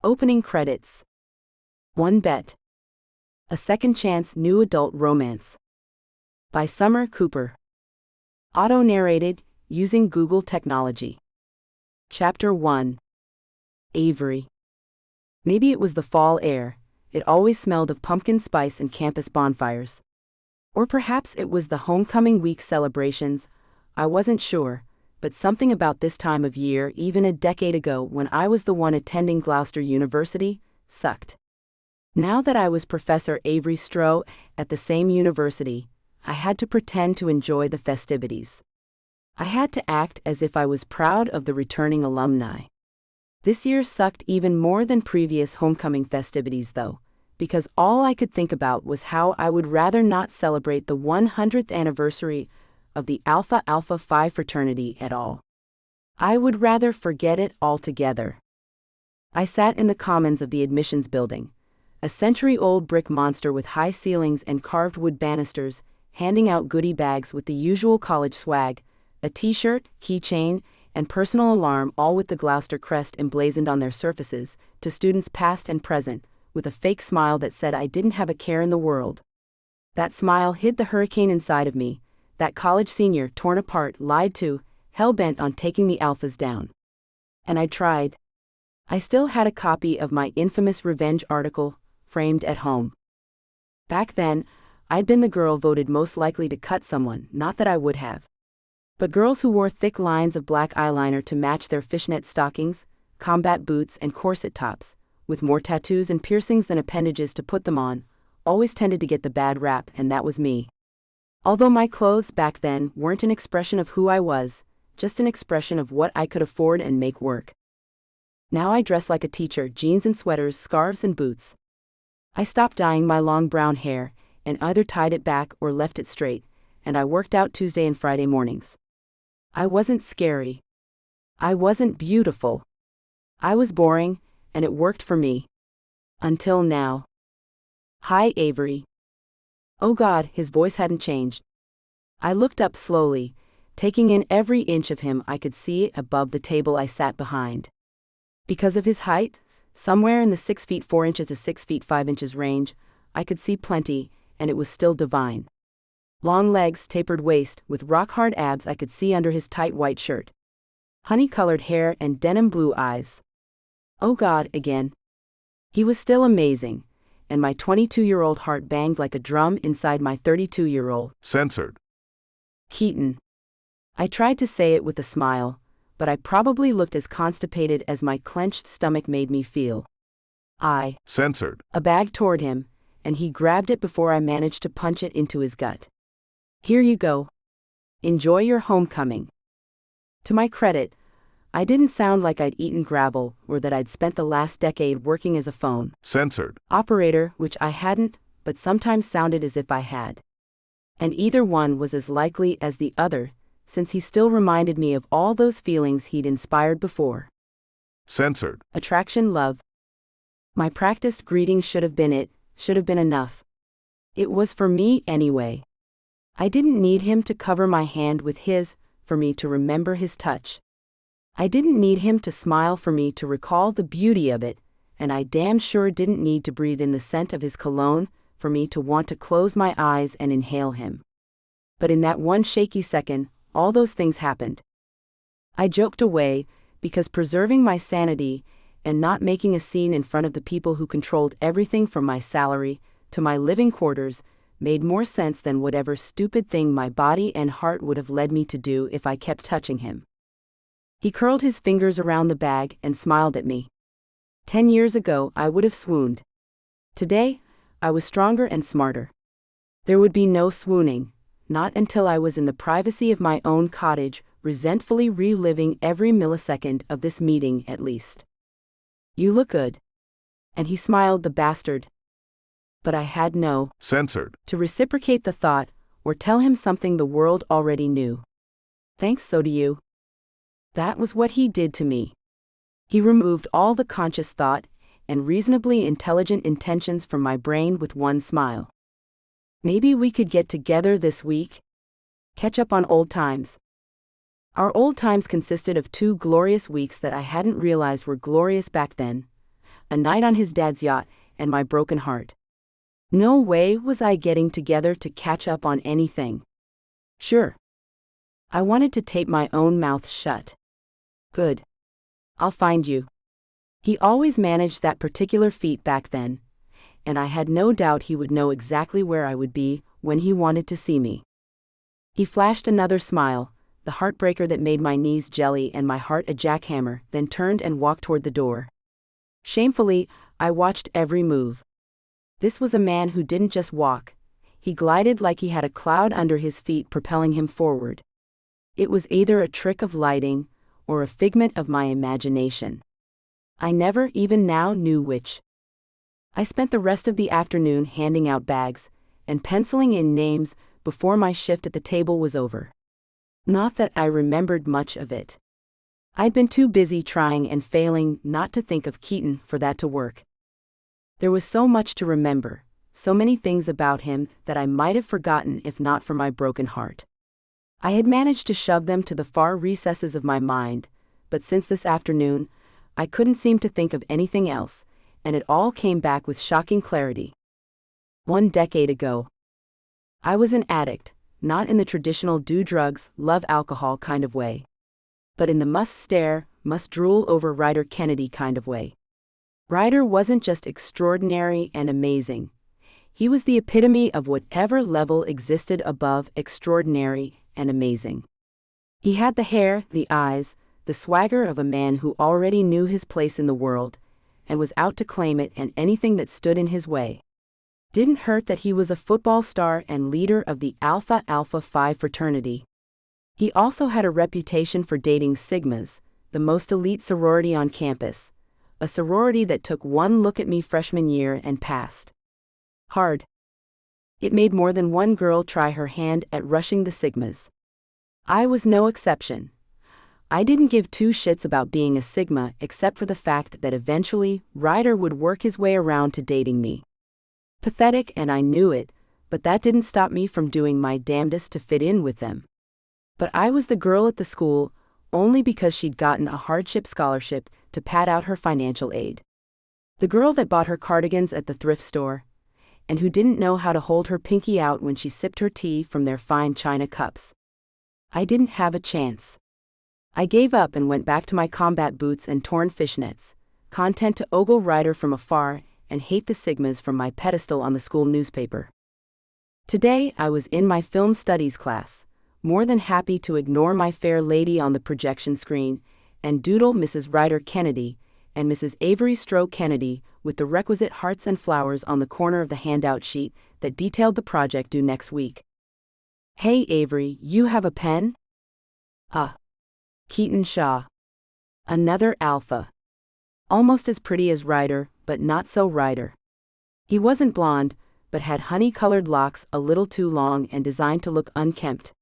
Opening credits. One Bet. A Second Chance New Adult Romance. By Summer Cooper. Auto-narrated, using Google technology. Chapter 1. Avery. Maybe it was the fall air. It always smelled of pumpkin spice and campus bonfires. Or perhaps it was the homecoming week celebrations. I wasn't sure, but something about this time of year, even a decade ago when I was the one attending Gloucester University, sucked. Now that I was Professor Avery Stroh at the same university, I had to pretend to enjoy the festivities. I had to act as if I was proud of the returning alumni. This year sucked even more than previous homecoming festivities though, because all I could think about was how I would rather not celebrate the 100th anniversary of the Alpha Alpha Phi fraternity at all. I would rather forget it altogether. I sat in the commons of the admissions building, a century-old brick monster with high ceilings and carved wood banisters, handing out goodie bags with the usual college swag, a t-shirt, keychain, and personal alarm, all with the Gloucester crest emblazoned on their surfaces, to students past and present, with a fake smile that said I didn't have a care in the world. That smile hid the hurricane inside of me, that college senior torn apart, lied to, hell-bent on taking the alphas down. And I tried. I still had a copy of my infamous revenge article, framed at home. Back then, I'd been the girl voted most likely to cut someone, not that I would have. But girls who wore thick lines of black eyeliner to match their fishnet stockings, combat boots and corset tops, with more tattoos and piercings than appendages to put them on, always tended to get the bad rap, and that was me. Although my clothes back then weren't an expression of who I was, just an expression of what I could afford and make work. Now I dress like a teacher, jeans and sweaters, scarves and boots. I stopped dyeing my long brown hair, and either tied it back or left it straight, and I worked out Tuesday and Friday mornings. I wasn't scary. I wasn't beautiful. I was boring, and it worked for me. Until now. Hi, Avery. Oh God, his voice hadn't changed. I looked up slowly, taking in every inch of him I could see above the table I sat behind. Because of his height, somewhere in the 6 feet 4 inches to 6 feet 5 inches range, I could see plenty, and it was still divine. Long legs, tapered waist, with rock-hard abs I could see under his tight white shirt. Honey-colored hair and denim blue eyes. Oh God, again. He was still amazing, and my 22-year-old heart banged like a drum inside my 32-year-old. Censored. Keaton. I tried to say it with a smile, but I probably looked as constipated as my clenched stomach made me feel. Censored. A bag toward him, and he grabbed it before I managed to punch it into his gut. Here you go. Enjoy your homecoming. To my credit, I didn't sound like I'd eaten gravel or that I'd spent the last decade working as a phone Censored. operator, which I hadn't, but sometimes sounded as if I had. And either one was as likely as the other, since he still reminded me of all those feelings he'd inspired before. Censored. Attraction, love. My practiced greeting should have been enough. It was for me anyway. I didn't need him to cover my hand with his, for me to remember his touch. I didn't need him to smile for me to recall the beauty of it, and I damn sure didn't need to breathe in the scent of his cologne for me to want to close my eyes and inhale him. But in that one shaky second, all those things happened. I joked away, because preserving my sanity and not making a scene in front of the people who controlled everything from my salary to my living quarters made more sense than whatever stupid thing my body and heart would have led me to do if I kept touching him. He curled his fingers around the bag and smiled at me. 10 years ago I would have swooned. Today, I was stronger and smarter. There would be no swooning, not until I was in the privacy of my own cottage, resentfully reliving every millisecond of this meeting at least. You look good. And he smiled, the bastard. But I had no Censored. to reciprocate the thought, or tell him something the world already knew. Thanks, so do you. That was what he did to me. He removed all the conscious thought and reasonably intelligent intentions from my brain with one smile. Maybe we could get together this week? Catch up on old times. Our old times consisted of 2 glorious weeks that I hadn't realized were glorious back then. a night on his dad's yacht, and my broken heart. No way was I getting together to catch up on anything. Sure. I wanted to tape my own mouth shut. Good. I'll find you. He always managed that particular feat back then, and I had no doubt he would know exactly where I would be when he wanted to see me. He flashed another smile, the heartbreaker that made my knees jelly and my heart a jackhammer, then turned and walked toward the door. Shamefully, I watched every move. This was a man who didn't just walk, he glided like he had a cloud under his feet propelling him forward. It was either a trick of lighting, or a figment of my imagination. I never even now knew which. I spent the rest of the afternoon handing out bags, and penciling in names before my shift at the table was over. Not that I remembered much of it. I'd been too busy trying and failing not to think of Keaton for that to work. There was so much to remember, so many things about him that I might have forgotten if not for my broken heart. I had managed to shove them to the far recesses of my mind, but since this afternoon, I couldn't seem to think of anything else, and it all came back with shocking clarity. 1 decade ago. I was an addict, not in the traditional do drugs, love alcohol kind of way, but in the must stare, must drool over Ryder Kennedy kind of way. Ryder wasn't just extraordinary and amazing. He was the epitome of whatever level existed above extraordinary and amazing. He had the hair, the eyes, the swagger of a man who already knew his place in the world, and was out to claim it and anything that stood in his way. Didn't hurt that he was a football star and leader of the Alpha Alpha Phi fraternity. He also had a reputation for dating Sigmas, the most elite sorority on campus, a sorority that took one look at me freshman year and passed. Hard. It made more than one girl try her hand at rushing the Sigmas. I was no exception. I didn't give two shits about being a Sigma except for the fact that eventually Ryder would work his way around to dating me. Pathetic, and I knew it, but that didn't stop me from doing my damnedest to fit in with them. But I was the girl at the school only because she'd gotten a hardship scholarship to pad out her financial aid. The girl that bought her cardigans at the thrift store, and who didn't know how to hold her pinky out when she sipped her tea from their fine china cups. I didn't have a chance. I gave up and went back to my combat boots and torn fishnets, content to ogle Ryder from afar and hate the Sigmas from my pedestal on the school newspaper. Today I was in my film studies class, more than happy to ignore my fair lady on the projection screen and doodle Mrs. Ryder Kennedy and Mrs. Avery Stroh Kennedy with the requisite hearts and flowers on the corner of the handout sheet that detailed the project due next week. Hey Avery, you have a pen? Keaton Shaw. Another alpha. Almost as pretty as Ryder, but not so Ryder. He wasn't blonde, but had honey-colored locks a little too long and designed to look unkempt.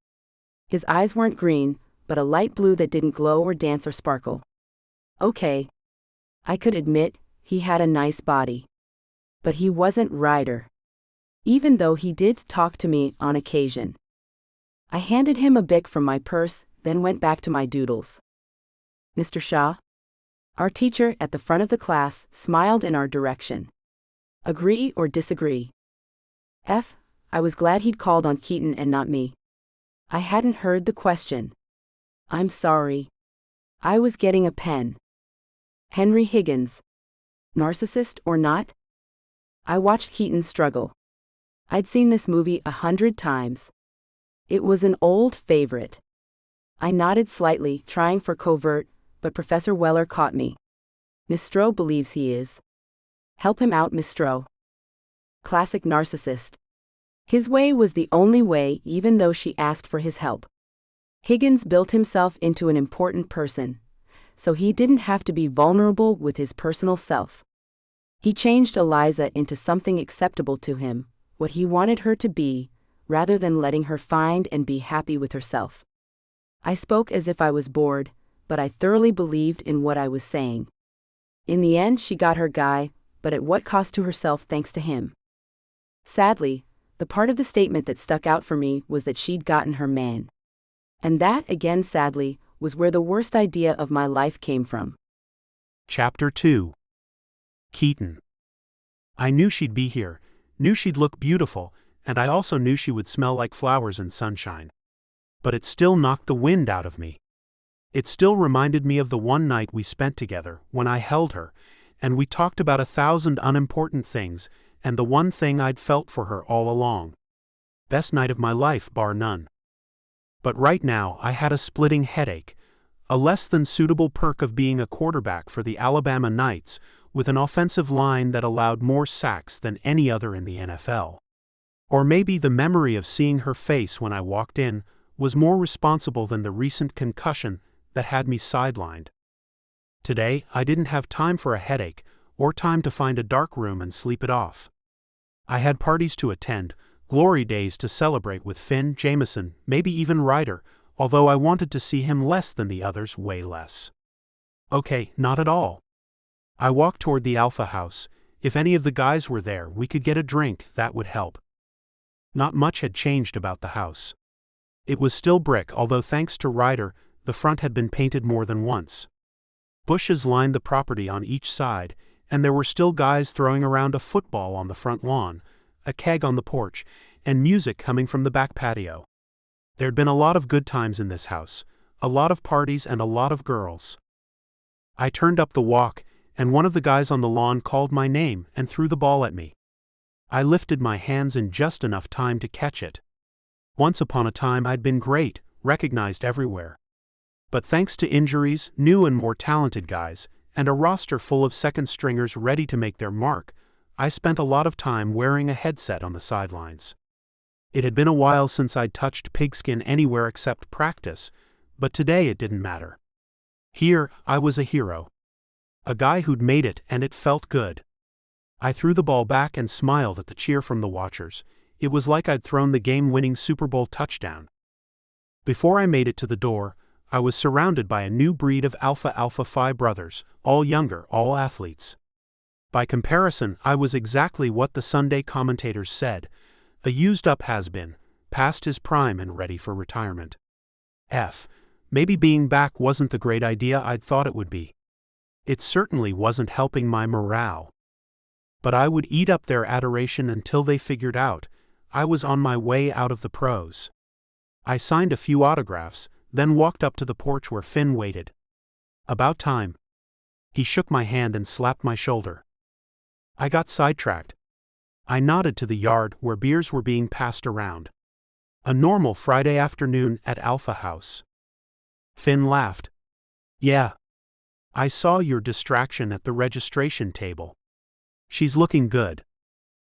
His eyes weren't green, but a light blue that didn't glow or dance or sparkle. Okay. I could admit, he had a nice body. But he wasn't Ryder. Even though he did talk to me on occasion. I handed him a bic from my purse, then went back to my doodles. Mr. Shaw? Our teacher at the front of the class smiled in our direction. Agree or disagree? I was glad he'd called on Keaton and not me. I hadn't heard the question. I'm sorry. I was getting a pen. Henry Higgins. Narcissist or not? I watched Keaton struggle. I'd seen this movie 100 times. It was an old favorite. I nodded slightly, trying for covert, but Professor Weller caught me. Miss Stroh believes he is. Help him out, Miss Stroh. Classic narcissist. His way was the only way, even though she asked for his help. Higgins built himself into an important person, so he didn't have to be vulnerable with his personal self. He changed Eliza into something acceptable to him, what he wanted her to be, rather than letting her find and be happy with herself. I spoke as if I was bored, but I thoroughly believed in what I was saying. In the end, she got her guy, but at what cost to herself thanks to him. Sadly, the part of the statement that stuck out for me was that she'd gotten her man. And that, again sadly, was where the worst idea of my life came from. Chapter 2. Keaton. I knew she'd be here, knew she'd look beautiful, and I also knew she would smell like flowers and sunshine. But it still knocked the wind out of me. It still reminded me of the one night we spent together, when I held her, and we talked about 1,000 unimportant things, and the one thing I'd felt for her all along. Best night of my life, bar none. But right now I had a splitting headache, a less than suitable perk of being a quarterback for the Alabama Knights, with an offensive line that allowed more sacks than any other in the NFL. Or maybe the memory of seeing her face when I walked in was more responsible than the recent concussion that had me sidelined. Today, I didn't have time for a headache, or time to find a dark room and sleep it off. I had parties to attend, glory days to celebrate with Finn, Jameson, maybe even Ryder, although I wanted to see him less than the others, way less. Okay, not at all. I walked toward the Alpha house. If any of the guys were there, we could get a drink, that would help. Not much had changed about the house. It was still brick, although thanks to Ryder, the front had been painted more than once. Bushes lined the property on each side, and there were still guys throwing around a football on the front lawn, a keg on the porch, and music coming from the back patio. There'd been a lot of good times in this house, a lot of parties and a lot of girls. I turned up the walk, and one of the guys on the lawn called my name and threw the ball at me. I lifted my hands in just enough time to catch it. Once upon a time I'd been great, recognized everywhere. But thanks to injuries, new and more talented guys, and a roster full of second stringers ready to make their mark, I spent a lot of time wearing a headset on the sidelines. It had been a while since I'd touched pigskin anywhere except practice, but today it didn't matter. Here, I was a hero. A guy who'd made it, and it felt good. I threw the ball back and smiled at the cheer from the watchers. It was like I'd thrown the game-winning Super Bowl touchdown. Before I made it to the door, I was surrounded by a new breed of Alpha Alpha Phi brothers, all younger, all athletes. By comparison, I was exactly what the Sunday commentators said, a used-up has-been, past his prime and ready for retirement. Maybe being back wasn't the great idea I'd thought it would be. It certainly wasn't helping my morale. But I would eat up their adoration until they figured out I was on my way out of the pros. I signed a few autographs, then walked up to the porch where Finn waited. About time. He shook my hand and slapped my shoulder. I got sidetracked. I nodded to the yard where beers were being passed around. A normal Friday afternoon at Alpha House. Finn laughed. Yeah. I saw your distraction at the registration table. She's looking good.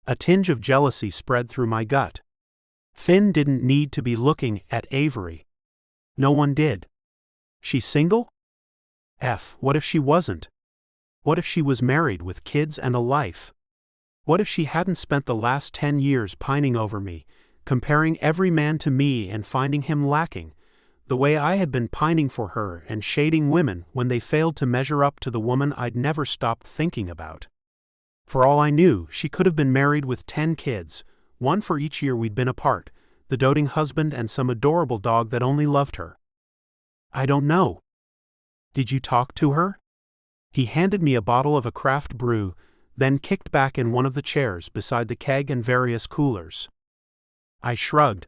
A tinge of jealousy spread through my gut. Finn didn't need to be looking at Avery. No one did. She's single? What if she wasn't? What if she was married with kids and a life? What if she hadn't spent the last 10 years pining over me, comparing every man to me and finding him lacking, the way I had been pining for her and shading women when they failed to measure up to the woman I'd never stopped thinking about? For all I knew, she could have been married with 10 kids, one for each year we'd been apart, the doting husband and some adorable dog that only loved her. I don't know. Did you talk to her? He handed me a bottle of a craft brew, then kicked back in one of the chairs beside the keg and various coolers. I shrugged.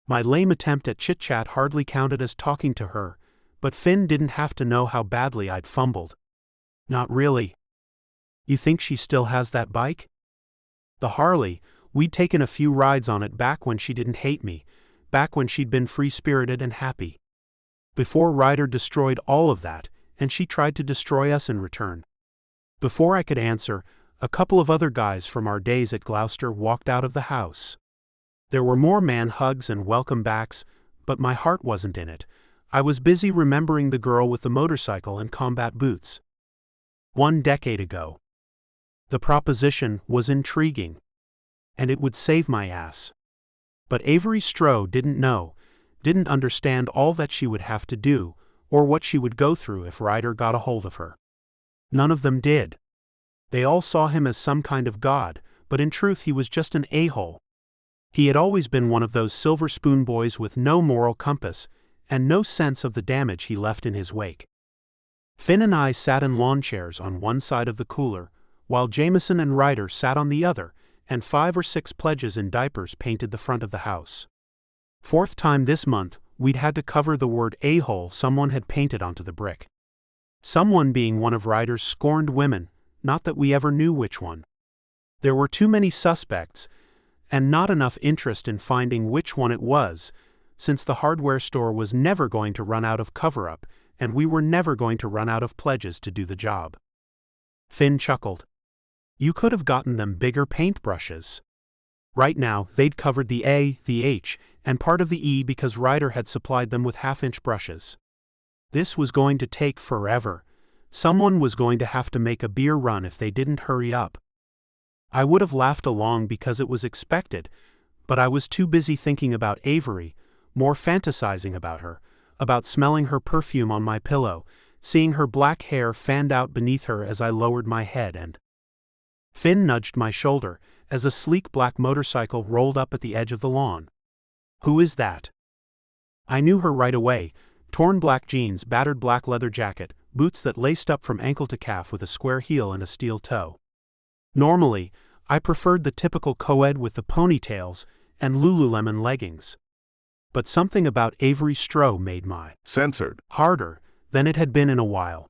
My lame attempt at chit-chat hardly counted as talking to her, but Finn didn't have to know how badly I'd fumbled. Not really. You think she still has that bike? The Harley, we'd taken a few rides on it back when she didn't hate me, back when she'd been free-spirited and happy. Before Ryder destroyed all of that, and she tried to destroy us in return. Before I could answer, a couple of other guys from our days at Gloucester walked out of the house. There were more man hugs and welcome backs, but my heart wasn't in it. I was busy remembering the girl with the motorcycle and combat boots. 1 decade ago. The proposition was intriguing. And it would save my ass. But Avery Stroh didn't understand all that she would have to do, or what she would go through if Ryder got a hold of her. None of them did. They all saw him as some kind of god, but in truth he was just an a-hole. He had always been one of those silver spoon boys with no moral compass, and no sense of the damage he left in his wake. Finn and I sat in lawn chairs on one side of the cooler, while Jameson and Ryder sat on the other, and 5 or 6 pledges in diapers painted the front of the house. 4th time this month, we'd had to cover the word a-hole someone had painted onto the brick. Someone being one of Ryder's scorned women, not that we ever knew which one. There were too many suspects, and not enough interest in finding which one it was, since the hardware store was never going to run out of cover-up, and we were never going to run out of pledges to do the job. Finn chuckled. You could have gotten them bigger paintbrushes. Right now, they'd covered the A, the H, and part of the E because Ryder had supplied them with half-inch brushes. This was going to take forever. Someone was going to have to make a beer run if they didn't hurry up. I would have laughed along because it was expected, but I was too busy thinking about Avery, more fantasizing about her, about smelling her perfume on my pillow, seeing her black hair fanned out beneath her as I lowered my head and... Finn nudged my shoulder as a sleek black motorcycle rolled up at the edge of the lawn. Who is that? I knew her right away, torn black jeans, battered black leather jacket, boots that laced up from ankle to calf with a square heel and a steel toe. Normally, I preferred the typical co-ed with the ponytails and Lululemon leggings. But something about Avery Stroh made my censored harder than it had been in a while.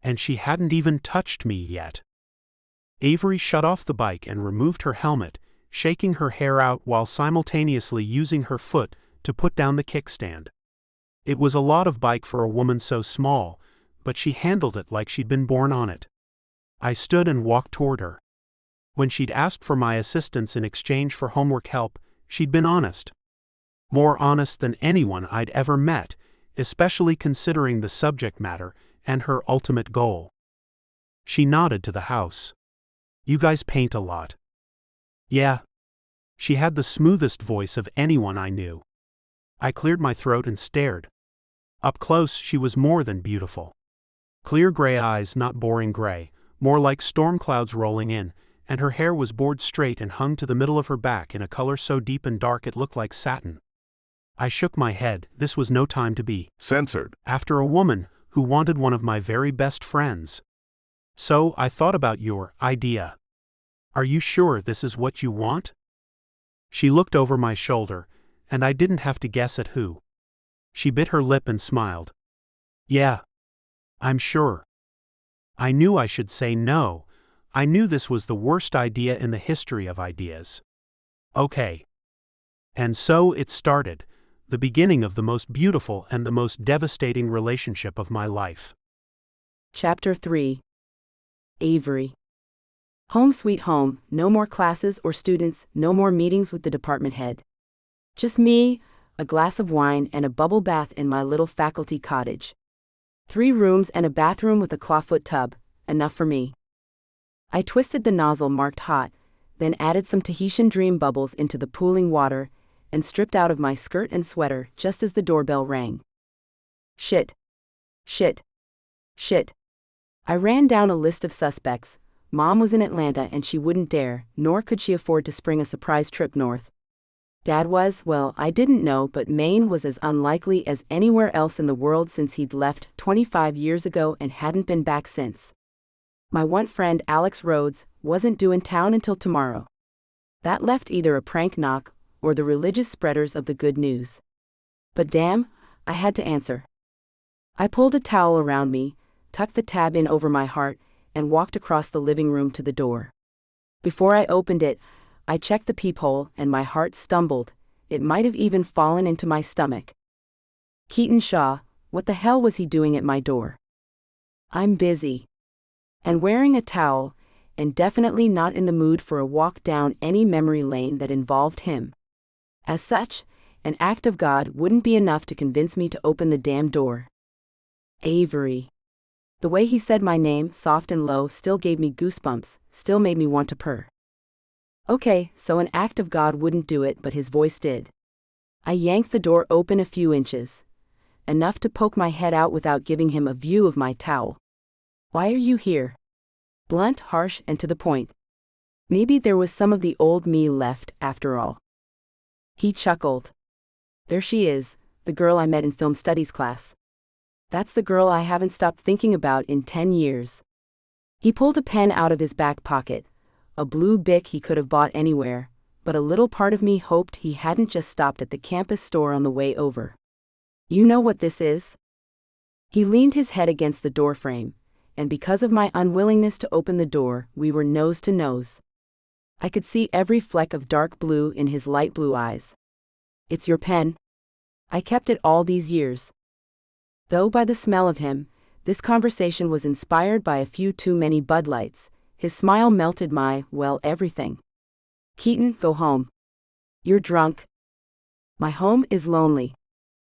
And she hadn't even touched me yet. Avery shut off the bike and removed her helmet, shaking her hair out while simultaneously using her foot to put down the kickstand. It was a lot of bike for a woman so small, but she handled it like she'd been born on it. I stood and walked toward her. When she'd asked for my assistance in exchange for homework help, she'd been honest. More honest than anyone I'd ever met, especially considering the subject matter and her ultimate goal. She nodded to the house. You guys paint a lot. Yeah. She had the smoothest voice of anyone I knew. I cleared my throat and stared. Up close, she was more than beautiful. Clear gray eyes, not boring gray, more like storm clouds rolling in, and her hair was bored straight and hung to the middle of her back in a color so deep and dark it looked like satin. I shook my head. This was no time to be censored after a woman who wanted one of my very best friends. So I thought about your idea. Are you sure this is what you want? She looked over my shoulder, and I didn't have to guess at who. She bit her lip and smiled. Yeah. I'm sure. I knew I should say no. I knew this was the worst idea in the history of ideas. Okay. And so it started, the beginning of the most beautiful and the most devastating relationship of my life. Chapter 3. Avery. Home sweet home, no more classes or students, no more meetings with the department head. Just me, a glass of wine and a bubble bath in my little faculty cottage. 3 rooms and a bathroom with a clawfoot tub, enough for me. I twisted the nozzle marked hot, then added some Tahitian dream bubbles into the pooling water, and stripped out of my skirt and sweater just as the doorbell rang. Shit. Shit. Shit. I ran down a list of suspects. Mom was in Atlanta and she wouldn't dare, nor could she afford to spring a surprise trip north. Dad was, well, I didn't know, but Maine was as unlikely as anywhere else in the world since he'd left 25 years ago and hadn't been back since. My one friend, Alex Rhodes, wasn't due in town until tomorrow. That left either a prank knock or the religious spreaders of the good news. But damn, I had to answer. I pulled a towel around me, tucked the tab in over my heart, and walked across the living room to the door. Before I opened it, I checked the peephole and my heart stumbled. It might have even fallen into my stomach. Keaton Shaw, what the hell was he doing at my door? I'm busy. And wearing a towel, and definitely not in the mood for a walk down any memory lane that involved him. As such, an act of God wouldn't be enough to convince me to open the damn door. Avery. The way he said my name, soft and low, still gave me goosebumps, still made me want to purr. Okay, so an act of God wouldn't do it, but his voice did. I yanked the door open a few inches. Enough to poke my head out without giving him a view of my towel. Why are you here? Blunt, harsh, and to the point. Maybe there was some of the old me left, after all. He chuckled. There she is, the girl I met in film studies class. That's the girl I haven't stopped thinking about in 10 years. He pulled a pen out of his back pocket, a blue Bic he could have bought anywhere, but a little part of me hoped he hadn't just stopped at the campus store on the way over. You know what this is? He leaned his head against the doorframe, and because of my unwillingness to open the door, we were nose to nose. I could see every fleck of dark blue in his light blue eyes. It's your pen. I kept it all these years. Though by the smell of him, this conversation was inspired by a few too many Bud Lights, his smile melted my, well, everything. Keaton, go home. You're drunk. My home is lonely.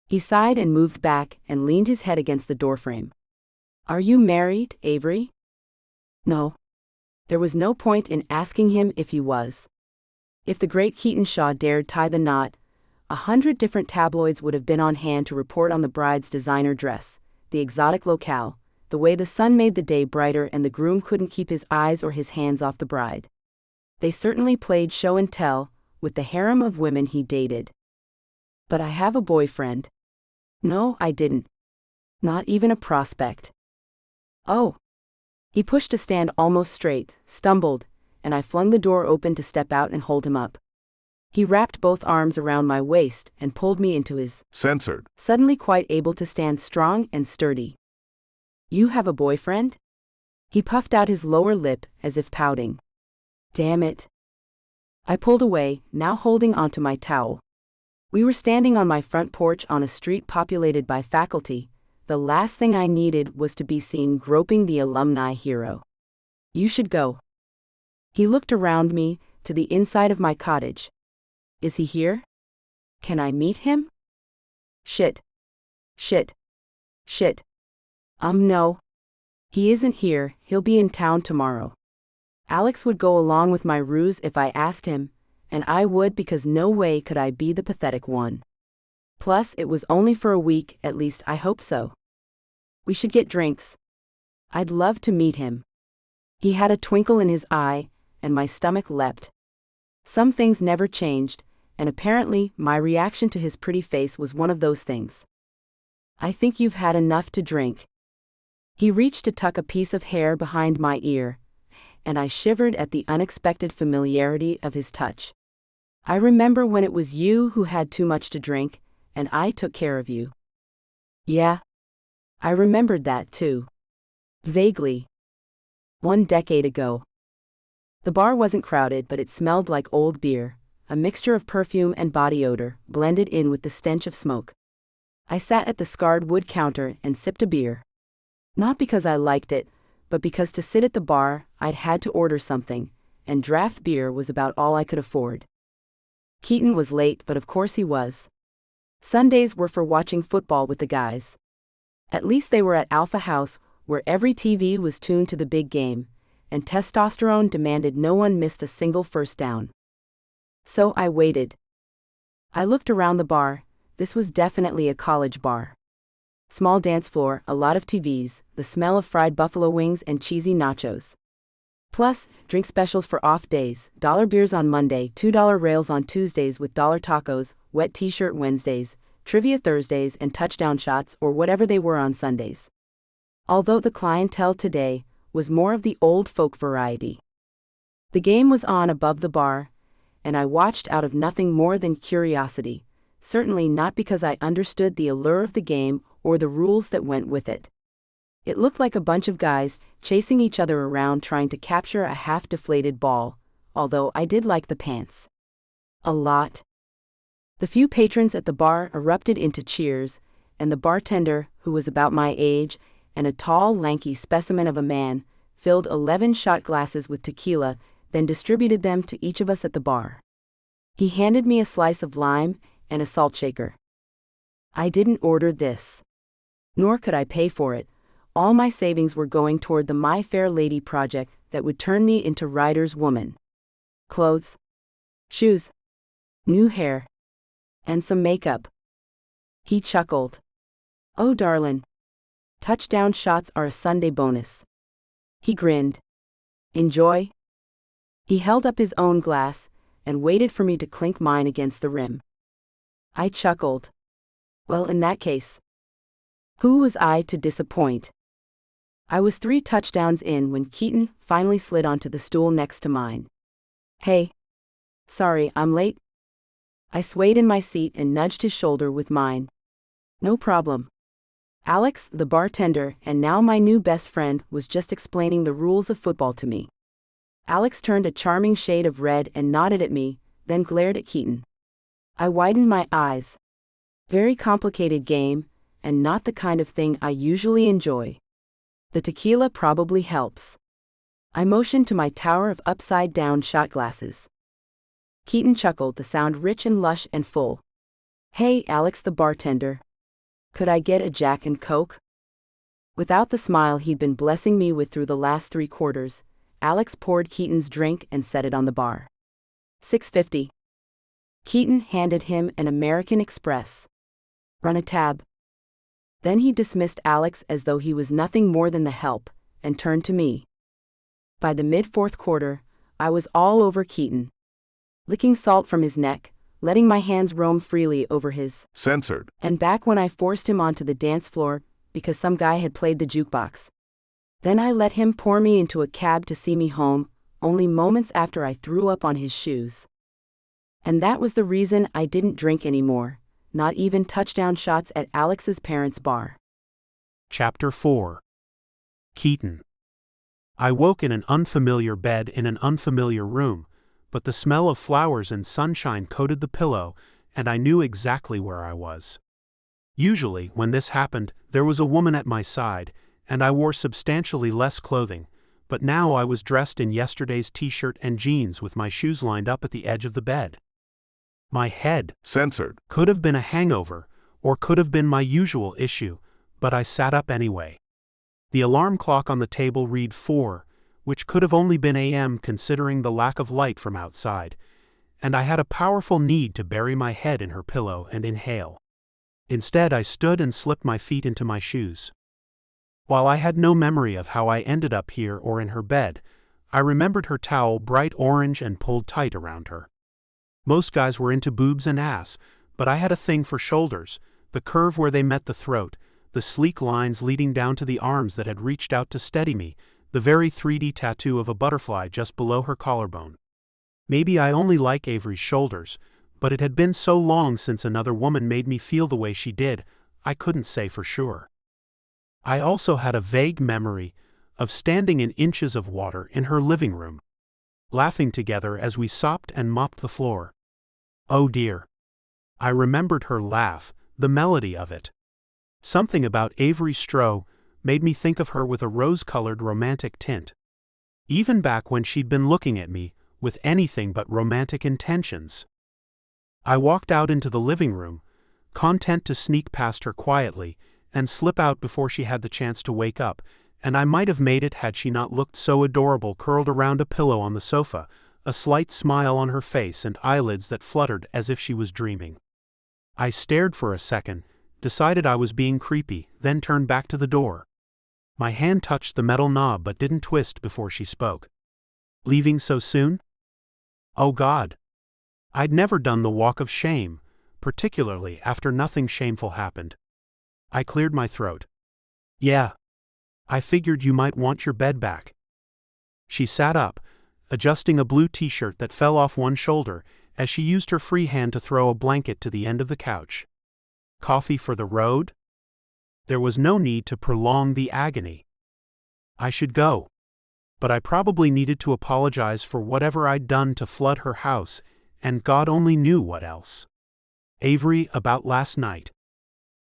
He sighed and moved back and leaned his head against the doorframe. Are you married, Avery? No. There was no point in asking him if he was. If the great Keaton Shaw dared tie the knot, 100 different tabloids would have been on hand to report on the bride's designer dress, the exotic locale, the way the sun made the day brighter and the groom couldn't keep his eyes or his hands off the bride. They certainly played show and tell, with the harem of women he dated. But I have a boyfriend. No, I didn't. Not even a prospect. Oh. He pushed to stand almost straight, stumbled, and I flung the door open to step out and hold him up. He wrapped both arms around my waist and pulled me into his censored, suddenly quite able to stand strong and sturdy. You have a boyfriend? He puffed out his lower lip as if pouting. Damn it. I pulled away, now holding onto my towel. We were standing on my front porch on a street populated by faculty. The last thing I needed was to be seen groping the alumni hero. You should go. He looked around me, to the inside of my cottage. Is he here? Can I meet him? Shit. No. He isn't here, he'll be in town tomorrow. Alex would go along with my ruse if I asked him, and I would because no way could I be the pathetic one. Plus, it was only for a week, at least I hoped so. We should get drinks. I'd love to meet him. He had a twinkle in his eye, and my stomach leapt. Some things never changed, and apparently my reaction to his pretty face was one of those things. I think you've had enough to drink. He reached to tuck a piece of hair behind my ear, and I shivered at the unexpected familiarity of his touch. I remember when it was you who had too much to drink, and I took care of you. Yeah. I remembered that too. Vaguely. 1 decade ago. The bar wasn't crowded, but it smelled like old beer, a mixture of perfume and body odor, blended in with the stench of smoke. I sat at the scarred wood counter and sipped a beer. Not because I liked it, but because to sit at the bar, I'd had to order something, and draft beer was about all I could afford. Keaton was late, but of course he was. Sundays were for watching football with the guys. At least they were at Alpha House, where every TV was tuned to the big game, and testosterone demanded no one missed a single first down. So I waited. I looked around the bar. This was definitely a college bar. Small dance floor, a lot of TVs, the smell of fried buffalo wings and cheesy nachos. Plus, drink specials for off days, $1 beers on Monday, $2 rails on Tuesdays with $1 tacos, wet t-shirt Wednesdays, trivia Thursdays and touchdown shots or whatever they were on Sundays. Although the clientele today was more of the old folk variety. The game was on above the bar, and I watched out of nothing more than curiosity, certainly not because I understood the allure of the game or the rules that went with it. It looked like a bunch of guys chasing each other around trying to capture a half-deflated ball, although I did like the pants. A lot. The few patrons at the bar erupted into cheers, and the bartender, who was about my age, and a tall, lanky specimen of a man, filled 11 shot glasses with tequila, then distributed them to each of us at the bar. He handed me a slice of lime and a salt shaker. I didn't order this. Nor could I pay for it. All my savings were going toward the My Fair Lady project that would turn me into Ryder's woman. Clothes, shoes, new hair, and some makeup. He chuckled. Oh darlin'. Touchdown shots are a Sunday bonus. He grinned. Enjoy? He held up his own glass and waited for me to clink mine against the rim. I chuckled. Well, in that case, who was I to disappoint? I was 3 touchdowns in when Keaton finally slid onto the stool next to mine. Hey. Sorry, I'm late. I swayed in my seat and nudged his shoulder with mine. No problem. Alex, the bartender, and now my new best friend, was just explaining the rules of football to me. Alex turned a charming shade of red and nodded at me, then glared at Keaton. I widened my eyes. Very complicated game, and not the kind of thing I usually enjoy. The tequila probably helps. I motioned to my tower of upside-down shot glasses. Keaton chuckled, the sound rich and lush and full. Hey, Alex the bartender. Could I get a Jack and Coke? Without the smile he'd been blessing me with through the last 3 quarters, Alex poured Keaton's drink and set it on the bar. $6.50. Keaton handed him an American Express. Run a tab. Then he dismissed Alex as though he was nothing more than the help, and turned to me. By the mid-4th quarter, I was all over Keaton. Licking salt from his neck, letting my hands roam freely over his censored, and back when I forced him onto the dance floor because some guy had played the jukebox. Then I let him pour me into a cab to see me home, only moments after I threw up on his shoes. And that was the reason I didn't drink anymore, not even touchdown shots at Alex's parents' bar. Chapter 4. Keaton. I woke in an unfamiliar bed in an unfamiliar room, but the smell of flowers and sunshine coated the pillow, and I knew exactly where I was. Usually, when this happened, there was a woman at my side, and I wore substantially less clothing, but now I was dressed in yesterday's t-shirt and jeans with my shoes lined up at the edge of the bed. My head censored could have been a hangover, or could have been my usual issue, but I sat up anyway. The alarm clock on the table read 4, which could have only been AM considering the lack of light from outside, and I had a powerful need to bury my head in her pillow and inhale. Instead, I stood and slipped my feet into my shoes. While I had no memory of how I ended up here or in her bed, I remembered her towel bright orange and pulled tight around her. Most guys were into boobs and ass, but I had a thing for shoulders, the curve where they met the throat, the sleek lines leading down to the arms that had reached out to steady me, the very 3D tattoo of a butterfly just below her collarbone. Maybe I only like Avery's shoulders, but it had been so long since another woman made me feel the way she did, I couldn't say for sure. I also had a vague memory of standing in inches of water in her living room, laughing together as we sopped and mopped the floor. Oh dear. I remembered her laugh, the melody of it. Something about Avery Stroh made me think of her with a rose-colored romantic tint. Even back when she'd been looking at me with anything but romantic intentions. I walked out into the living room, content to sneak past her quietly and slip out before she had the chance to wake up, and I might have made it had she not looked so adorable curled around a pillow on the sofa, a slight smile on her face and eyelids that fluttered as if she was dreaming. I stared for a second, decided I was being creepy, then turned back to the door. My hand touched the metal knob but didn't twist before she spoke. Leaving so soon? Oh God. I'd never done the walk of shame, particularly after nothing shameful happened. I cleared my throat. Yeah. I figured you might want your bed back. She sat up, adjusting a blue t-shirt that fell off one shoulder as she used her free hand to throw a blanket to the end of the couch. Coffee for the road? There was no need to prolong the agony. I should go. But I probably needed to apologize for whatever I'd done to flood her house, and God only knew what else. Avery, about last night.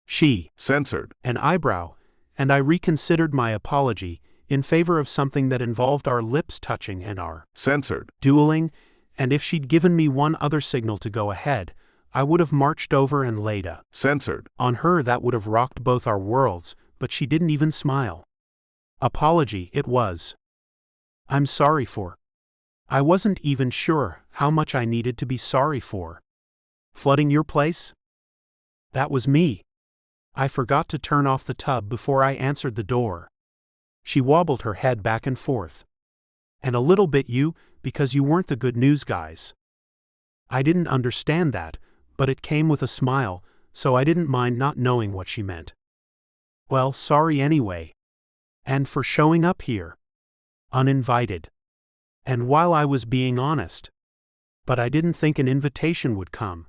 She censored an eyebrow, and I reconsidered my apology in favor of something that involved our lips touching and our censored dueling, and if she'd given me one other signal to go ahead, I would have marched over and laid a censored on her that would have rocked both our worlds, but she didn't even smile. Apology it was. I'm sorry for. I wasn't even sure how much I needed to be sorry for. Flooding your place? That was me. I forgot to turn off the tub before I answered the door. She wobbled her head back and forth. And a little bit you, because you weren't the good news guys. I didn't understand that, but it came with a smile, so I didn't mind not knowing what she meant. Well, sorry anyway. And for showing up here. Uninvited. And while I was being honest. But I didn't think an invitation would come,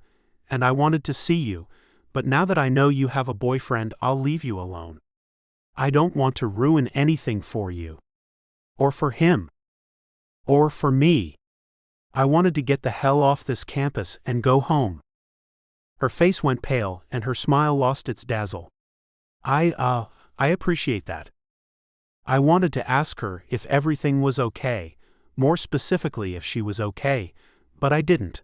and I wanted to see you, but now that I know you have a boyfriend, I'll leave you alone. I don't want to ruin anything for you. Or for him. Or for me. I wanted to get the hell off this campus and go home. Her face went pale and her smile lost its dazzle. I appreciate that. I wanted to ask her if everything was okay, more specifically if she was okay, but I didn't.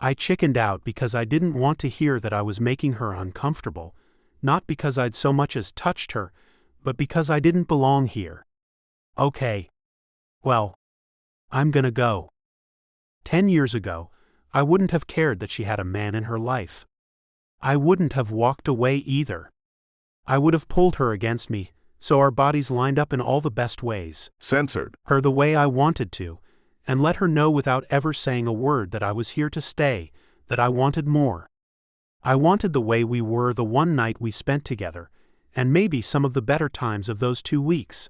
I chickened out because I didn't want to hear that I was making her uncomfortable, not because I'd so much as touched her, but because I didn't belong here. Okay. Well, I'm gonna go. 10 years ago, I wouldn't have cared that she had a man in her life. I wouldn't have walked away either. I would have pulled her against me, so our bodies lined up in all the best ways. Censored. Her the way I wanted to, and let her know without ever saying a word that I was here to stay, that I wanted more. I wanted the way we were the one night we spent together, and maybe some of the better times of those 2 weeks.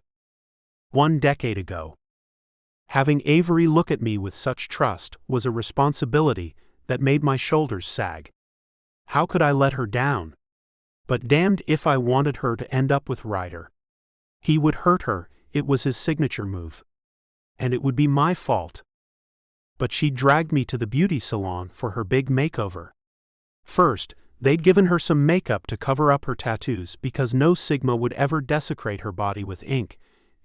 1 decade ago. Having Avery look at me with such trust was a responsibility that made my shoulders sag. How could I let her down? But damned if I wanted her to end up with Ryder. He would hurt her, it was his signature move. And it would be my fault. But she dragged me to the beauty salon for her big makeover. First, they'd given her some makeup to cover up her tattoos because no Sigma would ever desecrate her body with ink,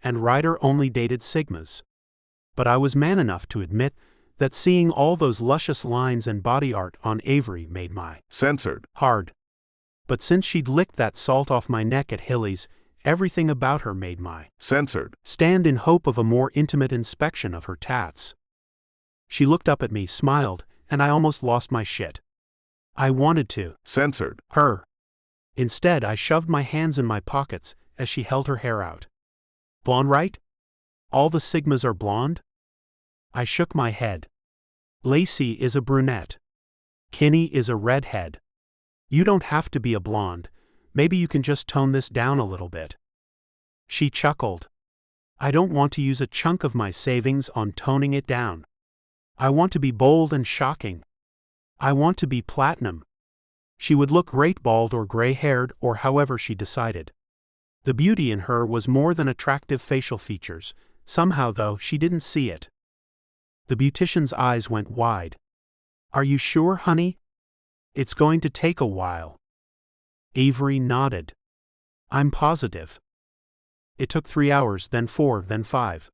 and Ryder only dated Sigmas. But I was man enough to admit that seeing all those luscious lines and body art on Avery made my Censored. hard. But since she'd licked that salt off my neck at Hilly's, everything about her made my Censored. stand in hope of a more intimate inspection of her tats. She looked up at me, smiled, and I almost lost my shit. I wanted to Censored. her. Instead, I shoved my hands in my pockets as she held her hair out. Blonde, right? All the Sigmas are blonde? I shook my head. Lacey is a brunette. Kinney is a redhead. You don't have to be a blonde, maybe you can just tone this down a little bit. She chuckled. I don't want to use a chunk of my savings on toning it down. I want to be bold and shocking. I want to be platinum. She would look great bald or gray-haired or however she decided. The beauty in her was more than attractive facial features. Somehow, though, she didn't see it. The beautician's eyes went wide. Are you sure, honey? It's going to take a while. Avery nodded. I'm positive. It took 3 hours, then 4, then 5.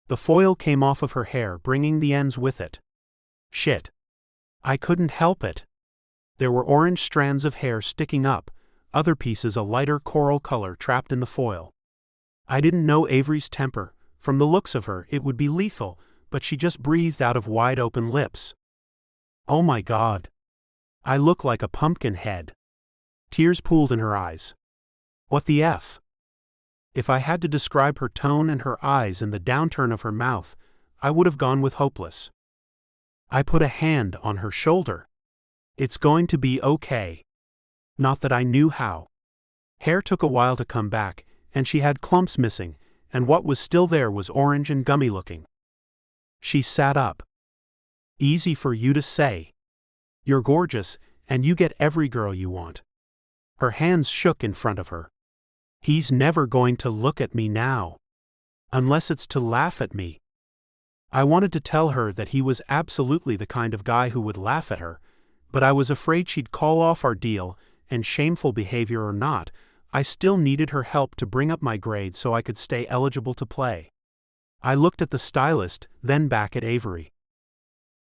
The foil came off of her hair, bringing the ends with it. Shit. I couldn't help it. There were orange strands of hair sticking up, other pieces a lighter coral color trapped in the foil. I didn't know Avery's temper. From the looks of her, it would be lethal, but she just breathed out of wide-open lips. Oh my God. I look like a pumpkin head. Tears pooled in her eyes. What the F? If I had to describe her tone and her eyes and the downturn of her mouth, I would have gone with hopeless. I put a hand on her shoulder. It's going to be okay. Not that I knew how. Hair took a while to come back, and she had clumps missing, and what was still there was orange and gummy looking. She sat up. Easy for you to say. You're gorgeous, and you get every girl you want. Her hands shook in front of her. He's never going to look at me now. Unless it's to laugh at me. I wanted to tell her that he was absolutely the kind of guy who would laugh at her, but I was afraid she'd call off our deal, and shameful behavior or not, I still needed her help to bring up my grade so I could stay eligible to play. I looked at the stylist, then back at Avery.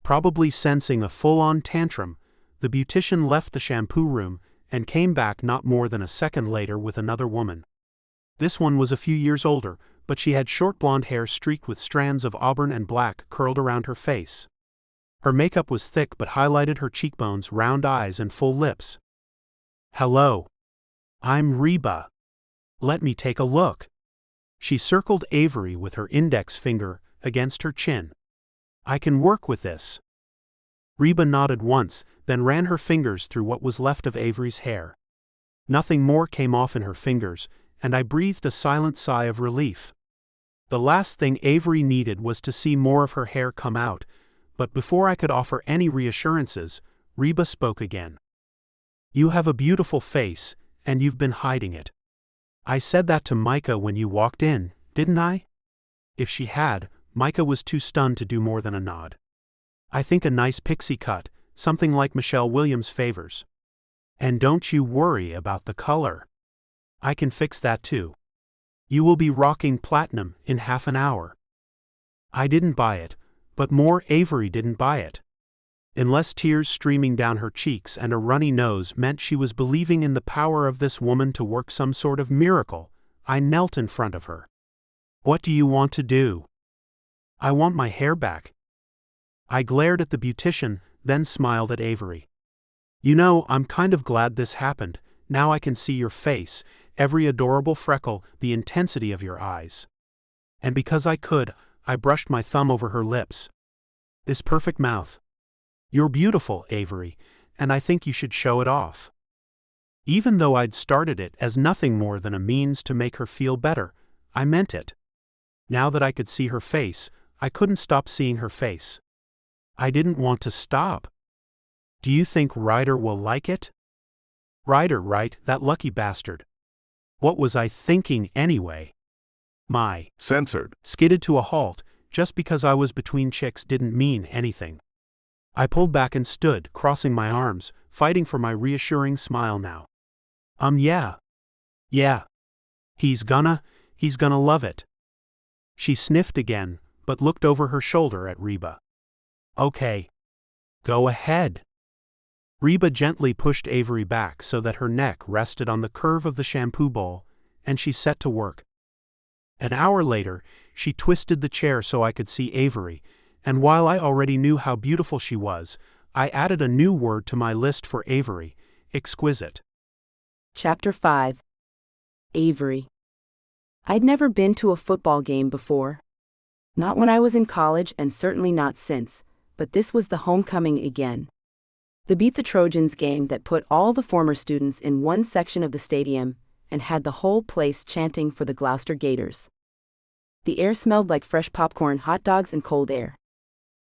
Probably sensing a full-on tantrum, the beautician left the shampoo room and came back not more than a second later with another woman. This one was a few years older, but she had short blonde hair streaked with strands of auburn and black curled around her face. Her makeup was thick but highlighted her cheekbones, round eyes, and full lips. Hello. I'm Reba. Let me take a look. She circled Avery with her index finger against her chin. I can work with this. Reba nodded once, then ran her fingers through what was left of Avery's hair. Nothing more came off in her fingers, and I breathed a silent sigh of relief. The last thing Avery needed was to see more of her hair come out, but before I could offer any reassurances, Reba spoke again. "You have a beautiful face, and you've been hiding it. I said that to Micah when you walked in, didn't I?" If she had, Micah was too stunned to do more than a nod. "I think a nice pixie cut, something like Michelle Williams favors. And don't you worry about the color. I can fix that too. You will be rocking platinum in half an hour." I didn't buy it, but more Avery didn't buy it. Unless tears streaming down her cheeks and a runny nose meant she was believing in the power of this woman to work some sort of miracle, I knelt in front of her. "What do you want to do?" "I want my hair back." I glared at the beautician, then smiled at Avery. "You know, I'm kind of glad this happened. Now I can see your face, every adorable freckle, the intensity of your eyes." And because I could, I brushed my thumb over her lips. "This perfect mouth. You're beautiful, Avery, and I think you should show it off." Even though I'd started it as nothing more than a means to make her feel better, I meant it. Now that I could see her face, I couldn't stop seeing her face. I didn't want to stop. "Do you think Ryder will like it?" Ryder, right, that lucky bastard. What was I thinking anyway? My Censored. skidded to a halt, just because I was between chicks didn't mean anything. I pulled back and stood, crossing my arms, fighting for my reassuring smile now. Yeah. Yeah. He's gonna love it." She sniffed again, but looked over her shoulder at Reba. "Okay. Go ahead." Reba gently pushed Avery back so that her neck rested on the curve of the shampoo bowl, and she set to work. An hour later, she twisted the chair so I could see Avery, and while I already knew how beautiful she was, I added a new word to my list for Avery: exquisite. Chapter 5. Avery. I'd never been to a football game before. Not when I was in college and certainly not since, but this was the homecoming again. The Beat the Trojans game that put all the former students in one section of the stadium and had the whole place chanting for the Gloucester Gators. The air smelled like fresh popcorn, hot dogs, and cold air.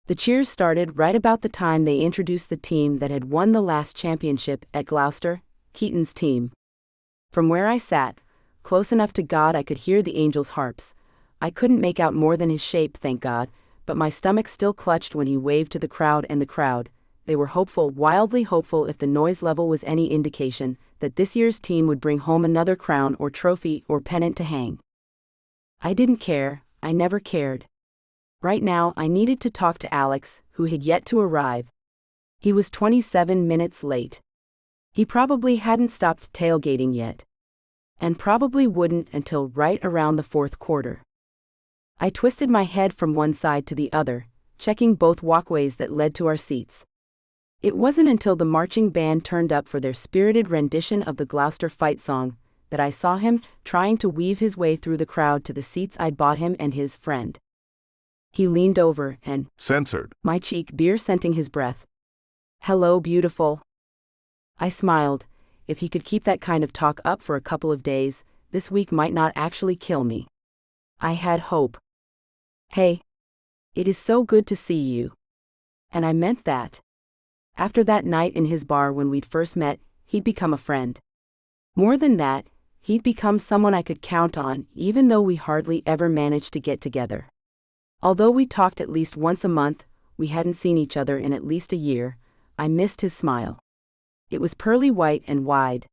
The cheers started right about the time they introduced the team that had won the last championship at Gloucester, Keaton's team. From where I sat, close enough to God I could hear the angels' harps. I couldn't make out more than his shape, thank God, but my stomach still clutched when he waved to the crowd, and the crowd, they were hopeful, wildly hopeful if the noise level was any indication, that this year's team would bring home another crown or trophy or pennant to hang. I didn't care, I never cared. Right now I needed to talk to Alex, who had yet to arrive. He was 27 minutes late. He probably hadn't stopped tailgating yet. And probably wouldn't until right around the fourth quarter. I twisted my head from one side to the other, checking both walkways that led to our seats. It wasn't until the marching band turned up for their spirited rendition of the Gloucester fight song that I saw him trying to weave his way through the crowd to the seats I'd bought him and his friend. He leaned over and Censored. My cheek, beer scenting his breath. "Hello, beautiful." I smiled. If he could keep that kind of talk up for a couple of days, this week might not actually kill me. I had hope. "Hey. It is so good to see you." And I meant that. After that night in his bar when we'd first met, he'd become a friend. More than that, he'd become someone I could count on, even though we hardly ever managed to get together. Although we talked at least once a month, we hadn't seen each other in at least a year. I missed his smile. It was pearly white and wide.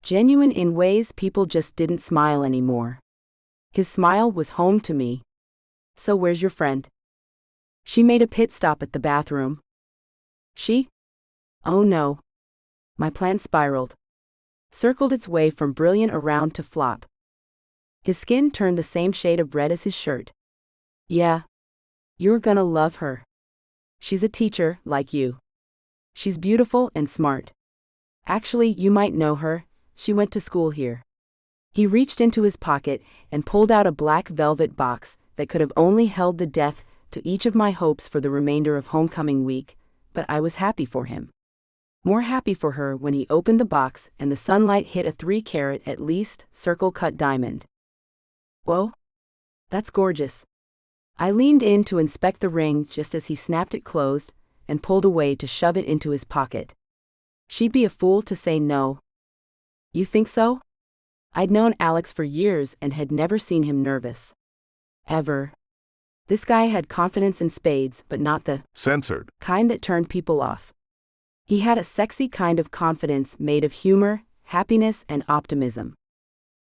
Genuine in ways people just didn't smile anymore. His smile was home to me. "So where's your friend?" She made a pit stop at the bathroom. She? Oh no. My plan spiraled. Circled its way from brilliant around to flop. His skin turned the same shade of red as his shirt. "Yeah. You're gonna love her. She's a teacher, like you. She's beautiful and smart. Actually, you might know her, she went to school here." He reached into his pocket and pulled out a black velvet box that could have only held the death to each of my hopes for the remainder of homecoming week, but I was happy for him. More happy for her when he opened the box and the sunlight hit a 3-carat at least circle-cut diamond. Whoa! That's gorgeous. I leaned in to inspect the ring just as he snapped it closed and pulled away to shove it into his pocket. She'd be a fool to say no. You think so? I'd known Alex for years and had never seen him nervous. Ever. This guy had confidence in spades, but not the censored kind that turned people off. He had a sexy kind of confidence made of humor, happiness, and optimism.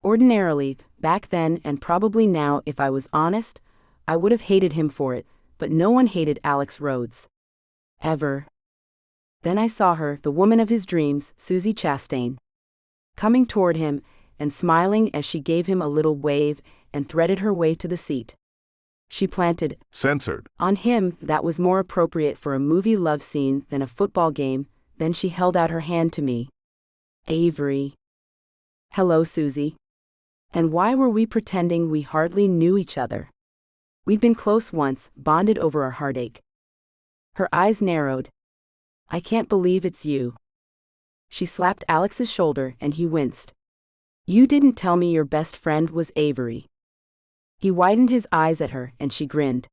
Ordinarily, back then and probably now if I was honest, I would have hated him for it, but no one hated Alex Rhodes. Ever. Then I saw her, the woman of his dreams, Susie Chastain, coming toward him and smiling as she gave him a little wave and threaded her way to the seat. She planted censored on him that was more appropriate for a movie love scene than a football game. Then she held out her hand to me. Avery. Hello, Susie. And why were we pretending we hardly knew each other? We'd been close once, bonded over our heartache. Her eyes narrowed. I can't believe it's you. She slapped Alex's shoulder and he winced. You didn't tell me your best friend was Avery. He widened his eyes at her and she grinned.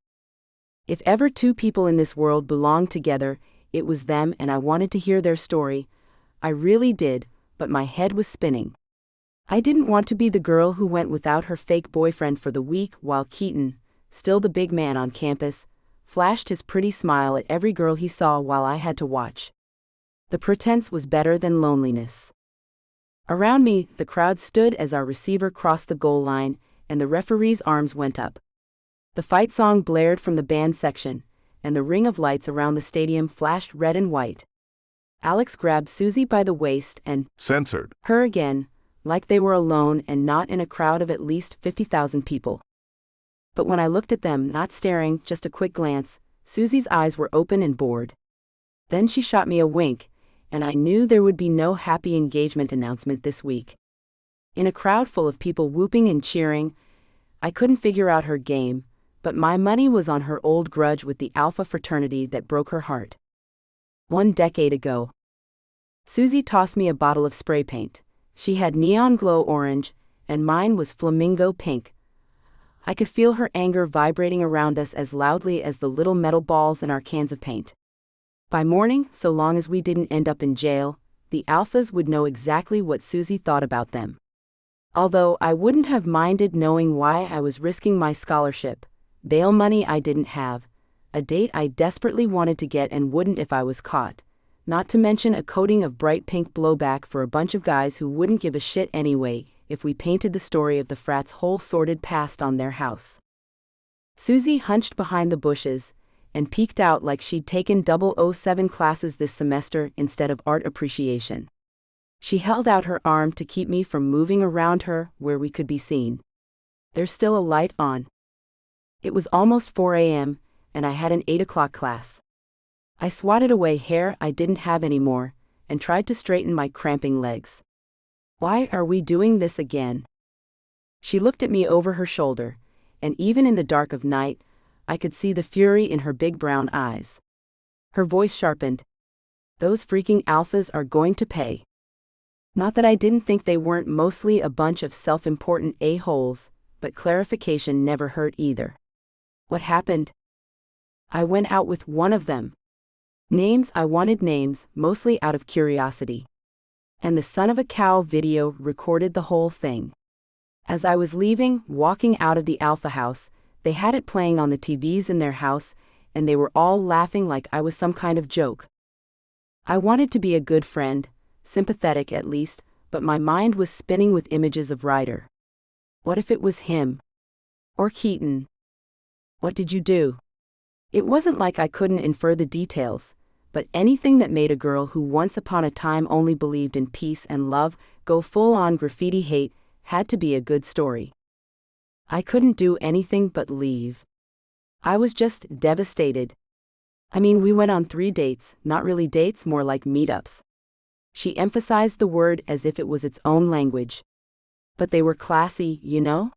If ever two people in this world belonged together, it was them, and I wanted to hear their story. I really did, but my head was spinning. I didn't want to be the girl who went without her fake boyfriend for the week while Keaton, still the big man on campus, flashed his pretty smile at every girl he saw while I had to watch. The pretense was better than loneliness. Around me, the crowd stood as our receiver crossed the goal line, and the referee's arms went up. The fight song blared from the band section, and the ring of lights around the stadium flashed red and white. Alex grabbed Susie by the waist and censored her again, like they were alone and not in a crowd of at least 50,000 people. But when I looked at them, not staring, just a quick glance, Susie's eyes were open and bored. Then she shot me a wink, and I knew there would be no happy engagement announcement this week. In a crowd full of people whooping and cheering, I couldn't figure out her game, but my money was on her old grudge with the Alpha fraternity that broke her heart. 1 decade ago. Susie tossed me a bottle of spray paint. She had neon glow orange, and mine was flamingo pink. I could feel her anger vibrating around us as loudly as the little metal balls in our cans of paint. By morning, so long as we didn't end up in jail, the Alphas would know exactly what Susie thought about them. Although I wouldn't have minded knowing why I was risking my scholarship, bail money I didn't have, a date I desperately wanted to get and wouldn't if I was caught, not to mention a coating of bright pink blowback for a bunch of guys who wouldn't give a shit anyway if we painted the story of the frat's whole sordid past on their house. Susie hunched behind the bushes and peeked out like she'd taken 007 classes this semester instead of art appreciation. She held out her arm to keep me from moving around her where we could be seen. There's still a light on. It was almost 4 a.m., and I had an 8 o'clock class. I swatted away hair I didn't have anymore, and tried to straighten my cramping legs. Why are we doing this again? She looked at me over her shoulder, and even in the dark of night, I could see the fury in her big brown eyes. Her voice sharpened. Those freaking Alphas are going to pay. Not that I didn't think they weren't mostly a bunch of self-important a-holes, but clarification never hurt either. What happened? I went out with one of them. Names, I wanted names, mostly out of curiosity. And the son of a cow video recorded the whole thing. As I was leaving, walking out of the Alpha house, they had it playing on the TVs in their house, and they were all laughing like I was some kind of joke. I wanted to be a good friend, sympathetic at least, but my mind was spinning with images of Ryder. What if it was him? Or Keaton? What did you do? It wasn't like I couldn't infer the details, but anything that made a girl who once upon a time only believed in peace and love go full-on graffiti hate had to be a good story. I couldn't do anything but leave. I was just devastated. I mean, we went on 3 dates, not really dates, more like meetups. She emphasized the word as if it was its own language. But they were classy, you know?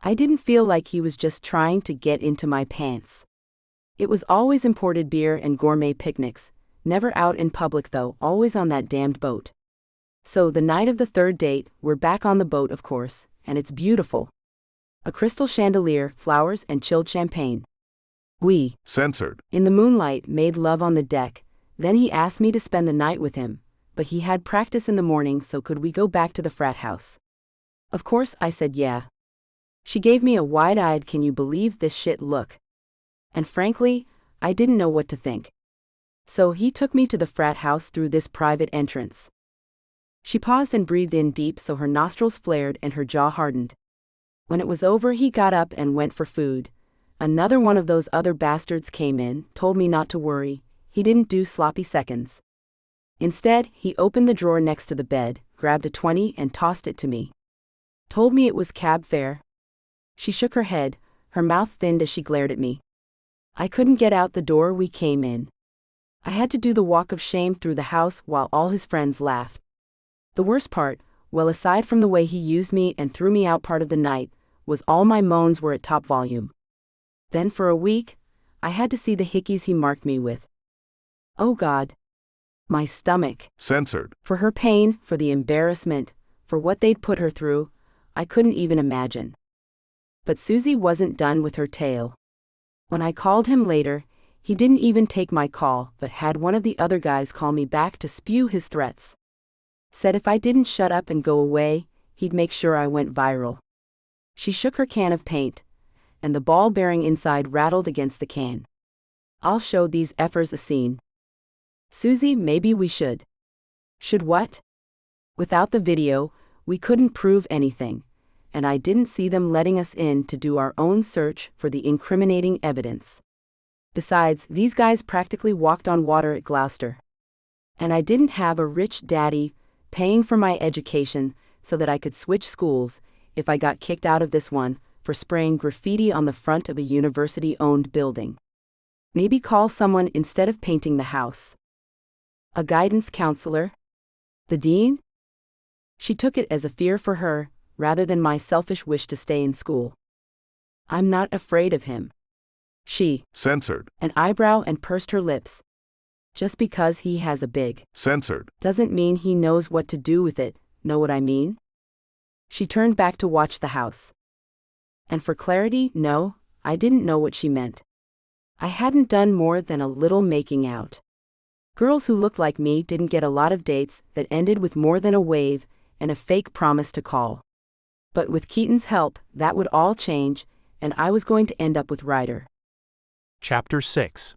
I didn't feel like he was just trying to get into my pants. It was always imported beer and gourmet picnics, Never out in public though, always on that damned boat. So the night of the third date, we're back on the boat of course, and it's beautiful. A crystal chandelier, flowers and chilled champagne. We, Censored. in the moonlight, made love on the deck. Then he asked me to spend the night with him, but he had practice in the morning, so could we go back to the frat house? Of course I said yeah. She gave me a wide-eyed can you believe this shit look. And frankly, I didn't know what to think. So he took me to the frat house through this private entrance. She paused and breathed in deep so her nostrils flared and her jaw hardened. When it was over he got up and went for food. Another one of those other bastards came in, told me not to worry, he didn't do sloppy seconds. Instead, he opened the drawer next to the bed, grabbed a 20 and tossed it to me. Told me it was cab fare. She shook her head, her mouth thinned as she glared at me. I couldn't get out the door we came in. I had to do the walk of shame through the house while all his friends laughed. The worst part, well aside from the way he used me and threw me out part of the night, was all my moans were at top volume. Then for a week, I had to see the hickeys he marked me with. Oh God. My stomach. Censored. For her pain, for the embarrassment, for what they'd put her through, I couldn't even imagine. But Susie wasn't done with her tale. When I called him later, he didn't even take my call but had one of the other guys call me back to spew his threats. Said if I didn't shut up and go away, he'd make sure I went viral. She shook her can of paint, and the ball bearing inside rattled against the can. I'll show these effers a scene. Susie, maybe we should. Should what? Without the video, we couldn't prove anything, and I didn't see them letting us in to do our own search for the incriminating evidence. Besides, these guys practically walked on water at Gloucester. And I didn't have a rich daddy paying for my education so that I could switch schools if I got kicked out of this one for spraying graffiti on the front of a university-owned building. Maybe call someone instead of painting the house. A guidance counselor? The dean? She took it as a fear for her, rather than my selfish wish to stay in school. I'm not afraid of him. She, Censored. an eyebrow and pursed her lips. Just because he has a big, Censored. doesn't mean he knows what to do with it, know what I mean? She turned back to watch the house. And for clarity, no, I didn't know what she meant. I hadn't done more than a little making out. Girls who looked like me didn't get a lot of dates that ended with more than a wave and a fake promise to call. But with Keaton's help, that would all change, and I was going to end up with Ryder. Chapter 6.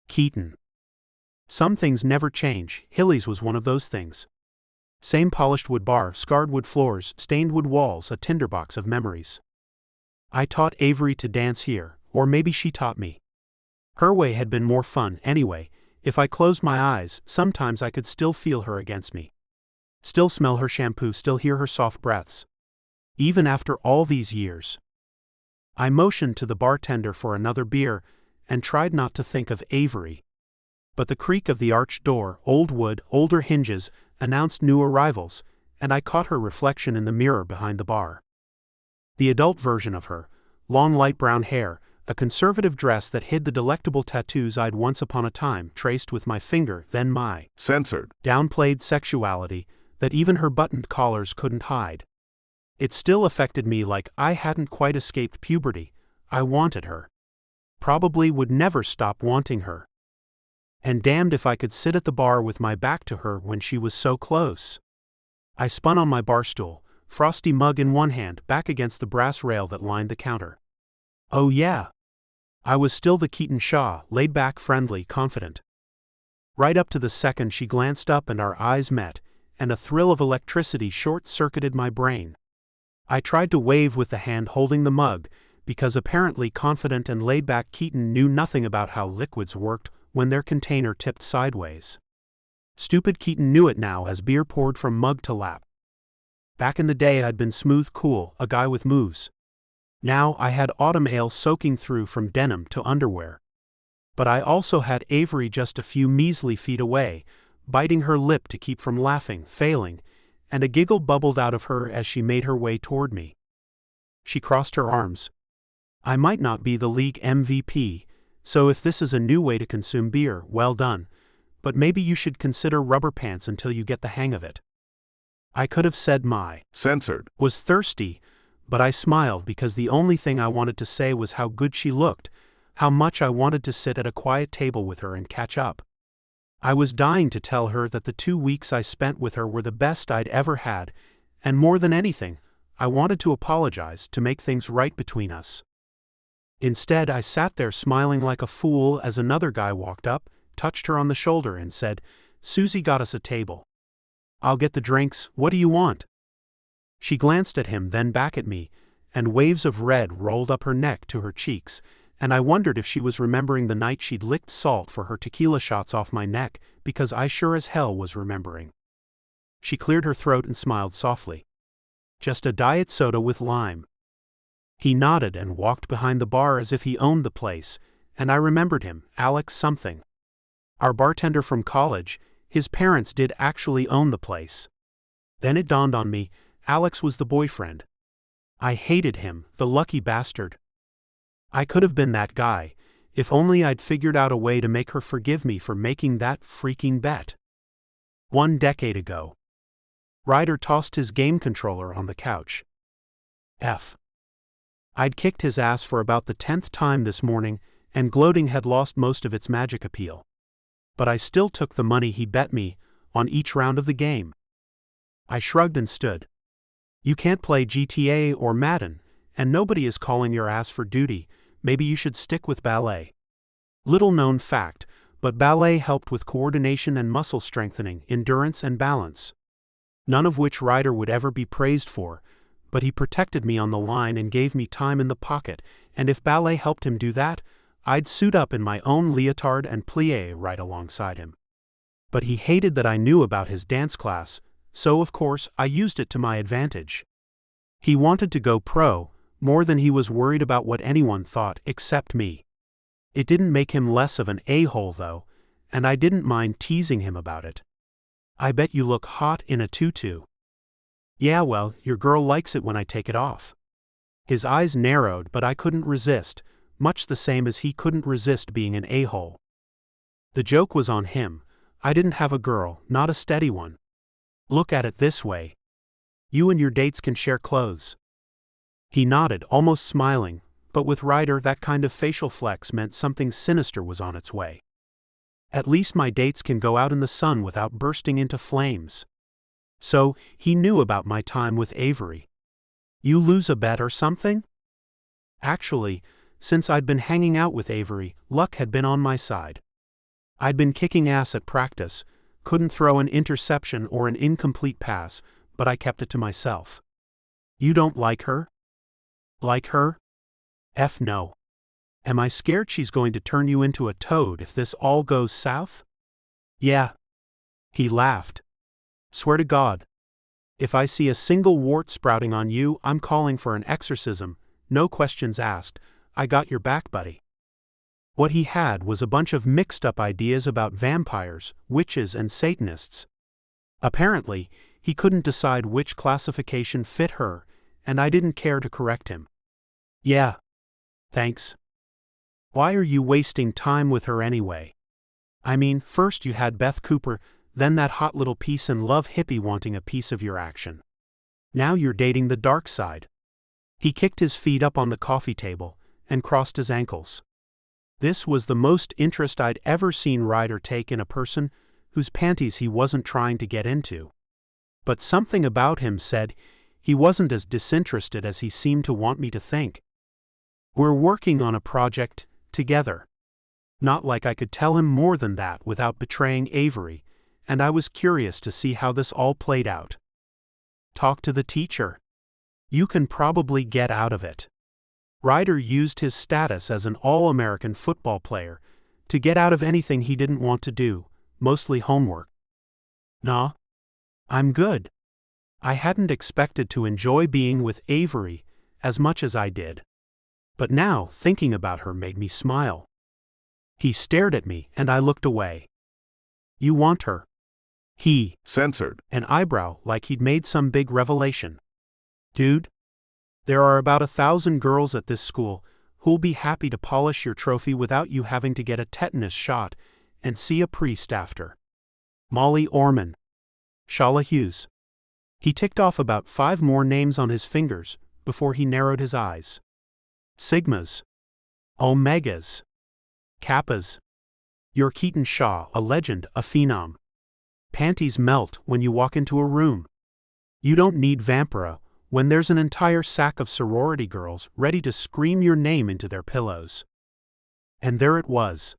Keaton. Some things never change. Hilly's was one of those things. Same polished wood bar, scarred wood floors, stained wood walls, a tinderbox of memories. I taught Avery to dance here, or maybe she taught me. Her way had been more fun, anyway. If I closed my eyes, sometimes I could still feel her against me. Still smell her shampoo, still hear her soft breaths. Even after all these years. I motioned to the bartender for another beer, and tried not to think of Avery. But the creak of the arched door, old wood, older hinges, announced new arrivals, and I caught her reflection in the mirror behind the bar. The adult version of her, long light brown hair, a conservative dress that hid the delectable tattoos I'd once upon a time traced with my finger, then my Censored. downplayed sexuality that even her buttoned collars couldn't hide. It still affected me like I hadn't quite escaped puberty. I wanted her. Probably would never stop wanting her. And damned if I could sit at the bar with my back to her when she was so close. I spun on my bar stool, frosty mug in one hand, back against the brass rail that lined the counter. Oh yeah. I was still the Keaton Shaw, laid back, friendly, confident. Right up to the second she glanced up and our eyes met, and a thrill of electricity short-circuited my brain. I tried to wave with the hand holding the mug, because apparently confident and laid-back Keaton knew nothing about how liquids worked when their container tipped sideways. Stupid Keaton knew it now as beer poured from mug to lap. Back in the day I'd been smooth, cool, a guy with moves. Now I had autumn ale soaking through from denim to underwear. But I also had Avery just a few measly feet away, biting her lip to keep from laughing, failing, and a giggle bubbled out of her as she made her way toward me. She crossed her arms. I might not be the league MVP, so if this is a new way to consume beer, well done, but maybe you should consider rubber pants until you get the hang of it. I could have said my censored, was thirsty, but I smiled because the only thing I wanted to say was how good she looked, how much I wanted to sit at a quiet table with her and catch up. I was dying to tell her that the 2 weeks I spent with her were the best I'd ever had, and more than anything, I wanted to apologize to make things right between us. Instead, I sat there smiling like a fool as another guy walked up, touched her on the shoulder and said, "Susie got us a table. I'll get the drinks, what do you want?" She glanced at him, then back at me, and waves of red rolled up her neck to her cheeks, and I wondered if she was remembering the night she'd licked salt for her tequila shots off my neck, because I sure as hell was remembering. She cleared her throat and smiled softly. "Just a diet soda with lime." He nodded and walked behind the bar as if he owned the place, and I remembered him, Alex something. Our bartender from college, his parents did actually own the place. Then it dawned on me, Alex was the boyfriend. I hated him, the lucky bastard. I could have been that guy, if only I'd figured out a way to make her forgive me for making that freaking bet. 1 decade ago. Ryder tossed his game controller on the couch. I'd kicked his ass for about the 10th time this morning, and gloating had lost most of its magic appeal. But I still took the money he bet me, on each round of the game. I shrugged and stood. You can't play GTA or Madden, and nobody is calling your ass for duty, maybe you should stick with ballet. Little known fact, but ballet helped with coordination and muscle strengthening, endurance and balance. None of which Ryder would ever be praised for, but he protected me on the line and gave me time in the pocket, and if ballet helped him do that, I'd suit up in my own leotard and plié right alongside him. But he hated that I knew about his dance class, so of course I used it to my advantage. He wanted to go pro, more than he was worried about what anyone thought except me. It didn't make him less of an a-hole though, and I didn't mind teasing him about it. I bet you look hot in a tutu. Yeah, well, your girl likes it when I take it off. His eyes narrowed, but I couldn't resist, much the same as he couldn't resist being an a-hole. The joke was on him. I didn't have a girl, not a steady one. Look at it this way. You and your dates can share clothes. He nodded, almost smiling, but with Ryder that kind of facial flex meant something sinister was on its way. At least my dates can go out in the sun without bursting into flames. So, he knew about my time with Avery. You lose a bet or something? Actually, since I'd been hanging out with Avery, luck had been on my side. I'd been kicking ass at practice, couldn't throw an interception or an incomplete pass, but I kept it to myself. You don't like her? Like her? No. Am I scared she's going to turn you into a toad if this all goes south? Yeah. He laughed. Swear to God. If I see a single wart sprouting on you, I'm calling for an exorcism, no questions asked. I got your back, buddy. What he had was a bunch of mixed-up ideas about vampires, witches and Satanists. Apparently, he couldn't decide which classification fit her, and I didn't care to correct him. Yeah. Thanks. Why are you wasting time with her anyway? I mean, first you had Beth Cooper, then that hot little peace and love hippie wanting a piece of your action. Now you're dating the dark side. He kicked his feet up on the coffee table and crossed his ankles. This was the most interest I'd ever seen Ryder take in a person whose panties he wasn't trying to get into. But something about him said he wasn't as disinterested as he seemed to want me to think. We're working on a project together. Not like I could tell him more than that without betraying Avery, and I was curious to see how this all played out. Talk to the teacher. You can probably get out of it. Ryder used his status as an All-American football player to get out of anything he didn't want to do, mostly homework. Nah. I'm good. I hadn't expected to enjoy being with Avery as much as I did. But now, thinking about her made me smile. He stared at me, and I looked away. You want her? He censored an eyebrow like he'd made some big revelation. Dude, there are about 1,000 girls at this school who'll be happy to polish your trophy without you having to get a tetanus shot, and see a priest after. Molly Orman. Shala Hughes. He ticked off about 5 more names on his fingers before he narrowed his eyes. Sigmas. Omegas. Kappas. You're Keaton Shaw, a legend, a phenom. Panties melt when you walk into a room. You don't need Vampira when there's an entire sack of sorority girls ready to scream your name into their pillows. And there it was.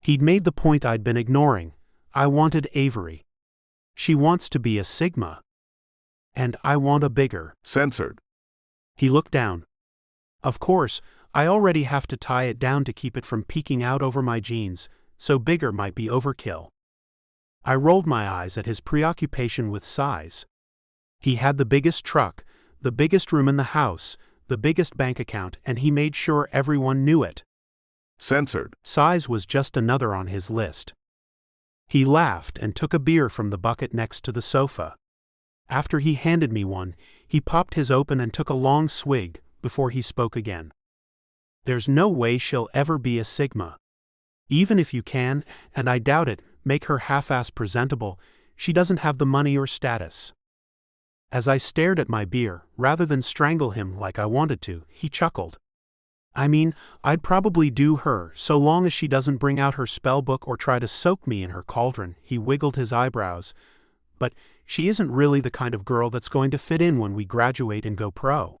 He'd made the point I'd been ignoring. I wanted Avery. She wants to be a Sigma. And I want a bigger. Censored. He looked down. Of course, I already have to tie it down to keep it from peeking out over my jeans, so bigger might be overkill. I rolled my eyes at his preoccupation with size. He had the biggest truck, the biggest room in the house, the biggest bank account, and he made sure everyone knew it. Censored. Size was just another on his list. He laughed and took a beer from the bucket next to the sofa. After he handed me one, he popped his open and took a long swig before he spoke again. There's no way she'll ever be a Sigma. Even if you can, and I doubt it, make her half-ass presentable, she doesn't have the money or status. As I stared at my beer, rather than strangle him like I wanted to, he chuckled. I mean, I'd probably do her, so long as she doesn't bring out her spellbook or try to soak me in her cauldron. He wiggled his eyebrows. But she isn't really the kind of girl that's going to fit in when we graduate and go pro.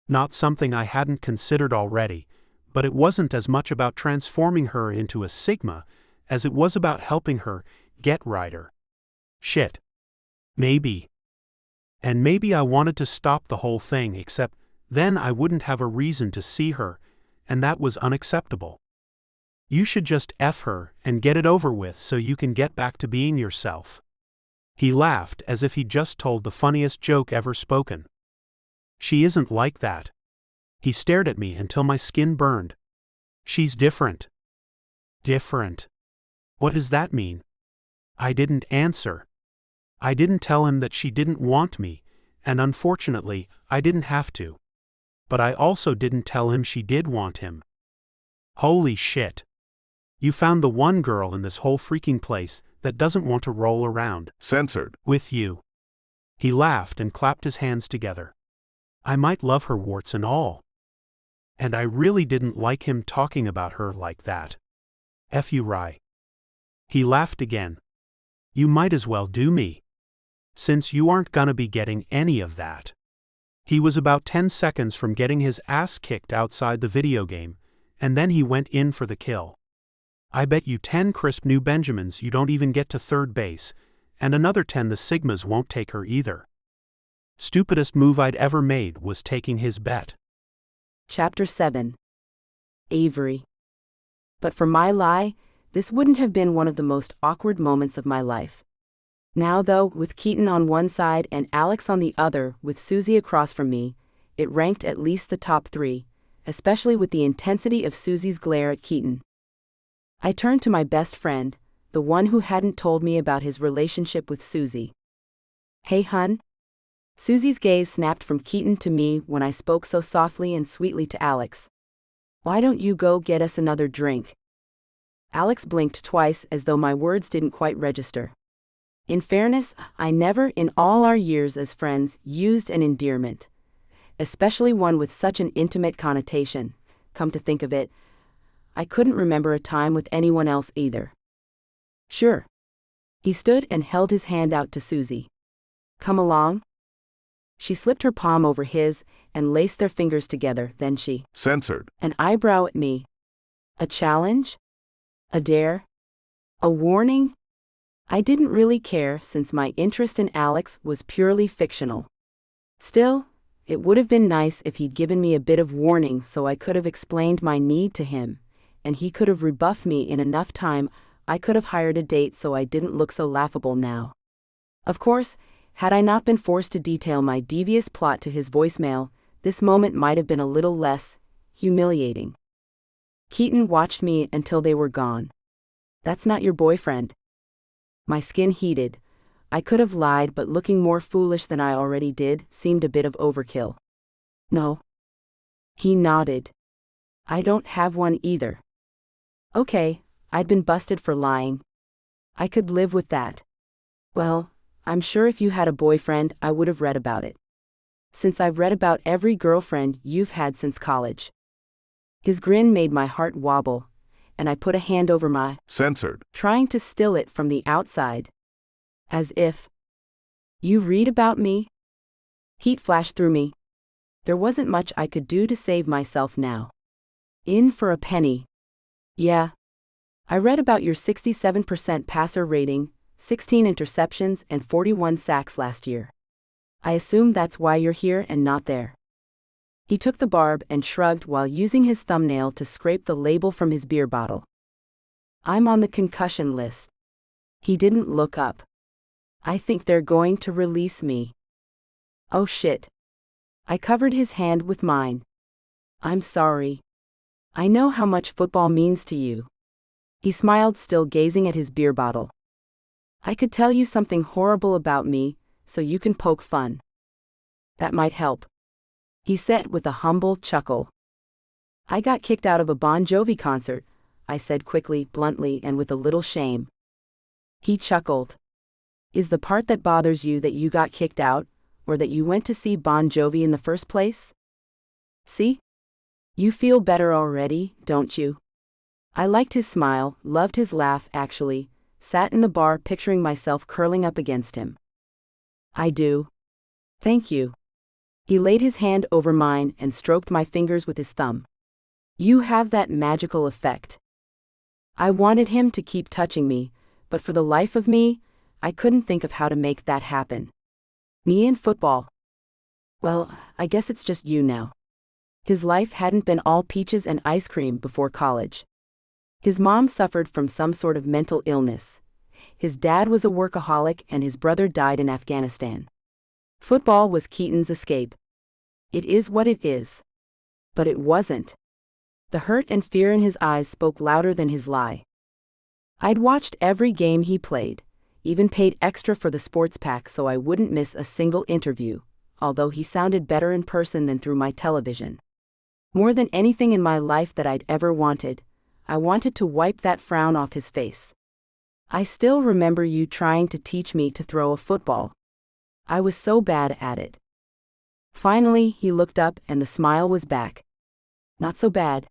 Not something I hadn't considered already, but it wasn't as much about transforming her into a Sigma as it was about helping her get righter. Shit. Maybe. And maybe I wanted to stop the whole thing, except then I wouldn't have a reason to see her, and that was unacceptable. You should just F her and get it over with so you can get back to being yourself. He laughed as if he'd just told the funniest joke ever spoken. She isn't like that. He stared at me until my skin burned. She's different. Different. What does that mean? I didn't answer. I didn't tell him that she didn't want me, and unfortunately, I didn't have to. But I also didn't tell him she did want him. Holy shit. You found the one girl in this whole freaking place that doesn't want to roll around. Censored. With you. He laughed and clapped his hands together. I might love her warts and all. And I really didn't like him talking about her like that. F you, Rye. He laughed again. You might as well do me. Since you aren't gonna be getting any of that. He was about 10 seconds from getting his ass kicked outside the video game, and then he went in for the kill. I bet you 10 crisp new Benjamins you don't even get to third base, and another 10 the Sigmas won't take her either. Stupidest move I'd ever made was taking his bet. Chapter 7. Avery. But for my lie, this wouldn't have been one of the most awkward moments of my life. Now though, with Keaton on one side and Alex on the other, with Susie across from me, it ranked at least the top 3, especially with the intensity of Susie's glare at Keaton. I turned to my best friend, the one who hadn't told me about his relationship with Susie. Hey hun? Susie's gaze snapped from Keaton to me when I spoke so softly and sweetly to Alex. Why don't you go get us another drink? Alex blinked twice as though my words didn't quite register. In fairness, I never in all our years as friends used an endearment, especially one with such an intimate connotation. Come to think of it, I couldn't remember a time with anyone else either. Sure. He stood and held his hand out to Susie. Come along. She slipped her palm over his and laced their fingers together, then she Censored. An eyebrow at me. A challenge? A dare? A warning? I didn't really care since my interest in Alex was purely fictional. Still, it would have been nice if he'd given me a bit of warning so I could have explained my need to him, and he could have rebuffed me in enough time. I could have hired a date so I didn't look so laughable now. Of course, had I not been forced to detail my devious plot to his voicemail, this moment might have been a little less humiliating. Keaton watched me until they were gone. That's not your boyfriend. My skin heated. I could have lied, but looking more foolish than I already did seemed a bit of overkill. No. He nodded. I don't have one either. Okay, I'd been busted for lying. I could live with that. Well, I'm sure if you had a boyfriend, I would have read about it. Since I've read about every girlfriend you've had since college. His grin made my heart wobble, and I put a hand over my censored, trying to still it from the outside. As if. You read about me? Heat flashed through me. There wasn't much I could do to save myself now. In for a penny. Yeah. I read about your 67% passer rating, 16 interceptions and 41 sacks last year. I assume that's why you're here and not there. He took the barb and shrugged while using his thumbnail to scrape the label from his beer bottle. I'm on the concussion list. He didn't look up. I think they're going to release me. Oh shit. I covered his hand with mine. I'm sorry. I know how much football means to you. He smiled, still gazing at his beer bottle. I could tell you something horrible about me, so you can poke fun. That might help. He said with a humble chuckle. I got kicked out of a Bon Jovi concert, I said quickly, bluntly, and with a little shame. He chuckled. Is the part that bothers you that you got kicked out, or that you went to see Bon Jovi in the first place? See? You feel better already, don't you? I liked his smile, loved his laugh actually, sat in the bar picturing myself curling up against him. I do. Thank you. He laid his hand over mine and stroked my fingers with his thumb. You have that magical effect. I wanted him to keep touching me, but for the life of me, I couldn't think of how to make that happen. Me and football. Well, I guess it's just you now. His life hadn't been all peaches and ice cream before college. His mom suffered from some sort of mental illness. His dad was a workaholic and his brother died in Afghanistan. Football was Keaton's escape. It is what it is. But it wasn't. The hurt and fear in his eyes spoke louder than his lie. I'd watched every game he played, even paid extra for the sports pack so I wouldn't miss a single interview, although he sounded better in person than through my television. More than anything in my life that I'd ever wanted, I wanted to wipe that frown off his face. I still remember you trying to teach me to throw a football. I was so bad at it. Finally, he looked up and the smile was back. Not so bad.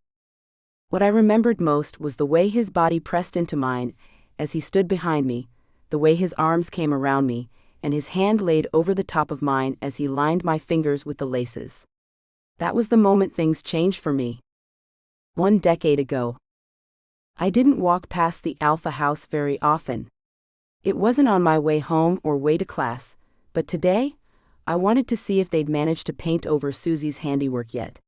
What I remembered most was the way his body pressed into mine as he stood behind me, the way his arms came around me, and his hand laid over the top of mine as he lined my fingers with the laces. That was the moment things changed for me. 1 decade ago. I didn't walk past the Alpha house very often. It wasn't on my way home or way to class, but today, I wanted to see if they'd managed to paint over Susie's handiwork yet.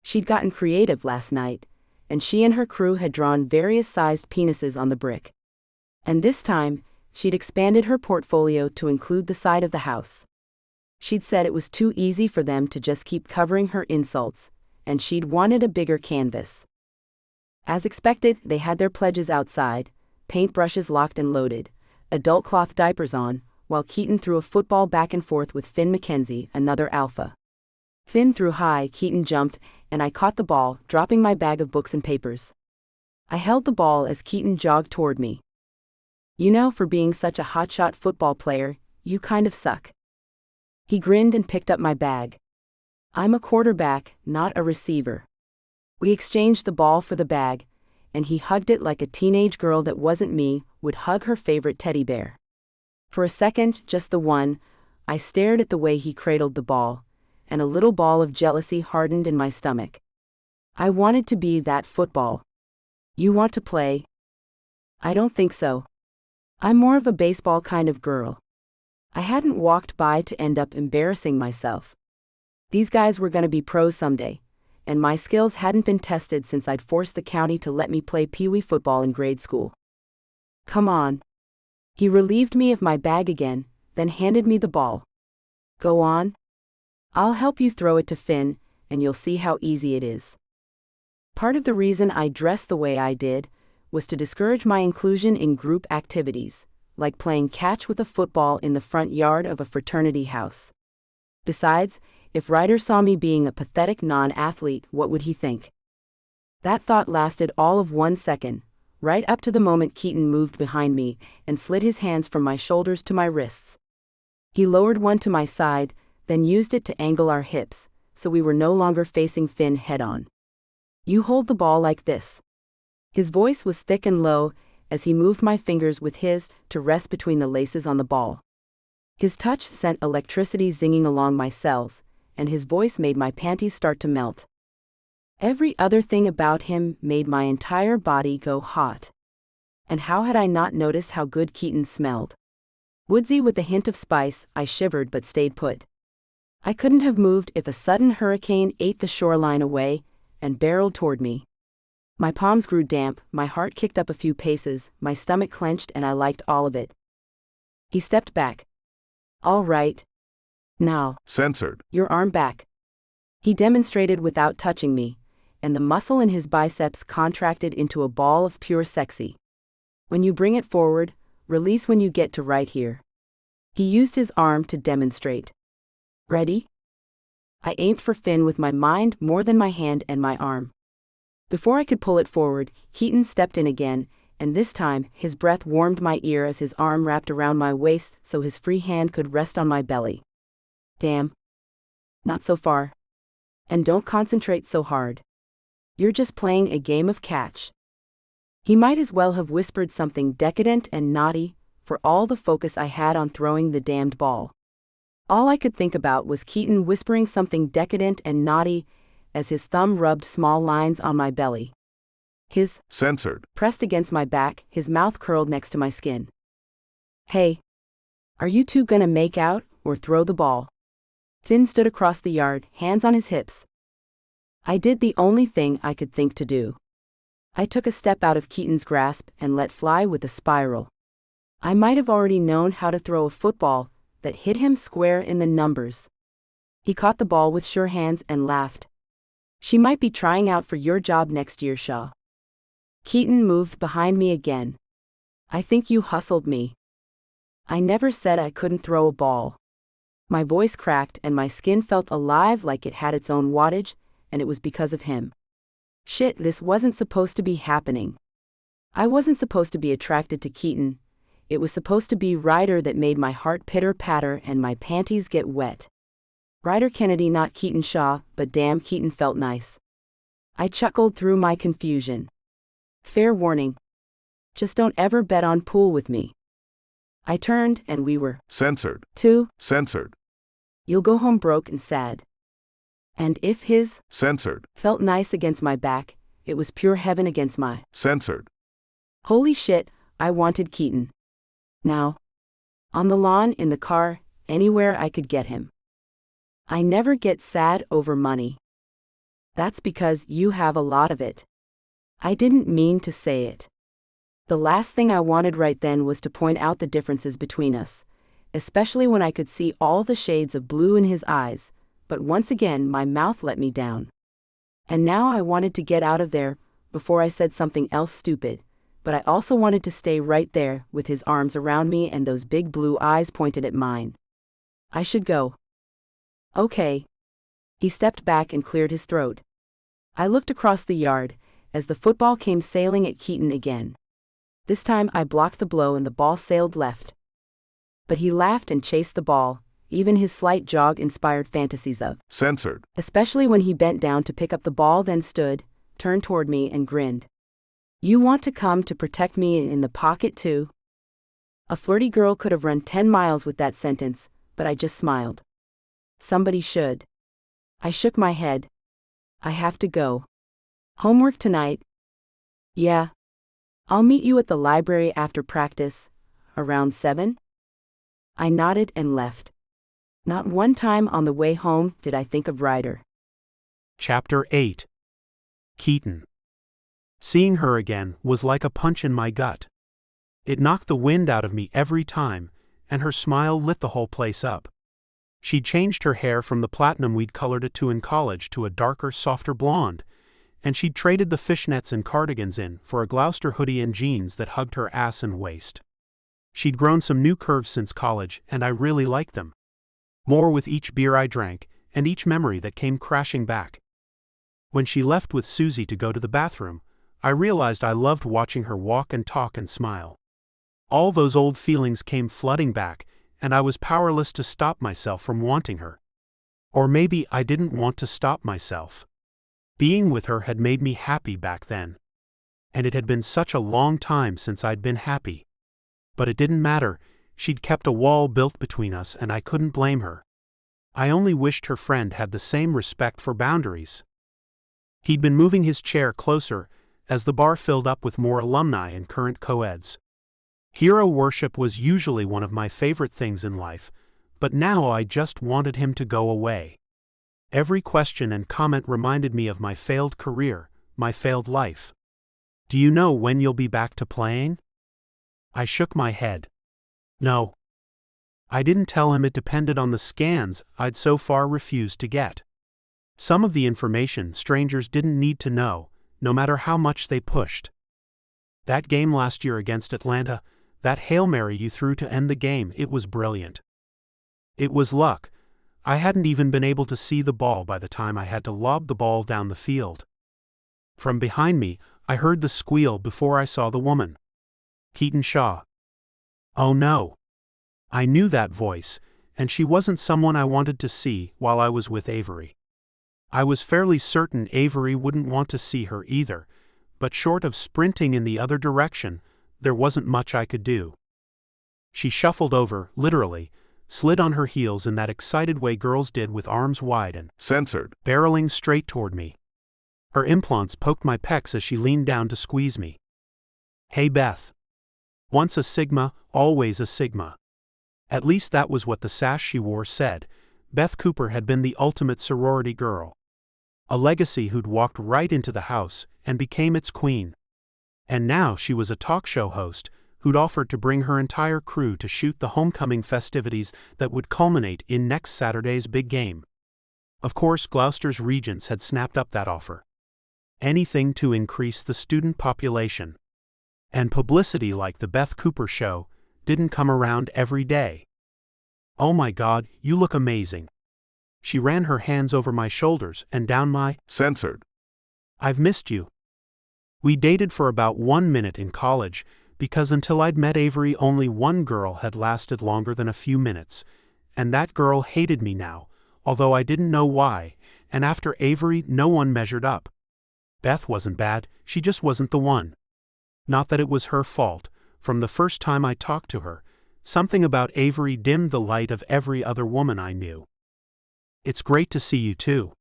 She'd gotten creative last night, and she and her crew had drawn various sized penises on the brick. And this time, she'd expanded her portfolio to include the side of the house. She'd said it was too easy for them to just keep covering her insults, and she'd wanted a bigger canvas. As expected, they had their pledges outside, paintbrushes locked and loaded, adult cloth diapers on, while Keaton threw a football back and forth with Finn McKenzie, another alpha. Finn threw high, Keaton jumped, and I caught the ball, dropping my bag of books and papers. I held the ball as Keaton jogged toward me. You know, for being such a hotshot football player, you kind of suck. He grinned and picked up my bag. I'm a quarterback, not a receiver. We exchanged the ball for the bag, and he hugged it like a teenage girl that wasn't me would hug her favorite teddy bear. For a second, just the one, I stared at the way he cradled the ball, and a little ball of jealousy hardened in my stomach. I wanted to be that football. You want to play? I don't think so. I'm more of a baseball kind of girl. I hadn't walked by to end up embarrassing myself. These guys were going to be pros someday, and my skills hadn't been tested since I'd forced the county to let me play peewee football in grade school. Come on. He relieved me of my bag again, then handed me the ball. Go on. I'll help you throw it to Finn, and you'll see how easy it is. Part of the reason I dressed the way I did was to discourage my inclusion in group activities, like playing catch with a football in the front yard of a fraternity house. Besides, if Ryder saw me being a pathetic non-athlete, what would he think? That thought lasted all of 1 second, right up to the moment Keaton moved behind me and slid his hands from my shoulders to my wrists. He lowered one to my side, then used it to angle our hips, so we were no longer facing Finn head-on. "You hold the ball like this." His voice was thick and low as he moved my fingers with his to rest between the laces on the ball. His touch sent electricity zinging along my cells, and his voice made my panties start to melt. Every other thing about him made my entire body go hot. And how had I not noticed how good Keaton smelled? Woodsy with a hint of spice, I shivered but stayed put. I couldn't have moved if a sudden hurricane ate the shoreline away and barreled toward me. My palms grew damp, my heart kicked up a few paces, my stomach clenched, and I liked all of it. He stepped back. "All right. Now, Censored. your arm back." He demonstrated without touching me, and the muscle in his biceps contracted into a ball of pure sexy. "When you bring it forward, release when you get to right here." He used his arm to demonstrate. "Ready?" I aimed for Finn with my mind more than my hand and my arm. Before I could pull it forward, Keaton stepped in again, and this time, his breath warmed my ear as his arm wrapped around my waist so his free hand could rest on my belly. "Damn. Not so far. And don't concentrate so hard. You're just playing a game of catch." He might as well have whispered something decadent and naughty, for all the focus I had on throwing the damned ball. All I could think about was Keaton whispering something decadent and naughty as his thumb rubbed small lines on my belly. His Censored. pressed against my back, his mouth curled next to my skin. "Hey. Are you two gonna make out or throw the ball?" Finn stood across the yard, hands on his hips. I did the only thing I could think to do. I took a step out of Keaton's grasp and let fly with a spiral. I might have already known how to throw a football that hit him square in the numbers. He caught the ball with sure hands and laughed. "She might be trying out for your job next year, Shaw." Keaton moved behind me again. "I think you hustled me." I never said I couldn't throw a ball. My voice cracked and my skin felt alive like it had its own wattage, and it was because of him. Shit, this wasn't supposed to be happening. I wasn't supposed to be attracted to Keaton. It was supposed to be Ryder that made my heart pitter-patter and my panties get wet. Ryder Kennedy, not Keaton Shaw, but damn, Keaton felt nice. I chuckled through my confusion. Fair warning. Just don't ever bet on pool with me. I turned and we were Censored. Censored. Censored. You'll go home broke and sad. And if his Censored. felt nice against my back, it was pure heaven against my. Censored. Holy shit, I wanted Keaton. Now. On the lawn, in the car, anywhere I could get him. I never get sad over money. That's because you have a lot of it. I didn't mean to say it. The last thing I wanted right then was to point out the differences between us, especially when I could see all the shades of blue in his eyes, but once again my mouth let me down. And now I wanted to get out of there before I said something else stupid, but I also wanted to stay right there with his arms around me and those big blue eyes pointed at mine. I should go. Okay. He stepped back and cleared his throat. I looked across the yard as the football came sailing at Keaton again. This time I blocked the blow and the ball sailed left. But he laughed and chased the ball, even his slight jog inspired fantasies of. Censored. Especially when he bent down to pick up the ball, then stood, turned toward me and grinned. "You want to come to protect me in the pocket too?" A flirty girl could have run 10 miles with that sentence, but I just smiled. Somebody should. I shook my head. I have to go. Homework tonight? Yeah. I'll meet you at the library after practice, around 7? I nodded and left. Not one time on the way home did I think of Ryder. Chapter 8. Keaton. Seeing her again was like a punch in my gut. It knocked the wind out of me every time, and her smile lit the whole place up. She'd changed her hair from the platinum we'd colored it to in college to a darker, softer blonde, and she'd traded the fishnets and cardigans in for a Gloucester hoodie and jeans that hugged her ass and waist. She'd grown some new curves since college, and I really liked them. More with each beer I drank, and each memory that came crashing back. When she left with Susie to go to the bathroom, I realized I loved watching her walk and talk and smile. All those old feelings came flooding back, and I was powerless to stop myself from wanting her. Or maybe I didn't want to stop myself. Being with her had made me happy back then. And it had been such a long time since I'd been happy. But it didn't matter, she'd kept a wall built between us and I couldn't blame her. I only wished her friend had the same respect for boundaries. He'd been moving his chair closer as the bar filled up with more alumni and current co-eds. Hero worship was usually one of my favorite things in life, but now I just wanted him to go away. Every question and comment reminded me of my failed career, my failed life. Do you know when you'll be back to playing? I shook my head. No. I didn't tell him it depended on the scans I'd so far refused to get. Some of the information strangers didn't need to know, no matter how much they pushed. That game last year against Atlanta, that Hail Mary you threw to end the game, it was brilliant. It was luck. I hadn't even been able to see the ball by the time I had to lob the ball down the field. From behind me, I heard the squeal before I saw the woman. Keaton Shaw. Oh no. I knew that voice, and she wasn't someone I wanted to see while I was with Avery. I was fairly certain Avery wouldn't want to see her either, but short of sprinting in the other direction, there wasn't much I could do. She shuffled over, literally, slid on her heels in that excited way girls did with arms wide and censored, barreling straight toward me. Her implants poked my pecs as she leaned down to squeeze me. Hey Beth. Once a Sigma, always a Sigma. At least that was what the sash she wore said. Beth Cooper had been the ultimate sorority girl. A legacy who'd walked right into the house and became its queen. And now she was a talk show host who'd offered to bring her entire crew to shoot the homecoming festivities that would culminate in next Saturday's big game. Of course, Gloucester's regents had snapped up that offer. Anything to increase the student population. And publicity like the Beth Cooper show didn't come around every day. Oh my God, you look amazing. She ran her hands over my shoulders and down my censored. I've missed you. We dated for about 1 minute in college, because until I'd met Avery only one girl had lasted longer than a few minutes, and that girl hated me now, although I didn't know why, and after Avery no one measured up. Beth wasn't bad, she just wasn't the one. Not that it was her fault. From the first time I talked to her, something about Avery dimmed the light of every other woman I knew. It's great to see you too.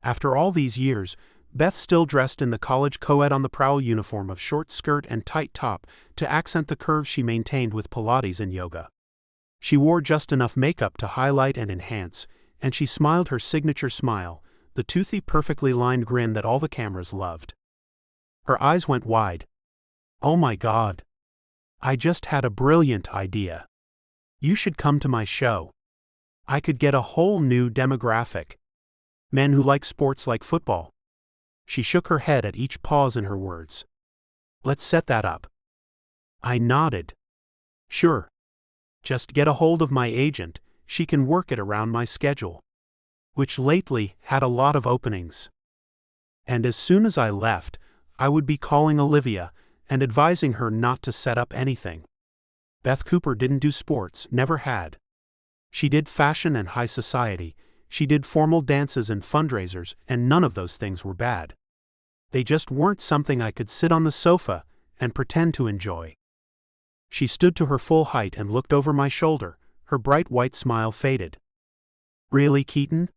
After all these years, Beth still dressed in the college co-ed on the prowl uniform of short skirt and tight top to accent the curves she maintained with Pilates and yoga. She wore just enough makeup to highlight and enhance, and she smiled her signature smile, the toothy, perfectly lined grin that all the cameras loved. Her eyes went wide. Oh my God. I just had a brilliant idea. You should come to my show. I could get a whole new demographic. Men who like sports like football. She shook her head at each pause in her words. Let's set that up. I nodded. Sure. Just get a hold of my agent, she can work it around my schedule. Which lately had a lot of openings. And as soon as I left, I would be calling Olivia and advising her not to set up anything. Beth Cooper didn't do sports, never had. She did fashion and high society, she did formal dances and fundraisers, and none of those things were bad. They just weren't something I could sit on the sofa and pretend to enjoy. She stood to her full height and looked over my shoulder, her bright white smile faded. Really, Keaton?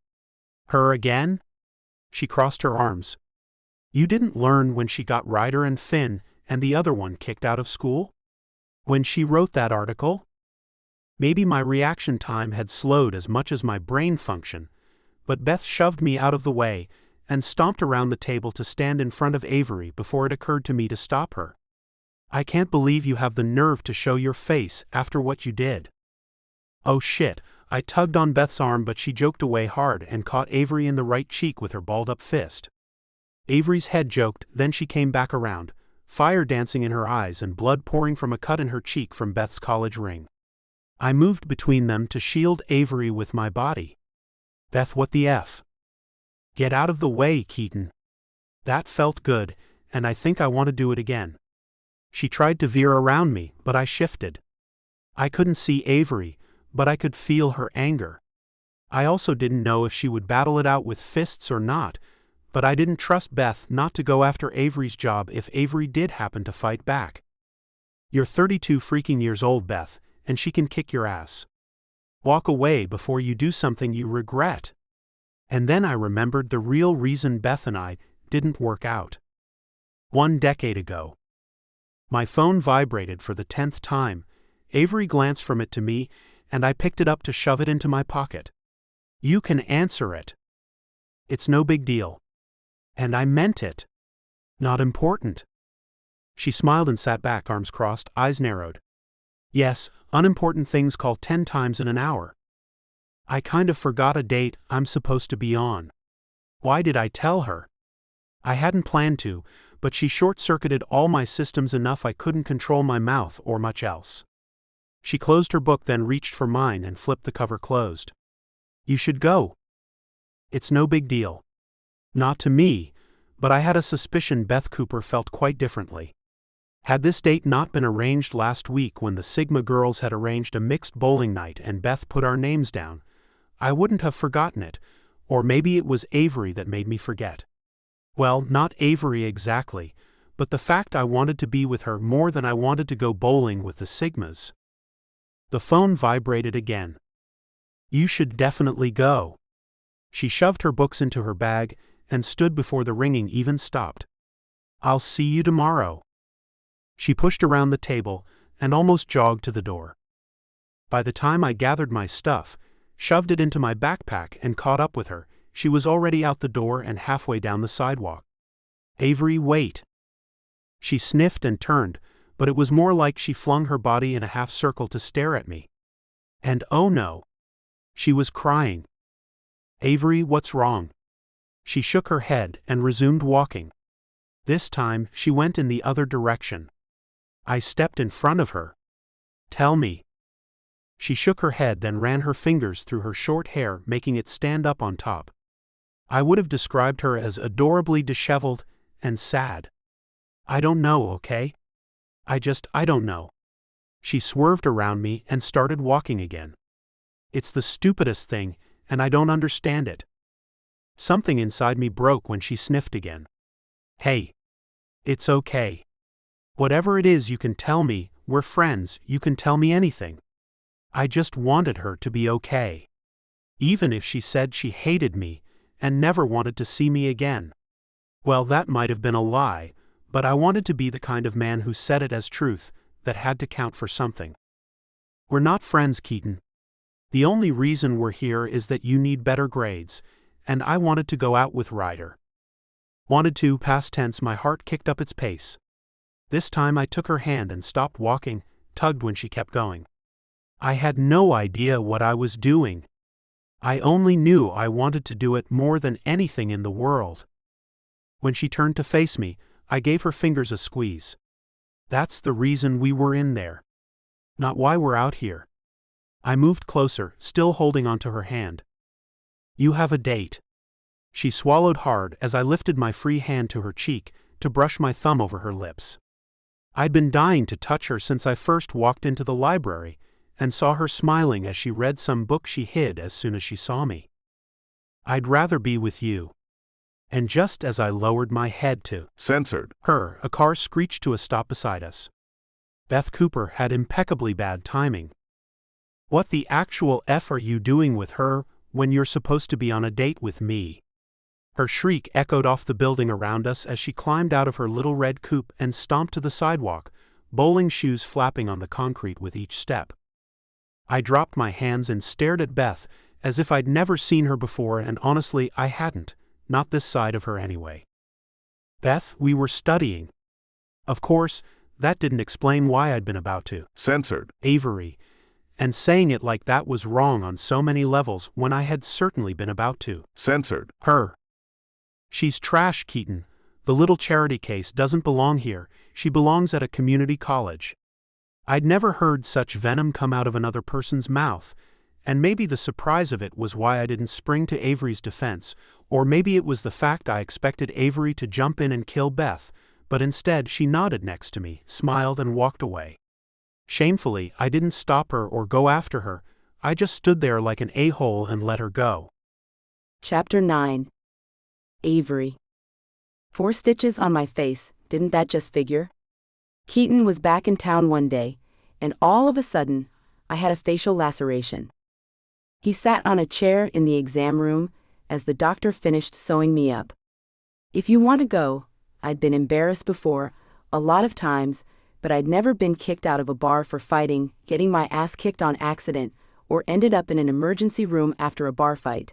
Her again? She crossed her arms. You didn't learn when she got Ryder and Finn and the other one kicked out of school? When she wrote that article? Maybe my reaction time had slowed as much as my brain function, but Beth shoved me out of the way and stomped around the table to stand in front of Avery before it occurred to me to stop her. I can't believe you have the nerve to show your face after what you did. Oh shit, I tugged on Beth's arm but she joked away hard and caught Avery in the right cheek with her balled-up fist. Avery's head joked, then she came back around, fire dancing in her eyes and blood pouring from a cut in her cheek from Beth's college ring. I moved between them to shield Avery with my body. Beth, what the F? Get out of the way, Keaton. That felt good, and I think I want to do it again. She tried to veer around me, but I shifted. I couldn't see Avery, but I could feel her anger. I also didn't know if she would battle it out with fists or not, but I didn't trust Beth not to go after Avery's job if Avery did happen to fight back. You're 32 freaking years old, Beth, and she can kick your ass. Walk away before you do something you regret. And then I remembered the real reason Beth and I didn't work out. 1 decade ago. My phone vibrated for the 10th time. Avery glanced from it to me, and I picked it up to shove it into my pocket. You can answer it. It's no big deal. And I meant it. Not important. She smiled and sat back, arms crossed, eyes narrowed. Yes, unimportant things call 10 times in an hour. I kind of forgot a date I'm supposed to be on. Why did I tell her? I hadn't planned to, but she short-circuited all my systems enough I couldn't control my mouth or much else. She closed her book, then reached for mine and flipped the cover closed. You should go. It's no big deal. Not to me, but I had a suspicion Beth Cooper felt quite differently. Had this date not been arranged last week when the Sigma girls had arranged a mixed bowling night and Beth put our names down, I wouldn't have forgotten it, or maybe it was Avery that made me forget. Well, not Avery exactly, but the fact I wanted to be with her more than I wanted to go bowling with the Sigmas. The phone vibrated again. You should definitely go. She shoved her books into her bag and stood before the ringing even stopped. I'll see you tomorrow. She pushed around the table and almost jogged to the door. By the time I gathered my stuff, shoved it into my backpack and caught up with her, she was already out the door and halfway down the sidewalk. Avery, wait. She sniffed and turned, but it was more like she flung her body in a half circle to stare at me. And oh no. She was crying. Avery, what's wrong? She shook her head and resumed walking. This time, she went in the other direction. I stepped in front of her. Tell me. She shook her head, then ran her fingers through her short hair, making it stand up on top. I would have described her as adorably disheveled and sad. I don't know, okay? I don't know. She swerved around me and started walking again. It's the stupidest thing, and I don't understand it. Something inside me broke when she sniffed again. Hey. It's okay. Whatever it is, you can tell me, we're friends, you can tell me anything. I just wanted her to be okay. Even if she said she hated me and never wanted to see me again. Well, that might have been a lie, but I wanted to be the kind of man who said it as truth, that had to count for something. We're not friends, Keaton. The only reason we're here is that you need better grades, and I wanted to go out with Ryder. Wanted to, past tense, my heart kicked up its pace. This time I took her hand and stopped walking, tugged when she kept going. I had no idea what I was doing. I only knew I wanted to do it more than anything in the world. When she turned to face me, I gave her fingers a squeeze. That's the reason we were in there. Not why we're out here. I moved closer, still holding onto her hand. You have a date. She swallowed hard as I lifted my free hand to her cheek to brush my thumb over her lips. I'd been dying to touch her since I first walked into the library and saw her smiling as she read some book she hid as soon as she saw me. I'd rather be with you. And just as I lowered my head to censored her, a car screeched to a stop beside us. Beth Cooper had impeccably bad timing. What the actual F are you doing with her when you're supposed to be on a date with me? Her shriek echoed off the building around us as she climbed out of her little red coupe and stomped to the sidewalk, bowling shoes flapping on the concrete with each step. I dropped my hands and stared at Beth as if I'd never seen her before, and honestly I hadn't, not this side of her anyway. Beth, we were studying. Of course, that didn't explain why I'd been about to censored Avery, and saying it like that was wrong on so many levels when I had certainly been about to censored her. She's trash, Keaton. The little charity case doesn't belong here, she belongs at a community college. I'd never heard such venom come out of another person's mouth, and maybe the surprise of it was why I didn't spring to Avery's defense, or maybe it was the fact I expected Avery to jump in and kill Beth, but instead she nodded next to me, smiled, and walked away. Shamefully, I didn't stop her or go after her. I just stood there like an a-hole and let her go. Chapter 9. Avery. 4 stitches on my face, didn't that just figure? Keaton was back in town one day, and all of a sudden, I had a facial laceration. He sat on a chair in the exam room as the doctor finished sewing me up. If you want to go, I'd been embarrassed before, a lot of times, but I'd never been kicked out of a bar for fighting, getting my ass kicked on accident, or ended up in an emergency room after a bar fight.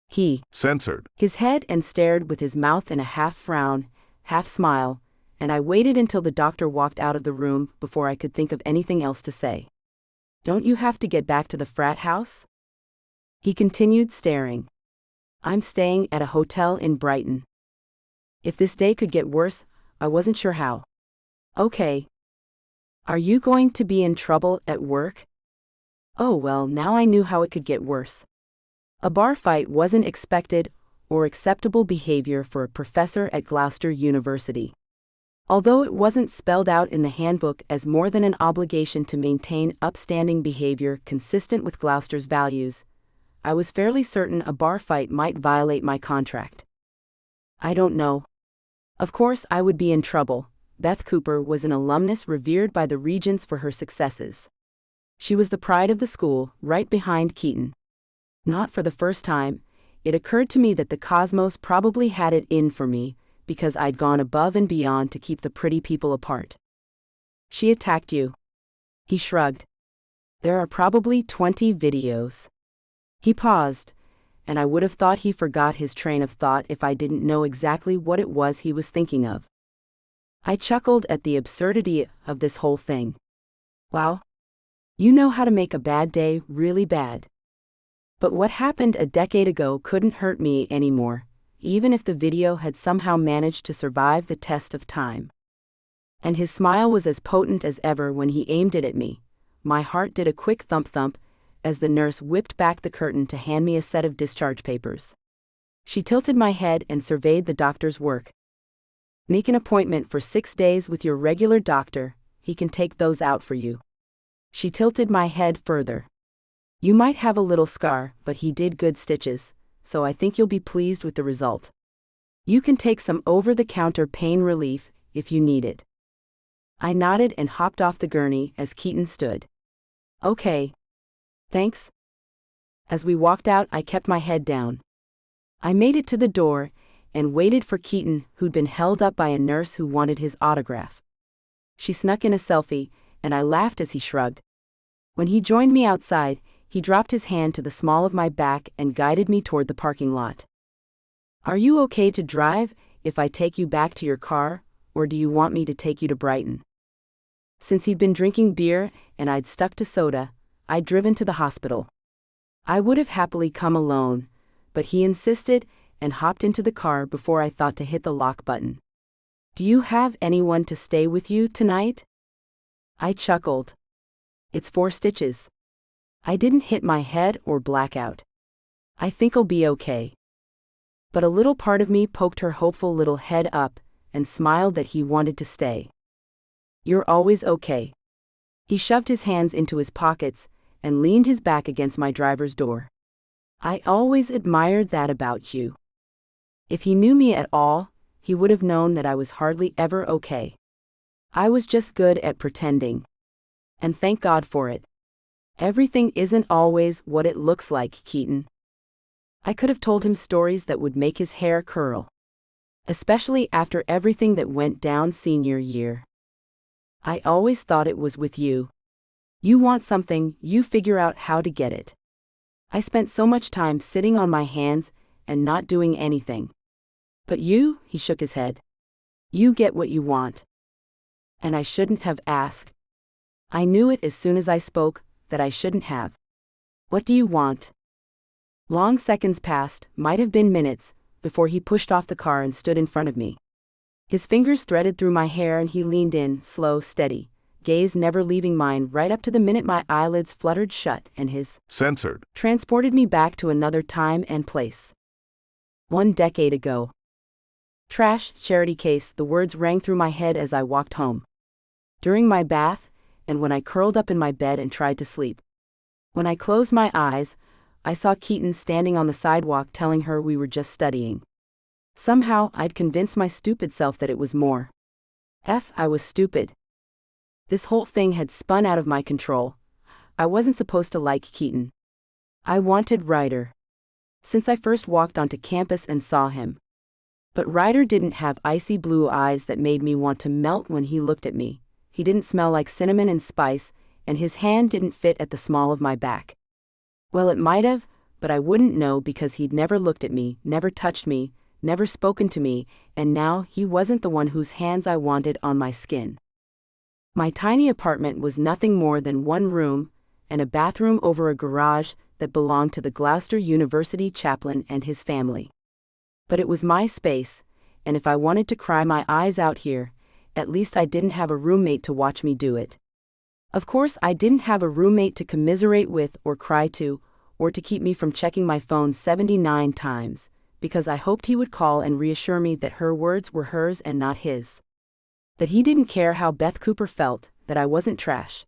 He censored his head and stared with his mouth in a half frown, half smile, and I waited until the doctor walked out of the room before I could think of anything else to say. Don't you have to get back to the frat house? He continued staring. I'm staying at a hotel in Brighton. If this day could get worse, I wasn't sure how. Okay. Are you going to be in trouble at work? Oh well, now I knew how it could get worse. A bar fight wasn't expected or acceptable behavior for a professor at Gloucester University. Although it wasn't spelled out in the handbook as more than an obligation to maintain upstanding behavior consistent with Gloucester's values, I was fairly certain a bar fight might violate my contract. I don't know. Of course I would be in trouble. Beth Cooper was an alumnus revered by the regents for her successes. She was the pride of the school, right behind Keaton. Not for the first time, it occurred to me that the cosmos probably had it in for me, because I'd gone above and beyond to keep the pretty people apart. She attacked you. He shrugged. There are probably 20 videos. He paused, and I would have thought he forgot his train of thought if I didn't know exactly what it was he was thinking of. I chuckled at the absurdity of this whole thing. Wow. You know how to make a bad day really bad. But what happened a decade ago couldn't hurt me anymore, even if the video had somehow managed to survive the test of time. And his smile was as potent as ever when he aimed it at me. My heart did a quick thump-thump as the nurse whipped back the curtain to hand me a set of discharge papers. She tilted my head and surveyed the doctor's work. Make an appointment for 6 days with your regular doctor, he can take those out for you. She tilted my head further. You might have a little scar, but he did good stitches, so I think you'll be pleased with the result. You can take some over-the-counter pain relief if you need it. I nodded and hopped off the gurney as Keaton stood. Okay. Thanks. As we walked out, I kept my head down. I made it to the door and waited for Keaton, who'd been held up by a nurse who wanted his autograph. She snuck in a selfie, and I laughed as he shrugged. When he joined me outside, he dropped his hand to the small of my back and guided me toward the parking lot. Are you okay to drive if I take you back to your car, or do you want me to take you to Brighton? Since he'd been drinking beer and I'd stuck to soda, I'd driven to the hospital. I would have happily come alone, but he insisted and hopped into the car before I thought to hit the lock button. Do you have anyone to stay with you tonight? I chuckled. It's 4 stitches. I didn't hit my head or black out. I think I'll be okay. But a little part of me poked her hopeful little head up and smiled that he wanted to stay. You're always okay. He shoved his hands into his pockets and leaned his back against my driver's door. I always admired that about you. If he knew me at all, he would have known that I was hardly ever okay. I was just good at pretending. And thank God for it. Everything isn't always what it looks like, Keaton. I could have told him stories that would make his hair curl. Especially after everything that went down senior year. I always thought it was with you. You want something, you figure out how to get it. I spent so much time sitting on my hands and not doing anything. But you, he shook his head. You get what you want. And I shouldn't have asked. I knew it as soon as I spoke, that I shouldn't have. What do you want? Long seconds passed, might have been minutes, before he pushed off the car and stood in front of me. His fingers threaded through my hair and he leaned in, slow, steady, gaze never leaving mine right up to the minute my eyelids fluttered shut and his censored transported me back to another time and place. 1 decade ago. Trash, charity case, the words rang through my head as I walked home. During my bath, and when I curled up in my bed and tried to sleep. When I closed my eyes, I saw Keaton standing on the sidewalk telling her we were just studying. Somehow, I'd convinced my stupid self that it was more. I was stupid. This whole thing had spun out of my control. I wasn't supposed to like Keaton. I wanted Ryder. Since I first walked onto campus and saw him. But Ryder didn't have icy blue eyes that made me want to melt when he looked at me. He didn't smell like cinnamon and spice, and his hand didn't fit at the small of my back. Well, it might have, but I wouldn't know because he'd never looked at me, never touched me, never spoken to me, and now he wasn't the one whose hands I wanted on my skin. My tiny apartment was nothing more than one room, and a bathroom over a garage that belonged to the Gloucester University chaplain and his family. But it was my space, and if I wanted to cry my eyes out here, at least I didn't have a roommate to watch me do it. Of course, I didn't have a roommate to commiserate with or cry to, or to keep me from checking my phone 79 times, because I hoped he would call and reassure me that her words were hers and not his. That he didn't care how Beth Cooper felt, that I wasn't trash.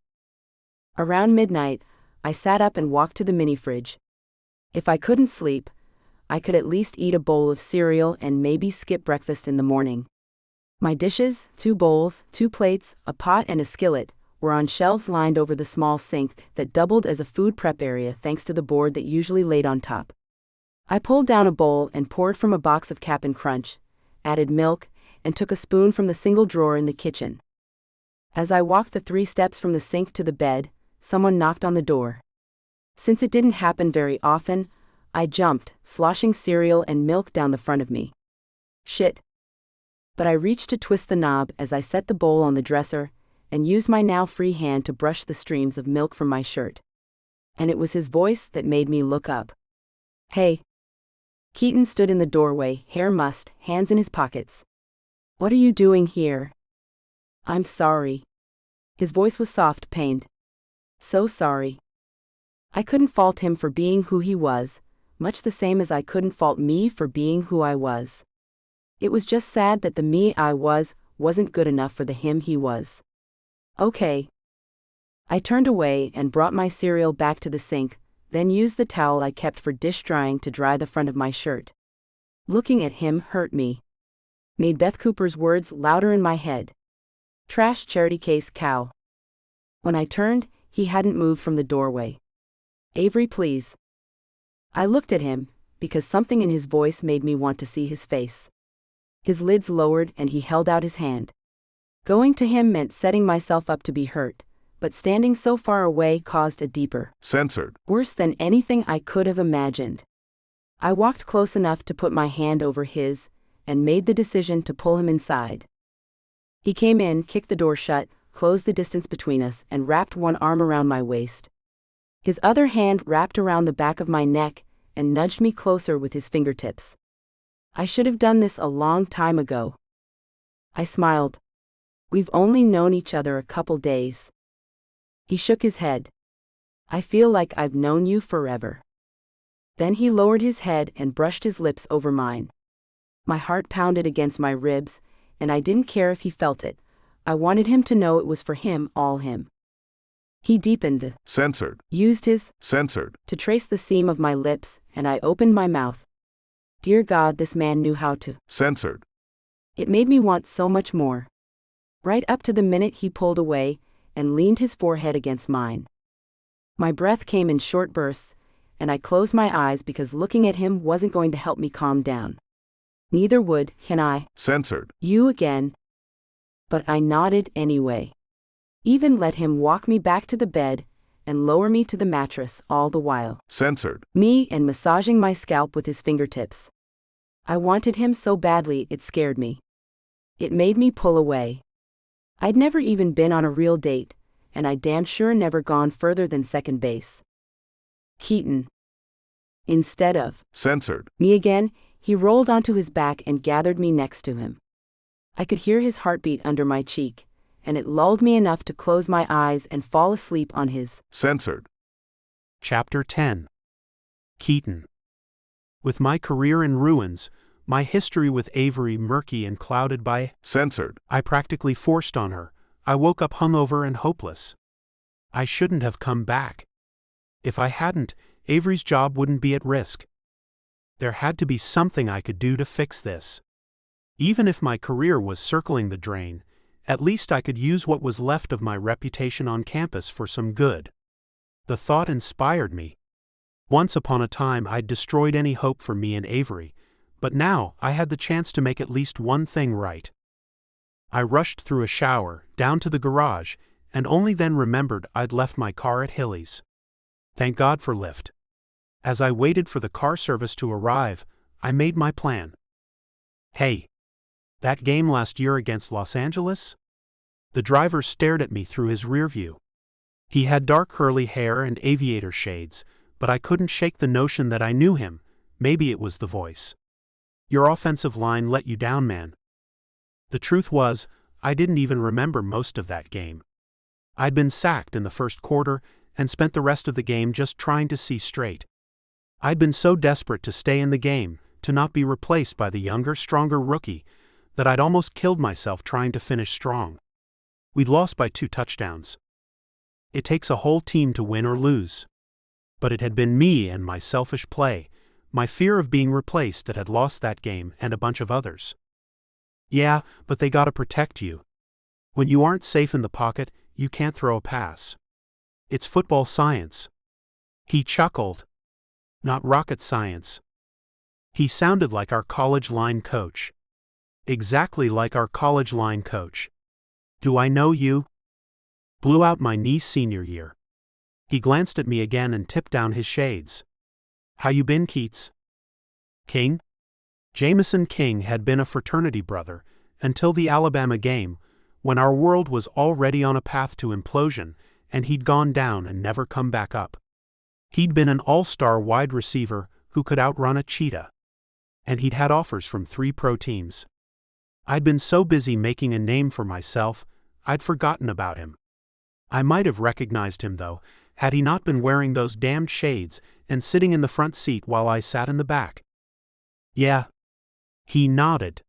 Around midnight, I sat up and walked to the mini-fridge. If I couldn't sleep, I could at least eat a bowl of cereal and maybe skip breakfast in the morning. My dishes, 2 bowls, 2 plates, a pot and a skillet, were on shelves lined over the small sink that doubled as a food prep area thanks to the board that usually laid on top. I pulled down a bowl and poured from a box of Cap'n Crunch, added milk, and took a spoon from the single drawer in the kitchen. As I walked the 3 steps from the sink to the bed, someone knocked on the door. Since it didn't happen very often, I jumped, sloshing cereal and milk down the front of me. Shit. But I reached to twist the knob as I set the bowl on the dresser, and used my now free hand to brush the streams of milk from my shirt. And it was his voice that made me look up. Hey. Keaton stood in the doorway, hair mussed, hands in his pockets. What are you doing here? I'm sorry. His voice was soft, pained. So sorry. I couldn't fault him for being who he was, much the same as I couldn't fault me for being who I was. It was just sad that the me I was wasn't good enough for the him he was. Okay. I turned away and brought my cereal back to the sink, then used the towel I kept for dish drying to dry the front of my shirt. Looking at him hurt me. Made Beth Cooper's words louder in my head. Trash, charity case, cow. When I turned, he hadn't moved from the doorway. Avery, please. I looked at him, because something in his voice made me want to see his face. His lids lowered and he held out his hand. Going to him meant setting myself up to be hurt, but standing so far away caused a deeper, censored, worse than anything I could have imagined. I walked close enough to put my hand over his, and made the decision to pull him inside. He came in, kicked the door shut, closed the distance between us, and wrapped one arm around my waist. His other hand wrapped around the back of my neck, and nudged me closer with his fingertips. I should have done this a long time ago. I smiled. We've only known each other a couple days. He shook his head. I feel like I've known you forever. Then he lowered his head and brushed his lips over mine. My heart pounded against my ribs, and I didn't care if he felt it. I wanted him to know it was for him, all him. He deepened the censored, used his censored to trace the seam of my lips, and I opened my mouth. Dear God, this man knew how to censored. It made me want so much more. Right up to the minute he pulled away, and leaned his forehead against mine. My breath came in short bursts, and I closed my eyes because looking at him wasn't going to help me calm down. Neither would, can I, censored, you again. But I nodded anyway. Even let him walk me back to the bed, and lower me to the mattress all the while. Censored. Me and massaging my scalp with his fingertips. I wanted him so badly it scared me. It made me pull away. I'd never even been on a real date, and I'd damn sure never gone further than second base. Keaton. Instead of censored me again, he rolled onto his back and gathered me next to him. I could hear his heartbeat under my cheek, and it lulled me enough to close my eyes and fall asleep on his censored. Chapter 10. Keaton. With my career in ruins, My history with Avery murky and clouded by censored, I practically forced on her. I woke up hungover and hopeless. I shouldn't have come back. If I hadn't, Avery's job wouldn't be at risk. There had to be something I could do to fix this. Even if my career was circling the drain, at least I could use what was left of my reputation on campus for some good. The thought inspired me. Once upon a time I'd destroyed any hope for me and Avery, but now I had the chance to make at least one thing right. I rushed through a shower, down to the garage, and only then remembered I'd left my car at Hilly's. Thank God for Lyft. As I waited for the car service to arrive, I made my plan. Hey, that game last year against Los Angeles? The driver stared at me through his rear view. He had dark curly hair and aviator shades, but I couldn't shake the notion that I knew him. Maybe it was the voice. Your offensive line let you down, man. The truth was, I didn't even remember most of that game. I'd been sacked in the first quarter and spent the rest of the game just trying to see straight. I'd been so desperate to stay in the game, to not be replaced by the younger, stronger rookie, that I'd almost killed myself trying to finish strong. We'd lost by 2 touchdowns. It takes a whole team to win or lose. But it had been me and my selfish play, my fear of being replaced that had lost that game and a bunch of others. Yeah, but they gotta protect you. When you aren't safe in the pocket, you can't throw a pass. It's football science. He chuckled. Not rocket science. He sounded like our college line coach. Exactly like our college line coach. Do I know you? Blew out my knee senior year. He glanced at me again and tipped down his shades. How you been, Keats? King? Jameson King had been a fraternity brother until the Alabama game, when our world was already on a path to implosion, and he'd gone down and never come back up. He'd been an all-star wide receiver who could outrun a cheetah. And he'd had offers from 3 pro teams. I'd been so busy making a name for myself, I'd forgotten about him. I might have recognized him, though, had he not been wearing those damned shades and sitting in the front seat while I sat in the back. Yeah. He nodded.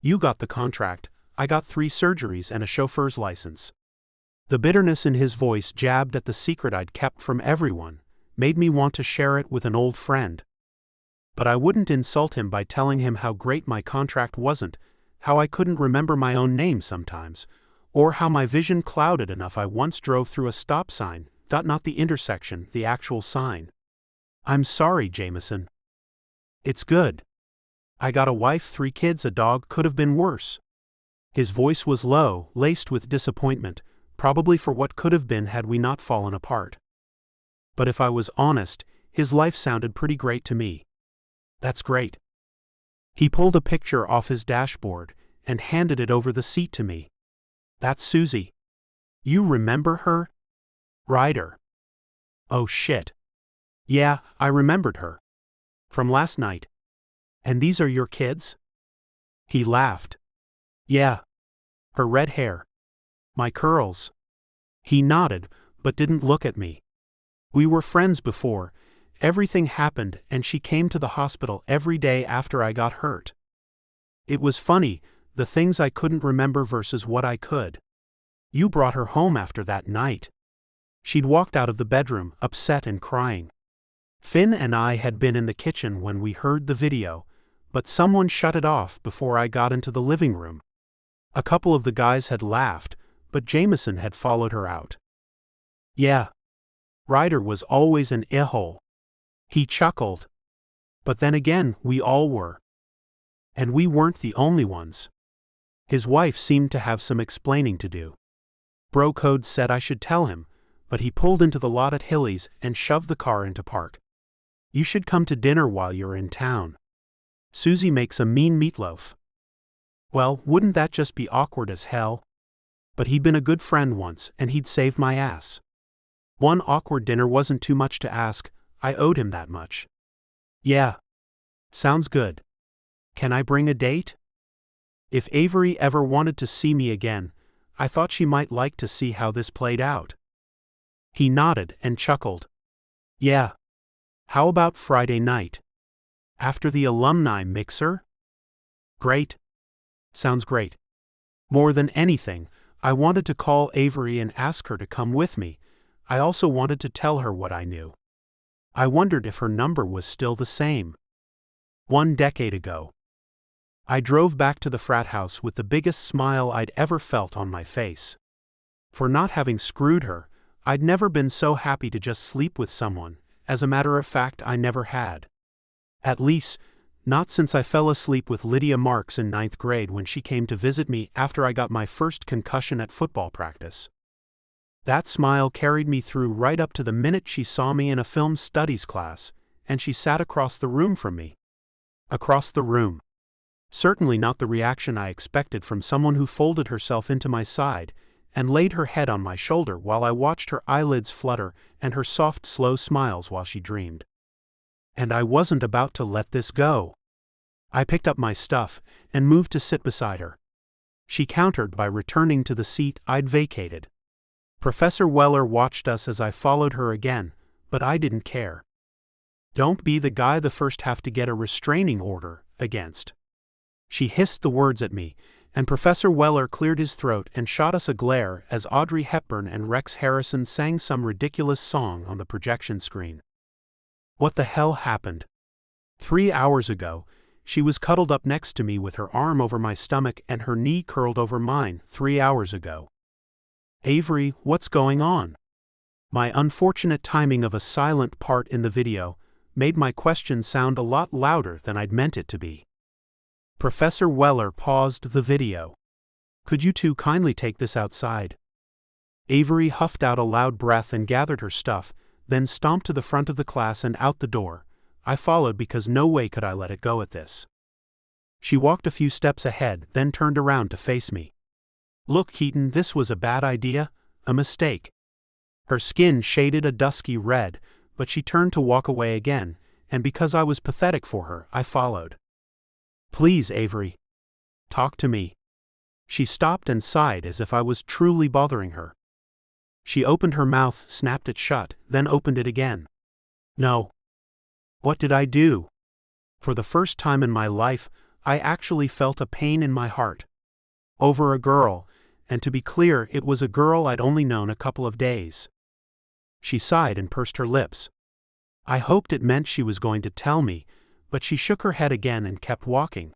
You got the contract, I got 3 surgeries and a chauffeur's license. The bitterness in his voice jabbed at the secret I'd kept from everyone, made me want to share it with an old friend. But I wouldn't insult him by telling him how great my contract wasn't, how I couldn't remember my own name sometimes, or how my vision clouded enough I once drove through a stop sign, not the intersection, the actual sign. I'm sorry, Jameson. It's good. I got a wife, 3 kids, a dog, could have been worse. His voice was low, laced with disappointment, probably for what could have been had we not fallen apart. But if I was honest, his life sounded pretty great to me. That's great. He pulled a picture off his dashboard and handed it over the seat to me. That's Susie. You remember her? Ryder. Oh shit. Yeah, I remembered her. From last night. And these are your kids? He laughed. Yeah. Her red hair. My curls. He nodded, but didn't look at me. We were friends before. Everything happened and she came to the hospital every day after I got hurt. It was funny, the things I couldn't remember versus what I could. You brought her home after that night. She'd walked out of the bedroom, upset and crying. Finn and I had been in the kitchen when we heard the video, but someone shut it off before I got into the living room. A couple of the guys had laughed, but Jameson had followed her out. Yeah. Ryder was always an a-hole. He chuckled. But then again, we all were. And we weren't the only ones. His wife seemed to have some explaining to do. Bro code said I should tell him, but he pulled into the lot at Hilly's and shoved the car into park. You should come to dinner while you're in town. Susie makes a mean meatloaf. Well, wouldn't that just be awkward as hell? But he'd been a good friend once, and he'd saved my ass. One awkward dinner wasn't too much to ask, I owed him that much. Yeah. Sounds good. Can I bring a date? If Avery ever wanted to see me again, I thought she might like to see how this played out. He nodded and chuckled. Yeah. How about Friday night? After the alumni mixer? Great. Sounds great. More than anything, I wanted to call Avery and ask her to come with me. I also wanted to tell her what I knew. I wondered if her number was still the same. 1 decade ago. I drove back to the frat house with the biggest smile I'd ever felt on my face. For not having screwed her, I'd never been so happy to just sleep with someone. As a matter of fact, I never had. At least, not since I fell asleep with Lydia Marks in 9th grade when she came to visit me after I got my first concussion at football practice. That smile carried me through right up to the minute she saw me in a film studies class, and she sat across the room from me. Across the room. Certainly not the reaction I expected from someone who folded herself into my side and laid her head on my shoulder while I watched her eyelids flutter and her soft, slow smiles while she dreamed. And I wasn't about to let this go. I picked up my stuff and moved to sit beside her. She countered by returning to the seat I'd vacated. Professor Weller watched us as I followed her again, but I didn't care. Don't be the guy the first have to get a restraining order against. She hissed the words at me, and Professor Weller cleared his throat and shot us a glare as Audrey Hepburn and Rex Harrison sang some ridiculous song on the projection screen. What the hell happened? 3 hours ago, she was cuddled up next to me with her arm over my stomach and her knee curled over mine 3 hours ago. Avery, what's going on? My unfortunate timing of a silent part in the video made my question sound a lot louder than I'd meant it to be. Professor Weller paused the video. Could you two kindly take this outside? Avery huffed out a loud breath and gathered her stuff, then stomped to the front of the class and out the door. I followed because no way could I let it go at this. She walked a few steps ahead, then turned around to face me. Look, Keaton, this was a bad idea, a mistake. Her skin shaded a dusky red, but she turned to walk away again, and because I was pathetic for her, I followed. Please, Avery. Talk to me. She stopped and sighed as if I was truly bothering her. She opened her mouth, snapped it shut, then opened it again. No. What did I do? For the first time in my life, I actually felt a pain in my heart. Over a girl, and to be clear, it was a girl I'd only known a couple of days. She sighed and pursed her lips. I hoped it meant she was going to tell me, but she shook her head again and kept walking.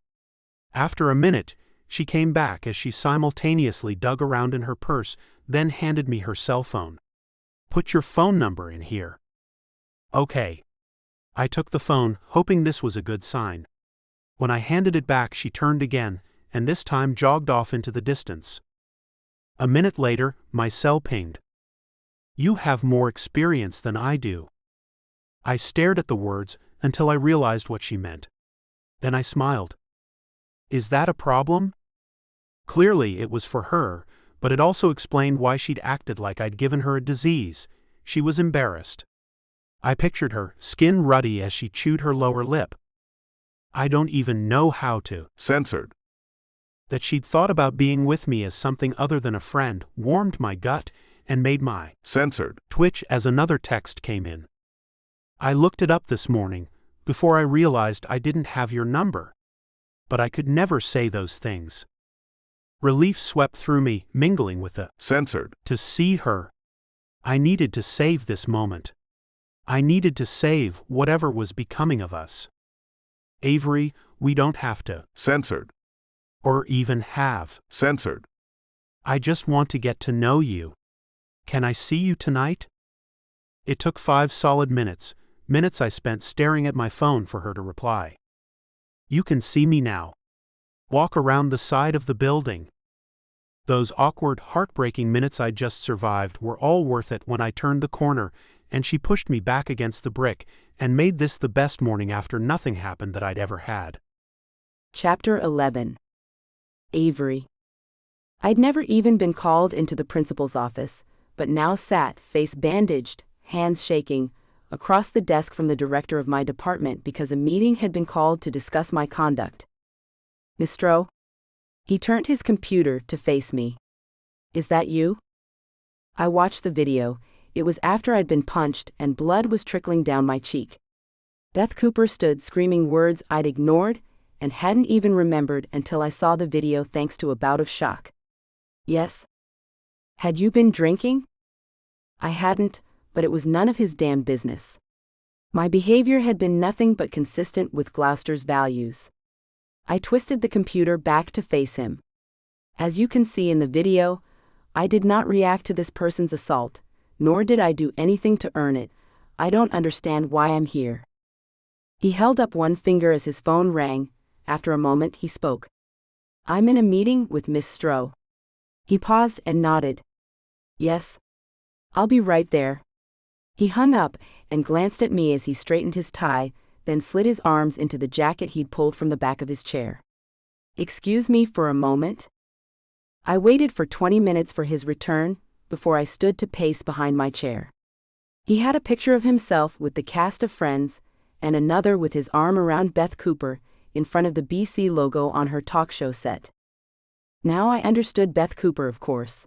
After a minute, she came back as she simultaneously dug around in her purse, then handed me her cell phone. Put your phone number in here. Okay. I took the phone, hoping this was a good sign. When I handed it back, she turned again, and this time jogged off into the distance. A minute later, my cell pinged. You have more experience than I do. I stared at the words until I realized what she meant. Then I smiled. Is that a problem? Clearly it was for her, but it also explained why she'd acted like I'd given her a disease. She was embarrassed. I pictured her, skin ruddy as she chewed her lower lip. I don't even know how to. Censored. That she'd thought about being with me as something other than a friend warmed my gut and made my Censored. twitch as another text came in. I looked it up this morning, before I realized I didn't have your number. But I could never say those things. Relief swept through me, mingling with the Censored. To see her. I needed to save this moment. I needed to save whatever was becoming of us. Avery, we don't have to. Censored. Or even have. Censored. I just want to get to know you. Can I see you tonight? It took 5 solid minutes I spent staring at my phone for her to reply. You can see me now. Walk around the side of the building. Those awkward, heartbreaking minutes I just survived were all worth it when I turned the corner and she pushed me back against the brick and made this the best morning after nothing happened that I'd ever had. Chapter 11. Avery. I'd never even been called into the principal's office, but now sat, face bandaged, hands shaking, across the desk from the director of my department because a meeting had been called to discuss my conduct. Miss Stroh? He turned his computer to face me. Is that you? I watched the video. It was after I'd been punched and blood was trickling down my cheek. Beth Cooper stood screaming words I'd ignored, and hadn't even remembered until I saw the video thanks to a bout of shock. Yes. Had you been drinking? I hadn't, but it was none of his damn business. My behavior had been nothing but consistent with Gloucester's values. I twisted the computer back to face him. As you can see in the video, I did not react to this person's assault, nor did I do anything to earn it. I don't understand why I'm here. He held up one finger as his phone rang. After a moment, he spoke. I'm in a meeting with Miss Stroh. He paused and nodded. Yes. I'll be right there. He hung up and glanced at me as he straightened his tie, then slid his arms into the jacket he'd pulled from the back of his chair. Excuse me for a moment? I waited for 20 minutes for his return, before I stood to pace behind my chair. He had a picture of himself with the cast of Friends, and another with his arm around Beth Cooper, in front of the BC logo on her talk show set. Now I understood Beth Cooper, of course.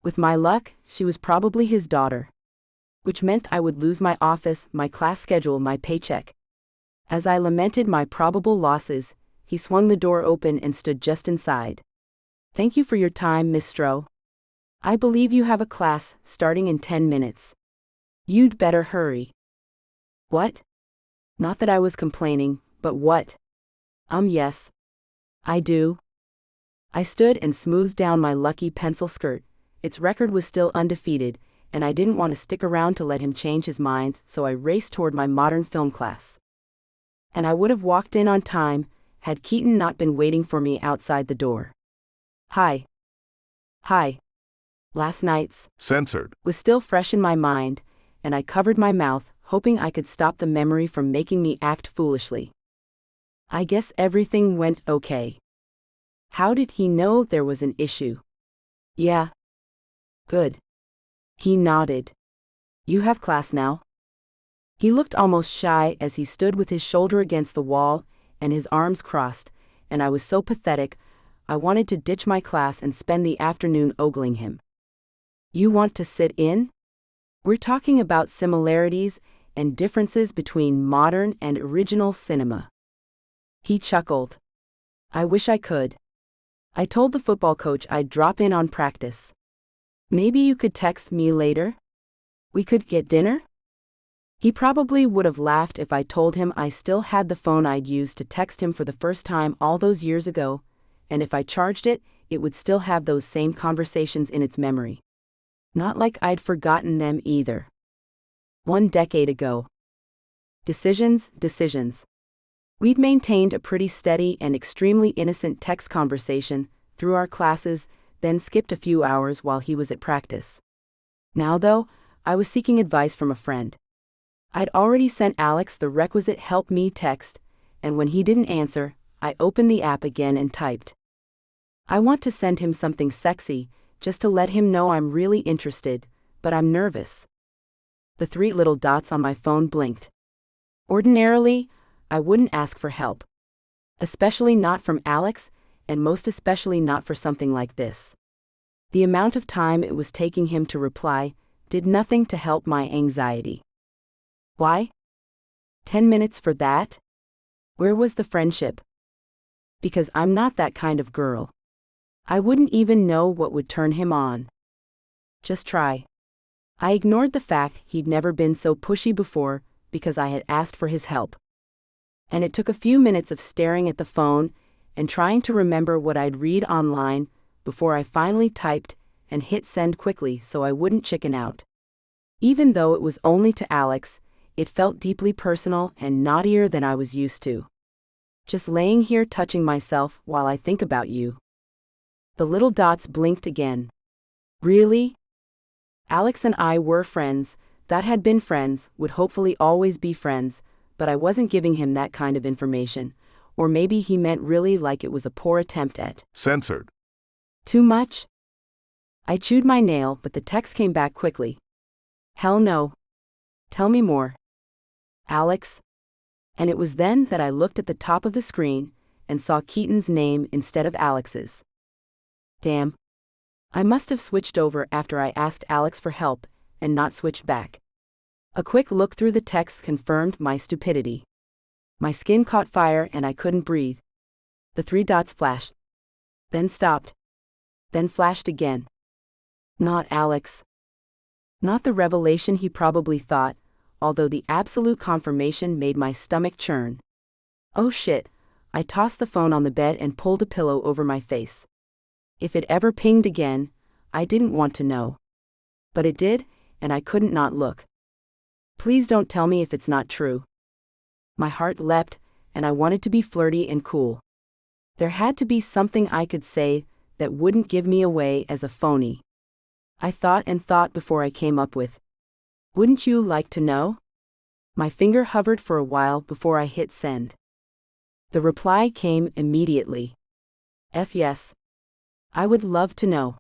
With my luck, she was probably his daughter. Which meant I would lose my office, my class schedule, my paycheck. As I lamented my probable losses, he swung the door open and stood just inside. Thank you for your time, Miss Stroh. I believe you have a class starting in 10 minutes. You'd better hurry. What? Not that I was complaining, but what? Yes. I do. I stood and smoothed down my lucky pencil skirt. Its record was still undefeated, and I didn't want to stick around to let him change his mind, so I raced toward my modern film class. And I would have walked in on time, had Keaton not been waiting for me outside the door. Hi. Last night's Censored was still fresh in my mind, and I covered my mouth, hoping I could stop the memory from making me act foolishly. I guess everything went okay. How did he know there was an issue? Yeah. Good. He nodded. You have class now? He looked almost shy as he stood with his shoulder against the wall and his arms crossed, and I was so pathetic, I wanted to ditch my class and spend the afternoon ogling him. You want to sit in? We're talking about similarities and differences between modern and original cinema. He chuckled. I wish I could. I told the football coach I'd drop in on practice. Maybe you could text me later? We could get dinner? He probably would have laughed if I told him I still had the phone I'd used to text him for the first time all those years ago, and if I charged it, it would still have those same conversations in its memory. Not like I'd forgotten them either. 1 decade ago. Decisions. We'd maintained a pretty steady and extremely innocent text conversation through our classes, then skipped a few hours while he was at practice. Now, though, I was seeking advice from a friend. I'd already sent Alex the requisite help me text, and when he didn't answer, I opened the app again and typed. I want to send him something sexy, just to let him know I'm really interested, but I'm nervous. The 3 little dots on my phone blinked. Ordinarily, I wouldn't ask for help. Especially not from Alex, and most especially not for something like this. The amount of time it was taking him to reply did nothing to help my anxiety. Why? 10 minutes for that? Where was the friendship? Because I'm not that kind of girl. I wouldn't even know what would turn him on. Just try. I ignored the fact he'd never been so pushy before because I had asked for his help. And it took a few minutes of staring at the phone and trying to remember what I'd read online before I finally typed and hit send quickly so I wouldn't chicken out. Even though it was only to Alex, it felt deeply personal and naughtier than I was used to. Just laying here touching myself while I think about you. The little dots blinked again. Really? Alex and I were friends, that had been friends, would hopefully always be friends, but I wasn't giving him that kind of information. Or maybe he meant really like it was a poor attempt at censored. Too much? I chewed my nail, but the text came back quickly. Hell no. Tell me more. Alex. And it was then that I looked at the top of the screen and saw Keaton's name instead of Alex's. Damn. I must have switched over after I asked Alex for help and not switched back. A quick look through the text confirmed my stupidity. My skin caught fire and I couldn't breathe. The 3 dots flashed. Then stopped. Then flashed again. Not Alex. Not the revelation he probably thought, although the absolute confirmation made my stomach churn. Oh shit, I tossed the phone on the bed and pulled a pillow over my face. If it ever pinged again, I didn't want to know. But it did, and I couldn't not look. Please don't tell me if it's not true. My heart leapt, and I wanted to be flirty and cool. There had to be something I could say that wouldn't give me away as a phony. I thought and thought before I came up with, "Wouldn't you like to know?" My finger hovered for a while before I hit send. The reply came immediately. Yes. I would love to know.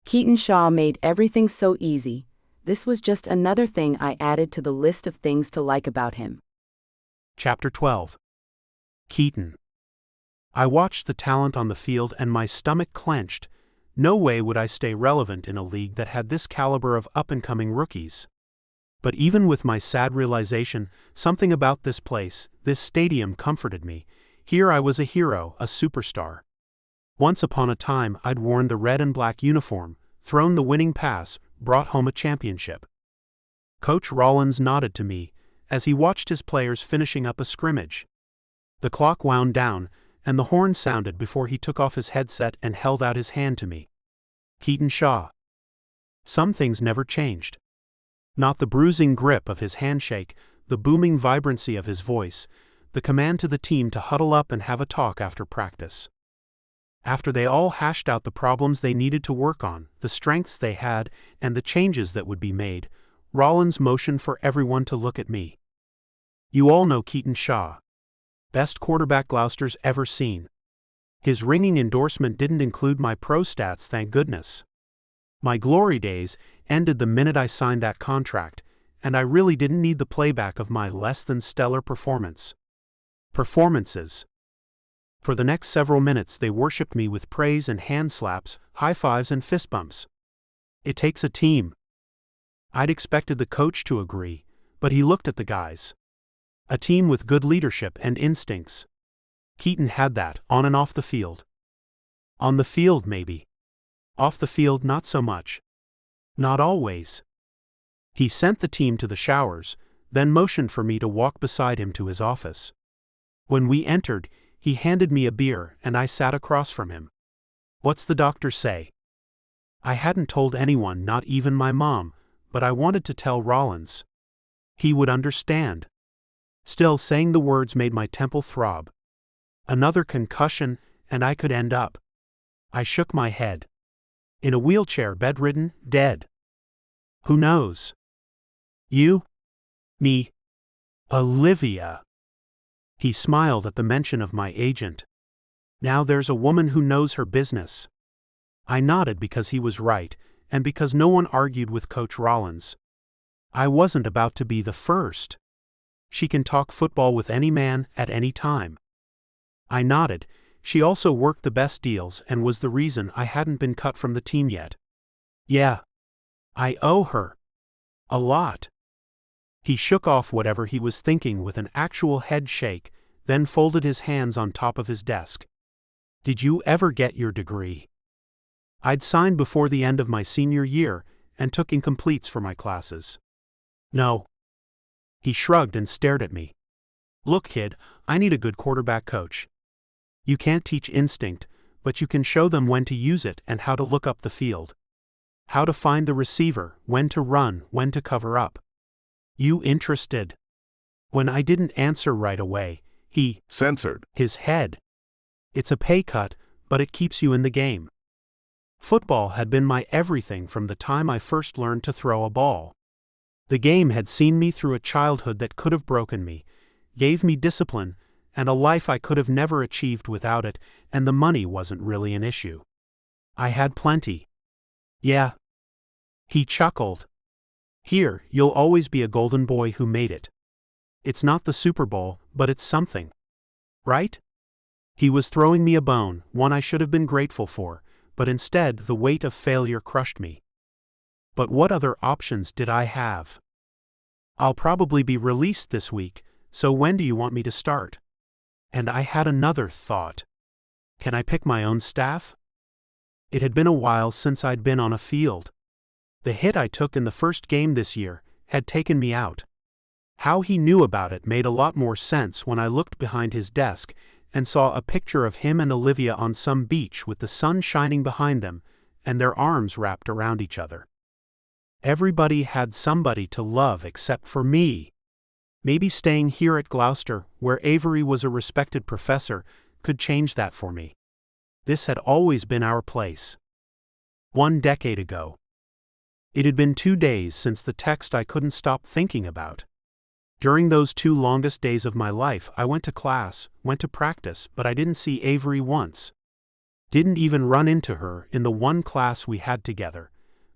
Keaton Shaw made everything so easy. This was just another thing I added to the list of things to like about him. Chapter 12. Keaton. I watched the talent on the field and my stomach clenched. No way would I stay relevant in a league that had this caliber of up-and-coming rookies. But even with my sad realization, something about this place, this stadium comforted me. Here I was a hero, a superstar. Once upon a time I'd worn the red and black uniform, thrown the winning pass, brought home a championship. Coach Rollins nodded to me as he watched his players finishing up a scrimmage. The clock wound down, and the horn sounded before he took off his headset and held out his hand to me. Keaton Shaw. Some things never changed. Not the bruising grip of his handshake, the booming vibrancy of his voice, the command to the team to huddle up and have a talk after practice. After they all hashed out the problems they needed to work on, the strengths they had, and the changes that would be made, Rollins motioned for everyone to look at me. You all know Keaton Shaw. Best quarterback Gloucester's ever seen. His ringing endorsement didn't include my pro stats, thank goodness. My glory days ended the minute I signed that contract, and I really didn't need the playback of my less-than-stellar performances. For the next several minutes they worshipped me with praise and hand slaps, high fives and fist bumps. It takes a team. I'd expected the coach to agree, but he looked at the guys. A team with good leadership and instincts. Keaton had that, on and off the field. On the field, maybe. Off the field, not so much. Not always. He sent the team to the showers, then motioned for me to walk beside him to his office. When we entered, he handed me a beer and I sat across from him. What's the doctor say? I hadn't told anyone, not even my mom, but I wanted to tell Rollins. He would understand. Still, saying the words made my temple throb. Another concussion, and I could end up. I shook my head. In a wheelchair, bedridden, dead. Who knows? You? Me? Olivia. He smiled at the mention of my agent. Now there's a woman who knows her business. I nodded because he was right, and because no one argued with Coach Rollins. I wasn't about to be the first. She can talk football with any man, at any time. I nodded. She also worked the best deals and was the reason I hadn't been cut from the team yet. Yeah. I owe her. A lot. He shook off whatever he was thinking with an actual head shake, then folded his hands on top of his desk. Did you ever get your degree? I'd signed before the end of my senior year and took incompletes for my classes. No. He shrugged and stared at me. Look, kid, I need a good quarterback coach. You can't teach instinct, but you can show them when to use it and how to look up the field. How to find the receiver, when to run, when to cover up. You interested? When I didn't answer right away, he censored his head. It's a pay cut, but it keeps you in the game. Football had been my everything from the time I first learned to throw a ball. The game had seen me through a childhood that could have broken me, gave me discipline, and a life I could have never achieved without it, and the money wasn't really an issue. I had plenty. Yeah. He chuckled. Here, you'll always be a golden boy who made it. It's not the Super Bowl, but it's something. Right? He was throwing me a bone, one I should have been grateful for, but instead the weight of failure crushed me. But what other options did I have? I'll probably be released this week, so when do you want me to start? And I had another thought. Can I pick my own staff? It had been a while since I'd been on a field. The hit I took in the first game this year had taken me out. How he knew about it made a lot more sense when I looked behind his desk and saw a picture of him and Olivia on some beach with the sun shining behind them and their arms wrapped around each other. Everybody had somebody to love except for me. Maybe staying here at Gloucester, where Avery was a respected professor, could change that for me. This had always been our place. 1 decade ago. It had been 2 days since the text I couldn't stop thinking about. During those 2 longest days of my life, I went to class, went to practice, but I didn't see Avery once. Didn't even run into her in the one class we had together,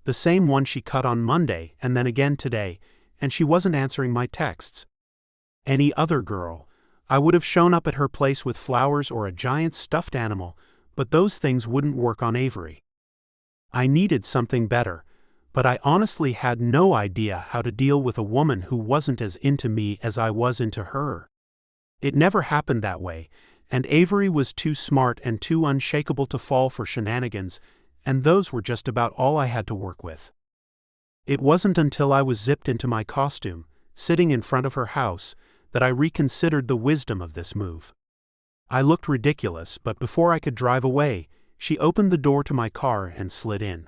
the same one she cut on Monday and then again today, and she wasn't answering my texts. Any other girl, I would have shown up at her place with flowers or a giant stuffed animal, but those things wouldn't work on Avery. I needed something better, but I honestly had no idea how to deal with a woman who wasn't as into me as I was into her. It never happened that way, and Avery was too smart and too unshakable to fall for shenanigans, and those were just about all I had to work with. It wasn't until I was zipped into my costume, sitting in front of her house, that I reconsidered the wisdom of this move. I looked ridiculous, but before I could drive away, she opened the door to my car and slid in.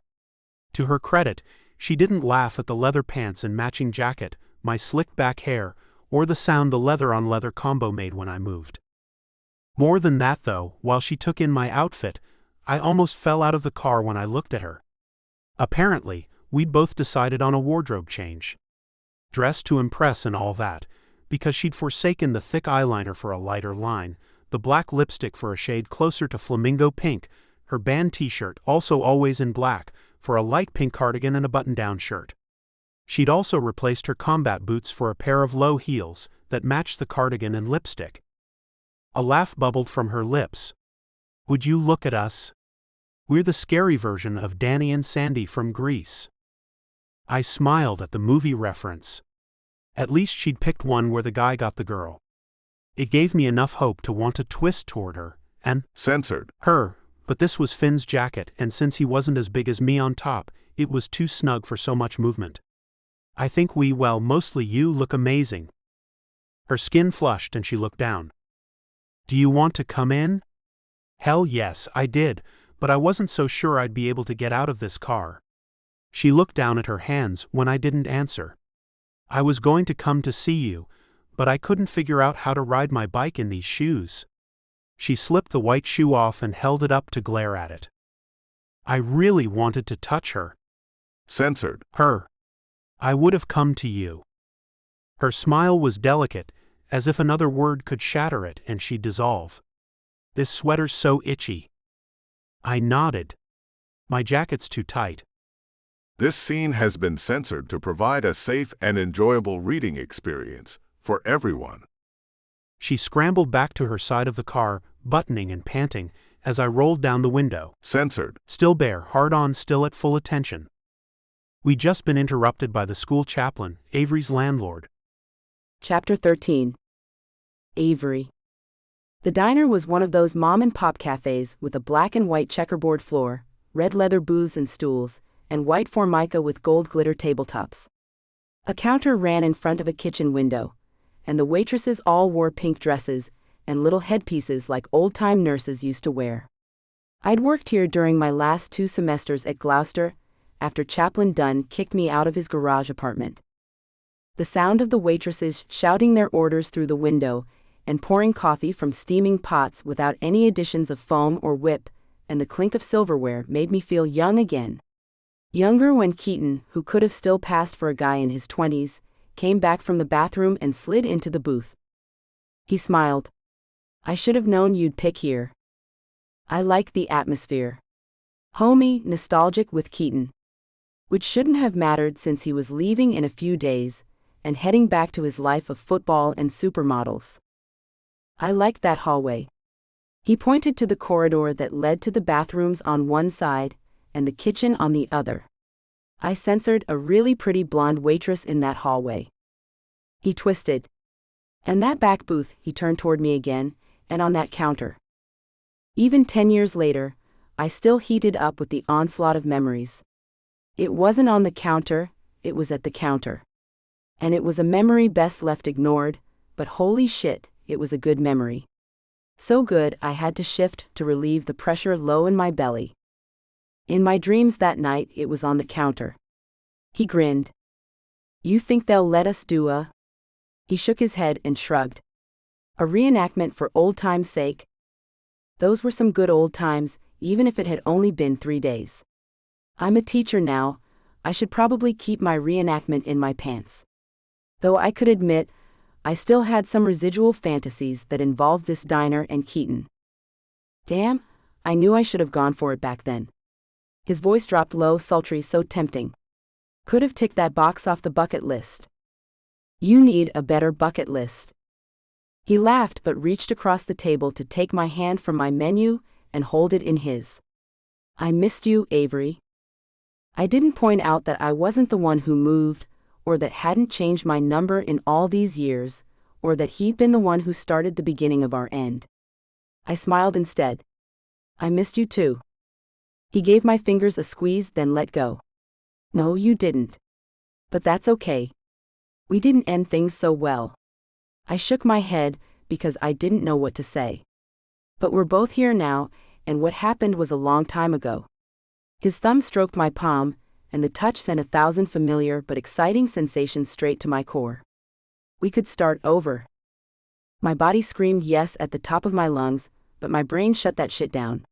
To her credit, she didn't laugh at the leather pants and matching jacket, my slicked back hair, or the sound the leather-on-leather combo made when I moved. More than that though, while she took in my outfit, I almost fell out of the car when I looked at her. Apparently, we'd both decided on a wardrobe change. Dress to impress and all that, because she'd forsaken the thick eyeliner for a lighter line, the black lipstick for a shade closer to flamingo pink, her band t-shirt, also always in black, for a light pink cardigan and a button-down shirt. She'd also replaced her combat boots for a pair of low heels that matched the cardigan and lipstick. A laugh bubbled from her lips. Would you look at us? We're the scary version of Danny and Sandy from Grease. I smiled at the movie reference. At least she'd picked one where the guy got the girl. It gave me enough hope to want to twist toward her, and censored her, but this was Finn's jacket, and since he wasn't as big as me on top, it was too snug for so much movement. I think mostly you look amazing. Her skin flushed and she looked down. Do you want to come in? Hell yes, I did, but I wasn't so sure I'd be able to get out of this car. She looked down at her hands when I didn't answer. I was going to come to see you, but I couldn't figure out how to ride my bike in these shoes. She slipped the white shoe off and held it up to glare at it. I really wanted to touch her. censored Her. I would have come to you. Her smile was delicate, as if another word could shatter it and she'd dissolve. This sweater's so itchy. I nodded. My jacket's too tight. This scene has been censored to provide a safe and enjoyable reading experience for everyone. She scrambled back to her side of the car, buttoning and panting, as I rolled down the window. Censored Still bare, hard on, still at full attention. We'd just been interrupted by the school chaplain, Avery's landlord. Chapter 13. Avery. The diner was one of those mom-and-pop cafes with a black and white checkerboard floor, red leather booths and stools, and white formica with gold glitter tabletops. A counter ran in front of a kitchen window, and the waitresses all wore pink dresses and little headpieces like old-time nurses used to wear. I'd worked here during my last 2 semesters at Gloucester, after Chaplain Dunn kicked me out of his garage apartment. The sound of the waitresses shouting their orders through the window and pouring coffee from steaming pots without any additions of foam or whip, and the clink of silverware made me feel young again. Younger when Keaton, who could have still passed for a guy in his 20s, came back from the bathroom and slid into the booth. He smiled. I should have known you'd pick here. I like the atmosphere. Homey, nostalgic with Keaton. Which shouldn't have mattered since he was leaving in a few days and heading back to his life of football and supermodels. I liked that hallway. He pointed to the corridor that led to the bathrooms on one side and the kitchen on the other. I censored a really pretty blonde waitress in that hallway. He twisted. And that back booth, he turned toward me again, and on that counter. Even 10 years later, I still heated up with the onslaught of memories. It wasn't on the counter, it was at the counter. And it was a memory best left ignored, but holy shit, it was a good memory. So good I had to shift to relieve the pressure low in my belly. In my dreams that night it was on the counter. He grinned. You think they'll let us do a? He shook his head and shrugged. A reenactment for old time's sake? Those were some good old times, even if it had only been 3 days. I'm a teacher now, I should probably keep my reenactment in my pants. Though I could admit, I still had some residual fantasies that involved this diner and Keaton. Damn, I knew I should have gone for it back then. His voice dropped low, sultry, so tempting. Could have ticked that box off the bucket list. You need a better bucket list. He laughed but reached across the table to take my hand from my menu and hold it in his. I missed you, Avery. I didn't point out that I wasn't the one who moved, or that hadn't changed my number in all these years, or that he'd been the one who started the beginning of our end. I smiled instead. I missed you too. He gave my fingers a squeeze then let go. No, you didn't. But that's okay. We didn't end things so well. I shook my head because I didn't know what to say. But we're both here now, and what happened was a long time ago. His thumb stroked my palm, and the touch sent 1,000 familiar but exciting sensations straight to my core. We could start over. My body screamed yes at the top of my lungs, but my brain shut that shit down.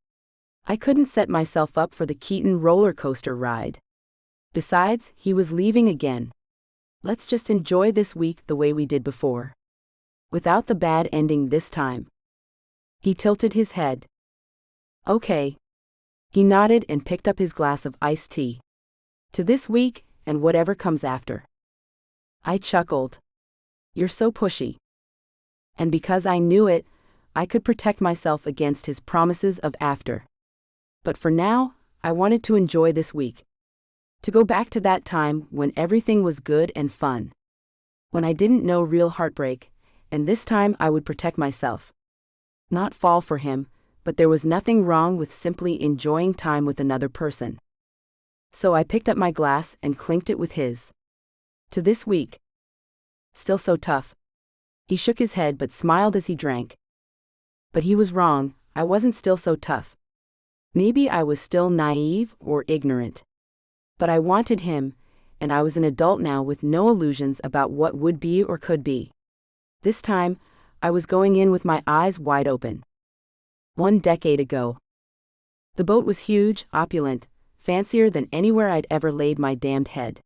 I couldn't set myself up for the Keaton roller coaster ride. Besides, he was leaving again. Let's just enjoy this week the way we did before. Without the bad ending this time. He tilted his head. Okay. He nodded and picked up his glass of iced tea. To this week, and whatever comes after. I chuckled. You're so pushy. And because I knew it, I could protect myself against his promises of after. But for now, I wanted to enjoy this week. To go back to that time when everything was good and fun. When I didn't know real heartbreak, and this time I would protect myself. Not fall for him, but there was nothing wrong with simply enjoying time with another person. So I picked up my glass and clinked it with his. To this week. Still so tough. He shook his head but smiled as he drank. But he was wrong, I wasn't still so tough. Maybe I was still naive or ignorant. But I wanted him, and I was an adult now with no illusions about what would be or could be. This time, I was going in with my eyes wide open. 1 decade ago. The boat was huge, opulent, fancier than anywhere I'd ever laid my damned head.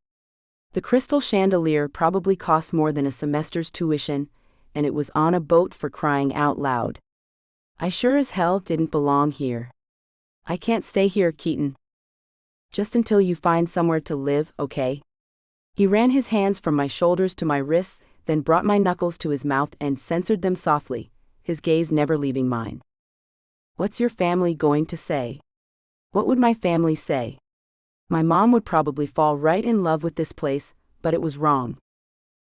The crystal chandelier probably cost more than a semester's tuition, and it was on a boat for crying out loud. I sure as hell didn't belong here. I can't stay here, Keaton. Just until you find somewhere to live, okay? He ran his hands from my shoulders to my wrists, then brought my knuckles to his mouth and censored them softly, his gaze never leaving mine. What's your family going to say? What would my family say? My mom would probably fall right in love with this place, but it was wrong.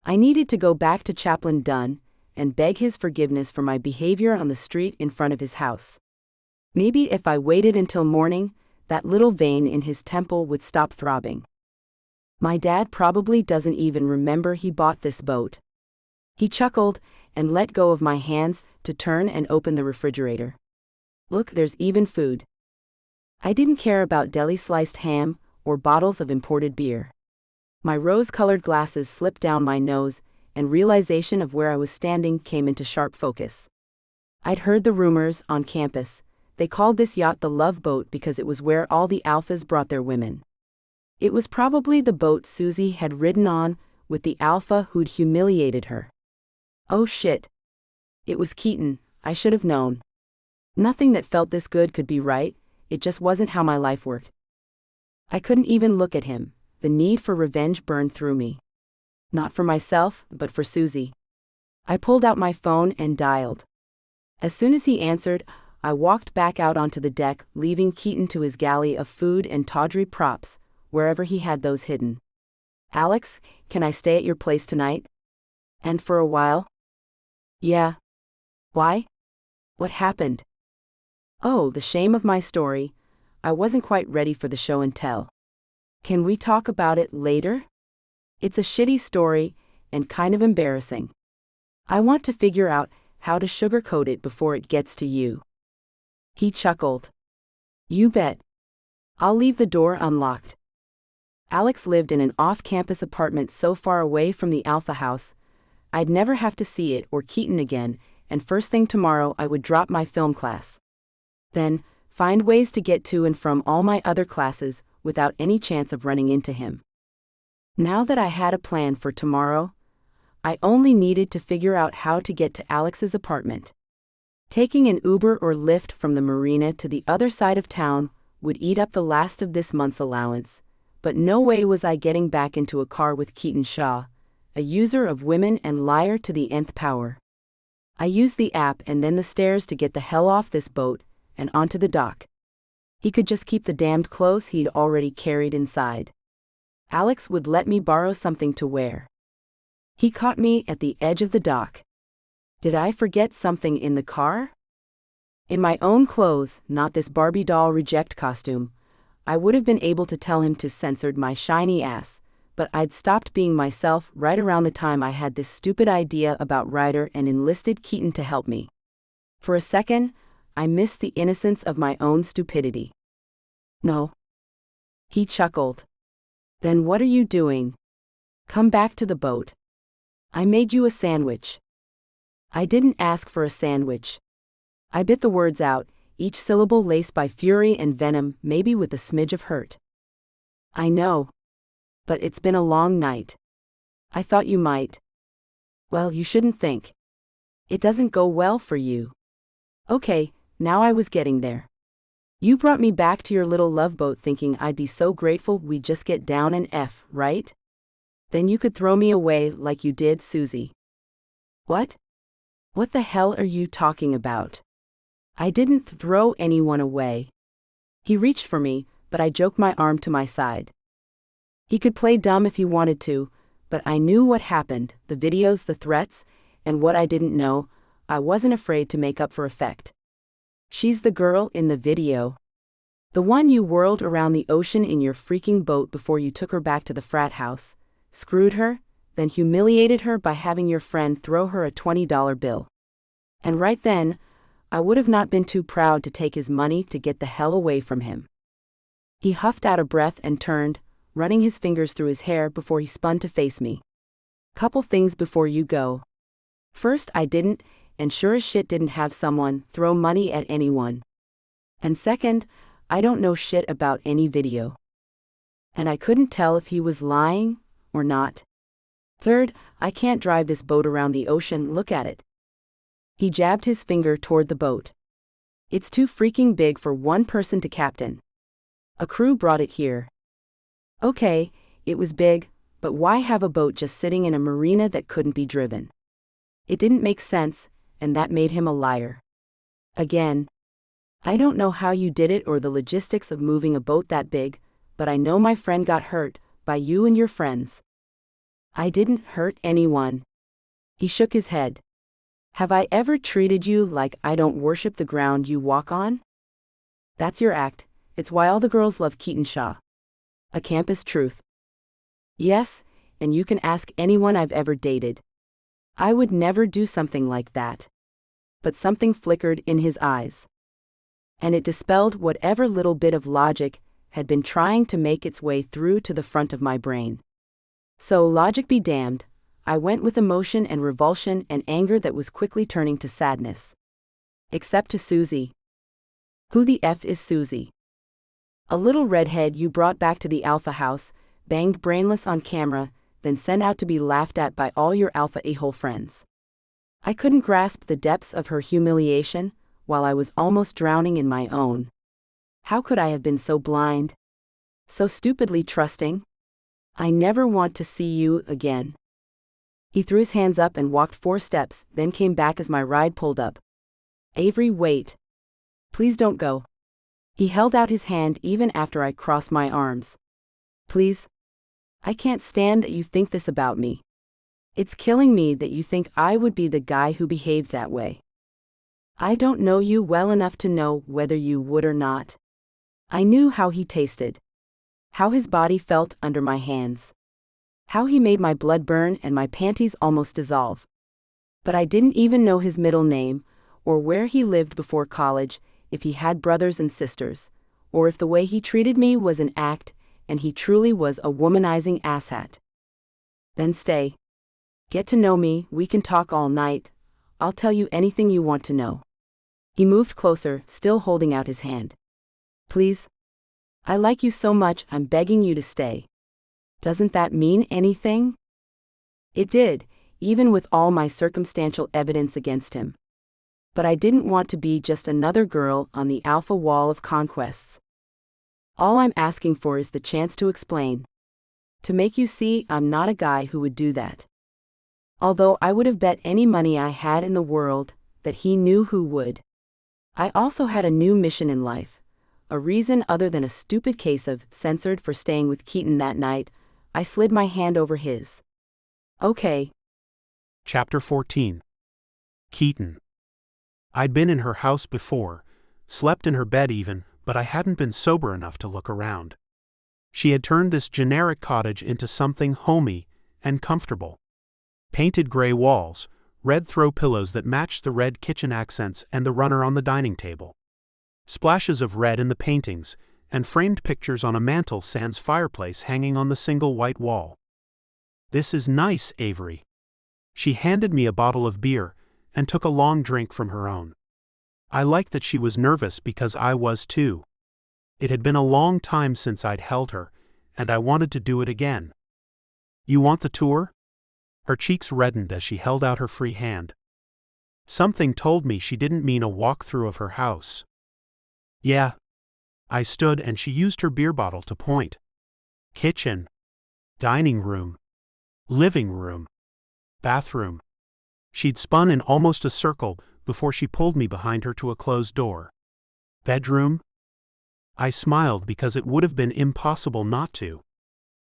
I needed to go back to Chaplain Dunn and beg his forgiveness for my behavior on the street in front of his house. Maybe if I waited until morning, that little vein in his temple would stop throbbing. My dad probably doesn't even remember he bought this boat. He chuckled and let go of my hands to turn and open the refrigerator. Look, there's even food. I didn't care about deli-sliced ham or bottles of imported beer. My rose-colored glasses slipped down my nose, and realization of where I was standing came into sharp focus. I'd heard the rumors on campus. They called this yacht the Love Boat because it was where all the alphas brought their women. It was probably the boat Susie had ridden on with the alpha who'd humiliated her. Oh shit. It was Keaton, I should have known. Nothing that felt this good could be right, it just wasn't how my life worked. I couldn't even look at him, the need for revenge burned through me. Not for myself, but for Susie. I pulled out my phone and dialed. As soon as he answered, I walked back out onto the deck, leaving Keaton to his galley of food and tawdry props, wherever he had those hidden. Alex, can I stay at your place tonight? And for a while? Yeah. Why? What happened? Oh, the shame of my story. I wasn't quite ready for the show and tell. Can we talk about it later? It's a shitty story, and kind of embarrassing. I want to figure out how to sugarcoat it before it gets to you. He chuckled. You bet. I'll leave the door unlocked. Alex lived in an off-campus apartment so far away from the Alpha house, I'd never have to see it or Keaton again, and first thing tomorrow I would drop my film class. Then, find ways to get to and from all my other classes without any chance of running into him. Now that I had a plan for tomorrow, I only needed to figure out how to get to Alex's apartment. Taking an Uber or Lyft from the marina to the other side of town would eat up the last of this month's allowance, but no way was I getting back into a car with Keaton Shaw, a user of women and liar to the nth power. I used the app and then the stairs to get the hell off this boat and onto the dock. He could just keep the damned clothes he'd already carried inside. Alex would let me borrow something to wear. He caught me at the edge of the dock. Did I forget something in the car? In my own clothes, not this Barbie doll reject costume, I would have been able to tell him to censor my shiny ass, but I'd stopped being myself right around the time I had this stupid idea about Ryder and enlisted Keaton to help me. For a second, I missed the innocence of my own stupidity. No. He chuckled. Then what are you doing? Come back to the boat. I made you a sandwich. I didn't ask for a sandwich. I bit the words out, each syllable laced by fury and venom, maybe with a smidge of hurt. I know. But it's been a long night. I thought you might. Well, you shouldn't think. It doesn't go well for you. Okay, now I was getting there. You brought me back to your little love boat thinking I'd be so grateful we'd just get down and F, right? Then you could throw me away like you did Susie. What? What the hell are you talking about? I didn't throw anyone away. He reached for me, but I joked my arm to my side. He could play dumb if he wanted to, but I knew what happened, the videos, the threats, and what I didn't know. I wasn't afraid to make up for effect. She's the girl in the video. The one you whirled around the ocean in your freaking boat before you took her back to the frat house, screwed her, then humiliated her by having your friend throw her a $20 bill. And right then, I would have not been too proud to take his money to get the hell away from him. He huffed out a breath and turned, running his fingers through his hair before he spun to face me. Couple things before you go. First, I didn't, and sure as shit didn't have someone throw money at anyone. And second, I don't know shit about any video. And I couldn't tell if he was lying or not. Third, I can't drive this boat around the ocean, look at it. He jabbed his finger toward the boat. It's too freaking big for one person to captain. A crew brought it here. Okay, it was big, but why have a boat just sitting in a marina that couldn't be driven? It didn't make sense, and that made him a liar. Again. I don't know how you did it or the logistics of moving a boat that big, but I know my friend got hurt, by you and your friends. I didn't hurt anyone. He shook his head. Have I ever treated you like I don't worship the ground you walk on? That's your act, it's why all the girls love Keaton Shaw. A campus truth. Yes, and you can ask anyone I've ever dated. I would never do something like that. But something flickered in his eyes. And it dispelled whatever little bit of logic had been trying to make its way through to the front of my brain. So logic be damned, I went with emotion and revulsion and anger that was quickly turning to sadness. Except to Susie. Who the F is Susie? A little redhead you brought back to the Alpha house, banged brainless on camera, then sent out to be laughed at by all your Alpha a-hole friends. I couldn't grasp the depths of her humiliation, while I was almost drowning in my own. How could I have been so blind? So stupidly trusting? I never want to see you again. He threw his hands up and walked 4 steps, then came back as my ride pulled up. Avery, wait. Please don't go. He held out his hand even after I crossed my arms. Please. I can't stand that you think this about me. It's killing me that you think I would be the guy who behaved that way. I don't know you well enough to know whether you would or not. I knew how he tasted. How his body felt under my hands. How he made my blood burn and my panties almost dissolve. But I didn't even know his middle name, or where he lived before college, if he had brothers and sisters, or if the way he treated me was an act, and he truly was a womanizing asshat. Then stay. Get to know me, we can talk all night. I'll tell you anything you want to know. He moved closer, still holding out his hand. Please? I like you so much, I'm begging you to stay. Doesn't that mean anything? It did, even with all my circumstantial evidence against him. But I didn't want to be just another girl on the alpha wall of conquests. All I'm asking for is the chance to explain. To make you see I'm not a guy who would do that. Although I would have bet any money I had in the world that he knew who would. I also had a new mission in life. A reason other than a stupid case of censored for staying with Keaton that night. I slid my hand over his. Okay. Chapter 14. Keaton. I'd been in her house before, slept in her bed even, but I hadn't been sober enough to look around. She had turned this generic cottage into something homey and comfortable. Painted gray walls, red throw pillows that matched the red kitchen accents and the runner on the dining table. Splashes of red in the paintings, and framed pictures on a mantel sans fireplace hanging on the single white wall. This is nice, Avery. She handed me a bottle of beer and took a long drink from her own. I liked that she was nervous because I was too. It had been a long time since I'd held her, and I wanted to do it again. You want the tour? Her cheeks reddened as she held out her free hand. Something told me she didn't mean a walkthrough of her house. Yeah. I stood and she used her beer bottle to point. Kitchen. Dining room. Living room. Bathroom. She'd spun in almost a circle before she pulled me behind her to a closed door. Bedroom? I smiled because it would have been impossible not to.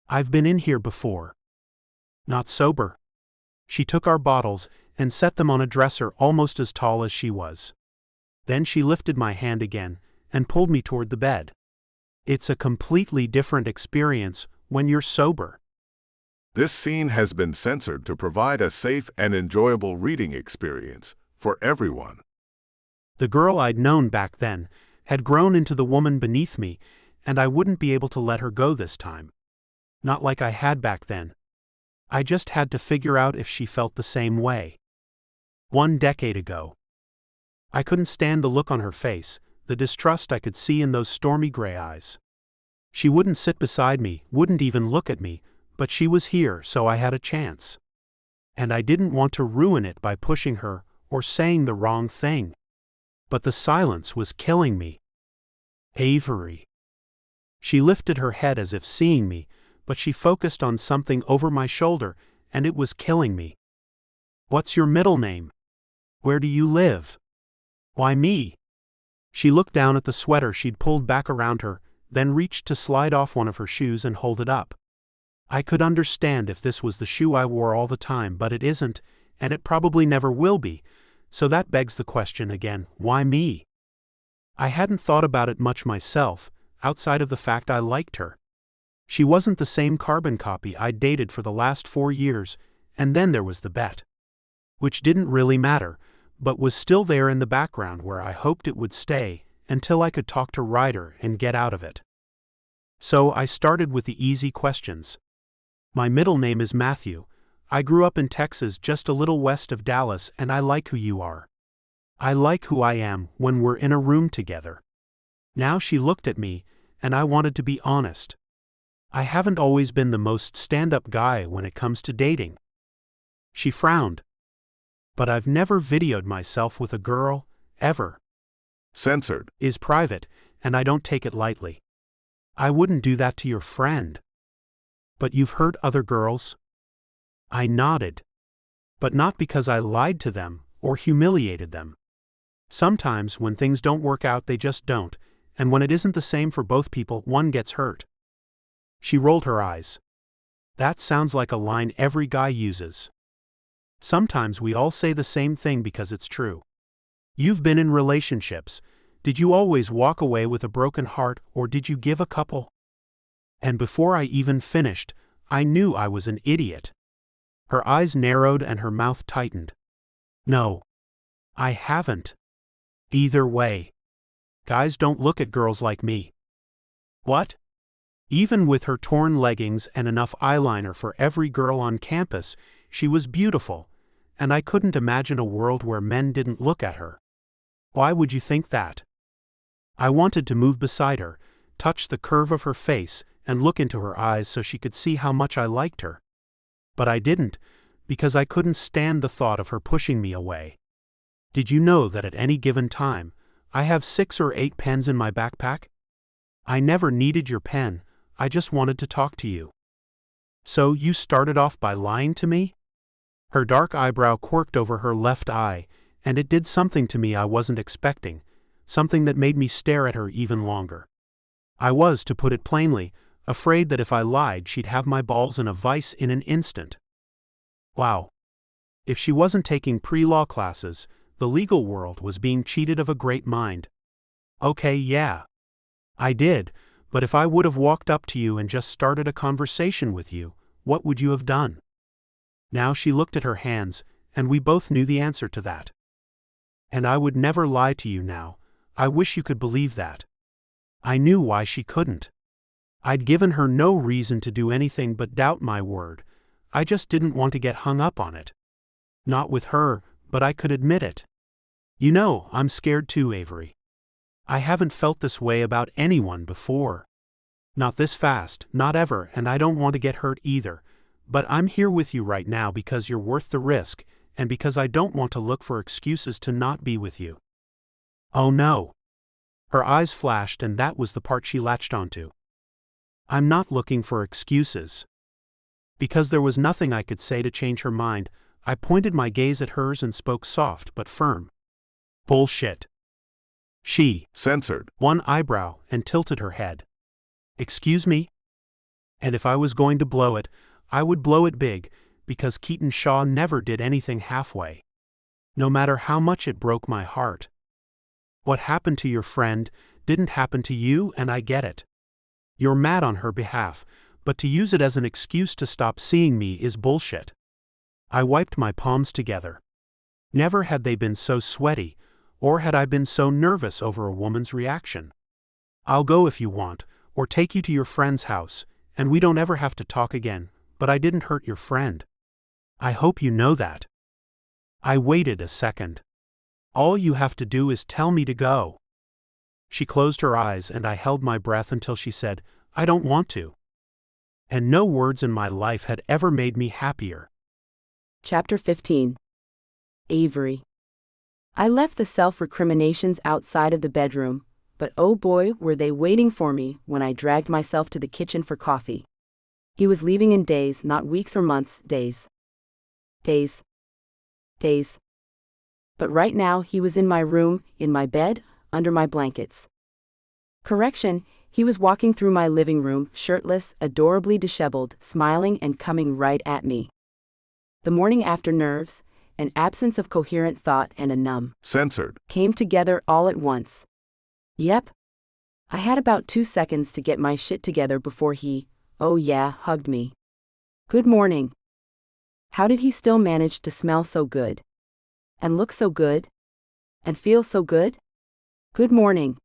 I've been in here before. Not sober. She took our bottles and set them on a dresser almost as tall as she was. Then she lifted my hand again and pulled me toward the bed. It's a completely different experience when you're sober. This scene has been censored to provide a safe and enjoyable reading experience for everyone. The girl I'd known back then had grown into the woman beneath me, and I wouldn't be able to let her go this time. Not like I had back then. I just had to figure out if she felt the same way. 1 decade ago. I couldn't stand the look on her face, the distrust I could see in those stormy gray eyes. She wouldn't sit beside me, wouldn't even look at me, but she was here, so I had a chance. And I didn't want to ruin it by pushing her or saying the wrong thing. But the silence was killing me. Avery. She lifted her head as if seeing me, but she focused on something over my shoulder, and it was killing me. What's your middle name? Where do you live? Why me? She looked down at the sweater she'd pulled back around her, then reached to slide off one of her shoes and hold it up. I could understand if this was the shoe I wore all the time, but it isn't, and it probably never will be, so that begs the question again, why me? I hadn't thought about it much myself, outside of the fact I liked her. She wasn't the same carbon copy I'd dated for the last 4 years, and then there was the bet. Which didn't really matter, but was still there in the background where I hoped it would stay until I could talk to Ryder and get out of it. So I started with the easy questions. My middle name is Matthew. I grew up in Texas just a little west of Dallas, and I like who you are. I like who I am when we're in a room together. Now she looked at me, and I wanted to be honest. I haven't always been the most stand-up guy when it comes to dating. She frowned. But I've never videoed myself with a girl, ever. Censored. Is private, and I don't take it lightly. I wouldn't do that to your friend. But you've hurt other girls? I nodded. But not because I lied to them or humiliated them. Sometimes when things don't work out they just don't, and when it isn't the same for both people one gets hurt. She rolled her eyes. That sounds like a line every guy uses. Sometimes we all say the same thing because it's true. You've been in relationships. Did you always walk away with a broken heart, or did you give a couple? And before I even finished, I knew I was an idiot. Her eyes narrowed and her mouth tightened. No. I haven't. Either way. Guys don't look at girls like me. What? Even with her torn leggings and enough eyeliner for every girl on campus, she was beautiful, and I couldn't imagine a world where men didn't look at her. Why would you think that? I wanted to move beside her, touch the curve of her face, and look into her eyes so she could see how much I liked her. But I didn't, because I couldn't stand the thought of her pushing me away. Did you know that at any given time, I have 6 or 8 pens in my backpack? I never needed your pen, I just wanted to talk to you. So you started off by lying to me? Her dark eyebrow quirked over her left eye, and it did something to me I wasn't expecting, something that made me stare at her even longer. I was, to put it plainly, afraid that if I lied she'd have my balls in a vice in an instant. Wow. If she wasn't taking pre-law classes, the legal world was being cheated of a great mind. Okay, yeah. I did, but if I would have walked up to you and just started a conversation with you, what would you have done? Now she looked at her hands, and we both knew the answer to that. And I would never lie to you now. I wish you could believe that. I knew why she couldn't. I'd given her no reason to do anything but doubt my word. I just didn't want to get hung up on it. Not with her, but I could admit it. You know, I'm scared too, Avery. I haven't felt this way about anyone before. Not this fast, not ever, and I don't want to get hurt either. But I'm here with you right now because you're worth the risk, and because I don't want to look for excuses to not be with you. Oh no. Her eyes flashed, and that was the part she latched onto. I'm not looking for excuses. Because there was nothing I could say to change her mind, I pointed my gaze at hers and spoke soft but firm. Bullshit. She censored one eyebrow and tilted her head. Excuse me? And if I was going to blow it, I would blow it big, because Keaton Shaw never did anything halfway. No matter how much it broke my heart. What happened to your friend didn't happen to you, and I get it. You're mad on her behalf, but to use it as an excuse to stop seeing me is bullshit. I wiped my palms together. Never had they been so sweaty, or had I been so nervous over a woman's reaction. I'll go if you want, or take you to your friend's house, and we don't ever have to talk again, but I didn't hurt your friend. I hope you know that. I waited a second. All you have to do is tell me to go. She closed her eyes and I held my breath until she said, I don't want to. And no words in my life had ever made me happier. Chapter 15. Avery. I left the self-recriminations outside of the bedroom, but oh boy were they waiting for me when I dragged myself to the kitchen for coffee. He was leaving in days, not weeks or months, days. Days. Days. But right now he was in my room, in my bed, under my blankets. Correction, he was walking through my living room, shirtless, adorably disheveled, smiling and coming right at me. The morning after nerves, an absence of coherent thought and a numb censored came together all at once. Yep. I had about 2 seconds to get my shit together before he, oh yeah, hugged me. Good morning. How did he still manage to smell so good? And look so good? And feel so good? Good morning.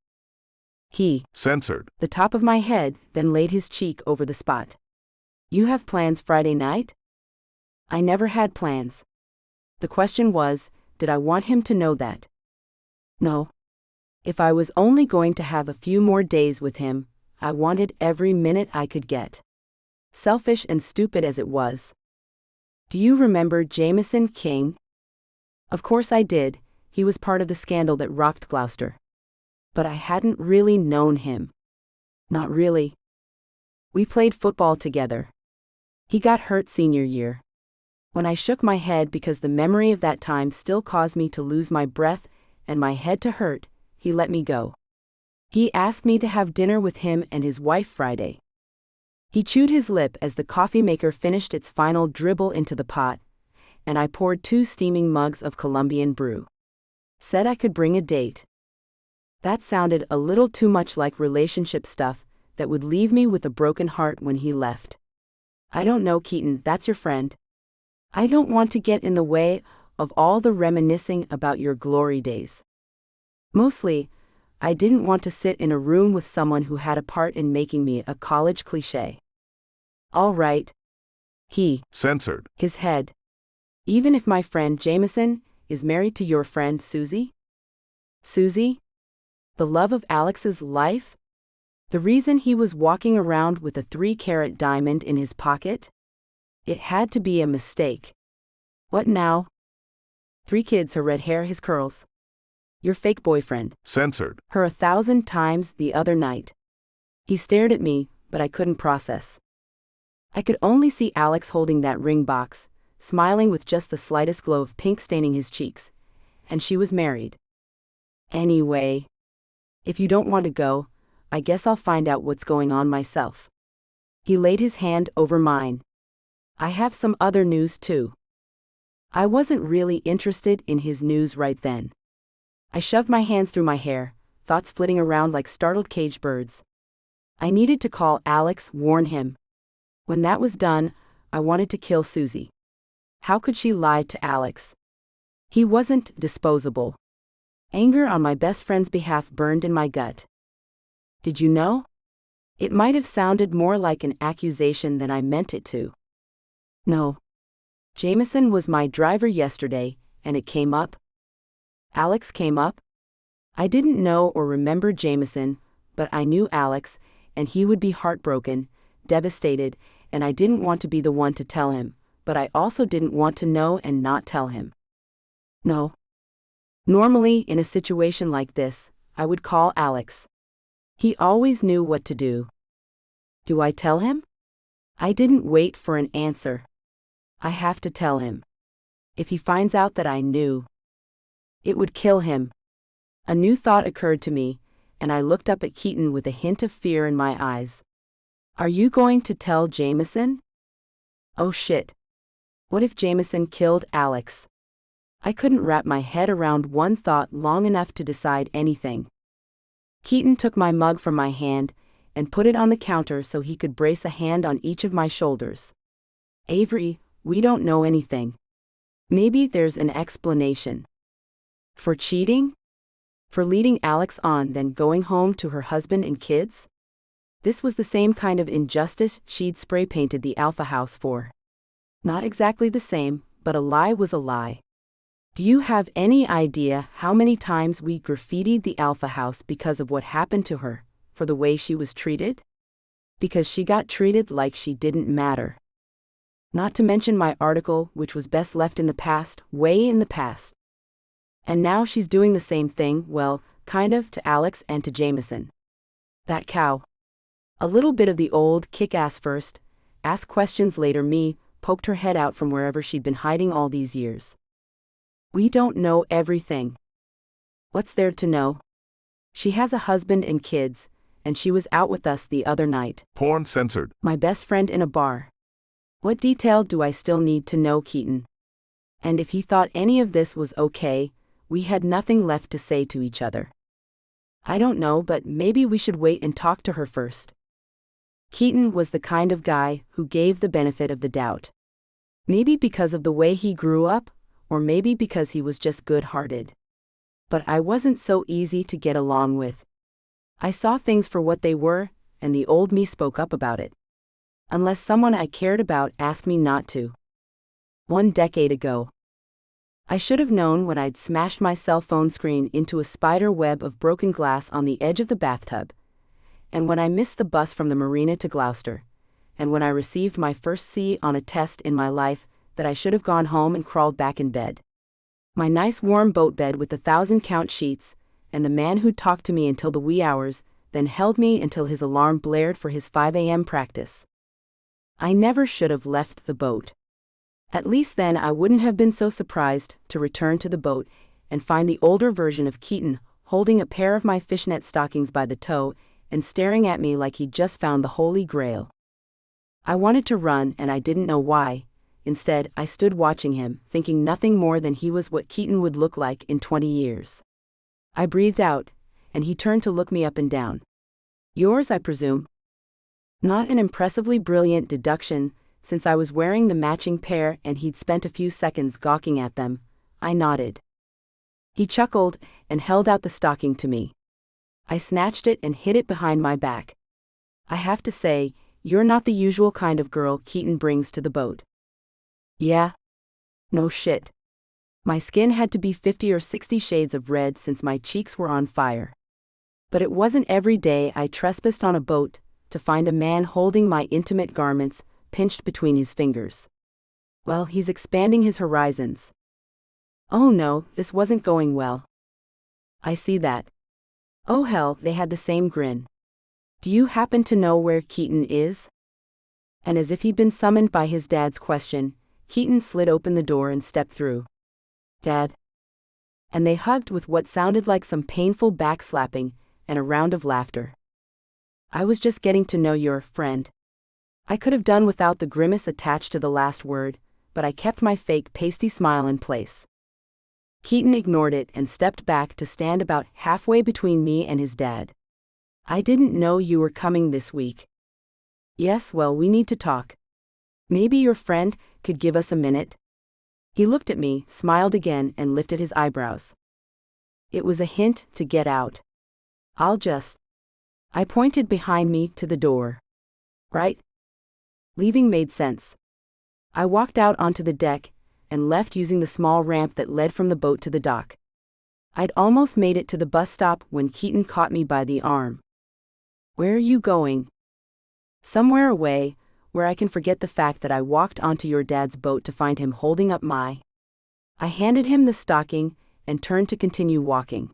He censored the top of my head, then laid his cheek over the spot. You have plans Friday night? I never had plans. The question was, did I want him to know that? No. If I was only going to have a few more days with him, I wanted every minute I could get. Selfish and stupid as it was. Do you remember Jameson King? Of course I did, he was part of the scandal that rocked Gloucester. But I hadn't really known him. Not really. We played football together. He got hurt senior year. When I shook my head because the memory of that time still caused me to lose my breath and my head to hurt, he let me go. He asked me to have dinner with him and his wife Friday. He chewed his lip as the coffee maker finished its final dribble into the pot, and I poured 2 steaming mugs of Colombian brew. Said I could bring a date. That sounded a little too much like relationship stuff that would leave me with a broken heart when he left. I don't know, Keaton, that's your friend. I don't want to get in the way of all the reminiscing about your glory days. Mostly, I didn't want to sit in a room with someone who had a part in making me a college cliché. All right. He censored his head. Even if my friend Jameson is married to your friend Susie? Susie? The love of Alex's life? The reason he was walking around with a 3-carat diamond in his pocket? It had to be a mistake. What now? 3 kids, her red hair, his curls. Your fake boyfriend. censored Her 1,000 times the other night. He stared at me, but I couldn't process. I could only see Alex holding that ring box, smiling with just the slightest glow of pink staining his cheeks. And she was married. Anyway, if you don't want to go, I guess I'll find out what's going on myself. He laid his hand over mine. I have some other news too. I wasn't really interested in his news right then. I shoved my hands through my hair, thoughts flitting around like startled caged birds. I needed to call Alex, warn him. When that was done, I wanted to kill Susie. How could she lie to Alex? He wasn't disposable. Anger on my best friend's behalf burned in my gut. Did you know? It might have sounded more like an accusation than I meant it to. No. Jameson was my driver yesterday, and it came up. Alex came up? I didn't know or remember Jameson, but I knew Alex, and he would be heartbroken, devastated, and I didn't want to be the one to tell him, but I also didn't want to know and not tell him. No. Normally, in a situation like this, I would call Alex. He always knew what to do. Do I tell him? I didn't wait for an answer. I have to tell him. If he finds out that I knew, it would kill him. A new thought occurred to me, and I looked up at Keaton with a hint of fear in my eyes. Are you going to tell Jameson? Oh shit. What if Jameson killed Alex? I couldn't wrap my head around one thought long enough to decide anything. Keaton took my mug from my hand and put it on the counter so he could brace a hand on each of my shoulders. Avery, we don't know anything. Maybe there's an explanation. For cheating? For leading Alex on, then going home to her husband and kids? This was the same kind of injustice she'd spray painted the Alpha house for. Not exactly the same, but a lie was a lie. Do you have any idea how many times we graffitied the Alpha house because of what happened to her, for the way she was treated? Because she got treated like she didn't matter. Not to mention my article, which was best left in the past, way in the past. And now she's doing the same thing, well, kind of, to Alex and to Jameson. That cow. A little bit of the old kick-ass first, ask questions later me, poked her head out from wherever she'd been hiding all these years. We don't know everything. What's there to know? She has a husband and kids, and she was out with us the other night. porn censored My best friend in a bar. What detail do I still need to know, Keaton? And if he thought any of this was okay, we had nothing left to say to each other. I don't know, but maybe we should wait and talk to her first. Keaton was the kind of guy who gave the benefit of the doubt. Maybe because of the way he grew up, or maybe because he was just good-hearted. But I wasn't so easy to get along with. I saw things for what they were, and the old me spoke up about it. Unless someone I cared about asked me not to. 1 decade ago. I should have known when I'd smashed my cell phone screen into a spider web of broken glass on the edge of the bathtub, and when I missed the bus from the marina to Gloucester, and when I received my first C on a test in my life, that I should have gone home and crawled back in bed. My nice warm boat bed with the 1,000-count sheets, and the man who'd talked to me until the wee hours, then held me until his alarm blared for his 5 a.m. practice. I never should have left the boat. At least then I wouldn't have been so surprised to return to the boat and find the older version of Keaton holding a pair of my fishnet stockings by the toe and staring at me like he'd just found the Holy Grail. I wanted to run and I didn't know why. Instead, I stood watching him, thinking nothing more than he was what Keaton would look like in 20 years. I breathed out, and he turned to look me up and down. Yours, I presume? Not an impressively brilliant deduction, since I was wearing the matching pair and he'd spent a few seconds gawking at them. I nodded. He chuckled and held out the stocking to me. I snatched it and hid it behind my back. I have to say, you're not the usual kind of girl Keaton brings to the boat. Yeah? No shit. My skin had to be 50 or 60 shades of red since my cheeks were on fire. But it wasn't every day I trespassed on a boat to find a man holding my intimate garments pinched between his fingers. Well, he's expanding his horizons. Oh no, this wasn't going well. I see that. Oh hell, they had the same grin. Do you happen to know where Keaton is? And as if he'd been summoned by his dad's question, Keaton slid open the door and stepped through. Dad. And they hugged with what sounded like some painful backslapping and a round of laughter. I was just getting to know your friend. I could have done without the grimace attached to the last word, but I kept my fake pasty smile in place. Keaton ignored it and stepped back to stand about halfway between me and his dad. I didn't know you were coming this week. Yes, well, we need to talk. Maybe your friend could give us a minute? He looked at me, smiled again, and lifted his eyebrows. It was a hint to get out. I pointed behind me to the door. Right? Leaving made sense. I walked out onto the deck and left using the small ramp that led from the boat to the dock. I'd almost made it to the bus stop when Keaton caught me by the arm. Where are you going? Somewhere away, where I can forget the fact that I walked onto your dad's boat to find him holding up my. I handed him the stocking and turned to continue walking.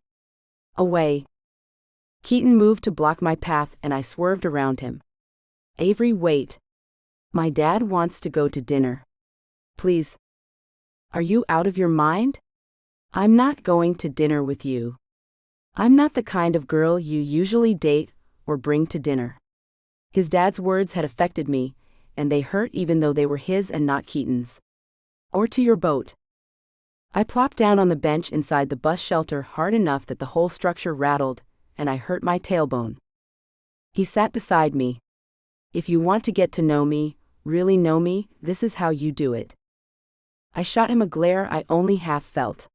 Away. Keaton moved to block my path and I swerved around him. Avery, wait. My dad wants to go to dinner. Please. Are you out of your mind? I'm not going to dinner with you. I'm not the kind of girl you usually date or bring to dinner. His dad's words had affected me, and they hurt even though they were his and not Keaton's. Or to your boat. I plopped down on the bench inside the bus shelter hard enough that the whole structure rattled, and I hurt my tailbone. He sat beside me. If you want to get to know me, really know me, this is how you do it. I shot him a glare I only half felt.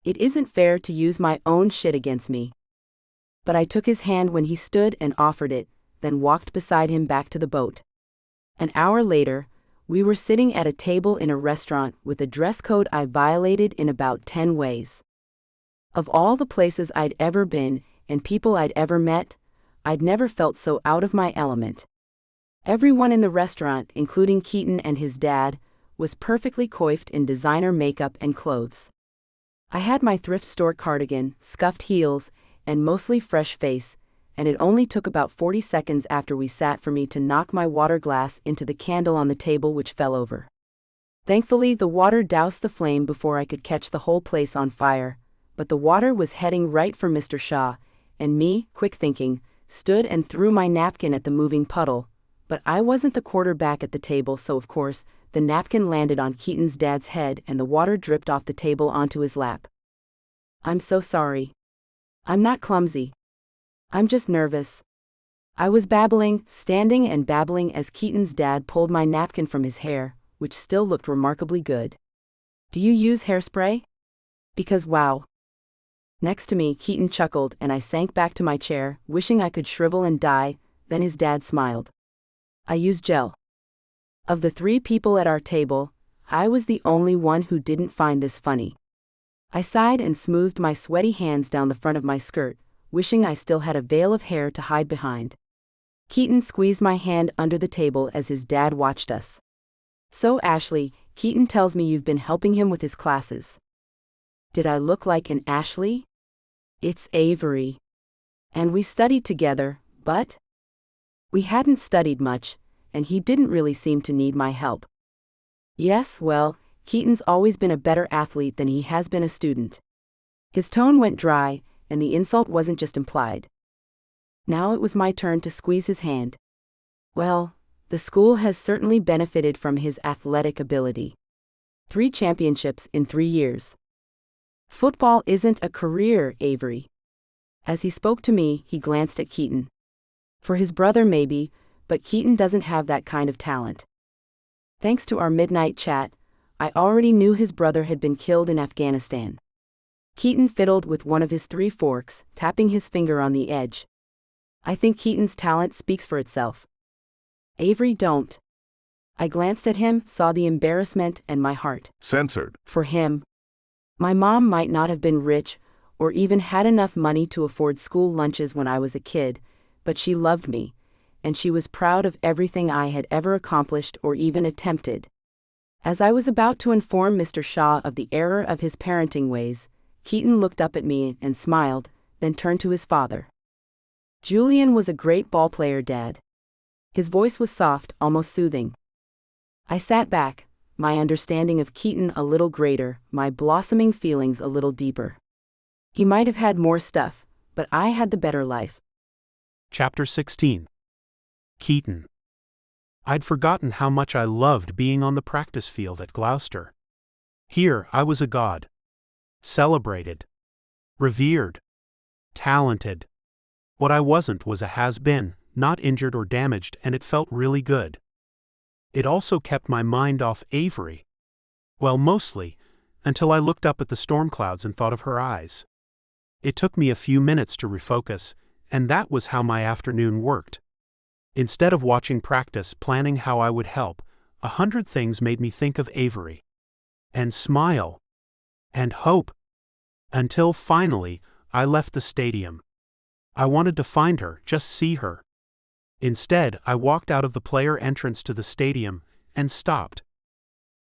It isn't fair to use my own shit against me. But I took his hand when he stood and offered it, then walked beside him back to the boat. An hour later, we were sitting at a table in a restaurant with a dress code I violated in about 10 ways. Of all the places I'd ever been and people I'd ever met, I'd never felt so out of my element. Everyone in the restaurant, including Keaton and his dad, was perfectly coiffed in designer makeup and clothes. I had my thrift store cardigan, scuffed heels, and mostly fresh face, and it only took about 40 seconds after we sat for me to knock my water glass into the candle on the table, which fell over. Thankfully, the water doused the flame before I could catch the whole place on fire, but the water was heading right for Mr. Shaw, and me, quick thinking, stood and threw my napkin at the moving puddle, but I wasn't the quarterback at the table, so of course, the napkin landed on Keaton's dad's head and the water dripped off the table onto his lap. I'm so sorry. I'm not clumsy. I'm just nervous. I was babbling, standing and babbling as Keaton's dad pulled my napkin from his hair, which still looked remarkably good. Do you use hairspray? Because wow. Next to me, Keaton chuckled and I sank back to my chair, wishing I could shrivel and die, then his dad smiled. I use gel. Of the 3 people at our table, I was the only one who didn't find this funny. I sighed and smoothed my sweaty hands down the front of my skirt, wishing I still had a veil of hair to hide behind. Keaton squeezed my hand under the table as his dad watched us. So Ashley, Keaton tells me you've been helping him with his classes. Did I look like an Ashley? It's Avery. And we studied together, but we hadn't studied much, and he didn't really seem to need my help. Yes, well, Keaton's always been a better athlete than he has been a student. His tone went dry, and the insult wasn't just implied. Now it was my turn to squeeze his hand. Well, The school has certainly benefited from his athletic ability. 3 championships in 3 years. Football isn't a career, Avery. As he spoke to me, he glanced at Keaton. For his brother maybe, but Keaton doesn't have that kind of talent. Thanks to our midnight chat, I already knew his brother had been killed in Afghanistan. Keaton fiddled with one of his 3 forks, tapping his finger on the edge. I think Keaton's talent speaks for itself. Avery, don't. I glanced at him, saw the embarrassment, and my heart censored. For him. My mom might not have been rich, or even had enough money to afford school lunches when I was a kid, but she loved me, and she was proud of everything I had ever accomplished or even attempted. As I was about to inform Mr. Shaw of the error of his parenting ways, Keaton looked up at me and smiled, then turned to his father. Julian was a great ball player, Dad. His voice was soft, almost soothing. I sat back, my understanding of Keaton a little greater, my blossoming feelings a little deeper. He might have had more stuff, but I had the better life. Chapter 16. Keaton. I'd forgotten how much I loved being on the practice field at Gloucester. Here I was a god. Celebrated. Revered. Talented. What I wasn't was a has-been, not injured or damaged, and it felt really good. It also kept my mind off Avery. Well, mostly, until I looked up at the storm clouds and thought of her eyes. It took me a few minutes to refocus, and that was how my afternoon worked. Instead of watching practice, planning how I would help, 100 things made me think of Avery. And smile. And hope. Until finally, I left the stadium. I wanted to find her, just see her. Instead, I walked out of the player entrance to the stadium and stopped.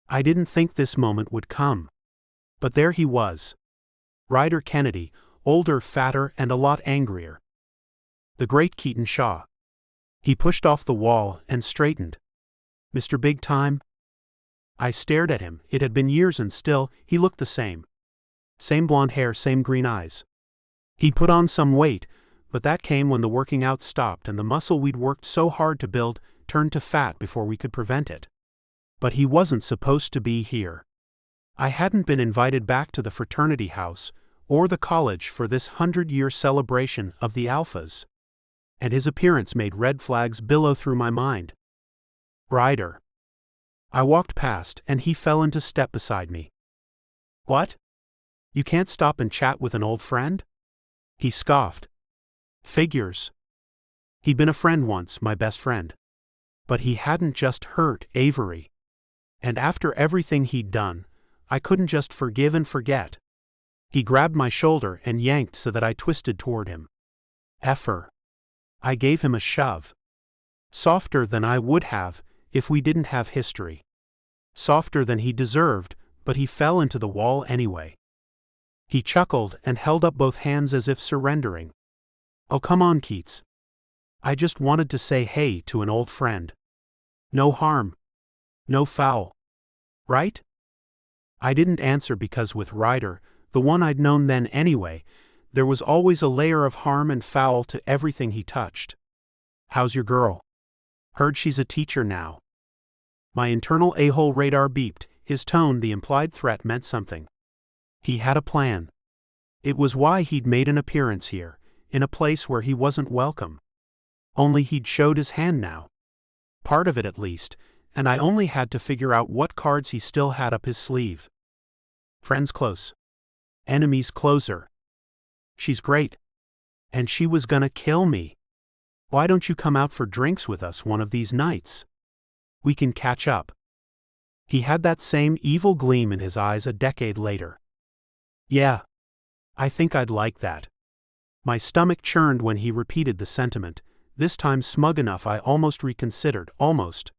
I didn't think this moment would come. But there he was. Ryder Kennedy, older, fatter, and a lot angrier. The great Keaton Shaw. He pushed off the wall and straightened. Mr. Big Time? I stared at him. It had been years and still, he looked the same. Same blonde hair, same green eyes. He'd put on some weight, but that came when the working out stopped and the muscle we'd worked so hard to build turned to fat before we could prevent it. But he wasn't supposed to be here. I hadn't been invited back to the fraternity house or the college for this 100-year celebration of the Alphas. And his appearance made red flags billow through my mind. Ryder. I walked past and he fell into step beside me. What? You can't stop and chat with an old friend? He scoffed. Figures. He'd been a friend once, my best friend. But he hadn't just hurt Avery. And after everything he'd done, I couldn't just forgive and forget. He grabbed my shoulder and yanked so that I twisted toward him. Effer. I gave him a shove. Softer than I would have if we didn't have history. Softer than he deserved, but he fell into the wall anyway. He chuckled and held up both hands as if surrendering. Oh, come on, Keats. I just wanted to say hey to an old friend. No harm. No foul. Right? I didn't answer because with Ryder, the one I'd known then anyway, there was always a layer of harm and foul to everything he touched. How's your girl? Heard she's a teacher now. My internal a-hole radar beeped. His tone, the implied threat, meant something. He had a plan. It was why he'd made an appearance here, in a place where he wasn't welcome. Only he'd showed his hand now. Part of it at least, and I only had to figure out what cards he still had up his sleeve. Friends close. Enemies closer. She's great. And she was gonna kill me. Why don't you come out for drinks with us one of these nights? We can catch up. He had that same evil gleam in his eyes a decade later. Yeah. I think I'd like that. My stomach churned when he repeated the sentiment, this time smug enough I almost reconsidered, almost.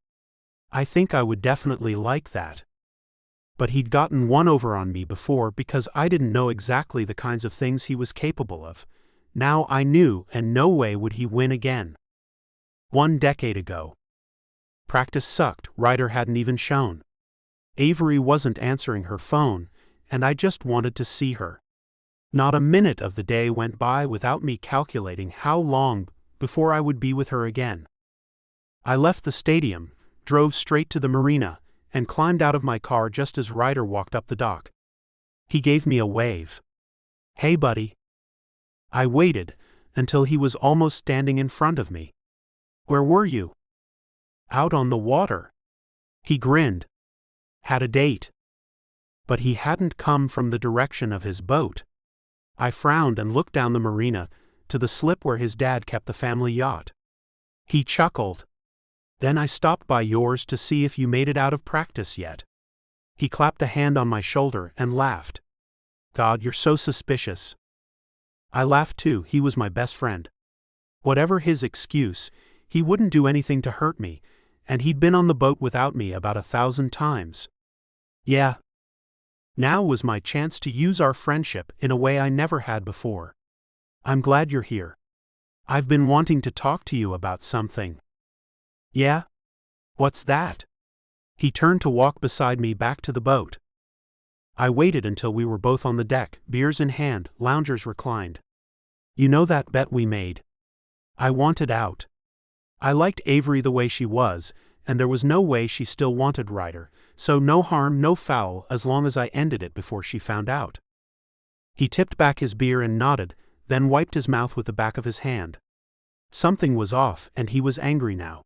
I think I would definitely like that. But he'd gotten one over on me before because I didn't know exactly the kinds of things he was capable of. Now I knew, and no way would he win again. 1 decade ago. Practice sucked, Ryder hadn't even shown. Avery wasn't answering her phone, and I just wanted to see her. Not a minute of the day went by without me calculating how long before I would be with her again. I left the stadium, drove straight to the marina, and climbed out of my car just as Ryder walked up the dock. He gave me a wave. "Hey, buddy." I waited until he was almost standing in front of me. "Where were you?" "Out on the water." He grinned. "Had a date." But he hadn't come from the direction of his boat. I frowned and looked down the marina to the slip where his dad kept the family yacht. He chuckled. "Then I stopped by yours to see if you made it out of practice yet." He clapped a hand on my shoulder and laughed. "God, you're so suspicious." I laughed too. He was my best friend. Whatever his excuse, he wouldn't do anything to hurt me, and he'd been on the boat without me about 1,000 times. Yeah. Now was my chance to use our friendship in a way I never had before. "I'm glad you're here. I've been wanting to talk to you about something." "Yeah? What's that?" He turned to walk beside me back to the boat. I waited until we were both on the deck, beers in hand, loungers reclined. "You know that bet we made?" I wanted out. I liked Avery the way she was, and there was no way she still wanted Ryder, so no harm, no foul as long as I ended it before she found out. He tipped back his beer and nodded, then wiped his mouth with the back of his hand. Something was off, and he was angry now.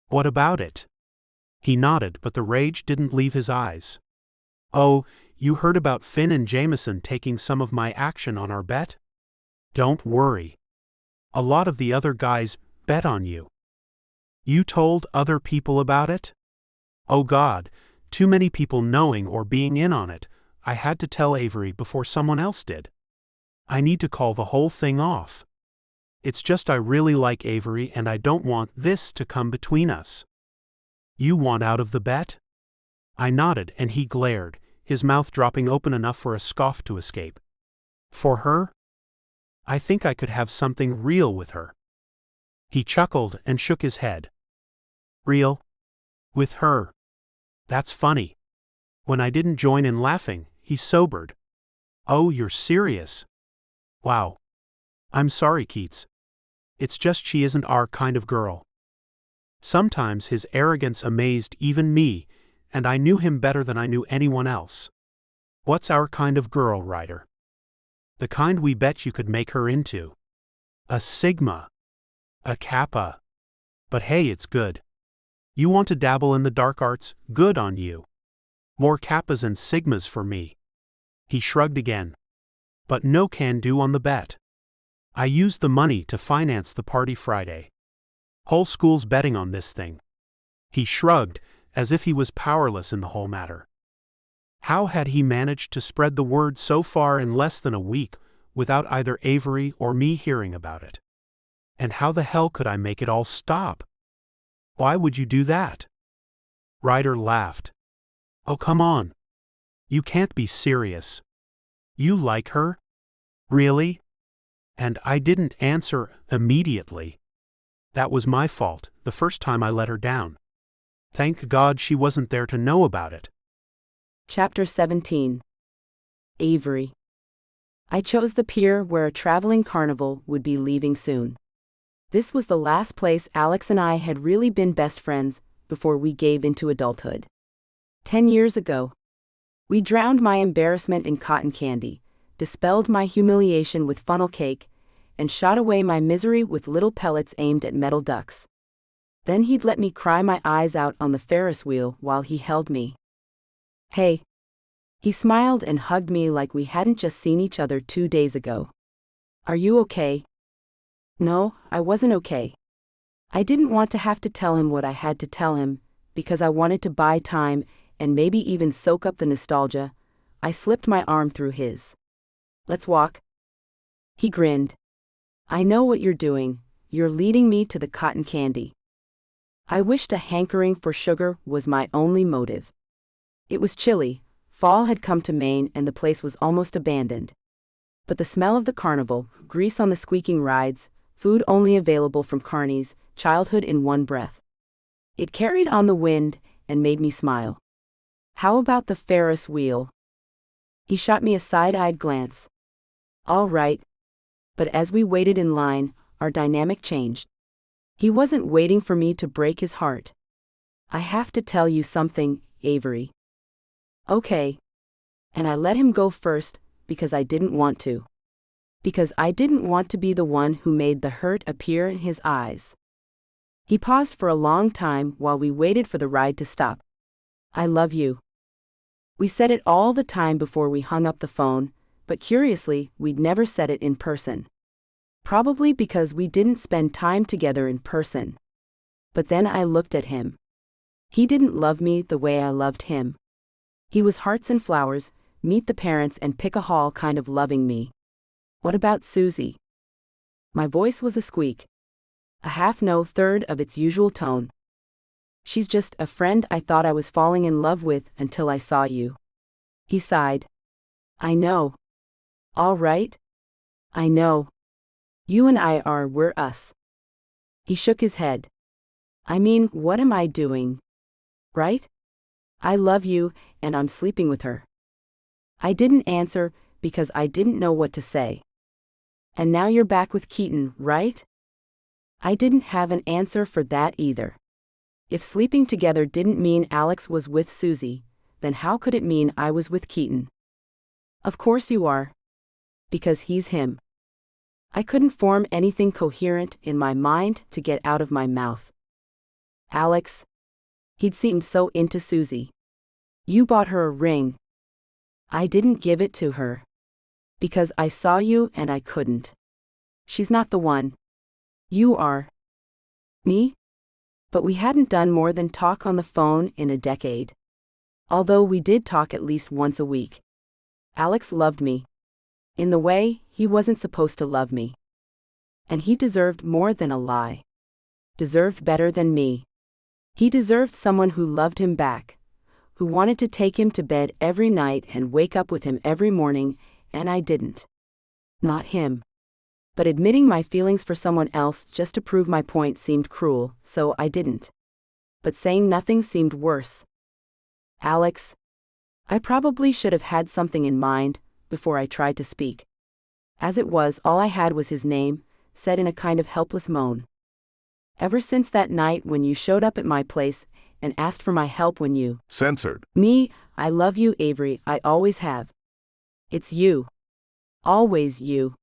"What about it?" He nodded, but the rage didn't leave his eyes. "Oh, you heard about Finn and Jameson taking some of my action on our bet?" "Don't worry. A lot of the other guys bet on you." "You told other people about it?" "Oh God, too many people knowing or being in on it. I had to tell Avery before someone else did. I need to call the whole thing off. It's just I really like Avery and I don't want this to come between us." "You want out of the bet?" I nodded and he glared, his mouth dropping open enough for a scoff to escape. "For her? I think I could have something real with her." He chuckled and shook his head. "Real? With her? That's funny." When I didn't join in laughing, he sobered. "Oh, you're serious? Wow. I'm sorry, Keats. It's just she isn't our kind of girl." Sometimes his arrogance amazed even me, and I knew him better than I knew anyone else. "What's our kind of girl, Ryder?" "The kind we bet you could make her into. A Sigma. A Kappa. But hey, it's good. You want to dabble in the dark arts? Good on you. More Kappas and Sigmas for me." He shrugged again. "But no can do on the bet. I used the money to finance the party Friday. Whole school's betting on this thing." He shrugged, as if he was powerless in the whole matter. How had he managed to spread the word so far in less than a week without either Avery or me hearing about it? And how the hell could I make it all stop? "Why would you do that?" Ryder laughed. "Oh, come on. You can't be serious. You like her? Really?" And I didn't answer immediately. That was my fault, the first time I let her down. Thank God she wasn't there to know about it. Chapter 17. Avery. I chose the pier where a traveling carnival would be leaving soon. This was the last place Alex and I had really been best friends before we gave into adulthood. 10 years ago. We drowned my embarrassment in cotton candy, dispelled my humiliation with funnel cake, and shot away my misery with little pellets aimed at metal ducks. Then he'd let me cry my eyes out on the Ferris wheel while he held me. "Hey." He smiled and hugged me like we hadn't just seen each other 2 days ago. "Are you okay?" No, I wasn't okay. I didn't want to have to tell him what I had to tell him, because I wanted to buy time and maybe even soak up the nostalgia. I slipped my arm through his. "Let's walk." He grinned. "I know what you're doing. You're leading me to the cotton candy." I wished a hankering for sugar was my only motive. It was chilly, fall had come to Maine and the place was almost abandoned. But the smell of the carnival, grease on the squeaking rides, food only available from carnies, childhood in one breath. It carried on the wind and made me smile. "How about the Ferris wheel?" He shot me a side-eyed glance. "All right." But as we waited in line, our dynamic changed. He wasn't waiting for me to break his heart. I have to tell you something, Avery. Okay. And I let him go first, because I didn't want to. Because I didn't want to be the one who made the hurt appear in his eyes. He paused for a long time while we waited for the ride to stop. I love you. We said it all the time before we hung up the phone, but curiously, we'd never said it in person. Probably because we didn't spend time together in person. But then I looked at him. He didn't love me the way I loved him. He was hearts and flowers, meet the parents and pick a hall kind of loving me. What about Susie? My voice was a squeak. A half-no third of its usual tone. She's just a friend I thought I was falling in love with until I saw you. He sighed. I know. All right? I know. You and we're us. He shook his head. I mean, what am I doing? Right? I love you, and I'm sleeping with her. I didn't answer, because I didn't know what to say. And now you're back with Keaton, right? I didn't have an answer for that either. If sleeping together didn't mean Alex was with Susie, then how could it mean I was with Keaton? Of course you are. Because he's him. I couldn't form anything coherent in my mind to get out of my mouth. Alex. He'd seemed so into Susie. You bought her a ring. I didn't give it to her. Because I saw you and I couldn't. She's not the one. You are. Me? But we hadn't done more than talk on the phone in a decade. Although we did talk at least once a week. Alex loved me. In the way he wasn't supposed to love me. And he deserved more than a lie. Deserved better than me. He deserved someone who loved him back. Who wanted to take him to bed every night and wake up with him every morning, and I didn't. Not him. But admitting my feelings for someone else just to prove my point seemed cruel, so I didn't. But saying nothing seemed worse. Alex. I probably should have had something in mind before I tried to speak. As it was, all I had was his name, said in a kind of helpless moan. Ever since that night when you showed up at my place and asked for my help when you Censored. Me, I love you, Avery, I always have. It's you. Always you.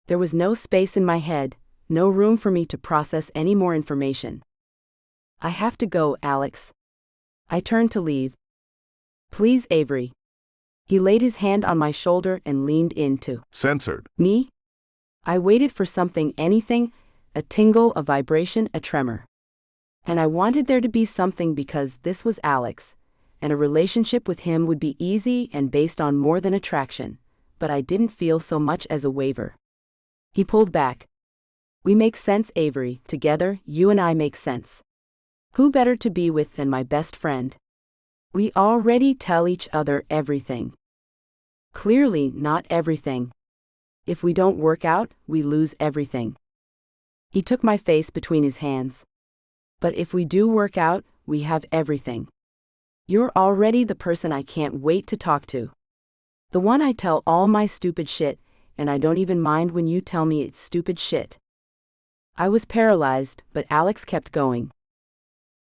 There was no space in my head, no room for me to process any more information. I have to go, Alex. I turned to leave. Please, Avery. He laid his hand on my shoulder and leaned into Censored. me. I waited for something, anything, a tingle, a vibration, a tremor. And I wanted there to be something because this was Alex, and a relationship with him would be easy and based on more than attraction, but I didn't feel so much as a waver. He pulled back. We make sense, Avery, together, you and I make sense. Who better to be with than my best friend? We already tell each other everything. Clearly not everything. If we don't work out, we lose everything. He took my face between his hands. But if we do work out, we have everything. You're already the person I can't wait to talk to. The one I tell all my stupid shit, and I don't even mind when you tell me it's stupid shit. I was paralyzed, but Alex kept going.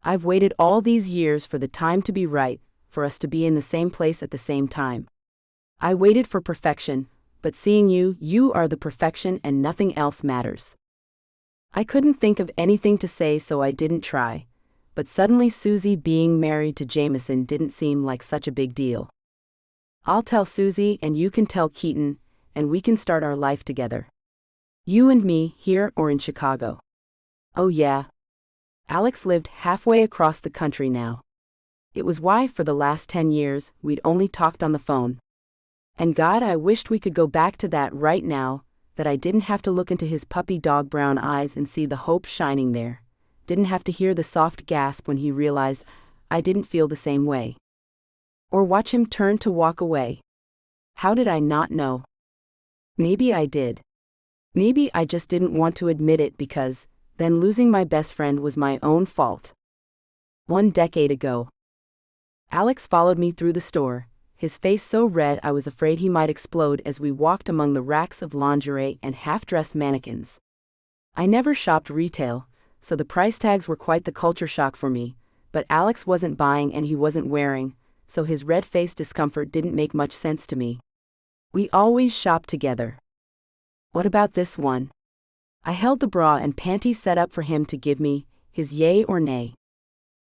I've waited all these years for the time to be right, for us to be in the same place at the same time. I waited for perfection, but seeing you, you are the perfection and nothing else matters. I couldn't think of anything to say, so I didn't try, but suddenly Susie being married to Jameson didn't seem like such a big deal. I'll tell Susie and you can tell Keaton, and we can start our life together. You and me, here or in Chicago. Oh yeah. Alex lived halfway across the country now. It was why for the last 10 years we'd only talked on the phone. And God, I wished we could go back to that right now, that I didn't have to look into his puppy dog brown eyes and see the hope shining there, didn't have to hear the soft gasp when he realized I didn't feel the same way. Or watch him turn to walk away. How did I not know? Maybe I did. Maybe I just didn't want to admit it because then losing my best friend was my own fault. 1 decade ago. Alex followed me through the store, his face so red I was afraid he might explode as we walked among the racks of lingerie and half-dressed mannequins. I never shopped retail, so the price tags were quite the culture shock for me, but Alex wasn't buying and he wasn't wearing, so his red-faced discomfort didn't make much sense to me. We always shop together. What about this one? I held the bra and panties set up for him to give me his yay or nay.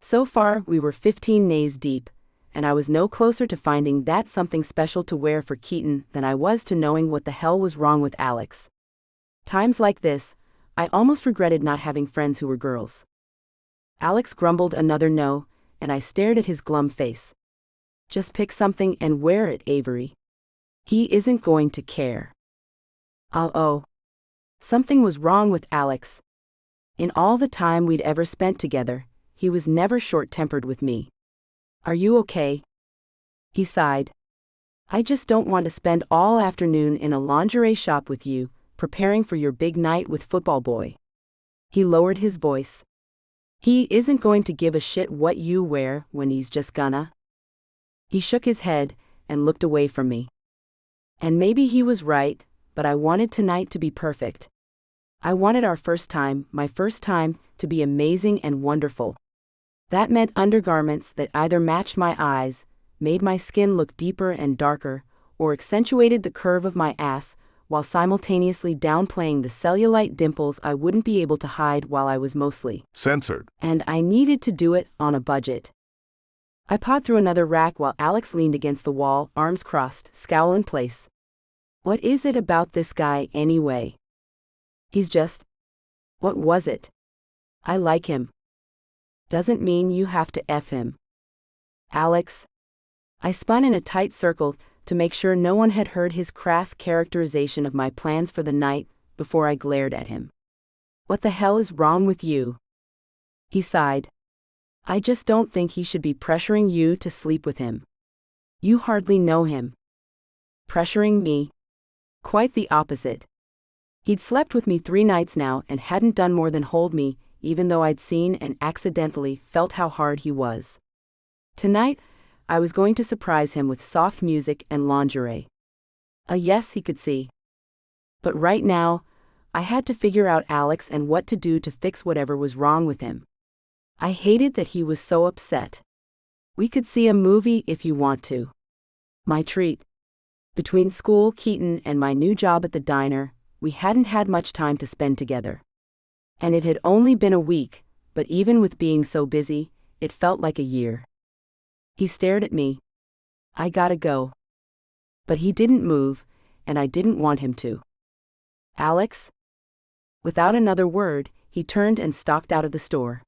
So far, we were 15 nays deep, and I was no closer to finding that something special to wear for Keaton than I was to knowing what the hell was wrong with Alex. Times like this, I almost regretted not having friends who were girls. Alex grumbled another no, and I stared at his glum face. Just pick something and wear it, Avery. He isn't going to care. Oh. Something was wrong with Alex. In all the time we'd ever spent together, he was never short-tempered with me. Are you okay? He sighed. I just don't want to spend all afternoon in a lingerie shop with you, preparing for your big night with football boy. He lowered his voice. He isn't going to give a shit what you wear when he's just gonna. He shook his head and looked away from me. And maybe he was right, but I wanted tonight to be perfect. I wanted our first time, my first time, to be amazing and wonderful. That meant undergarments that either matched my eyes, made my skin look deeper and darker, or accentuated the curve of my ass, while simultaneously downplaying the cellulite dimples I wouldn't be able to hide while I was mostly censored. And I needed to do it on a budget. I pawed through another rack while Alex leaned against the wall, arms crossed, scowl in place. What is it about this guy anyway? He's just... What was it? I like him. Doesn't mean you have to F him. Alex. I spun in a tight circle to make sure no one had heard his crass characterization of my plans for the night before I glared at him. What the hell is wrong with you? He sighed. I just don't think he should be pressuring you to sleep with him. You hardly know him. Pressuring me? Quite the opposite. He'd slept with me 3 nights now and hadn't done more than hold me, even though I'd seen and accidentally felt how hard he was. Tonight, I was going to surprise him with soft music and lingerie. A yes he could see. But right now, I had to figure out Alex and what to do to fix whatever was wrong with him. I hated that he was so upset. We could see a movie if you want to. My treat. Between school, Keaton, and my new job at the diner, we hadn't had much time to spend together. And it had only been a week, but even with being so busy, it felt like a year. He stared at me. I gotta go. But he didn't move, and I didn't want him to. Alex? Without another word, he turned and stalked out of the store.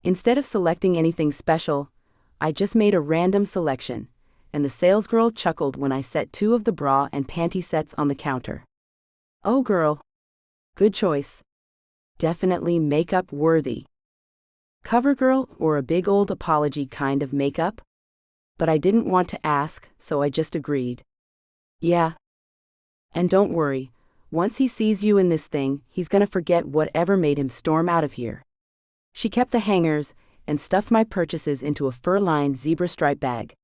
Instead of selecting anything special, I just made a random selection, and the salesgirl chuckled when I set 2 of the bra and panty sets on the counter. Oh girl. Good choice. Definitely makeup worthy. CoverGirl or a big old apology kind of makeup? But I didn't want to ask, so I just agreed. Yeah. And don't worry, once he sees you in this thing, he's gonna forget whatever made him storm out of here. She kept the hangers and stuffed my purchases into a fur-lined zebra stripe bag.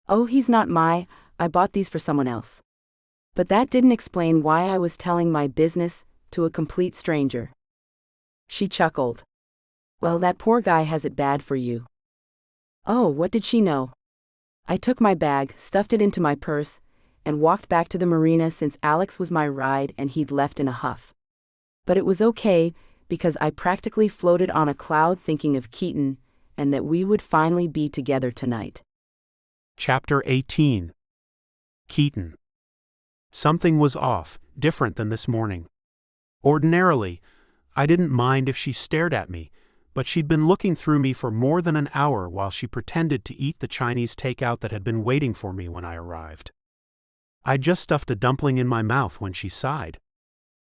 Oh, he's not I bought these for someone else. But that didn't explain why I was telling my business to a complete stranger. She chuckled. Well, that poor guy has it bad for you. Oh, what did she know? I took my bag, stuffed it into my purse, and walked back to the marina since Alex was my ride and he'd left in a huff. But it was okay, because I practically floated on a cloud thinking of Keaton, and that we would finally be together tonight. Chapter 18. Keaton. Something was off, different than this morning. Ordinarily, I didn't mind if she stared at me, but she'd been looking through me for more than an hour while she pretended to eat the Chinese takeout that had been waiting for me when I arrived. I'd just stuffed a dumpling in my mouth when she sighed.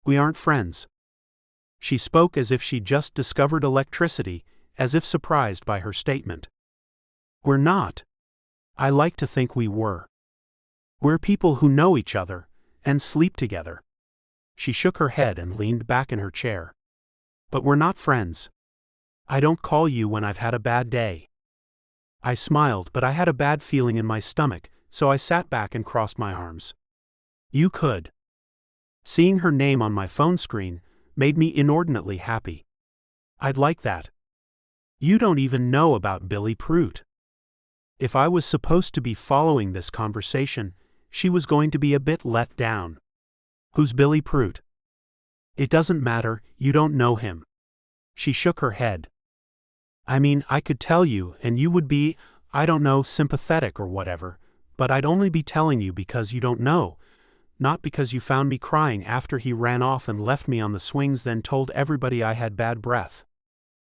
We aren't friends. She spoke as if she'd just discovered electricity, as if surprised by her statement. We're not. I like to think we were. We're people who know each other, and sleep together. She shook her head and leaned back in her chair. But we're not friends. I don't call you when I've had a bad day. I smiled, but I had a bad feeling in my stomach, so I sat back and crossed my arms. You could. Seeing her name on my phone screen made me inordinately happy. I'd like that. You don't even know about Billy Prout. If I was supposed to be following this conversation, she was going to be a bit let down. Who's Billy Prout? It doesn't matter, you don't know him. She shook her head. I mean, I could tell you, and you would be, I don't know, sympathetic or whatever, but I'd only be telling you because you don't know, not because you found me crying after he ran off and left me on the swings, then told everybody I had bad breath.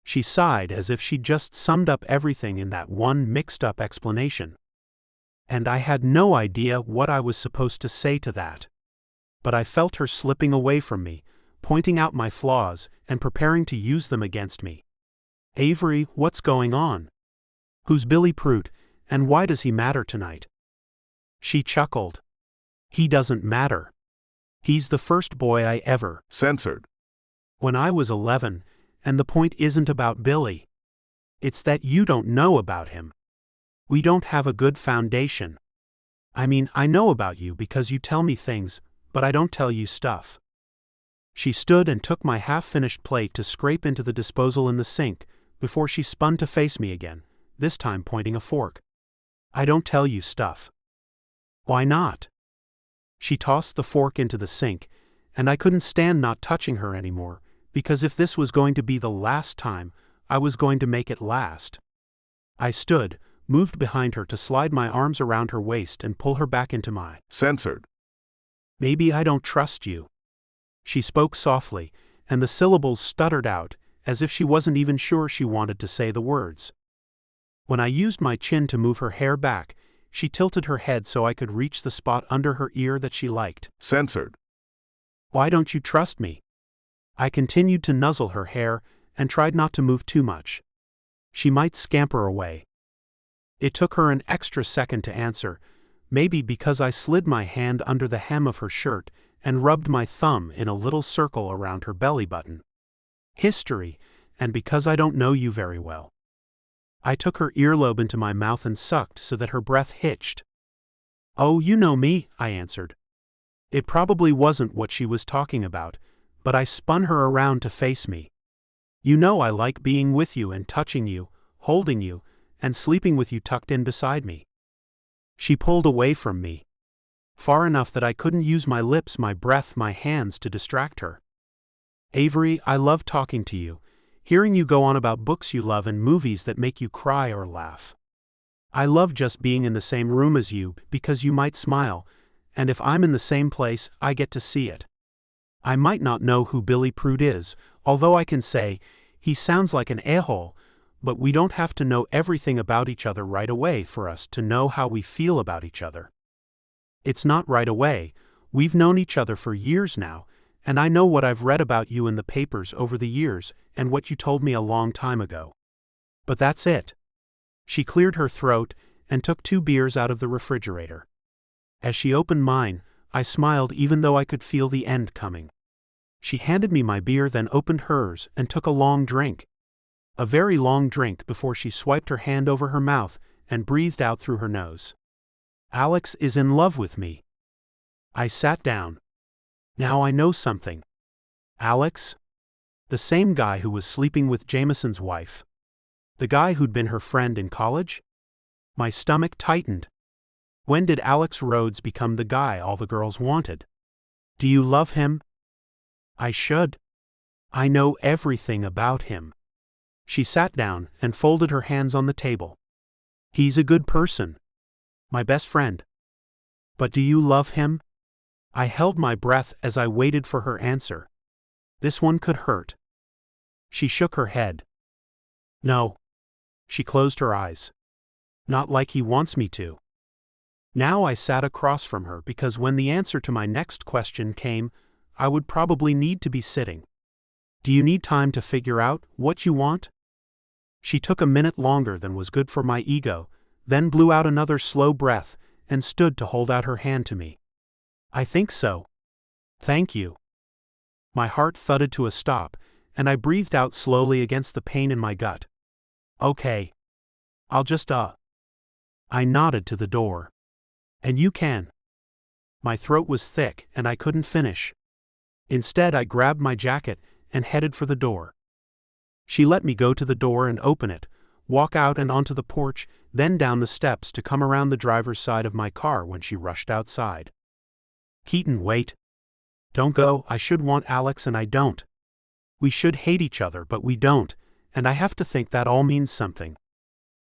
She sighed as if she'd just summed up everything in that one mixed-up explanation. And I had no idea what I was supposed to say to that. But I felt her slipping away from me, pointing out my flaws and preparing to use them against me. Avery, what's going on? Who's Billy Prout, and why does he matter tonight? She chuckled. He doesn't matter. He's the first boy I ever censored when I was 11, and the point isn't about Billy. It's that you don't know about him. We don't have a good foundation. I mean, I know about you because you tell me things, but I don't tell you stuff. She stood and took my half-finished plate to scrape into the disposal in the sink before she spun to face me again, this time pointing a fork. I don't tell you stuff. Why not? She tossed the fork into the sink, and I couldn't stand not touching her anymore, because if this was going to be the last time, I was going to make it last. I stood, moved behind her to slide my arms around her waist and pull her back into my censored. Maybe I don't trust you. She spoke softly, and the syllables stuttered out, as if she wasn't even sure she wanted to say the words. When I used my chin to move her hair back, she tilted her head so I could reach the spot under her ear that she liked. Censored. Why don't you trust me? I continued to nuzzle her hair and tried not to move too much. She might scamper away. It took her an extra second to answer, maybe because I slid my hand under the hem of her shirt and rubbed my thumb in a little circle around her belly button. History, and because I don't know you very well. I took her earlobe into my mouth and sucked so that her breath hitched. Oh, you know me, I answered. It probably wasn't what she was talking about, but I spun her around to face me. You know I like being with you and touching you, holding you, and sleeping with you tucked in beside me. She pulled away from me, far enough that I couldn't use my lips, my breath, my hands to distract her. Avery, I love talking to you, hearing you go on about books you love and movies that make you cry or laugh. I love just being in the same room as you because you might smile, and if I'm in the same place, I get to see it. I might not know who Billy Prout is, although I can say, he sounds like an a-hole, but we don't have to know everything about each other right away for us to know how we feel about each other. It's not right away, we've known each other for years now, and I know what I've read about you in the papers over the years and what you told me a long time ago. But that's it. She cleared her throat and took 2 beers out of the refrigerator. As she opened mine, I smiled even though I could feel the end coming. She handed me my beer, then opened hers and took a long drink. A very long drink before she swiped her hand over her mouth and breathed out through her nose. Alex is in love with me. I sat down. Now I know something. Alex? The same guy who was sleeping with Jameson's wife. The guy who'd been her friend in college? My stomach tightened. When did Alex Rhodes become the guy all the girls wanted? Do you love him? I should. I know everything about him. She sat down and folded her hands on the table. He's a good person. My best friend. But do you love him? I held my breath as I waited for her answer. This one could hurt. She shook her head. No. She closed her eyes. Not like he wants me to. Now I sat across from her because when the answer to my next question came, I would probably need to be sitting. Do you need time to figure out what you want? She took a minute longer than was good for my ego, then blew out another slow breath and stood to hold out her hand to me. I think so. Thank you. My heart thudded to a stop, and I breathed out slowly against the pain in my gut. Okay. I'll just I nodded to the door. And you can. My throat was thick and I couldn't finish. Instead I grabbed my jacket and headed for the door. She let me go to the door and open it, walk out and onto the porch, then down the steps to come around the driver's side of my car when she rushed outside. Keaton, wait. Don't go. I should want Alex and I don't. We should hate each other but we don't, and I have to think that all means something.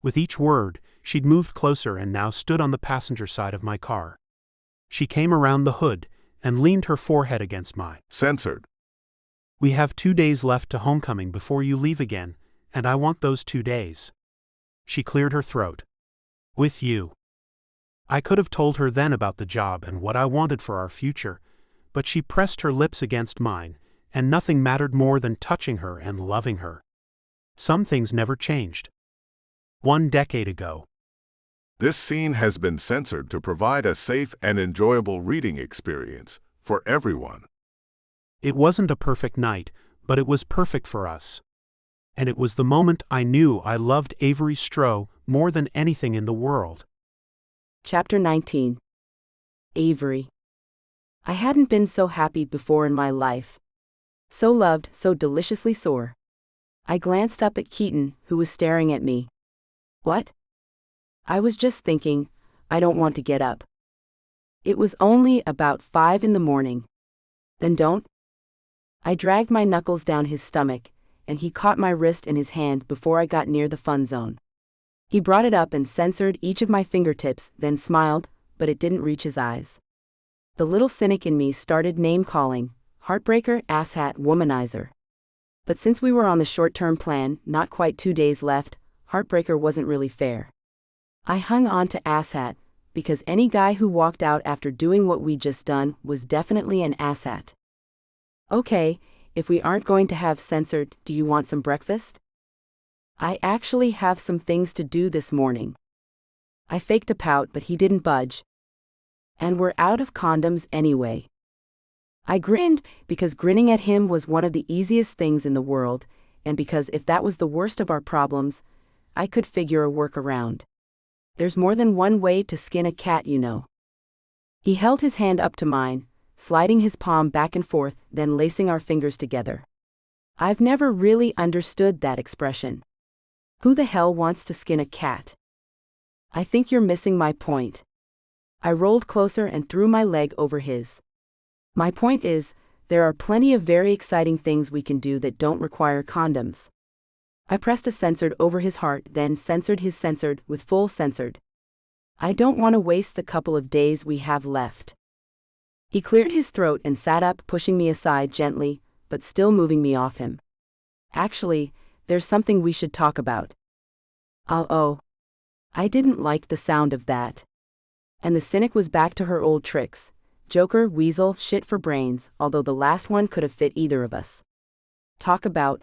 With each word, she'd moved closer and now stood on the passenger side of my car. She came around the hood and leaned her forehead against mine. Censored. We have 2 days left to homecoming before you leave again, and I want those 2 days. She cleared her throat. With you. I could have told her then about the job and what I wanted for our future, but she pressed her lips against mine, and nothing mattered more than touching her and loving her. Some things never changed. 1 decade ago. This scene has been censored to provide a safe and enjoyable reading experience for everyone. It wasn't a perfect night, but it was perfect for us. And it was the moment I knew I loved Avery Stroh more than anything in the world. Chapter 19. Avery. I hadn't been so happy before in my life. So loved, so deliciously sore. I glanced up at Keaton, who was staring at me. What? I was just thinking, I don't want to get up. It was only about 5 in the morning. Then don't. I dragged my knuckles down his stomach, and he caught my wrist in his hand before I got near the fun zone. He brought it up and censored each of my fingertips, then smiled, but it didn't reach his eyes. The little cynic in me started name-calling, heartbreaker, asshat, womanizer. But since we were on the short-term plan, not quite 2 days left, heartbreaker wasn't really fair. I hung on to asshat, because any guy who walked out after doing what we'd just done was definitely an asshat. Okay, if we aren't going to have censored, do you want some breakfast? I actually have some things to do this morning. I faked a pout, but he didn't budge. And we're out of condoms anyway. I grinned, because grinning at him was one of the easiest things in the world, and because if that was the worst of our problems, I could figure a workaround. There's more than one way to skin a cat, you know. He held his hand up to mine, sliding his palm back and forth, then lacing our fingers together. I've never really understood that expression. Who the hell wants to skin a cat? I think you're missing my point. I rolled closer and threw my leg over his. My point is, there are plenty of very exciting things we can do that don't require condoms. I pressed a censored over his heart, then censored his censored with full censored. I don't want to waste the couple of days we have left. He cleared his throat and sat up, pushing me aside gently, but still moving me off him. Actually, there's something we should talk about. Oh. I didn't like the sound of that. And the cynic was back to her old tricks. Joker, weasel, shit for brains, although the last one could have fit either of us. Talk about.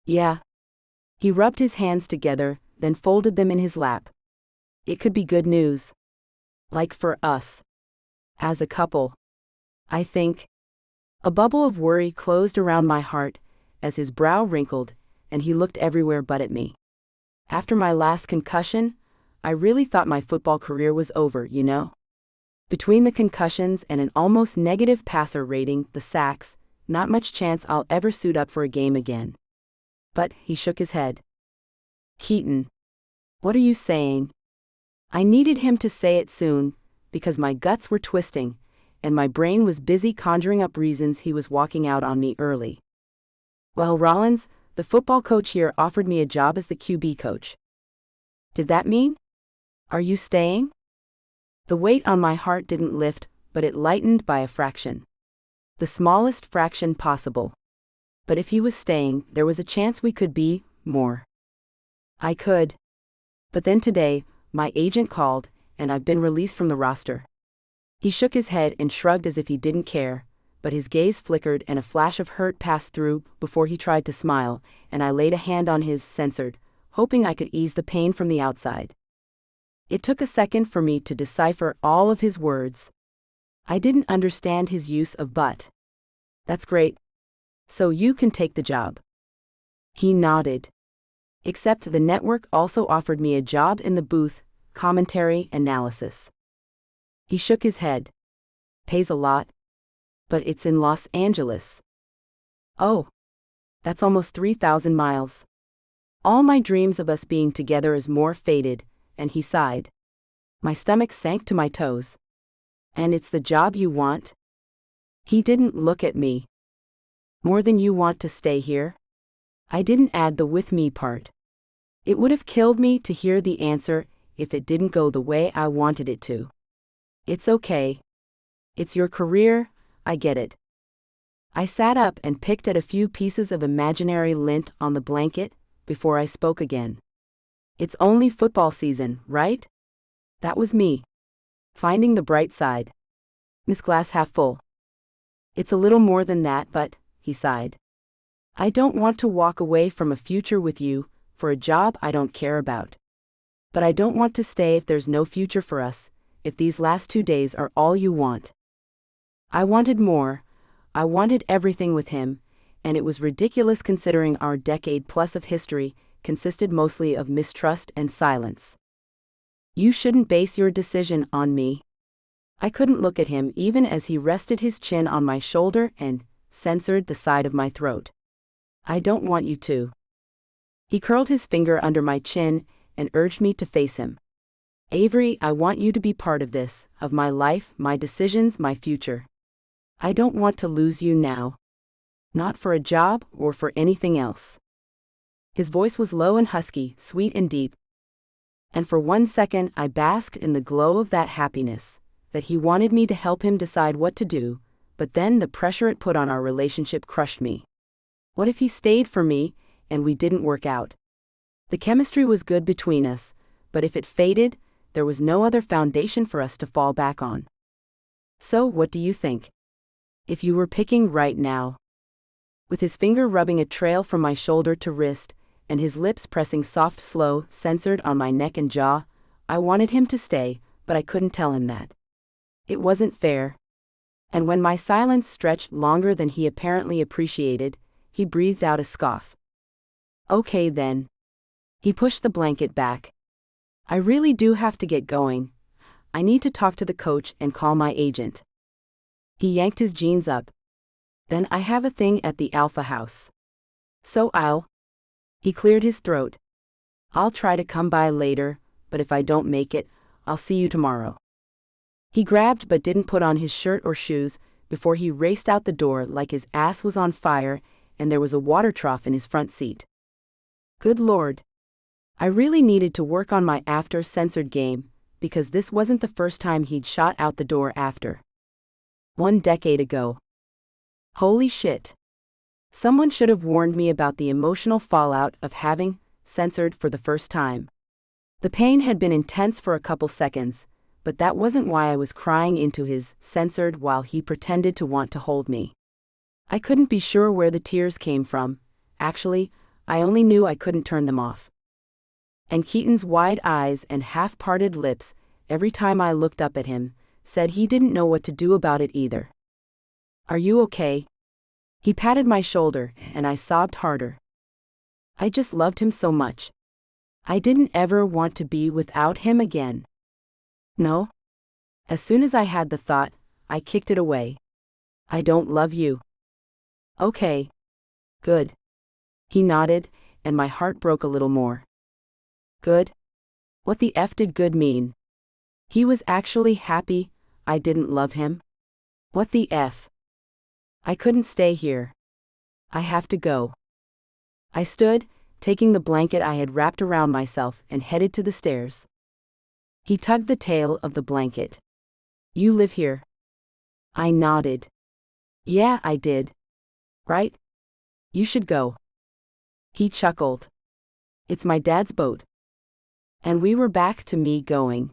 Yeah. He rubbed his hands together, then folded them in his lap. It could be good news. Like for us. As a couple. I think. A bubble of worry closed around my heart, as his brow wrinkled, and he looked everywhere but at me. After my last concussion, I really thought my football career was over, you know? Between the concussions and an almost negative passer rating, the sacks, not much chance I'll ever suit up for a game again. But he shook his head. Keaton. What are you saying? I needed him to say it soon, because my guts were twisting, and my brain was busy conjuring up reasons he was walking out on me early. Well, Rollins, the football coach here offered me a job as the QB coach. Did that mean? Are you staying? The weight on my heart didn't lift, but it lightened by a fraction. The smallest fraction possible. But if he was staying, there was a chance we could be more. I could. But then today, my agent called, and I've been released from the roster. He shook his head and shrugged as if he didn't care, but his gaze flickered and a flash of hurt passed through before he tried to smile, and I laid a hand on his censored, hoping I could ease the pain from the outside. It took a second for me to decipher all of his words. I didn't understand his use of but. That's great. So you can take the job. He nodded. Except the network also offered me a job in the booth, commentary analysis. He shook his head. Pays a lot. But it's in Los Angeles. Oh. That's almost 3,000 miles. All my dreams of us being together is more faded, and he sighed. My stomach sank to my toes. And it's the job you want? He didn't look at me. More than you want to stay here? I didn't add the with me part. It would have killed me to hear the answer if it didn't go the way I wanted it to. It's okay. It's your career, I get it. I sat up and picked at a few pieces of imaginary lint on the blanket before I spoke again. It's only football season, right? That was me. Finding the bright side. Miss Glass half full. It's a little more than that, but, he sighed. I don't want to walk away from a future with you for a job I don't care about. But I don't want to stay if there's no future for us, if these last 2 days are all you want. I wanted more. I wanted everything with him, and it was ridiculous considering our decade plus of history consisted mostly of mistrust and silence. You shouldn't base your decision on me. I couldn't look at him even as he rested his chin on my shoulder and censored the side of my throat. I don't want you to. He curled his finger under my chin and urged me to face him. Avery, I want you to be part of this, of my life, my decisions, my future. I don't want to lose you now. Not for a job or for anything else. His voice was low and husky, sweet and deep. And for 1 second I basked in the glow of that happiness, that he wanted me to help him decide what to do, but then the pressure it put on our relationship crushed me. What if he stayed for me, and we didn't work out? The chemistry was good between us, but if it faded, there was no other foundation for us to fall back on. So what do you think? If you were picking right now. With his finger rubbing a trail from my shoulder to wrist, and his lips pressing soft, slow, censored on my neck and jaw, I wanted him to stay, but I couldn't tell him that. It wasn't fair. And when my silence stretched longer than he apparently appreciated, he breathed out a scoff. Okay then. He pushed the blanket back. I really do have to get going. I need to talk to the coach and call my agent. He yanked his jeans up. Then I have a thing at the Alpha house. So He cleared his throat. I'll try to come by later, but if I don't make it, I'll see you tomorrow. He grabbed but didn't put on his shirt or shoes before he raced out the door like his ass was on fire and there was a water trough in his front seat. Good Lord. I really needed to work on my after-censored game, because this wasn't the first time he'd shot out the door after. 1 decade ago. Holy shit. Someone should have warned me about the emotional fallout of having censored for the first time. The pain had been intense for a couple seconds, but that wasn't why I was crying into his censored while he pretended to want to hold me. I couldn't be sure where the tears came from. Actually, I only knew I couldn't turn them off. And Keaton's wide eyes and half-parted lips, every time I looked up at him, said he didn't know what to do about it either. Are you okay? He patted my shoulder, and I sobbed harder. I just loved him so much. I didn't ever want to be without him again. No? As soon as I had the thought, I kicked it away. I don't love you. Okay. Good. He nodded, and my heart broke a little more. Good? What the F did good mean? He was actually happy I didn't love him? What the F? I couldn't stay here. I have to go. I stood, taking the blanket I had wrapped around myself and headed to the stairs. He tugged the tail of the blanket. You live here? I nodded. Yeah, I did. Right? You should go. He chuckled. It's my dad's boat. And we were back to me going.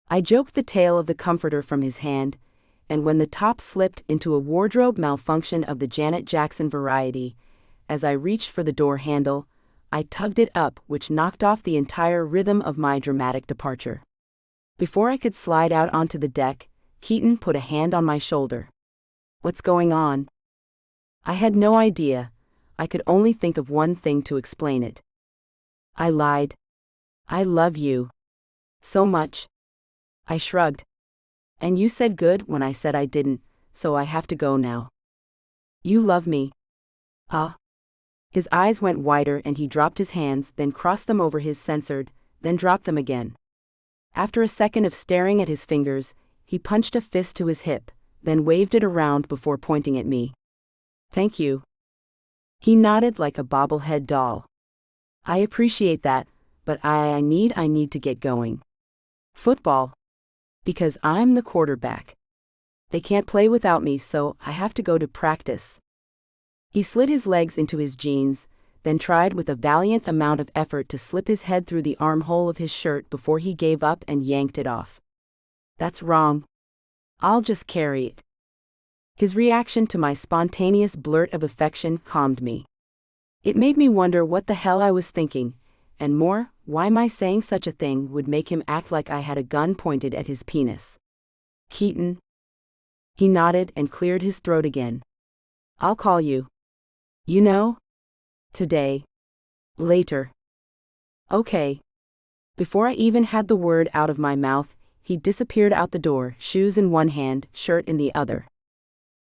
I joked the tail of the comforter from his hand, and when the top slipped into a wardrobe malfunction of the Janet Jackson variety, as I reached for the door handle, I tugged it up, which knocked off the entire rhythm of my dramatic departure. Before I could slide out onto the deck, Keaton put a hand on my shoulder. What's going on? I had no idea. I could only think of one thing to explain it. I lied. I love you. So much. I shrugged. And you said good when I said I didn't, so I have to go now. You love me. His eyes went wider and he dropped his hands, then crossed them over his censored, then dropped them again. After a second of staring at his fingers, he punched a fist to his hip, then waved it around before pointing at me. "Thank you." He nodded like a bobblehead doll. "I appreciate that, but I need to get going." "Football." "Because I'm the quarterback. They can't play without me, so I have to go to practice." He slid his legs into his jeans, then tried with a valiant amount of effort to slip his head through the armhole of his shirt before he gave up and yanked it off. "That's wrong. I'll just carry it." His reaction to my spontaneous blurt of affection calmed me. It made me wonder what the hell I was thinking, and more, why my saying such a thing would make him act like I had a gun pointed at his penis. "Keaton." He nodded and cleared his throat again. "I'll call you. You know? Today. Later." "Okay." Before I even had the word out of my mouth, he disappeared out the door, shoes in one hand, shirt in the other.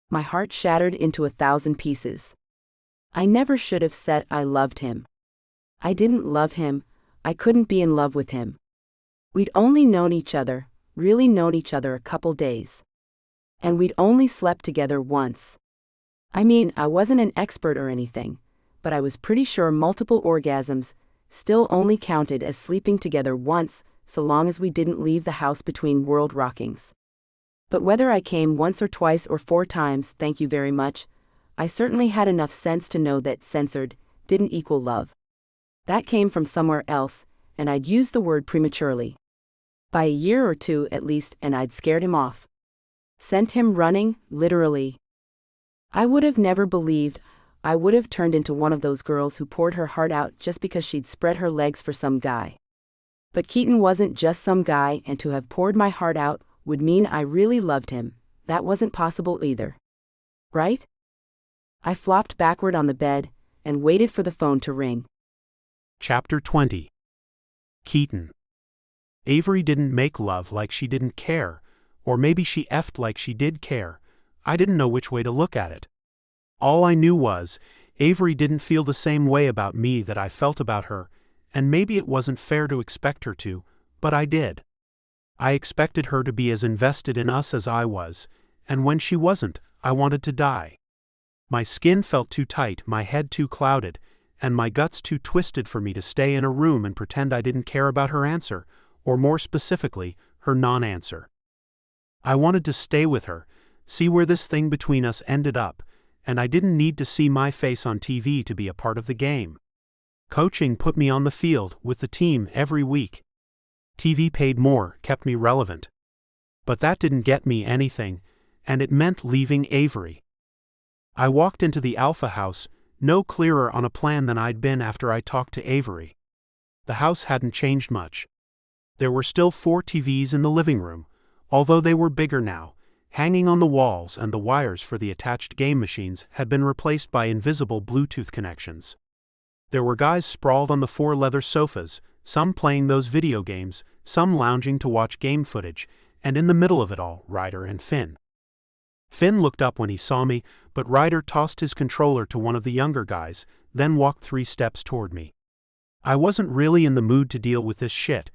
My heart shattered into 1,000 pieces. I never should have said I loved him. I didn't love him, I couldn't be in love with him. We'd only known each other, really known each other a couple days. And we'd only slept together once. I mean, I wasn't an expert or anything, but I was pretty sure multiple orgasms still only counted as sleeping together once, so long as we didn't leave the house between world rockings. But whether I came once or twice or 4 times, thank you very much, I certainly had enough sense to know that censored didn't equal love. That came from somewhere else, and I'd used the word prematurely. By a year or 2 at least, and I'd scared him off. Sent him running, literally. I would have never believed I would have turned into one of those girls who poured her heart out just because she'd spread her legs for some guy. But Keaton wasn't just some guy, and to have poured my heart out would mean I really loved him. That wasn't possible either. Right? I flopped backward on the bed and waited for the phone to ring. Chapter 20. Keaton. Avery didn't make love like she didn't care, or maybe she effed like she did care. I didn't know which way to look at it. All I knew was, Avery didn't feel the same way about me that I felt about her, and maybe it wasn't fair to expect her to, but I did. I expected her to be as invested in us as I was, and when she wasn't, I wanted to die. My skin felt too tight, my head too clouded, and my guts too twisted for me to stay in a room and pretend I didn't care about her answer, or more specifically, her non-answer. I wanted to stay with her, see where this thing between us ended up, and I didn't need to see my face on TV to be a part of the game. Coaching put me on the field with the team every week. TV paid more, kept me relevant. But that didn't get me anything, and it meant leaving Avery. I walked into the Alpha house, no clearer on a plan than I'd been after I talked to Avery. The house hadn't changed much. There were still 4 TVs in the living room, although they were bigger now, hanging on the walls, and the wires for the attached game machines had been replaced by invisible Bluetooth connections. There were guys sprawled on the 4 leather sofas, some playing those video games, some lounging to watch game footage, and in the middle of it all, Ryder and Finn. Finn looked up when he saw me, but Ryder tossed his controller to one of the younger guys, then walked 3 steps toward me. I wasn't really in the mood to deal with this shit,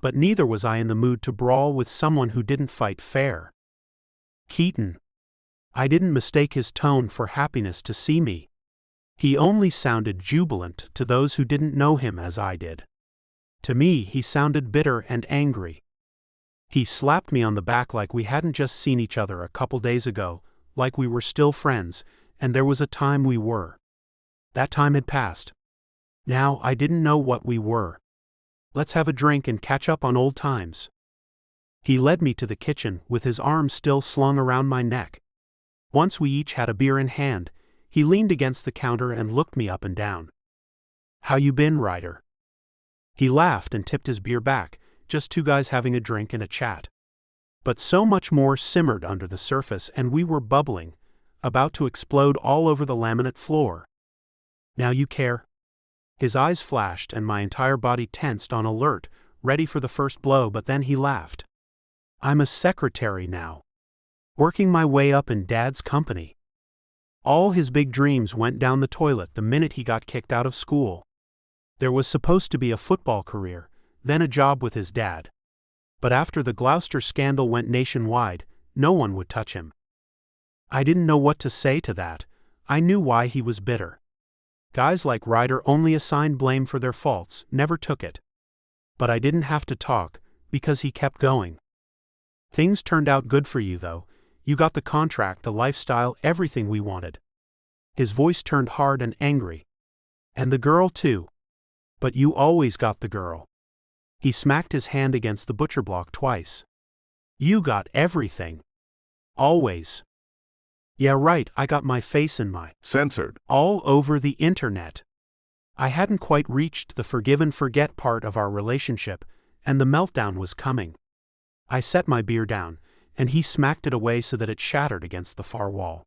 but neither was I in the mood to brawl with someone who didn't fight fair. Keaton. I didn't mistake his tone for happiness to see me. He only sounded jubilant to those who didn't know him as I did. To me, he sounded bitter and angry. He slapped me on the back like we hadn't just seen each other a couple days ago, like we were still friends, and there was a time we were. That time had passed. Now I didn't know what we were. Let's have a drink and catch up on old times. He led me to the kitchen with his arms still slung around my neck. Once we each had a beer in hand, he leaned against the counter and looked me up and down. "How you been, Ryder?" He laughed and tipped his beer back, just 2 guys having a drink and a chat. But so much more simmered under the surface, and we were bubbling, about to explode all over the laminate floor. "Now you care?" His eyes flashed and my entire body tensed on alert, ready for the first blow, but then he laughed. "I'm a secretary now. Working my way up in Dad's company." All his big dreams went down the toilet the minute he got kicked out of school. There was supposed to be a football career, then a job with his dad. But after the Gloucester scandal went nationwide, no one would touch him. I didn't know what to say to that. I knew why he was bitter. Guys like Ryder only assigned blame for their faults, never took it. But I didn't have to talk, because he kept going. Things turned out good for you though. You got the contract, the lifestyle, everything we wanted. His voice turned hard and angry. And the girl too. But you always got the girl. He smacked his hand against the butcher block twice. You got everything. Always. Yeah, right, I got my face and my censored all over the internet. I hadn't quite reached the forgive and forget part of our relationship, and the meltdown was coming. I set my beer down, and he smacked it away so that it shattered against the far wall.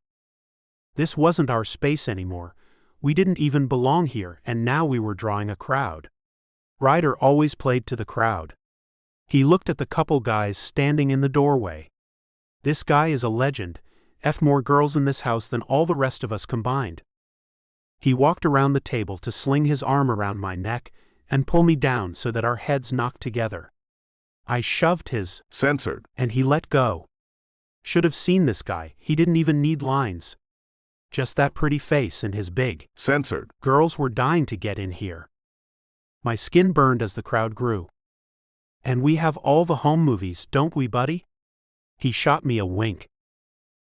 This wasn't our space anymore. We didn't even belong here, and now we were drawing a crowd. Ryder always played to the crowd. He looked at the couple guys standing in the doorway. This guy is a legend. More girls in this house than all the rest of us combined. He walked around the table to sling his arm around my neck and pull me down so that our heads knocked together. I shoved his censored and he let go. Should have seen this guy, he didn't even need lines. Just that pretty face and his big censored girls were dying to get in here. My skin burned as the crowd grew. And we have all the home movies, don't we, buddy? He shot me a wink.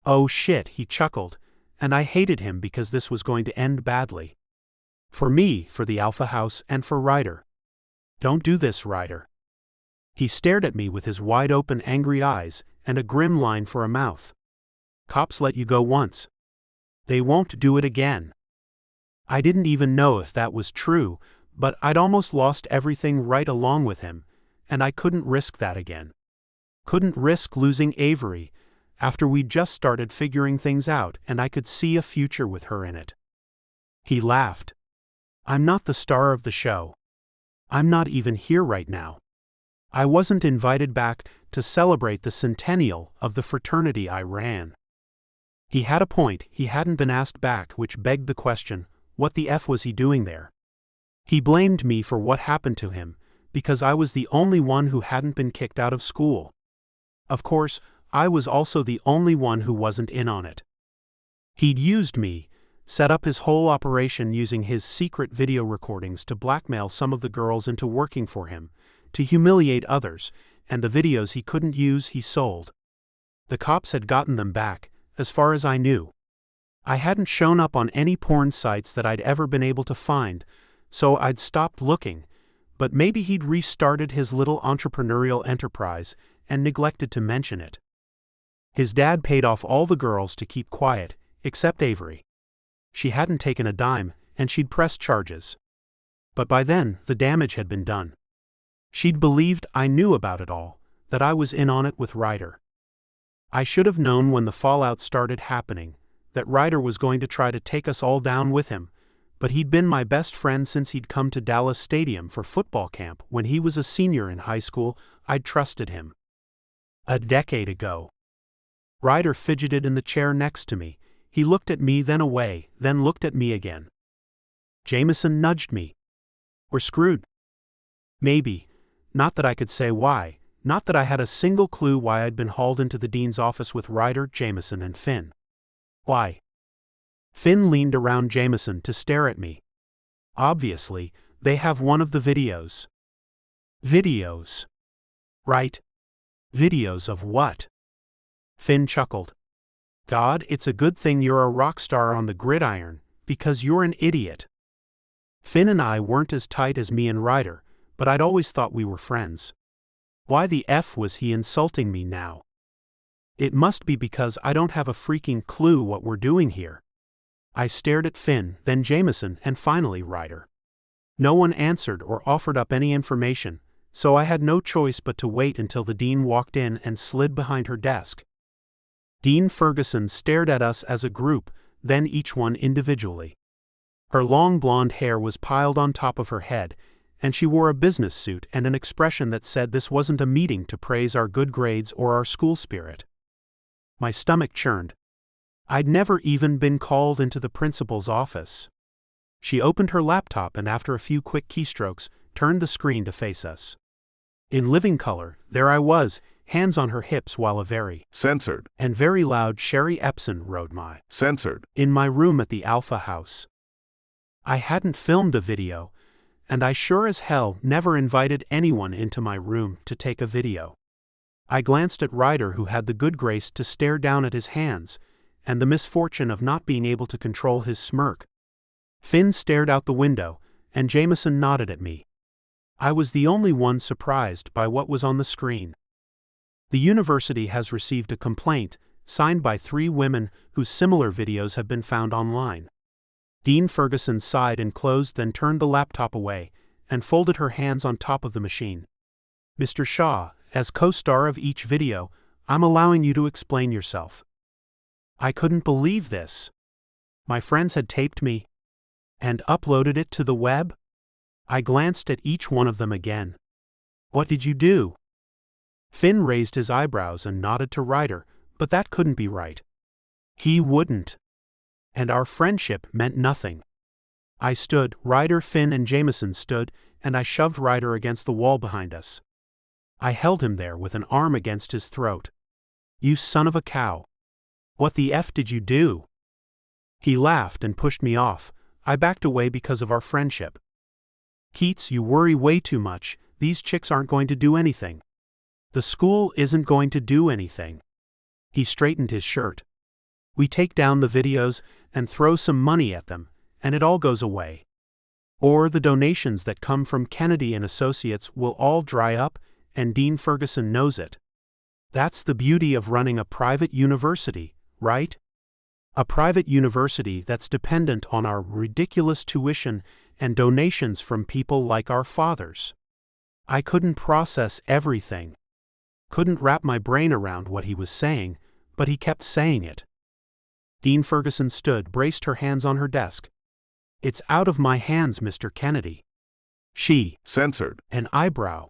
Oh shit, he chuckled, and I hated him because this was going to end badly. For me, for the Alpha House, and for Ryder. Don't do this, Ryder. He stared at me with his wide-open angry eyes and a grim line for a mouth. Cops let you go once. They won't do it again. I didn't even know if that was true, but I'd almost lost everything right along with him, and I couldn't risk that again. Couldn't risk losing Avery, after we'd just started figuring things out and I could see a future with her in it. He laughed. I'm not the star of the show. I'm not even here right now. I wasn't invited back to celebrate the centennial of the fraternity I ran. He had a point, he hadn't been asked back, which begged the question, what the F was he doing there? He blamed me for what happened to him, because I was the only one who hadn't been kicked out of school. Of course, I was also the only one who wasn't in on it. He'd used me, set up his whole operation using his secret video recordings to blackmail some of the girls into working for him, to humiliate others, and the videos he couldn't use he sold. The cops had gotten them back, as far as I knew. I hadn't shown up on any porn sites that I'd ever been able to find, so I'd stopped looking, but maybe he'd restarted his little entrepreneurial enterprise and neglected to mention it. His dad paid off all the girls to keep quiet, except Avery. She hadn't taken a dime, and she'd pressed charges. But by then, the damage had been done. She'd believed I knew about it all, that I was in on it with Ryder. I should have known when the fallout started happening, that Ryder was going to try to take us all down with him, but he'd been my best friend since he'd come to Dallas Stadium for football camp when he was a senior in high school. I'd trusted him. A decade ago. Ryder fidgeted in the chair next to me. He looked at me, then away, then looked at me again. Jameson nudged me. We're screwed. Maybe. Not that I could say why. Not that I had a single clue why I'd been hauled into the dean's office with Ryder, Jameson, and Finn. Why? Finn leaned around Jameson to stare at me. Obviously, they have one of the videos. Videos. Right. Videos of what? Finn chuckled. God, it's a good thing you're a rock star on the gridiron, because you're an idiot. Finn and I weren't as tight as me and Ryder, but I'd always thought we were friends. Why the F was he insulting me now? It must be because I don't have a freaking clue what we're doing here. I stared at Finn, then Jameson, and finally Ryder. No one answered or offered up any information, so I had no choice but to wait until the dean walked in and slid behind her desk. Dean Ferguson stared at us as a group, then each one individually. Her long blonde hair was piled on top of her head, and she wore a business suit and an expression that said this wasn't a meeting to praise our good grades or our school spirit. My stomach churned. I'd never even been called into the principal's office. She opened her laptop and after a few quick keystrokes, turned the screen to face us. In living color, there I was, hands on her hips while a very censored and very loud Sherry Epson rode my censored in my room at the Alpha House. I hadn't filmed a video, and I sure as hell never invited anyone into my room to take a video. I glanced at Ryder, who had the good grace to stare down at his hands, and the misfortune of not being able to control his smirk. Finn stared out the window, and Jameson nodded at me. I was the only one surprised by what was on the screen. The university has received a complaint, signed by 3 women whose similar videos have been found online. Dean Ferguson sighed and closed, then turned the laptop away, and folded her hands on top of the machine. Mr. Shaw, as co-star of each video, I'm allowing you to explain yourself. I couldn't believe this. My friends had taped me and uploaded it to the web? I glanced at each one of them again. What did you do? Finn raised his eyebrows and nodded to Ryder, but that couldn't be right. He wouldn't. And our friendship meant nothing. I stood, Ryder, Finn, and Jameson stood, and I shoved Ryder against the wall behind us. I held him there with an arm against his throat. You son of a cow. What the F did you do? He laughed and pushed me off. I backed away because of our friendship. Keats, you worry way too much. These chicks aren't going to do anything. The school isn't going to do anything. He straightened his shirt. We take down the videos and throw some money at them, and it all goes away. Or the donations that come from Kennedy and Associates will all dry up, and Dean Ferguson knows it. That's the beauty of running a private university, right? A private university that's dependent on our ridiculous tuition and donations from people like our fathers. I couldn't process everything. Couldn't wrap my brain around what he was saying, but he kept saying it. Dean Ferguson stood, braced her hands on her desk. It's out of my hands, Mr. Kennedy. She censored an eyebrow.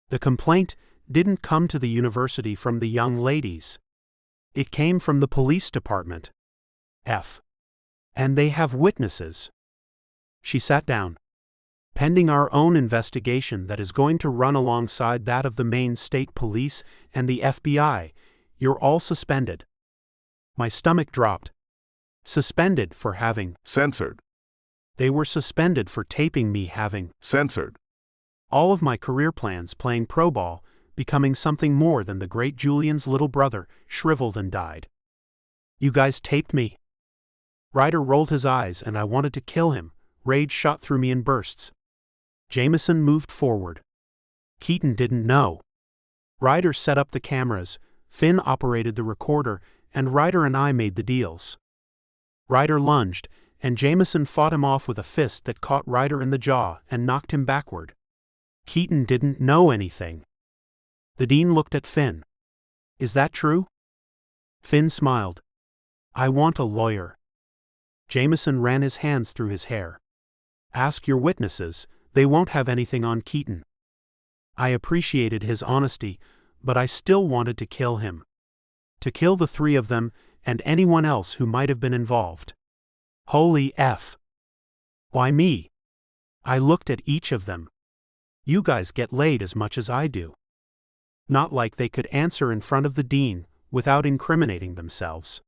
The complaint didn't come to the university from the young ladies. It came from the police department. And they have witnesses. She sat down. Pending our own investigation that is going to run alongside that of the Maine State Police and the FBI, you're all suspended. My stomach dropped. Suspended for having censored. They were suspended for taping me having censored. All of my career plans, playing pro ball, becoming something more than the great Julian's little brother, shriveled and died. You guys taped me. Ryder rolled his eyes and I wanted to kill him. Rage shot through me in bursts. Jameson moved forward. Keaton didn't know. Ryder set up the cameras, Finn operated the recorder, and Ryder and I made the deals. Ryder lunged, and Jameson fought him off with a fist that caught Ryder in the jaw and knocked him backward. Keaton didn't know anything. The dean looked at Finn. Is that true? Finn smiled. I want a lawyer. Jameson ran his hands through his hair. Ask your witnesses, they won't have anything on Keaton. I appreciated his honesty, but I still wanted to kill him. To kill the 3 of them and anyone else who might have been involved. Holy F. Why me? I looked at each of them. You guys get laid as much as I do. Not like they could answer in front of the dean without incriminating themselves.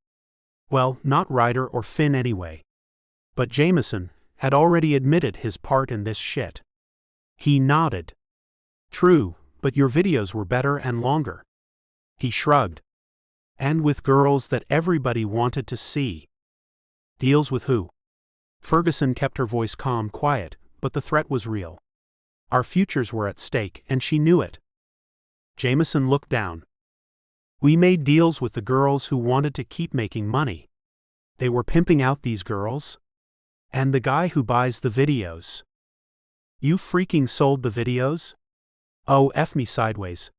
Well, not Ryder or Finn anyway. But Jameson had already admitted his part in this shit. He nodded. True, but your videos were better and longer. He shrugged. And with girls that everybody wanted to see. Deals with who? Ferguson kept her voice calm, quiet, but the threat was real. Our futures were at stake, and she knew it. Jameson looked down. We made deals with the girls who wanted to keep making money. They were pimping out these girls. And the guy who buys the videos. You freaking sold the videos? Oh, F me sideways.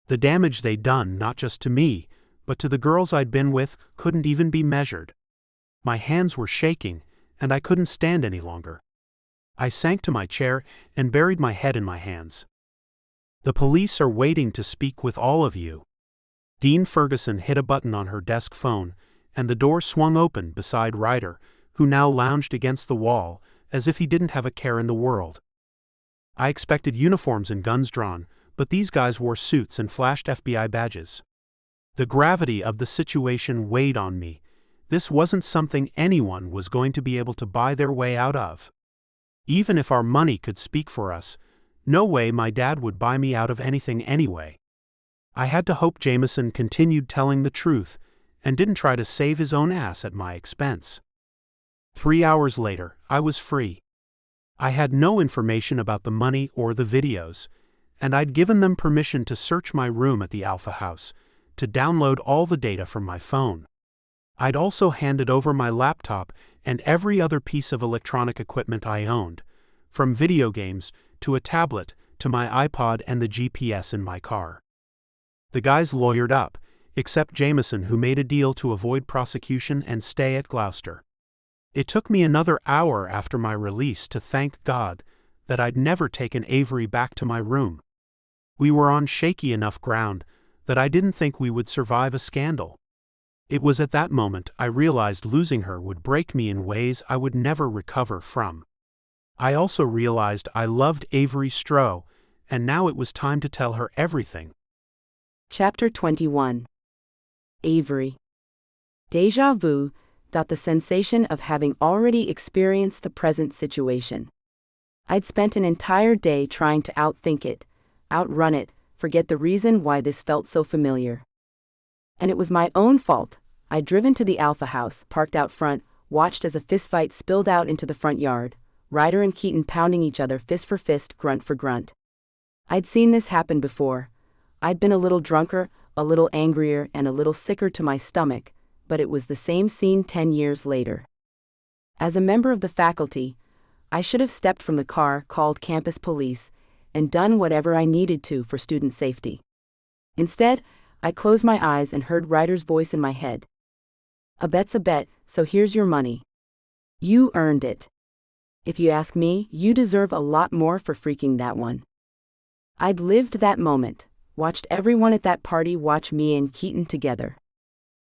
The damage they'd done not just to me, but to the girls I'd been with, couldn't even be measured. My hands were shaking, and I couldn't stand any longer. I sank to my chair and buried my head in my hands. The police are waiting to speak with all of you. Dean Ferguson hit a button on her desk phone, and the door swung open beside Ryder, who now lounged against the wall, as if he didn't have a care in the world. I expected uniforms and guns drawn, but these guys wore suits and flashed FBI badges. The gravity of the situation weighed on me. This wasn't something anyone was going to be able to buy their way out of. Even if our money could speak for us, no way my dad would buy me out of anything anyway. I had to hope Jameson continued telling the truth and didn't try to save his own ass at my expense. 3 hours later, I was free. I had no information about the money or the videos, and I'd given them permission to search my room at the Alpha House, to download all the data from my phone. I'd also handed over my laptop and every other piece of electronic equipment I owned, from video games to a tablet to my iPod and the GPS in my car. The guys lawyered up, except Jameson, who made a deal to avoid prosecution and stay at Gloucester. It took me another hour after my release to thank God that I'd never taken Avery back to my room. We were on shaky enough ground that I didn't think we would survive a scandal. It was at that moment I realized losing her would break me in ways I would never recover from. I also realized I loved Avery Stroh, and now it was time to tell her everything. Chapter 21. Avery. Deja vu. The sensation of having already experienced the present situation. I'd spent an entire day trying to outthink it, outrun it, forget the reason why this felt so familiar. And it was my own fault. I'd driven to the Alpha House, parked out front, watched as a fistfight spilled out into the front yard, Ryder and Keaton pounding each other fist for fist, grunt for grunt. I'd seen this happen before. I'd been a little drunker, a little angrier, and a little sicker to my stomach, but it was the same scene 10 years later. As a member of the faculty, I should have stepped from the car, called campus police, and done whatever I needed to for student safety. Instead, I closed my eyes and heard Ryder's voice in my head. "A bet's a bet, so here's your money. You earned it. If you ask me, you deserve a lot more for freaking that one." I'd lived that moment, watched everyone at that party watch me and Keaton together.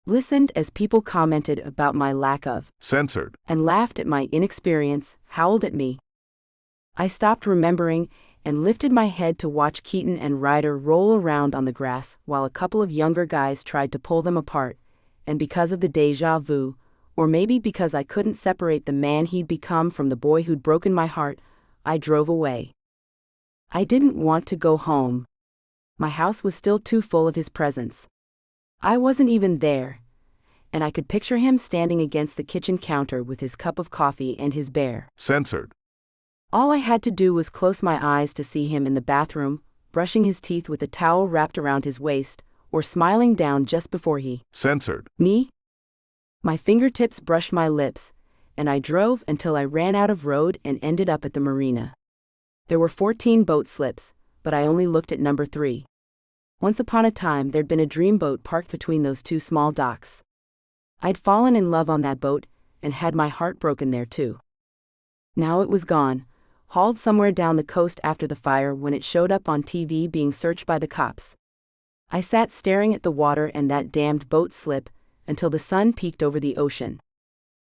Listened as people commented about my lack of censored, and laughed at my inexperience, howled at me. I stopped remembering and lifted my head to watch Keaton and Ryder roll around on the grass while a couple of younger guys tried to pull them apart, and because of the deja vu, or maybe because I couldn't separate the man he'd become from the boy who'd broken my heart, I drove away. I didn't want to go home. My house was still too full of his presence. I wasn't even there, and I could picture him standing against the kitchen counter with his cup of coffee and his bear. censored, All I had to do was close my eyes to see him in the bathroom, brushing his teeth with a towel wrapped around his waist, or smiling down just before he censored, me. My fingertips brushed my lips, and I drove until I ran out of road and ended up at the marina. There were 14 boat slips, but I only looked at number 3. Once upon a time there'd been a dreamboat parked between those two small docks. I'd fallen in love on that boat, and had my heart broken there too. Now it was gone, hauled somewhere down the coast after the fire when it showed up on TV being searched by the cops. I sat staring at the water and that damned boat slip until the sun peeked over the ocean.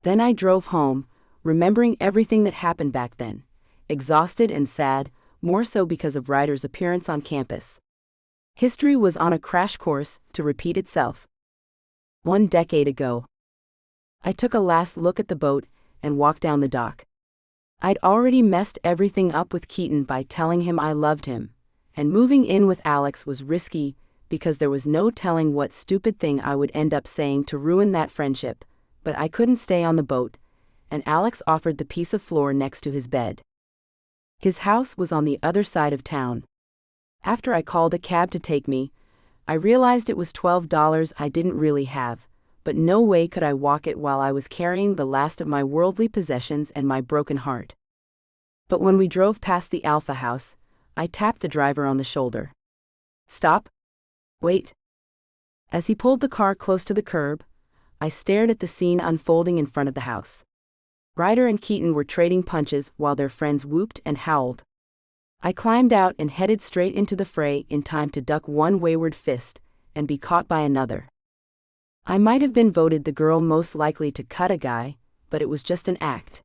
Then I drove home, remembering everything that happened back then, exhausted and sad, more so because of Ryder's appearance on campus. History was on a crash course to repeat itself. 1 decade ago. I took a last look at the boat and walked down the dock. I'd already messed everything up with Keaton by telling him I loved him, and moving in with Alex was risky because there was no telling what stupid thing I would end up saying to ruin that friendship, but I couldn't stay on the boat, and Alex offered the piece of floor next to his bed. His house was on the other side of town. After I called a cab to take me, I realized it was $12 I didn't really have, but no way could I walk it while I was carrying the last of my worldly possessions and my broken heart. But when we drove past the Alpha House, I tapped the driver on the shoulder. "Stop. Wait." As he pulled the car close to the curb, I stared at the scene unfolding in front of the house. Ryder and Keaton were trading punches while their friends whooped and howled. I climbed out and headed straight into the fray in time to duck one wayward fist and be caught by another. I might have been voted the girl most likely to cut a guy, but it was just an act.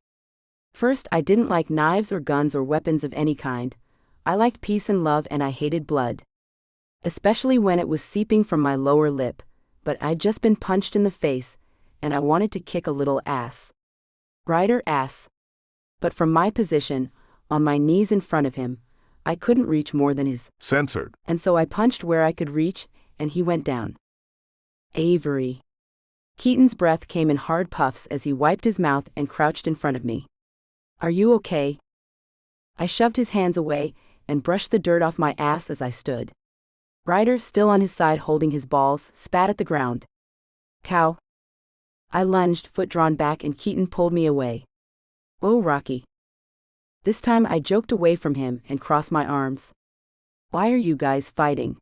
First, I didn't like knives or guns or weapons of any kind. I liked peace and love, and I hated blood. Especially when it was seeping from my lower lip, but I'd just been punched in the face, and I wanted to kick a little ass. Ryder ass. But from my position, on my knees in front of him, I couldn't reach more than his censored. And so I punched where I could reach, and he went down. Avery. Keaton's breath came in hard puffs as he wiped his mouth and crouched in front of me. Are you okay? I shoved his hands away and brushed the dirt off my ass as I stood. Ryder, still on his side holding his balls, spat at the ground. Cow. I lunged, foot drawn back, and Keaton pulled me away. Oh, Rocky. This time I joked away from him and crossed my arms. Why are you guys fighting?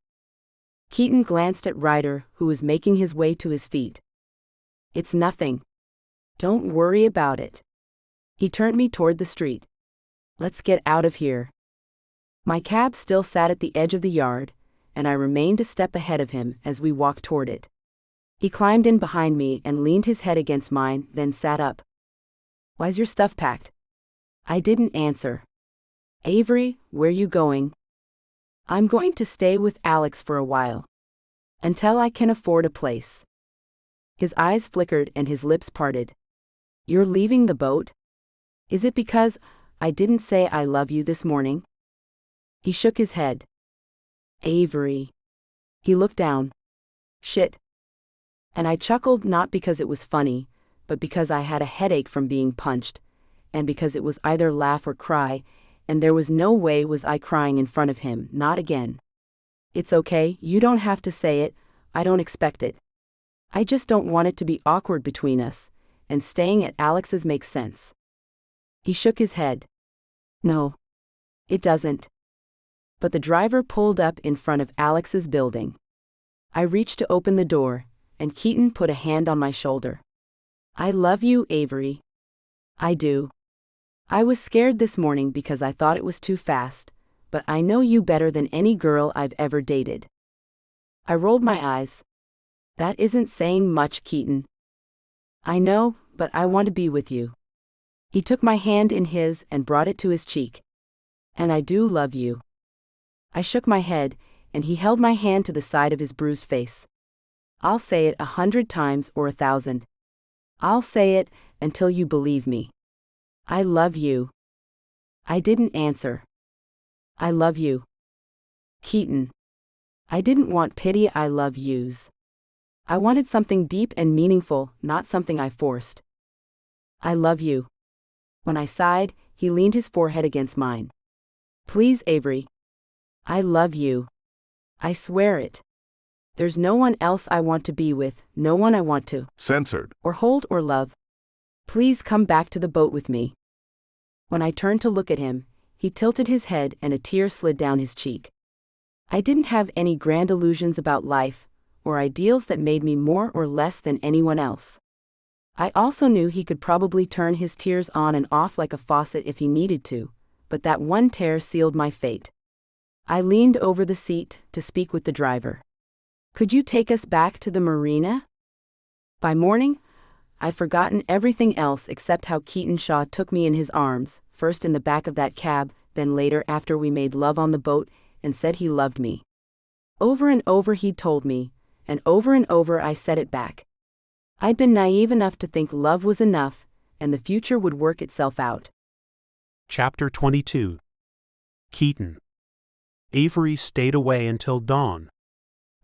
Keaton glanced at Ryder, who was making his way to his feet. It's nothing. Don't worry about it. He turned me toward the street. Let's get out of here. My cab still sat at the edge of the yard, and I remained a step ahead of him as we walked toward it. He climbed in behind me and leaned his head against mine, then sat up. Why's your stuff packed? I didn't answer. Avery, where you going? I'm going to stay with Alex for a while. Until I can afford a place. His eyes flickered and his lips parted. You're leaving the boat? Is it because I didn't say I love you this morning? He shook his head. Avery. He looked down. Shit. And I chuckled, not because it was funny, but because I had a headache from being punched, and because it was either laugh or cry, and there was no way was I crying in front of him, not again. It's okay, you don't have to say it, I don't expect it. I just don't want it to be awkward between us, and staying at Alex's makes sense. He shook his head. No. It doesn't. But the driver pulled up in front of Alex's building. I reached to open the door, and Keaton put a hand on my shoulder. I love you, Avery. I do. I was scared this morning because I thought it was too fast, but I know you better than any girl I've ever dated. I rolled my eyes. That isn't saying much, Keaton. I know, but I want to be with you. He took my hand in his and brought it to his cheek. And I do love you. I shook my head, and he held my hand to the side of his bruised face. I'll say it 100 times or 1,000. I'll say it until you believe me. I love you. I didn't answer. I love you. Keaton. I didn't want pity, I love yous. I wanted something deep and meaningful, not something I forced. I love you. When I sighed, he leaned his forehead against mine. Please, Avery. I love you. I swear it. There's no one else I want to be with, no one I want to censored. Or hold or love. Please come back to the boat with me. When I turned to look at him, he tilted his head and a tear slid down his cheek. I didn't have any grand illusions about life, or ideals that made me more or less than anyone else. I also knew he could probably turn his tears on and off like a faucet if he needed to, but that one tear sealed my fate. I leaned over the seat to speak with the driver. Could you take us back to the marina? By morning, I'd forgotten everything else except how Keaton Shaw took me in his arms, first in the back of that cab, then later after we made love on the boat, and said he loved me. Over and over he'd told me, and over I said it back. I'd been naive enough to think love was enough, and the future would work itself out. Chapter 22. Keaton. Avery stayed away until dawn.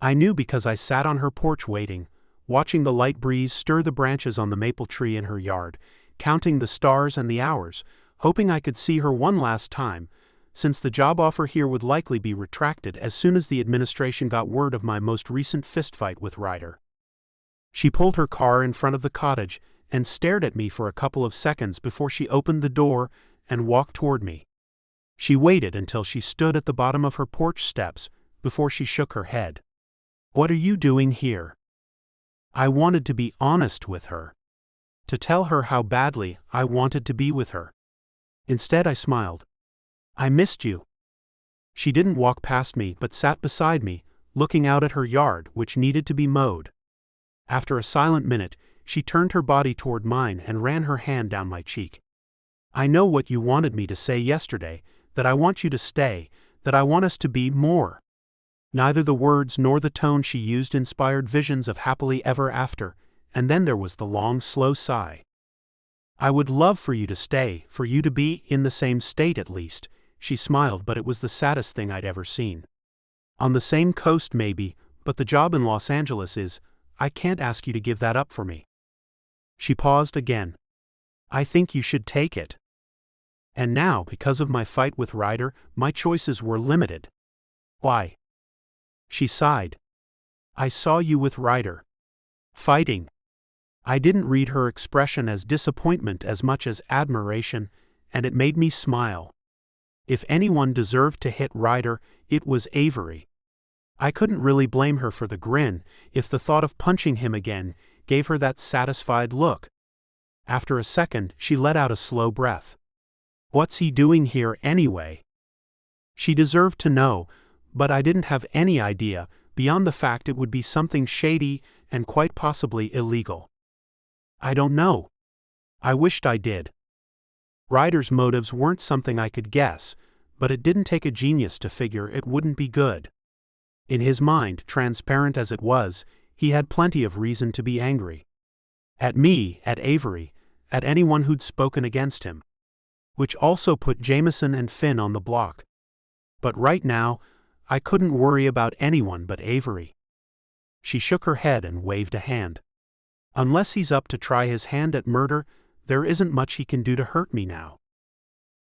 I knew because I sat on her porch waiting, watching the light breeze stir the branches on the maple tree in her yard, counting the stars and the hours, hoping I could see her one last time, since the job offer here would likely be retracted as soon as the administration got word of my most recent fistfight with Ryder. She pulled her car in front of the cottage and stared at me for a couple of seconds before she opened the door and walked toward me. She waited until she stood at the bottom of her porch steps before she shook her head. What are you doing here? I wanted to be honest with her. To tell her how badly I wanted to be with her. Instead, I smiled. I missed you. She didn't walk past me but sat beside me, looking out at her yard, which needed to be mowed. After a silent minute, she turned her body toward mine and ran her hand down my cheek. I know what you wanted me to say yesterday, that I want you to stay, that I want us to be more. Neither the words nor the tone she used inspired visions of happily ever after, and then there was the long, slow sigh. I would love for you to stay, for you to be in the same state at least. She smiled, but it was the saddest thing I'd ever seen. On the same coast maybe, but the job in Los Angeles is, I can't ask you to give that up for me. She paused again. I think you should take it. And now, because of my fight with Ryder, my choices were limited. Why? She sighed. I saw you with Ryder. Fighting. I didn't read her expression as disappointment as much as admiration, and it made me smile. If anyone deserved to hit Ryder, it was Avery. I couldn't really blame her for the grin, if the thought of punching him again gave her that satisfied look. After a second, she let out a slow breath. What's he doing here anyway? She deserved to know, but I didn't have any idea, beyond the fact it would be something shady and quite possibly illegal. I don't know. I wished I did. Ryder's motives weren't something I could guess, but it didn't take a genius to figure it wouldn't be good. In his mind, transparent as it was, he had plenty of reason to be angry. At me, at Avery, at anyone who'd spoken against him. Which also put Jameson and Finn on the block. But right now, I couldn't worry about anyone but Avery. She shook her head and waved a hand. Unless he's up to try his hand at murder, there isn't much he can do to hurt me now.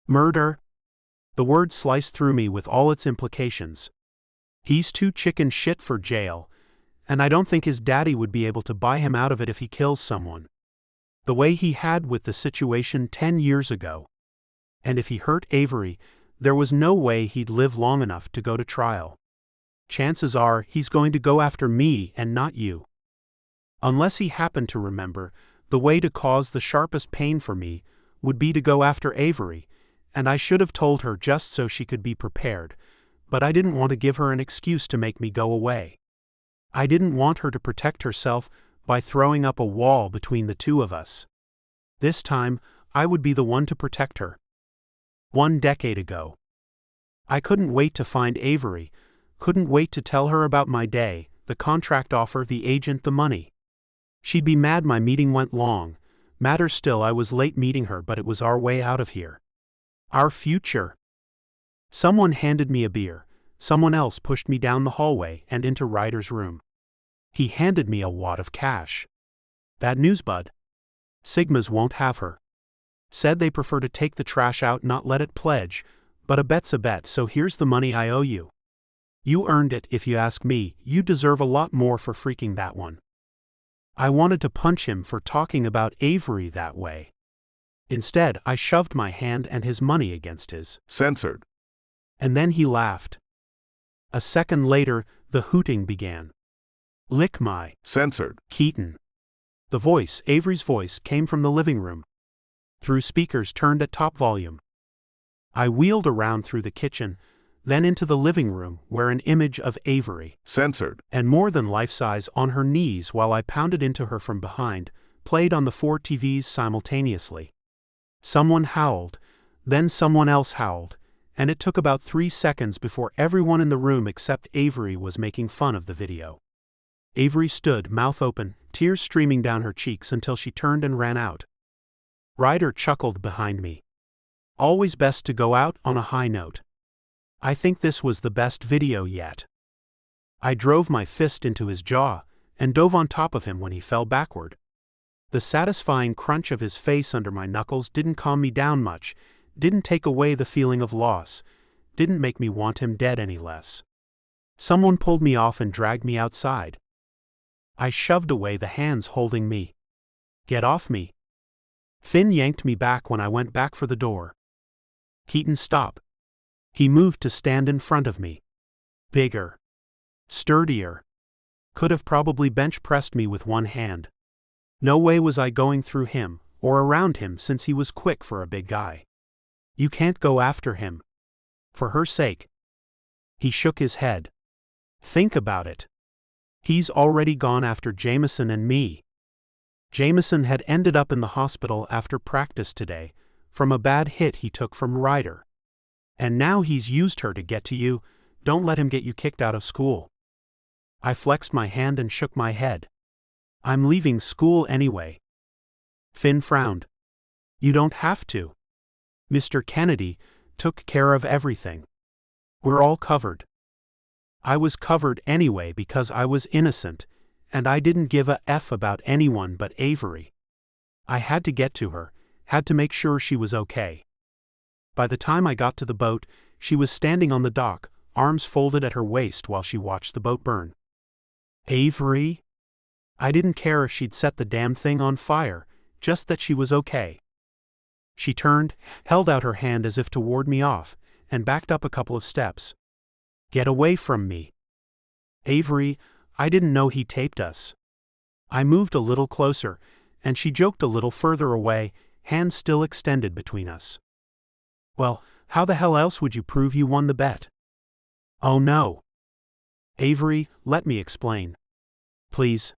Murder? The word sliced through me with all its implications. He's too chicken shit for jail, and I don't think his daddy would be able to buy him out of it if he kills someone. The way he had with the situation 10 years ago. And if he hurt Avery, there was no way he'd live long enough to go to trial. Chances are he's going to go after me and not you. Unless he happened to remember, the way to cause the sharpest pain for me would be to go after Avery, and I should have told her just so she could be prepared, but I didn't want to give her an excuse to make me go away. I didn't want her to protect herself by throwing up a wall between the two of us. This time, I would be the one to protect her. 1 decade ago. I couldn't wait to find Avery, couldn't wait to tell her about my day, the contract offer, the agent, the money. She'd be mad my meeting went long, madder still I was late meeting her, but it was our way out of here. Our future. Someone handed me a beer, someone else pushed me down the hallway and into Ryder's room. He handed me a wad of cash. Bad news, bud. Sigmas won't have her. Said they prefer to take the trash out, not let it pledge, but a bet's a bet, so here's the money I owe you. You earned it, if you ask me. You deserve a lot more for freaking that one. I wanted to punch him for talking about Avery that way. Instead, I shoved my hand and his money against his. Censored. And then he laughed. A second later, the hooting began. Lick my. Censored. Keaton. The voice, Avery's voice, came from the living room. Through speakers turned at top volume. I wheeled around through the kitchen, then into the living room where an image of Avery, censored, and more than life-size, on her knees while I pounded into her from behind, played on the 4 TVs simultaneously. Someone howled, then someone else howled, and it took about 3 seconds before everyone in the room except Avery was making fun of the video. Avery stood, mouth open, tears streaming down her cheeks until she turned and ran out. Ryder chuckled behind me. Always best to go out on a high note. I think this was the best video yet. I drove my fist into his jaw and dove on top of him when he fell backward. The satisfying crunch of his face under my knuckles didn't calm me down much, didn't take away the feeling of loss, didn't make me want him dead any less. Someone pulled me off and dragged me outside. I shoved away the hands holding me. Get off me. Finn yanked me back when I went back for the door. Keaton, stop. He moved to stand in front of me. Bigger. Sturdier. Could have probably bench-pressed me with one hand. No way was I going through him, or around him, since he was quick for a big guy. You can't go after him. For her sake. He shook his head. Think about it. He's already gone after Jameson and me. Jameson had ended up in the hospital after practice today, from a bad hit he took from Ryder. And now he's used her to get to you. Don't let him get you kicked out of school. I flexed my hand and shook my head. I'm leaving school anyway. Finn frowned. You don't have to. Mr. Kennedy took care of everything. We're all covered. I was covered anyway because I was innocent, and I didn't give a F about anyone but Avery. I had to get to her, had to make sure she was okay. By the time I got to the boat, she was standing on the dock, arms folded at her waist while she watched the boat burn. Avery? I didn't care if she'd set the damn thing on fire, just that she was okay. She turned, held out her hand as if to ward me off, and backed up a couple of steps. Get away from me. Avery, I didn't know he taped us. I moved a little closer, and she joked a little further away, hands still extended between us. Well, how the hell else would you prove you won the bet? Oh no. Avery, let me explain. Please.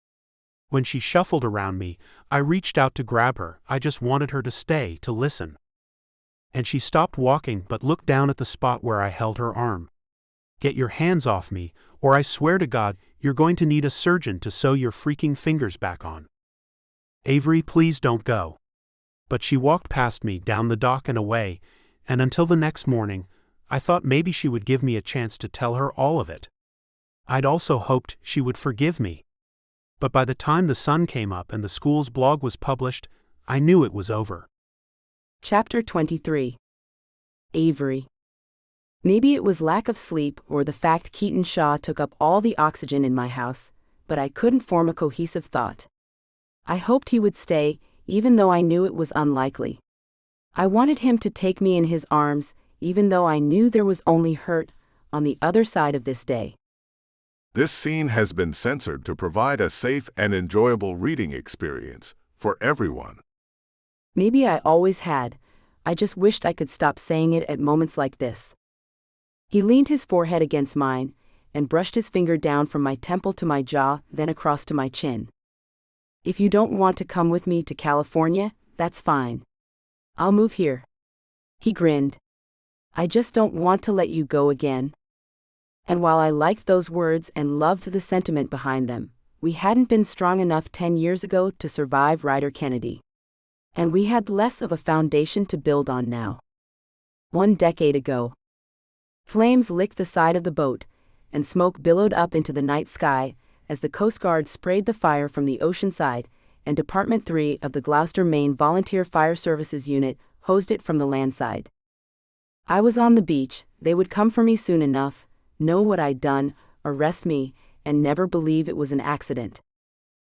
When she shuffled around me, I reached out to grab her. I just wanted her to stay, to listen. And she stopped walking but looked down at the spot where I held her arm. Get your hands off me, or I swear to God, you're going to need a surgeon to sew your freaking fingers back on. Avery, please don't go. But she walked past me, down the dock and away, and until the next morning, I thought maybe she would give me a chance to tell her all of it. I'd also hoped she would forgive me. But by the time the sun came up and the school's blog was published, I knew it was over. Chapter 23. Avery. Maybe it was lack of sleep or the fact Keaton Shaw took up all the oxygen in my house, but I couldn't form a cohesive thought. I hoped he would stay, even though I knew it was unlikely. I wanted him to take me in his arms, even though I knew there was only hurt on the other side of this day. This scene has been censored to provide a safe and enjoyable reading experience for everyone. Maybe I always had. I just wished I could stop saying it at moments like this. He leaned his forehead against mine and brushed his finger down from my temple to my jaw, then across to my chin. If you don't want to come with me to California, that's fine. I'll move here. He grinned. I just don't want to let you go again. And while I liked those words and loved the sentiment behind them, we hadn't been strong enough 10 years ago to survive Ryder Kennedy. And we had less of a foundation to build on now. 1 decade ago. Flames licked the side of the boat, and smoke billowed up into the night sky as the Coast Guard sprayed the fire from the ocean side, and Department 3 of the Gloucester, Maine Volunteer Fire Services Unit hosed it from the land side. I was on the beach. They would come for me soon enough, know what I'd done, arrest me, and never believe it was an accident.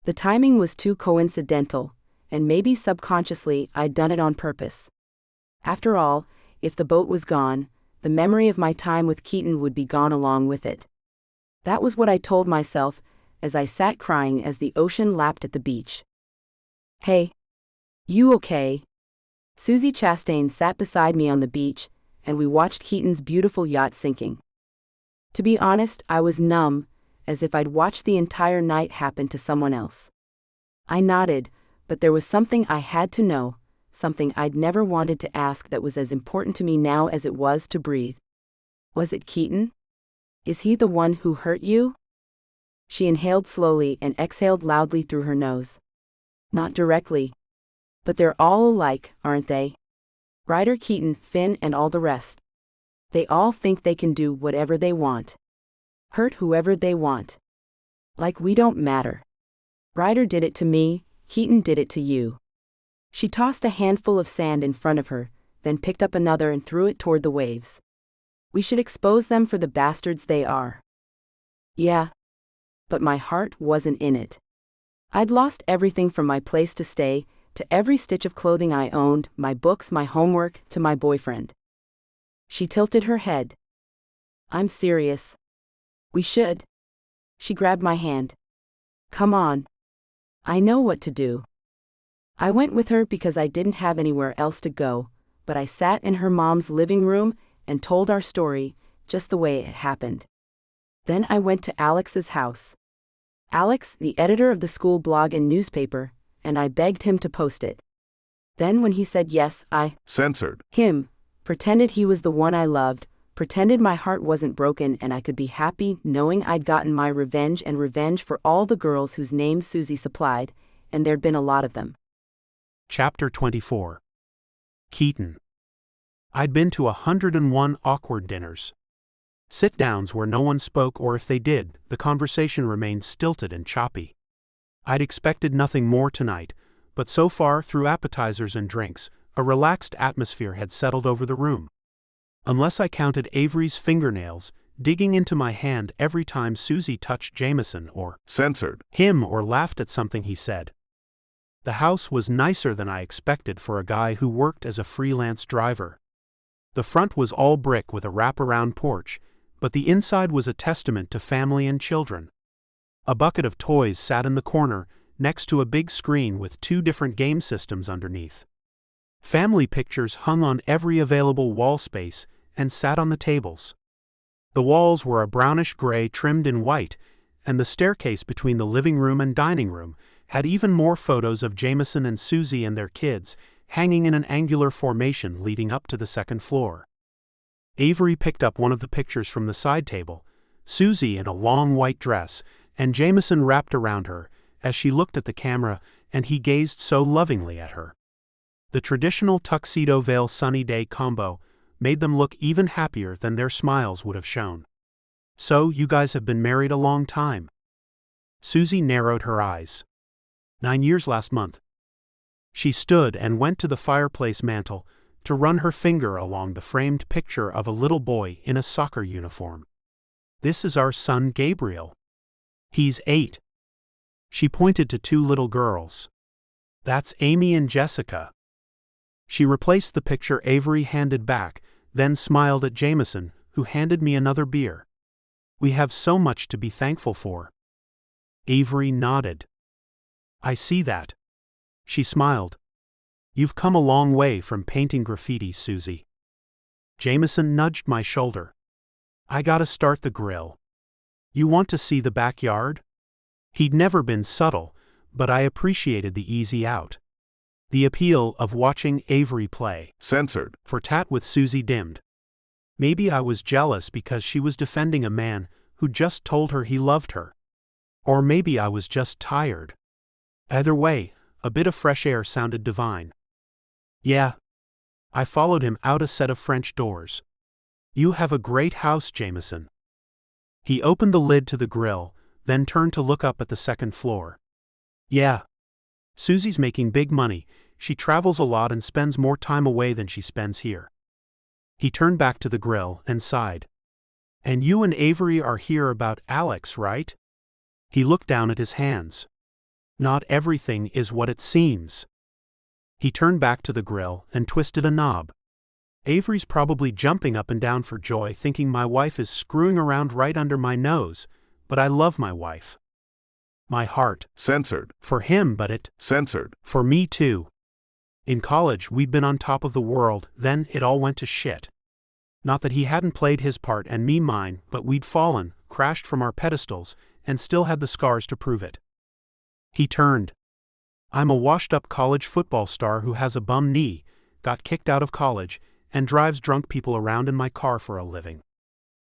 The timing was too coincidental, and maybe subconsciously I'd done it on purpose. After all, if the boat was gone, the memory of my time with Keaton would be gone along with it. That was what I told myself as I sat crying as the ocean lapped at the beach. Hey. You okay? Susie Chastain sat beside me on the beach, and we watched Keaton's beautiful yacht sinking. To be honest, I was numb, as if I'd watched the entire night happen to someone else. I nodded, but there was something I had to know, something I'd never wanted to ask that was as important to me now as it was to breathe. Was it Keaton? Is he the one who hurt you? She inhaled slowly and exhaled loudly through her nose. Not directly. But they're all alike, aren't they? Ryder, Keaton, Finn, and all the rest. They all think they can do whatever they want. Hurt whoever they want. Like we don't matter. Ryder did it to me, Keaton did it to you. She tossed a handful of sand in front of her, then picked up another and threw it toward the waves. We should expose them for the bastards they are. Yeah. But my heart wasn't in it. I'd lost everything from my place to stay, to every stitch of clothing I owned, my books, my homework, to my boyfriend. She tilted her head. I'm serious. We should. She grabbed my hand. Come on. I know what to do. I went with her because I didn't have anywhere else to go, but I sat in her mom's living room and told our story, just the way it happened. Then I went to Alex's house. Alex, the editor of the school blog and newspaper, and I begged him to post it. Then when he said yes, I censored him, pretended he was the one I loved, pretended my heart wasn't broken and I could be happy knowing I'd gotten my revenge and revenge for all the girls whose names Susie supplied, and there'd been a lot of them. Chapter 24. Keaton. I'd been to 101 awkward dinners. Sit-downs where no one spoke, or if they did, the conversation remained stilted and choppy. I'd expected nothing more tonight, but so far, through appetizers and drinks, a relaxed atmosphere had settled over the room. Unless I counted Avery's fingernails digging into my hand every time Susie touched Jameson or censored him or laughed at something he said. The house was nicer than I expected for a guy who worked as a freelance driver. The front was all brick with a wraparound porch, but the inside was a testament to family and children. A bucket of toys sat in the corner, next to a big screen with 2 different game systems underneath. Family pictures hung on every available wall space and sat on the tables. The walls were a brownish gray trimmed in white, and the staircase between the living room and dining room had even more photos of Jameson and Susie and their kids hanging in an angular formation leading up to the second floor. Avery picked up one of the pictures from the side table, Susie in a long white dress, and Jameson wrapped around her as she looked at the camera, and he gazed so lovingly at her. The traditional tuxedo veil sunny day combo made them look even happier than their smiles would have shown. So, you guys have been married a long time. Susie narrowed her eyes. 9 years last month. She stood and went to the fireplace mantel to run her finger along the framed picture of a little boy in a soccer uniform. This is our son Gabriel. He's 8. She pointed to 2 little girls. That's Amy and Jessica. She replaced the picture Avery handed back, then smiled at Jameson, who handed me another beer. We have so much to be thankful for. Avery nodded. I see that. She smiled. You've come a long way from painting graffiti, Susie. Jameson nudged my shoulder. I gotta start the grill. You want to see the backyard? He'd never been subtle, but I appreciated the easy out. The appeal of watching Avery play. censored For tat with Susie dimmed. Maybe I was jealous because she was defending a man who just told her he loved her. Or maybe I was just tired. Either way, a bit of fresh air sounded divine. Yeah. I followed him out a set of French doors. You have a great house, Jameson. He opened the lid to the grill, then turned to look up at the second floor. Yeah. Susie's making big money. She travels a lot and spends more time away than she spends here. He turned back to the grill and sighed. And you and Avery are here about Alex, right? He looked down at his hands. Not everything is what it seems. He turned back to the grill and twisted a knob. Avery's probably jumping up and down for joy, thinking my wife is screwing around right under my nose, but I love my wife. My heart. censored For him, but it. censored For me too. In college, we'd been on top of the world, then it all went to shit. Not that he hadn't played his part and me mine, but we'd fallen, crashed from our pedestals, and still had the scars to prove it. He turned. I'm a washed-up college football star who has a bum knee, got kicked out of college, and drives drunk people around in my car for a living.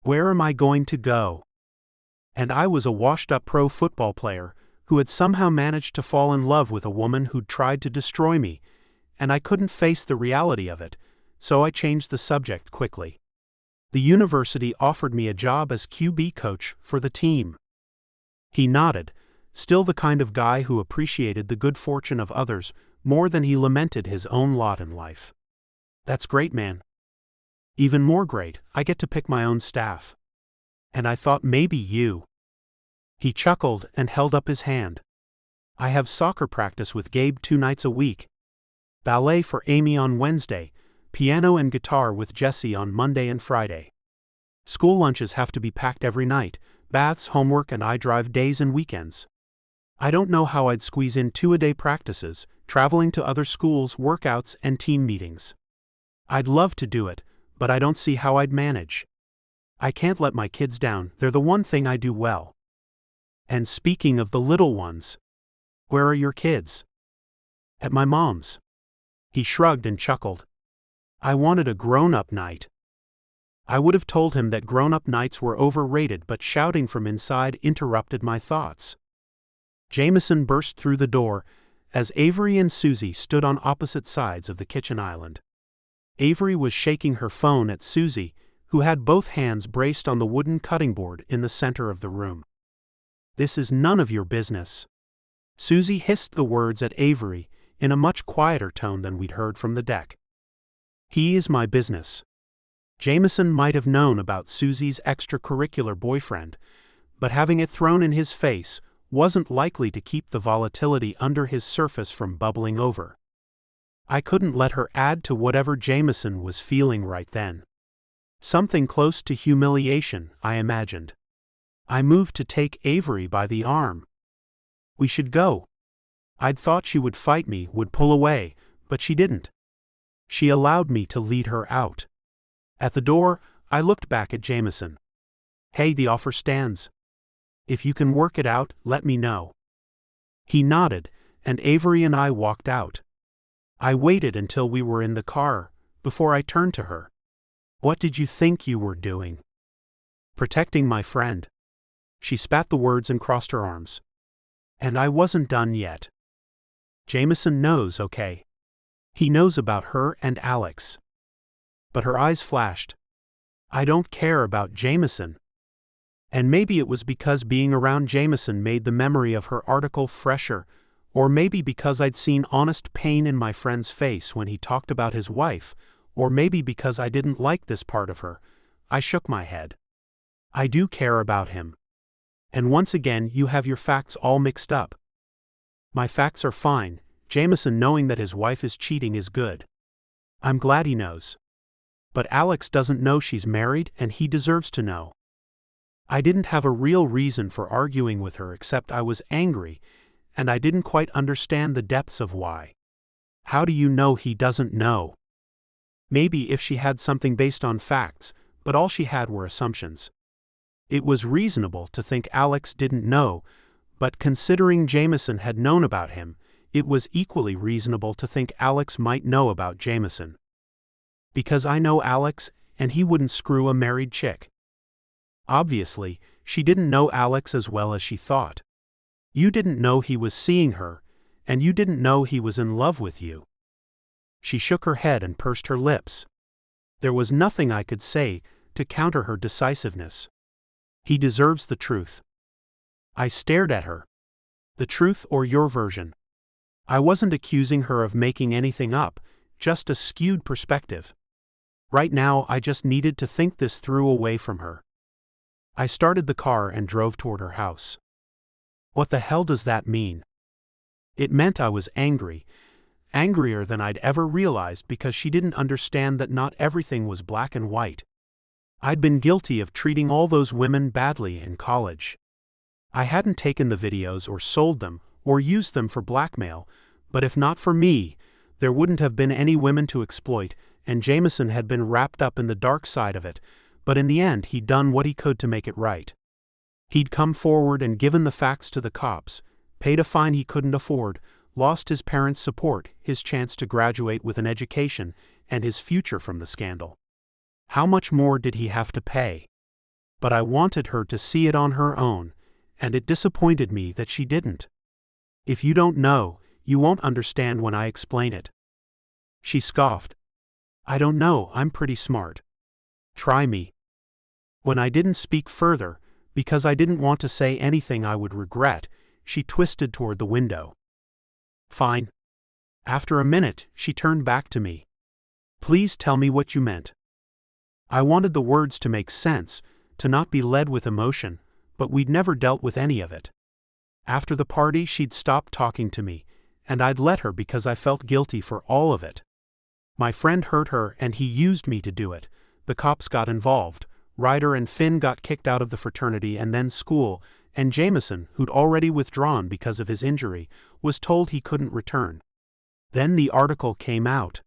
Where am I going to go? And I was a washed-up pro football player who had somehow managed to fall in love with a woman who'd tried to destroy me, and I couldn't face the reality of it, so I changed the subject quickly. The university offered me a job as QB coach for the team. He nodded, still the kind of guy who appreciated the good fortune of others more than he lamented his own lot in life. That's great, man. Even more great, I get to pick my own staff. And I thought maybe you. He chuckled and held up his hand. I have soccer practice with Gabe 2 nights a week. Ballet for Amy on Wednesday, piano and guitar with Jesse on Monday and Friday. School lunches have to be packed every night, baths, homework, and I drive days and weekends. I don't know how I'd squeeze in 2-a-day practices, traveling to other schools, workouts, and team meetings. I'd love to do it, but I don't see how I'd manage. I can't let my kids down, they're the one thing I do well. And speaking of the little ones, where are your kids? At my mom's. He shrugged and chuckled. I wanted a grown-up night. I would have told him that grown-up nights were overrated, but shouting from inside interrupted my thoughts. Jameson burst through the door as Avery and Susie stood on opposite sides of the kitchen island. Avery was shaking her phone at Susie, who had both hands braced on the wooden cutting board in the center of the room. This is none of your business. Susie hissed the words at Avery in a much quieter tone than we'd heard from the deck. He is my business. Jameson might have known about Susie's extracurricular boyfriend, but having it thrown in his face wasn't likely to keep the volatility under his surface from bubbling over. I couldn't let her add to whatever Jameson was feeling right then. Something close to humiliation, I imagined. I moved to take Avery by the arm. We should go. I'd thought she would fight me, would pull away, but she didn't. She allowed me to lead her out. At the door, I looked back at Jameson. Hey, the offer stands. If you can work it out, let me know. He nodded, and Avery and I walked out. I waited until we were in the car before I turned to her. What did you think you were doing? Protecting my friend. She spat the words and crossed her arms. And I wasn't done yet. Jameson knows, okay? He knows about her and Alex. But her eyes flashed. I don't care about Jameson. And maybe it was because being around Jameson made the memory of her article fresher, or maybe because I'd seen honest pain in my friend's face when he talked about his wife, or maybe because I didn't like this part of her. I shook my head. I do care about him. And once again, you have your facts all mixed up. My facts are fine. Jameson knowing that his wife is cheating is good. I'm glad he knows. But Alex doesn't know she's married, and he deserves to know. I didn't have a real reason for arguing with her except I was angry, and I didn't quite understand the depths of why. How do you know he doesn't know? Maybe if she had something based on facts, but all she had were assumptions. It was reasonable to think Alex didn't know, but considering Jameson had known about him, it was equally reasonable to think Alex might know about Jameson. Because I know Alex, and he wouldn't screw a married chick. Obviously, she didn't know Alex as well as she thought. You didn't know he was seeing her, and you didn't know he was in love with you. She shook her head and pursed her lips. There was nothing I could say to counter her decisiveness. He deserves the truth. I stared at her. The truth or your version. I wasn't accusing her of making anything up, just a skewed perspective. Right now I just needed to think this through away from her. I started the car and drove toward her house. What the hell does that mean? It meant I was angry, angrier than I'd ever realized because she didn't understand that not everything was black and white. I'd been guilty of treating all those women badly in college. I hadn't taken the videos or sold them or used them for blackmail, but if not for me, there wouldn't have been any women to exploit, and Jameson had been wrapped up in the dark side of it, but in the end he'd done what he could to make it right. He'd come forward and given the facts to the cops, paid a fine he couldn't afford, lost his parents' support, his chance to graduate with an education, and his future from the scandal. How much more did he have to pay? But I wanted her to see it on her own, and it disappointed me that she didn't. If you don't know, you won't understand when I explain it. She scoffed. I don't know, I'm pretty smart. Try me. When I didn't speak further, because I didn't want to say anything I would regret, she twisted toward the window. Fine. After a minute, she turned back to me. Please tell me what you meant. I wanted the words to make sense, to not be led with emotion, but we'd never dealt with any of it. After the party, she'd stopped talking to me, and I'd let her because I felt guilty for all of it. My friend hurt her and he used me to do it. The cops got involved. Ryder and Finn got kicked out of the fraternity and then school, and Jameson, who'd already withdrawn because of his injury, was told he couldn't return. Then the article came out.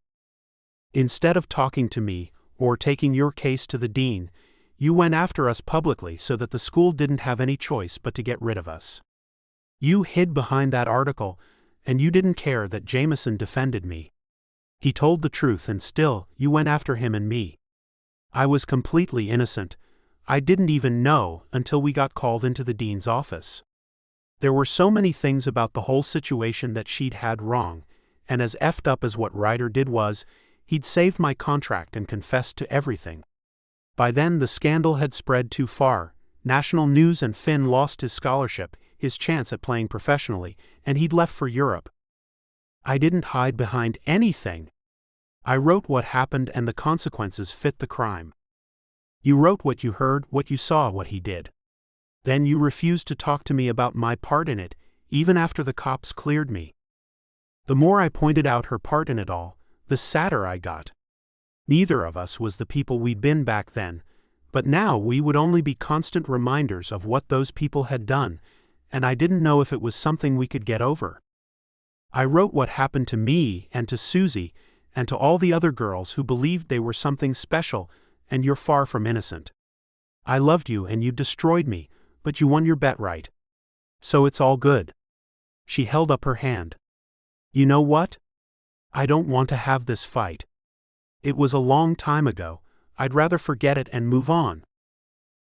Instead of talking to me, or taking your case to the dean, You went after us publicly so that the school didn't have any choice but to get rid of us. You hid behind that article, and you didn't care that Jameson defended me. He told the truth and still, you went after him and me. I was completely innocent. I didn't even know until we got called into the dean's office. There were so many things about the whole situation that she'd had wrong, and as effed up as what Ryder did was, he'd saved my contract and confessed to everything. By then the scandal had spread too far. National news and Finn lost his scholarship, his chance at playing professionally, and he'd left for Europe. I didn't hide behind anything. I wrote what happened and the consequences fit the crime. You wrote what you heard, what you saw, what he did. Then you refused to talk to me about my part in it, even after the cops cleared me. The more I pointed out her part in it all, the sadder I got. Neither of us was the people we'd been back then, but now we would only be constant reminders of what those people had done, and I didn't know if it was something we could get over. I wrote what happened to me and to Susie, and to all the other girls who believed they were something special, and you're far from innocent. I loved you and you destroyed me, but you won your bet right. So it's all good. She held up her hand. You know what? I don't want to have this fight. It was a long time ago. I'd rather forget it and move on.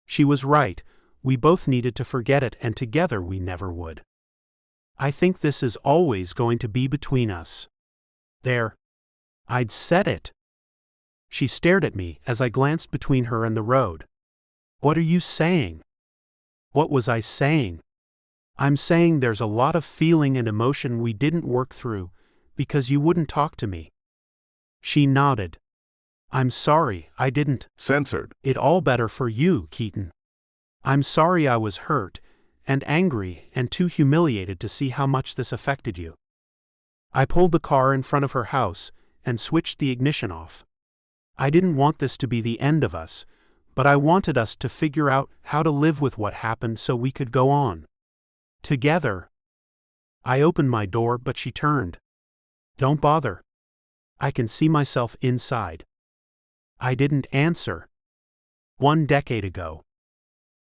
She was right. We both needed to forget it, and together we never would. I think this is always going to be between us. There. I'd said it. She stared at me as I glanced between her and the road. What are you saying? What was I saying? I'm saying there's a lot of feeling and emotion we didn't work through, because you wouldn't talk to me. She nodded. I'm sorry, I didn't. Censored. It all better for you, Keaton. I'm sorry I was hurt, and angry, and too humiliated to see how much this affected you. I pulled the car in front of her house, and switched the ignition off. I didn't want this to be the end of us, but I wanted us to figure out how to live with what happened so we could go on. Together. I opened my door, but she turned. Don't bother. I can see myself inside. I didn't answer. 1 decade ago.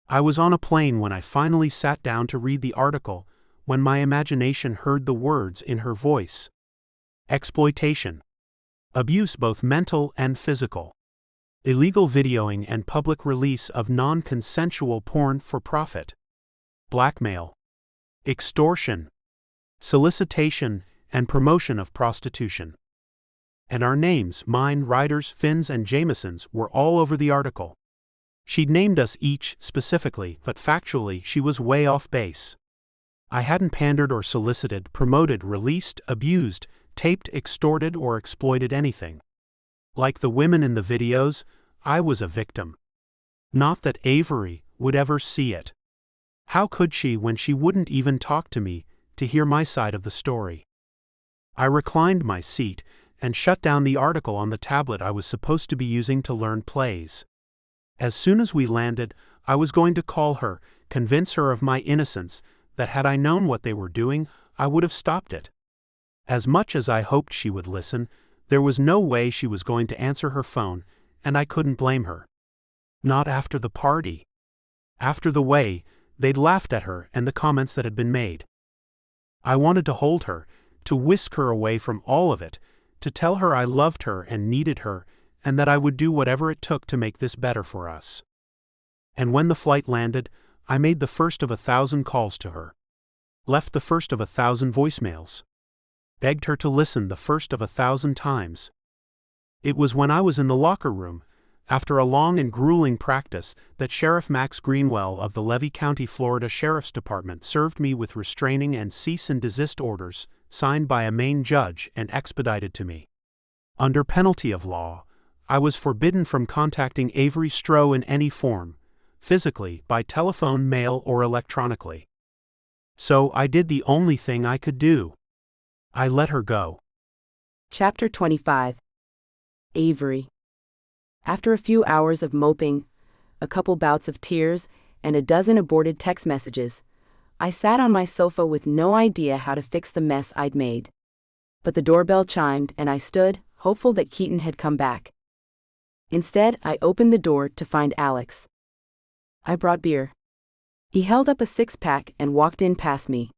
I was on a plane when I finally sat down to read the article, when my imagination heard the words in her voice. Exploitation. Abuse, both mental and physical. Illegal videoing and public release of non-consensual porn for profit. Blackmail. Extortion. Solicitation and promotion of prostitution. And our names, mine, Ryder's, Finn's, and Jameson's, were all over the article. She'd named us each specifically, but factually she was way off base. I hadn't pandered or solicited, promoted, released, abused, taped, extorted, or exploited anything. Like the women in the videos, I was a victim. Not that Avery would ever see it. How could she when she wouldn't even talk to me to hear my side of the story? I reclined my seat and shut down the article on the tablet I was supposed to be using to learn plays. As soon as we landed, I was going to call her, convince her of my innocence, that had I known what they were doing, I would have stopped it. As much as I hoped she would listen, there was no way she was going to answer her phone, and I couldn't blame her. Not after the party. After the way they'd laughed at her and the comments that had been made. I wanted to hold her, to whisk her away from all of it, to tell her I loved her and needed her, and that I would do whatever it took to make this better for us. And when the flight landed, I made the first of 1,000 calls to her. Left the first of 1,000 voicemails. Begged her to listen the first of 1,000 times. It was when I was in the locker room, after a long and grueling practice, that Sheriff Max Greenwell of the Levy County, Florida Sheriff's Department served me with restraining and cease and desist orders, signed by a Maine judge and expedited to me. Under penalty of law, I was forbidden from contacting Avery Stroh in any form, physically, by telephone, mail, or electronically. So I did the only thing I could do. I let her go. Chapter 25. Avery. After a few hours of moping, a couple bouts of tears, and a dozen aborted text messages, I sat on my sofa with no idea how to fix the mess I'd made. But the doorbell chimed and I stood, hopeful that Keaton had come back. Instead, I opened the door to find Alex. I brought beer. He held up a six-pack and walked in past me.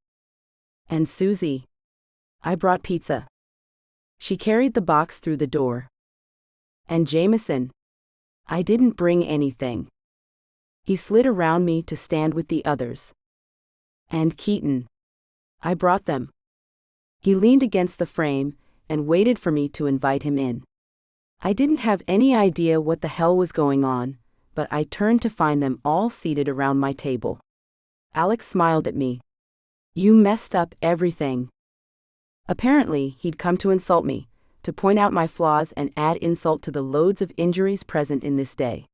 And Susie. I brought pizza. She carried the box through the door. And Jameson. I didn't bring anything. He slid around me to stand with the others. And Keaton. I brought them. He leaned against the frame and waited for me to invite him in. I didn't have any idea what the hell was going on, but I turned to find them all seated around my table. Alex smiled at me. You messed up everything. Apparently, he'd come to insult me, to point out my flaws and add insult to the loads of injuries present in this day.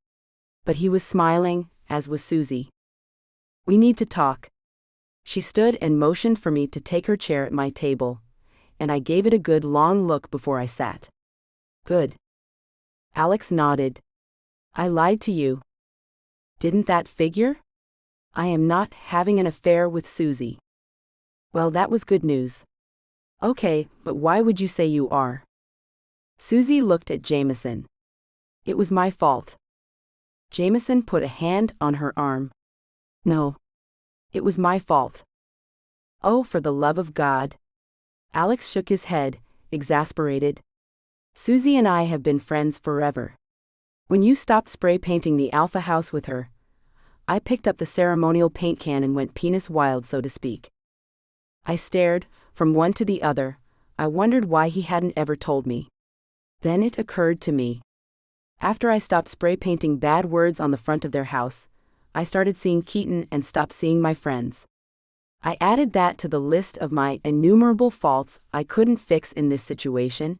But he was smiling, as was Susie. We need to talk. She stood and motioned for me to take her chair at my table, and I gave it a good long look before I sat. Good. Alex nodded. I lied to you. Didn't that figure? I am not having an affair with Susie. Well, that was good news. Okay, but why would you say you are? Susie looked at Jameson. It was my fault. Jameson put a hand on her arm. No. It was my fault. Oh, for the love of God. Alex shook his head, exasperated. Susie and I have been friends forever. When you stopped spray painting the Alpha house with her, I picked up the ceremonial paint can and went penis wild, so to speak. I stared, from one to the other. I wondered why he hadn't ever told me. Then it occurred to me. After I stopped spray painting bad words on the front of their house, I started seeing Keaton and stopped seeing my friends. I added that to the list of my innumerable faults I couldn't fix in this situation,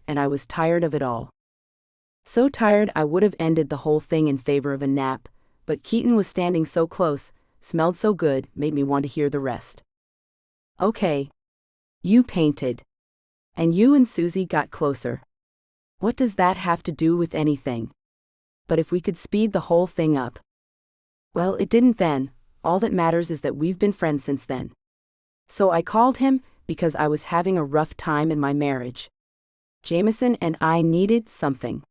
and I was tired of it all. So tired I would have ended the whole thing in favor of a nap, but Keaton was standing so close, smelled so good, made me want to hear the rest. Okay. You painted. And you and Susie got closer. What does that have to do with anything? But if we could speed the whole thing up. Well, it didn't then. All that matters is that we've been friends since then. So I called him because I was having a rough time in my marriage. Jameson and I needed something.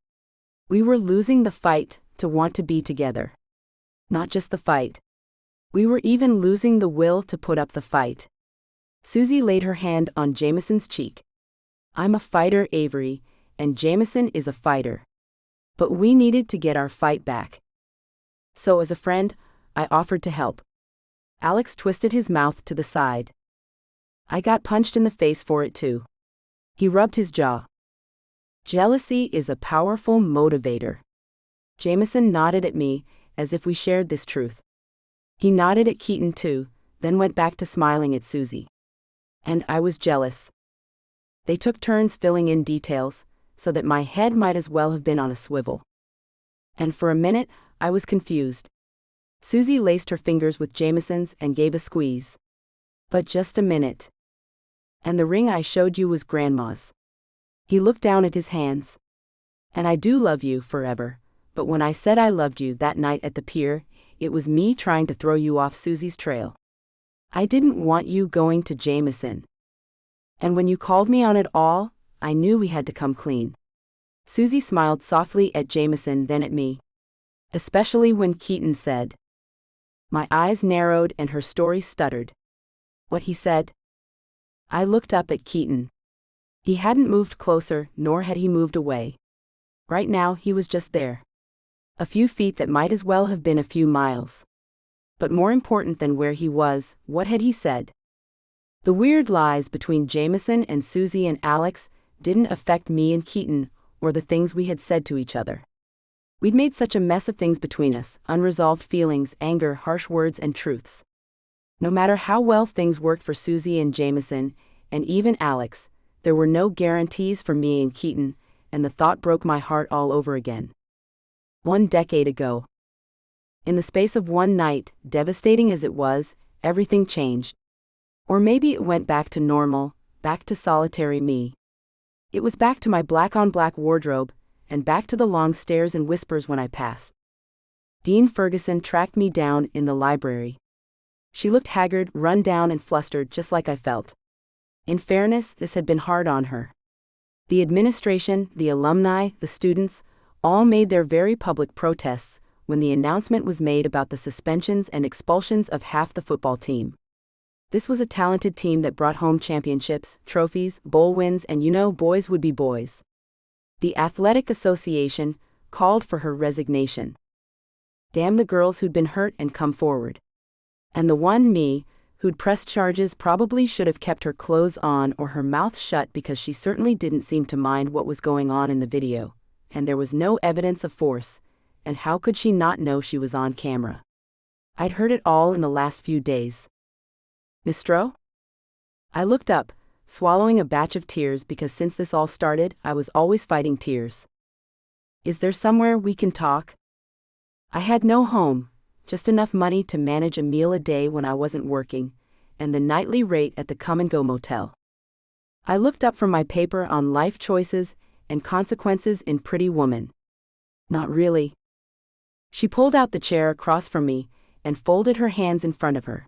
We were losing the fight to want to be together. Not just the fight. We were even losing the will to put up the fight. Susie laid her hand on Jameson's cheek. I'm a fighter, Avery, and Jameson is a fighter. But we needed to get our fight back. So as a friend, I offered to help. Alex twisted his mouth to the side. I got punched in the face for it too. He rubbed his jaw. Jealousy is a powerful motivator. Jameson nodded at me, as if we shared this truth. He nodded at Keaton too, then went back to smiling at Susie. And I was jealous. They took turns filling in details, so that my head might as well have been on a swivel. And for a minute, I was confused. Susie laced her fingers with Jameson's and gave a squeeze. But just a minute. And the ring I showed you was Grandma's. He looked down at his hands. And I do love you forever, but when I said I loved you that night at the pier, it was me trying to throw you off Susie's trail. I didn't want you going to Jameson. And when you called me on it all, I knew we had to come clean. Susie smiled softly at Jameson, then at me. Especially when Keaton said. My eyes narrowed and her story stuttered. What he said? I looked up at Keaton. He hadn't moved closer, nor had he moved away. Right now he was just there. A few feet that might as well have been a few miles. But more important than where he was, what had he said? The weird lies between Jameson and Susie and Alex didn't affect me and Keaton, or the things we had said to each other. We'd made such a mess of things between us, unresolved feelings, anger, harsh words, and truths. No matter how well things worked for Susie and Jameson, and even Alex, there were no guarantees for me and Keaton, and the thought broke my heart all over again. 1 decade ago. In the space of one night, devastating as it was, everything changed. Or maybe it went back to normal, back to solitary me. It was back to my black-on-black wardrobe, and back to the long stares and whispers when I passed. Dean Ferguson tracked me down in the library. She looked haggard, run down, and flustered, just like I felt. In fairness, this had been hard on her. The administration, the alumni, the students, all made their very public protests when the announcement was made about the suspensions and expulsions of half the football team. This was a talented team that brought home championships, trophies, bowl wins, and boys would be boys. The Athletic Association called for her resignation. Damn the girls who'd been hurt and come forward. And the one, me, who'd pressed charges probably should have kept her clothes on or her mouth shut because she certainly didn't seem to mind what was going on in the video, and there was no evidence of force, and how could she not know she was on camera? I'd heard it all in the last few days. Miss Stroh? I looked up, swallowing a batch of tears because since this all started, I was always fighting tears. Is there somewhere we can talk? I had no home, just enough money to manage a meal a day when I wasn't working, and the nightly rate at the come-and-go motel. I looked up from my paper on life choices and consequences in Pretty Woman. Not really. She pulled out the chair across from me and folded her hands in front of her.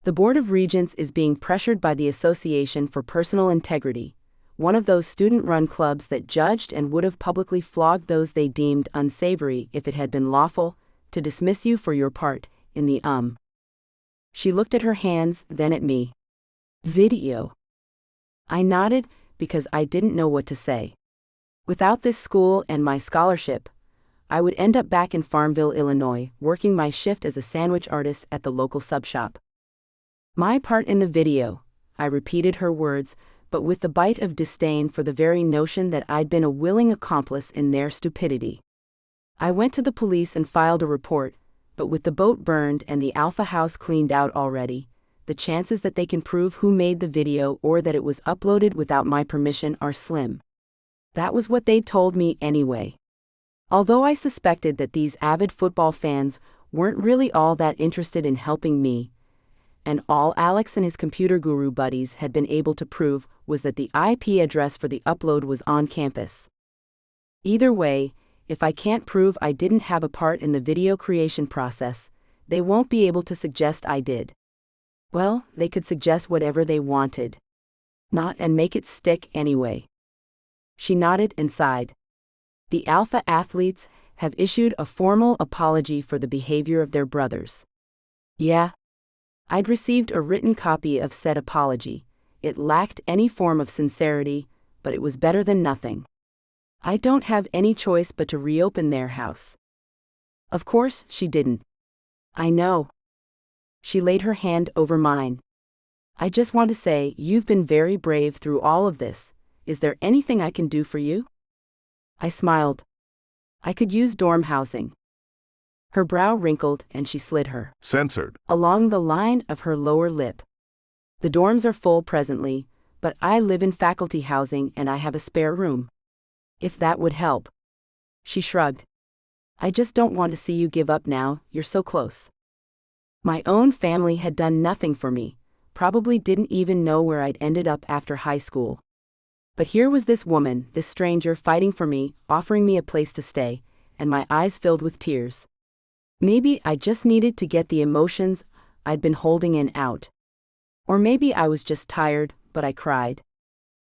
The Board of Regents is being pressured by the Association for Personal Integrity, one of those student-run clubs that judged and would have publicly flogged those they deemed unsavory if it had been lawful, to dismiss you for your part in the She looked at her hands, then at me. Video. I nodded because I didn't know what to say. Without this school and my scholarship, I would end up back in Farmville, Illinois, working my shift as a sandwich artist at the local sub shop. My part in the video, I repeated her words, but with the bite of disdain for the very notion that I'd been a willing accomplice in their stupidity. I went to the police and filed a report, but with the boat burned and the Alpha house cleaned out already, the chances that they can prove who made the video or that it was uploaded without my permission are slim. That was what they told me anyway. Although I suspected that these avid football fans weren't really all that interested in helping me, and all Alex and his computer guru buddies had been able to prove was that the IP address for the upload was on campus. Either way, if I can't prove I didn't have a part in the video creation process, they won't be able to suggest I did. Well, they could suggest whatever they wanted. Not and make it stick anyway. She nodded and sighed. The Alpha athletes have issued a formal apology for the behavior of their brothers. Yeah. I'd received a written copy of said apology. It lacked any form of sincerity, but it was better than nothing. I don't have any choice but to reopen their house. Of course, she didn't. I know. She laid her hand over mine. I just want to say, you've been very brave through all of this. Is there anything I can do for you? I smiled. I could use dorm housing. Her brow wrinkled and she slid her censored along the line of her lower lip. The dorms are full presently, but I live in faculty housing and I have a spare room. If that would help. She shrugged. I just don't want to see you give up now, you're so close. My own family had done nothing for me, probably didn't even know where I'd ended up after high school. But here was this woman, this stranger fighting for me, offering me a place to stay, and my eyes filled with tears. Maybe I just needed to get the emotions I'd been holding in out. Or maybe I was just tired, but I cried.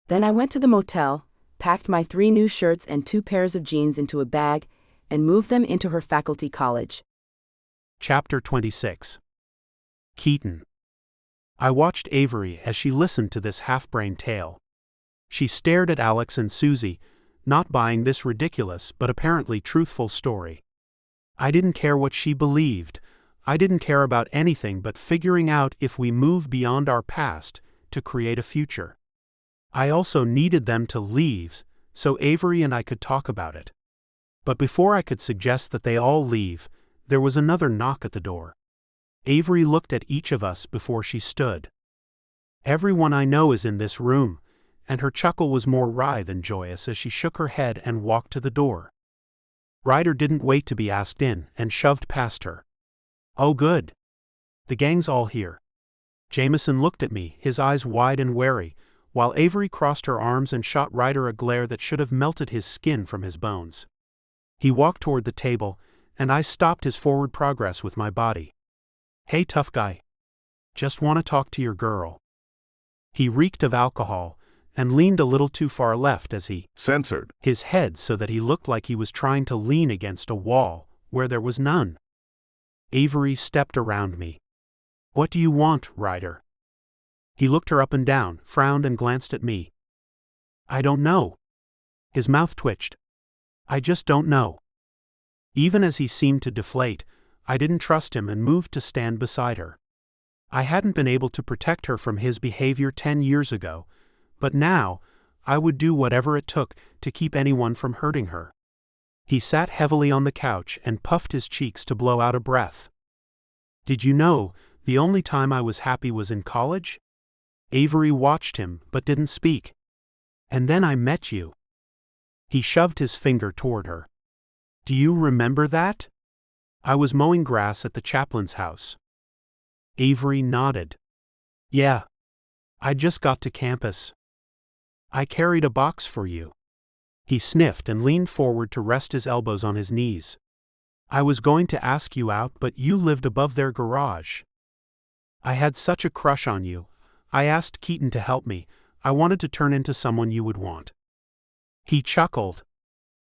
Then I went to the motel, packed my 3 new shirts and 2 pairs of jeans into a bag, and moved them into her faculty college. Chapter 26. Keaton. I watched Avery as she listened to this half-brained tale. She stared at Alex and Susie, not buying this ridiculous but apparently truthful story. I didn't care what she believed. I didn't care about anything but figuring out if we move beyond our past to create a future. I also needed them to leave, so Avery and I could talk about it. But before I could suggest that they all leave, there was another knock at the door. Avery looked at each of us before she stood. Everyone I know is in this room, and her chuckle was more wry than joyous as she shook her head and walked to the door. Ryder didn't wait to be asked in and shoved past her. Oh good. The gang's all here. Jameson looked at me, his eyes wide and wary, while Avery crossed her arms and shot Ryder a glare that should have melted his skin from his bones. He walked toward the table, and I stopped his forward progress with my body. Hey tough guy. Just want to talk to your girl. He reeked of alcohol, and leaned a little too far left as he censored his head so that he looked like he was trying to lean against a wall where there was none. Avery stepped around me. "What do you want, Ryder?" He looked her up and down, frowned and glanced at me. "I don't know." His mouth twitched. "I just don't know." Even as he seemed to deflate, I didn't trust him and moved to stand beside her. I hadn't been able to protect her from his behavior 10 years ago, but now, I would do whatever it took to keep anyone from hurting her. He sat heavily on the couch and puffed his cheeks to blow out a breath. "Did you know, the only time I was happy was in college?" Avery watched him but didn't speak. "And then I met you." He shoved his finger toward her. "Do you remember that?" "I was mowing grass at the chaplain's house." Avery nodded. "Yeah. I just got to campus. I carried a box for you." He sniffed and leaned forward to rest his elbows on his knees. "I was going to ask you out, but you lived above their garage. I had such a crush on you. I asked Keaton to help me. I wanted to turn into someone you would want." He chuckled.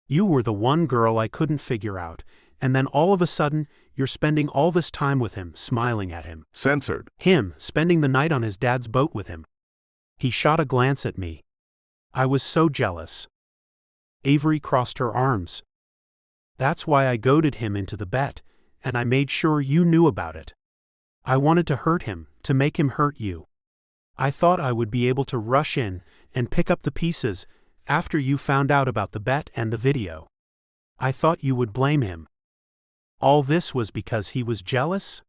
"You were the one girl I couldn't figure out, and then all of a sudden, you're spending all this time with him, smiling at him." censored Him, spending the night on his dad's boat with him. He shot a glance at me. I was so jealous. Avery crossed her arms. "That's why I goaded him into the bet, and I made sure you knew about it. I wanted to hurt him, to make him hurt you. I thought I would be able to rush in and pick up the pieces after you found out about the bet and the video. I thought you would blame him. All this was because he was jealous?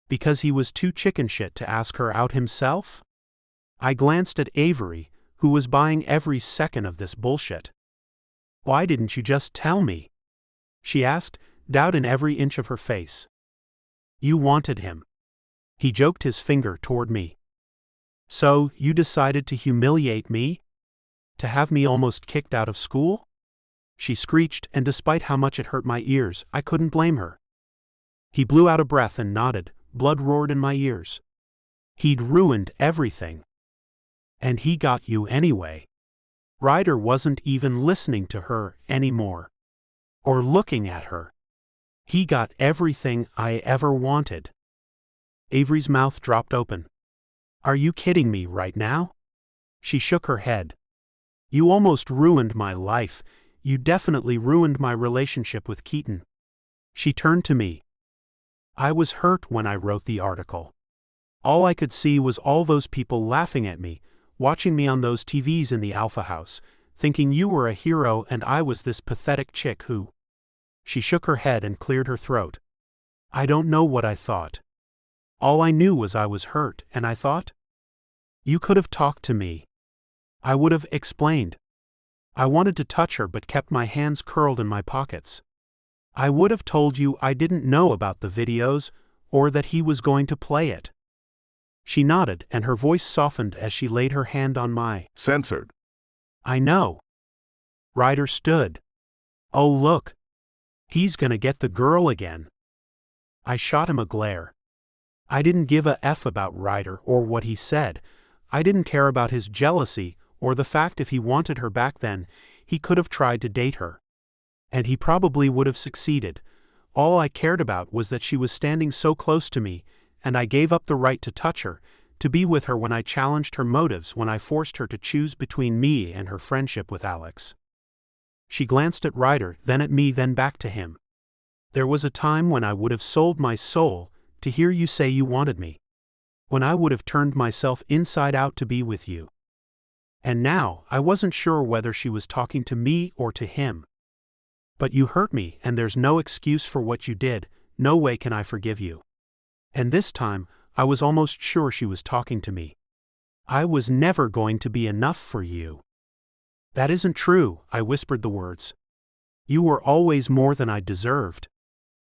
Because he was too chicken shit to ask her out himself?" I glanced at Avery, who was buying every second of this bullshit. "Why didn't you just tell me?" she asked, doubt in every inch of her face. "You wanted him." He joked his finger toward me. "So, you decided to humiliate me? To have me almost kicked out of school?" She screeched, and despite how much it hurt my ears, I couldn't blame her. He blew out a breath and nodded, blood roared in my ears. He'd ruined everything. And he got you anyway. Ryder wasn't even listening to her anymore. Or looking at her. He got everything I ever wanted. Avery's mouth dropped open. "Are you kidding me right now?" She shook her head. "You almost ruined my life. You definitely ruined my relationship with Keaton." She turned to me. "I was hurt when I wrote the article. All I could see was all those people laughing at me, watching me on those TVs in the Alpha House, thinking you were a hero and I was this pathetic chick who—" She shook her head and cleared her throat. "I don't know what I thought. All I knew was I was hurt, and I thought, you could have talked to me. I would have explained. I wanted to touch her but kept my hands curled in my pockets. I would have told you I didn't know about the videos, or that he was going to play it." She nodded, and her voice softened as she laid her hand on my censored "I know." Ryder stood. "Oh look. He's gonna get the girl again." I shot him a glare. I didn't give a F about Ryder or what he said. I didn't care about his jealousy or the fact if he wanted her back then, he could have tried to date her. And he probably would have succeeded. All I cared about was that she was standing so close to me, and I gave up the right to touch her, to be with her when I challenged her motives, when I forced her to choose between me and her friendship with Alex. She glanced at Ryder, then at me, then back to him. "There was a time when I would have sold my soul to hear you say you wanted me. When I would have turned myself inside out to be with you. And now, I wasn't sure whether she was talking to me or to him. But you hurt me, and there's no excuse for what you did, no way can I forgive you. And this time, I was almost sure she was talking to me. I was never going to be enough for you." "That isn't true," I whispered the words. "You were always more than I deserved.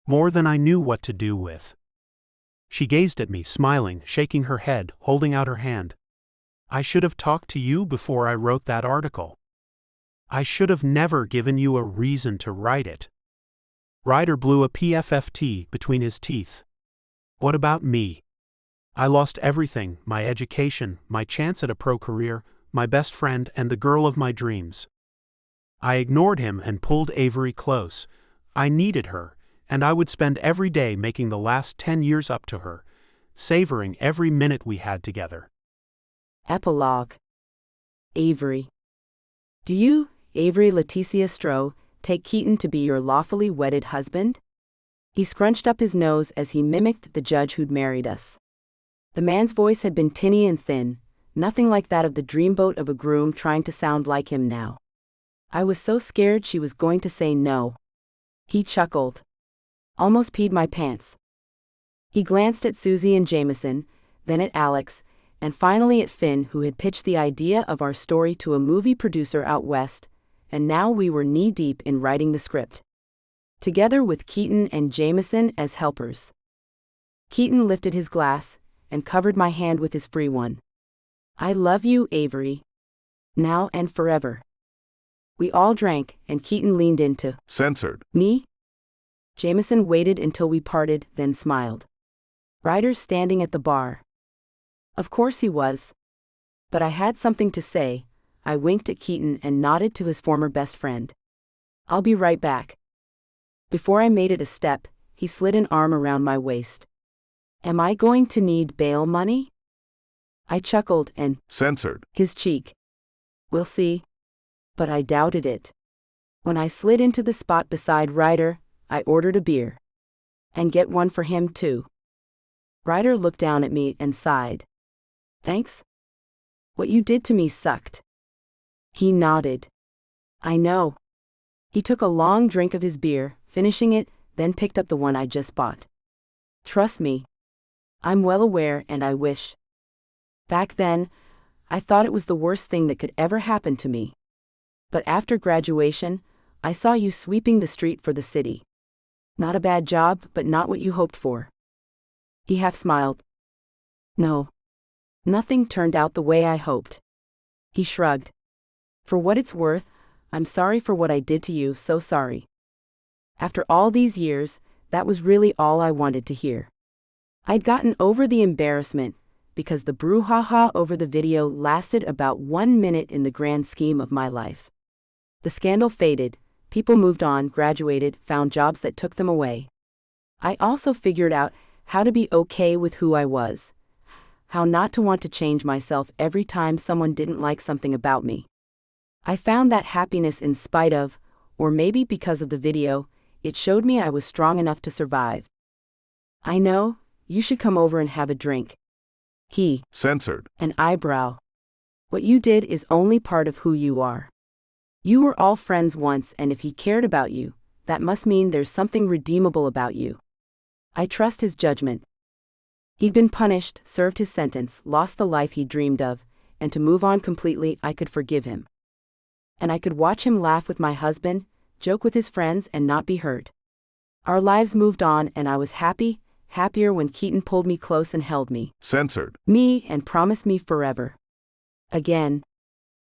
More than I knew what to do with." She gazed at me, smiling, shaking her head, holding out her hand. "I should have talked to you before I wrote that article. I should have never given you a reason to write it." Ryder blew a PFFT between his teeth. "What about me? I lost everything, my education, my chance at a pro career, my best friend and the girl of my dreams. I ignored him and pulled Avery close. I needed her, and I would spend every day making the last 10 years up to her, savoring every minute we had together. Epilogue. Avery. Do you, Avery Leticia Stroh, take Keaton to be your lawfully wedded husband? He scrunched up his nose as he mimicked the judge who'd married us. The man's voice had been tinny and thin, nothing like that of the dreamboat of a groom trying to sound like him now. I was so scared she was going to say no. He chuckled. Almost peed my pants. He glanced at Susie and Jameson, then at Alex, and finally at Finn, who had pitched the idea of our story to a movie producer out west, and now we were knee-deep in writing the script. Together with Keaton and Jameson as helpers. Keaton lifted his glass and covered my hand with his free one. I love you, Avery. Now and forever. We all drank, and Keaton leaned into Censored. me. Jameson waited until we parted, then smiled. Ryder's standing at the bar. Of course he was. But I had something to say. I winked at Keaton and nodded to his former best friend. I'll be right back. Before I made it a step, he slid an arm around my waist. Am I going to need bail money? I chuckled and Censored. his cheek. We'll see. But I doubted it. When I slid into the spot beside Ryder, I ordered a beer. And get one for him too. Ryder looked down at me and sighed. Thanks? What you did to me sucked. He nodded. I know. He took a long drink of his beer, finishing it, then picked up the one I just bought. Trust me. I'm well aware, and I wish. Back then, I thought it was the worst thing that could ever happen to me. But after graduation, I saw you sweeping the street for the city. Not a bad job, but not what you hoped for. He half smiled. No. Nothing turned out the way I hoped. He shrugged. For what it's worth, I'm sorry for what I did to you, so sorry. After all these years, that was really all I wanted to hear. I'd gotten over the embarrassment, because the brouhaha over the video lasted about 1 minute in the grand scheme of my life. The scandal faded, people moved on, graduated, found jobs that took them away. I also figured out how to be okay with who I was, how not to want to change myself every time someone didn't like something about me. I found that happiness in spite of, or maybe because of the video, it showed me I was strong enough to survive. I know, you should come over and have a drink. He Censored. An eyebrow. What you did is only part of who you are. You were all friends once, and if he cared about you, that must mean there's something redeemable about you. I trust his judgment. He'd been punished, served his sentence, lost the life he dreamed of, and to move on completely, I could forgive him. And I could watch him laugh with my husband, joke with his friends, and not be hurt. Our lives moved on, and I was happier when Keaton pulled me close and held me. Censored. Me and promised me forever. Again.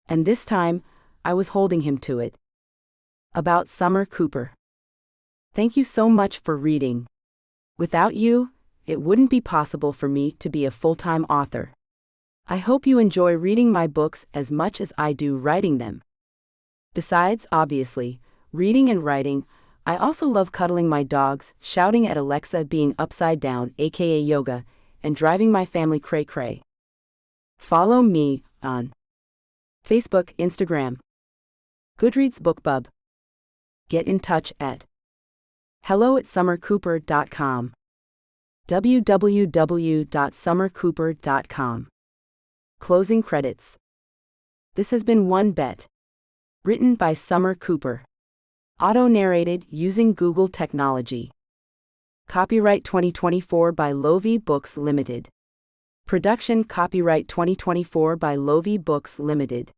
And this time, I was holding him to it. About Summer Cooper. Thank you so much for reading. Without you, it wouldn't be possible for me to be a full-time author. I hope you enjoy reading my books as much as I do writing them. Besides, obviously, reading and writing, I also love cuddling my dogs, shouting at Alexa being upside down, aka yoga, and driving my family cray-cray. Follow me on Facebook, Instagram, Goodreads, BookBub. Get in touch at hello@summercooper.com. www.summercooper.com. Closing credits. This has been One Bet. Written by Summer Cooper. Auto-narrated using Google technology. Copyright 2024 by Lovie Books Limited. Production copyright 2024 by Lovie Books Limited.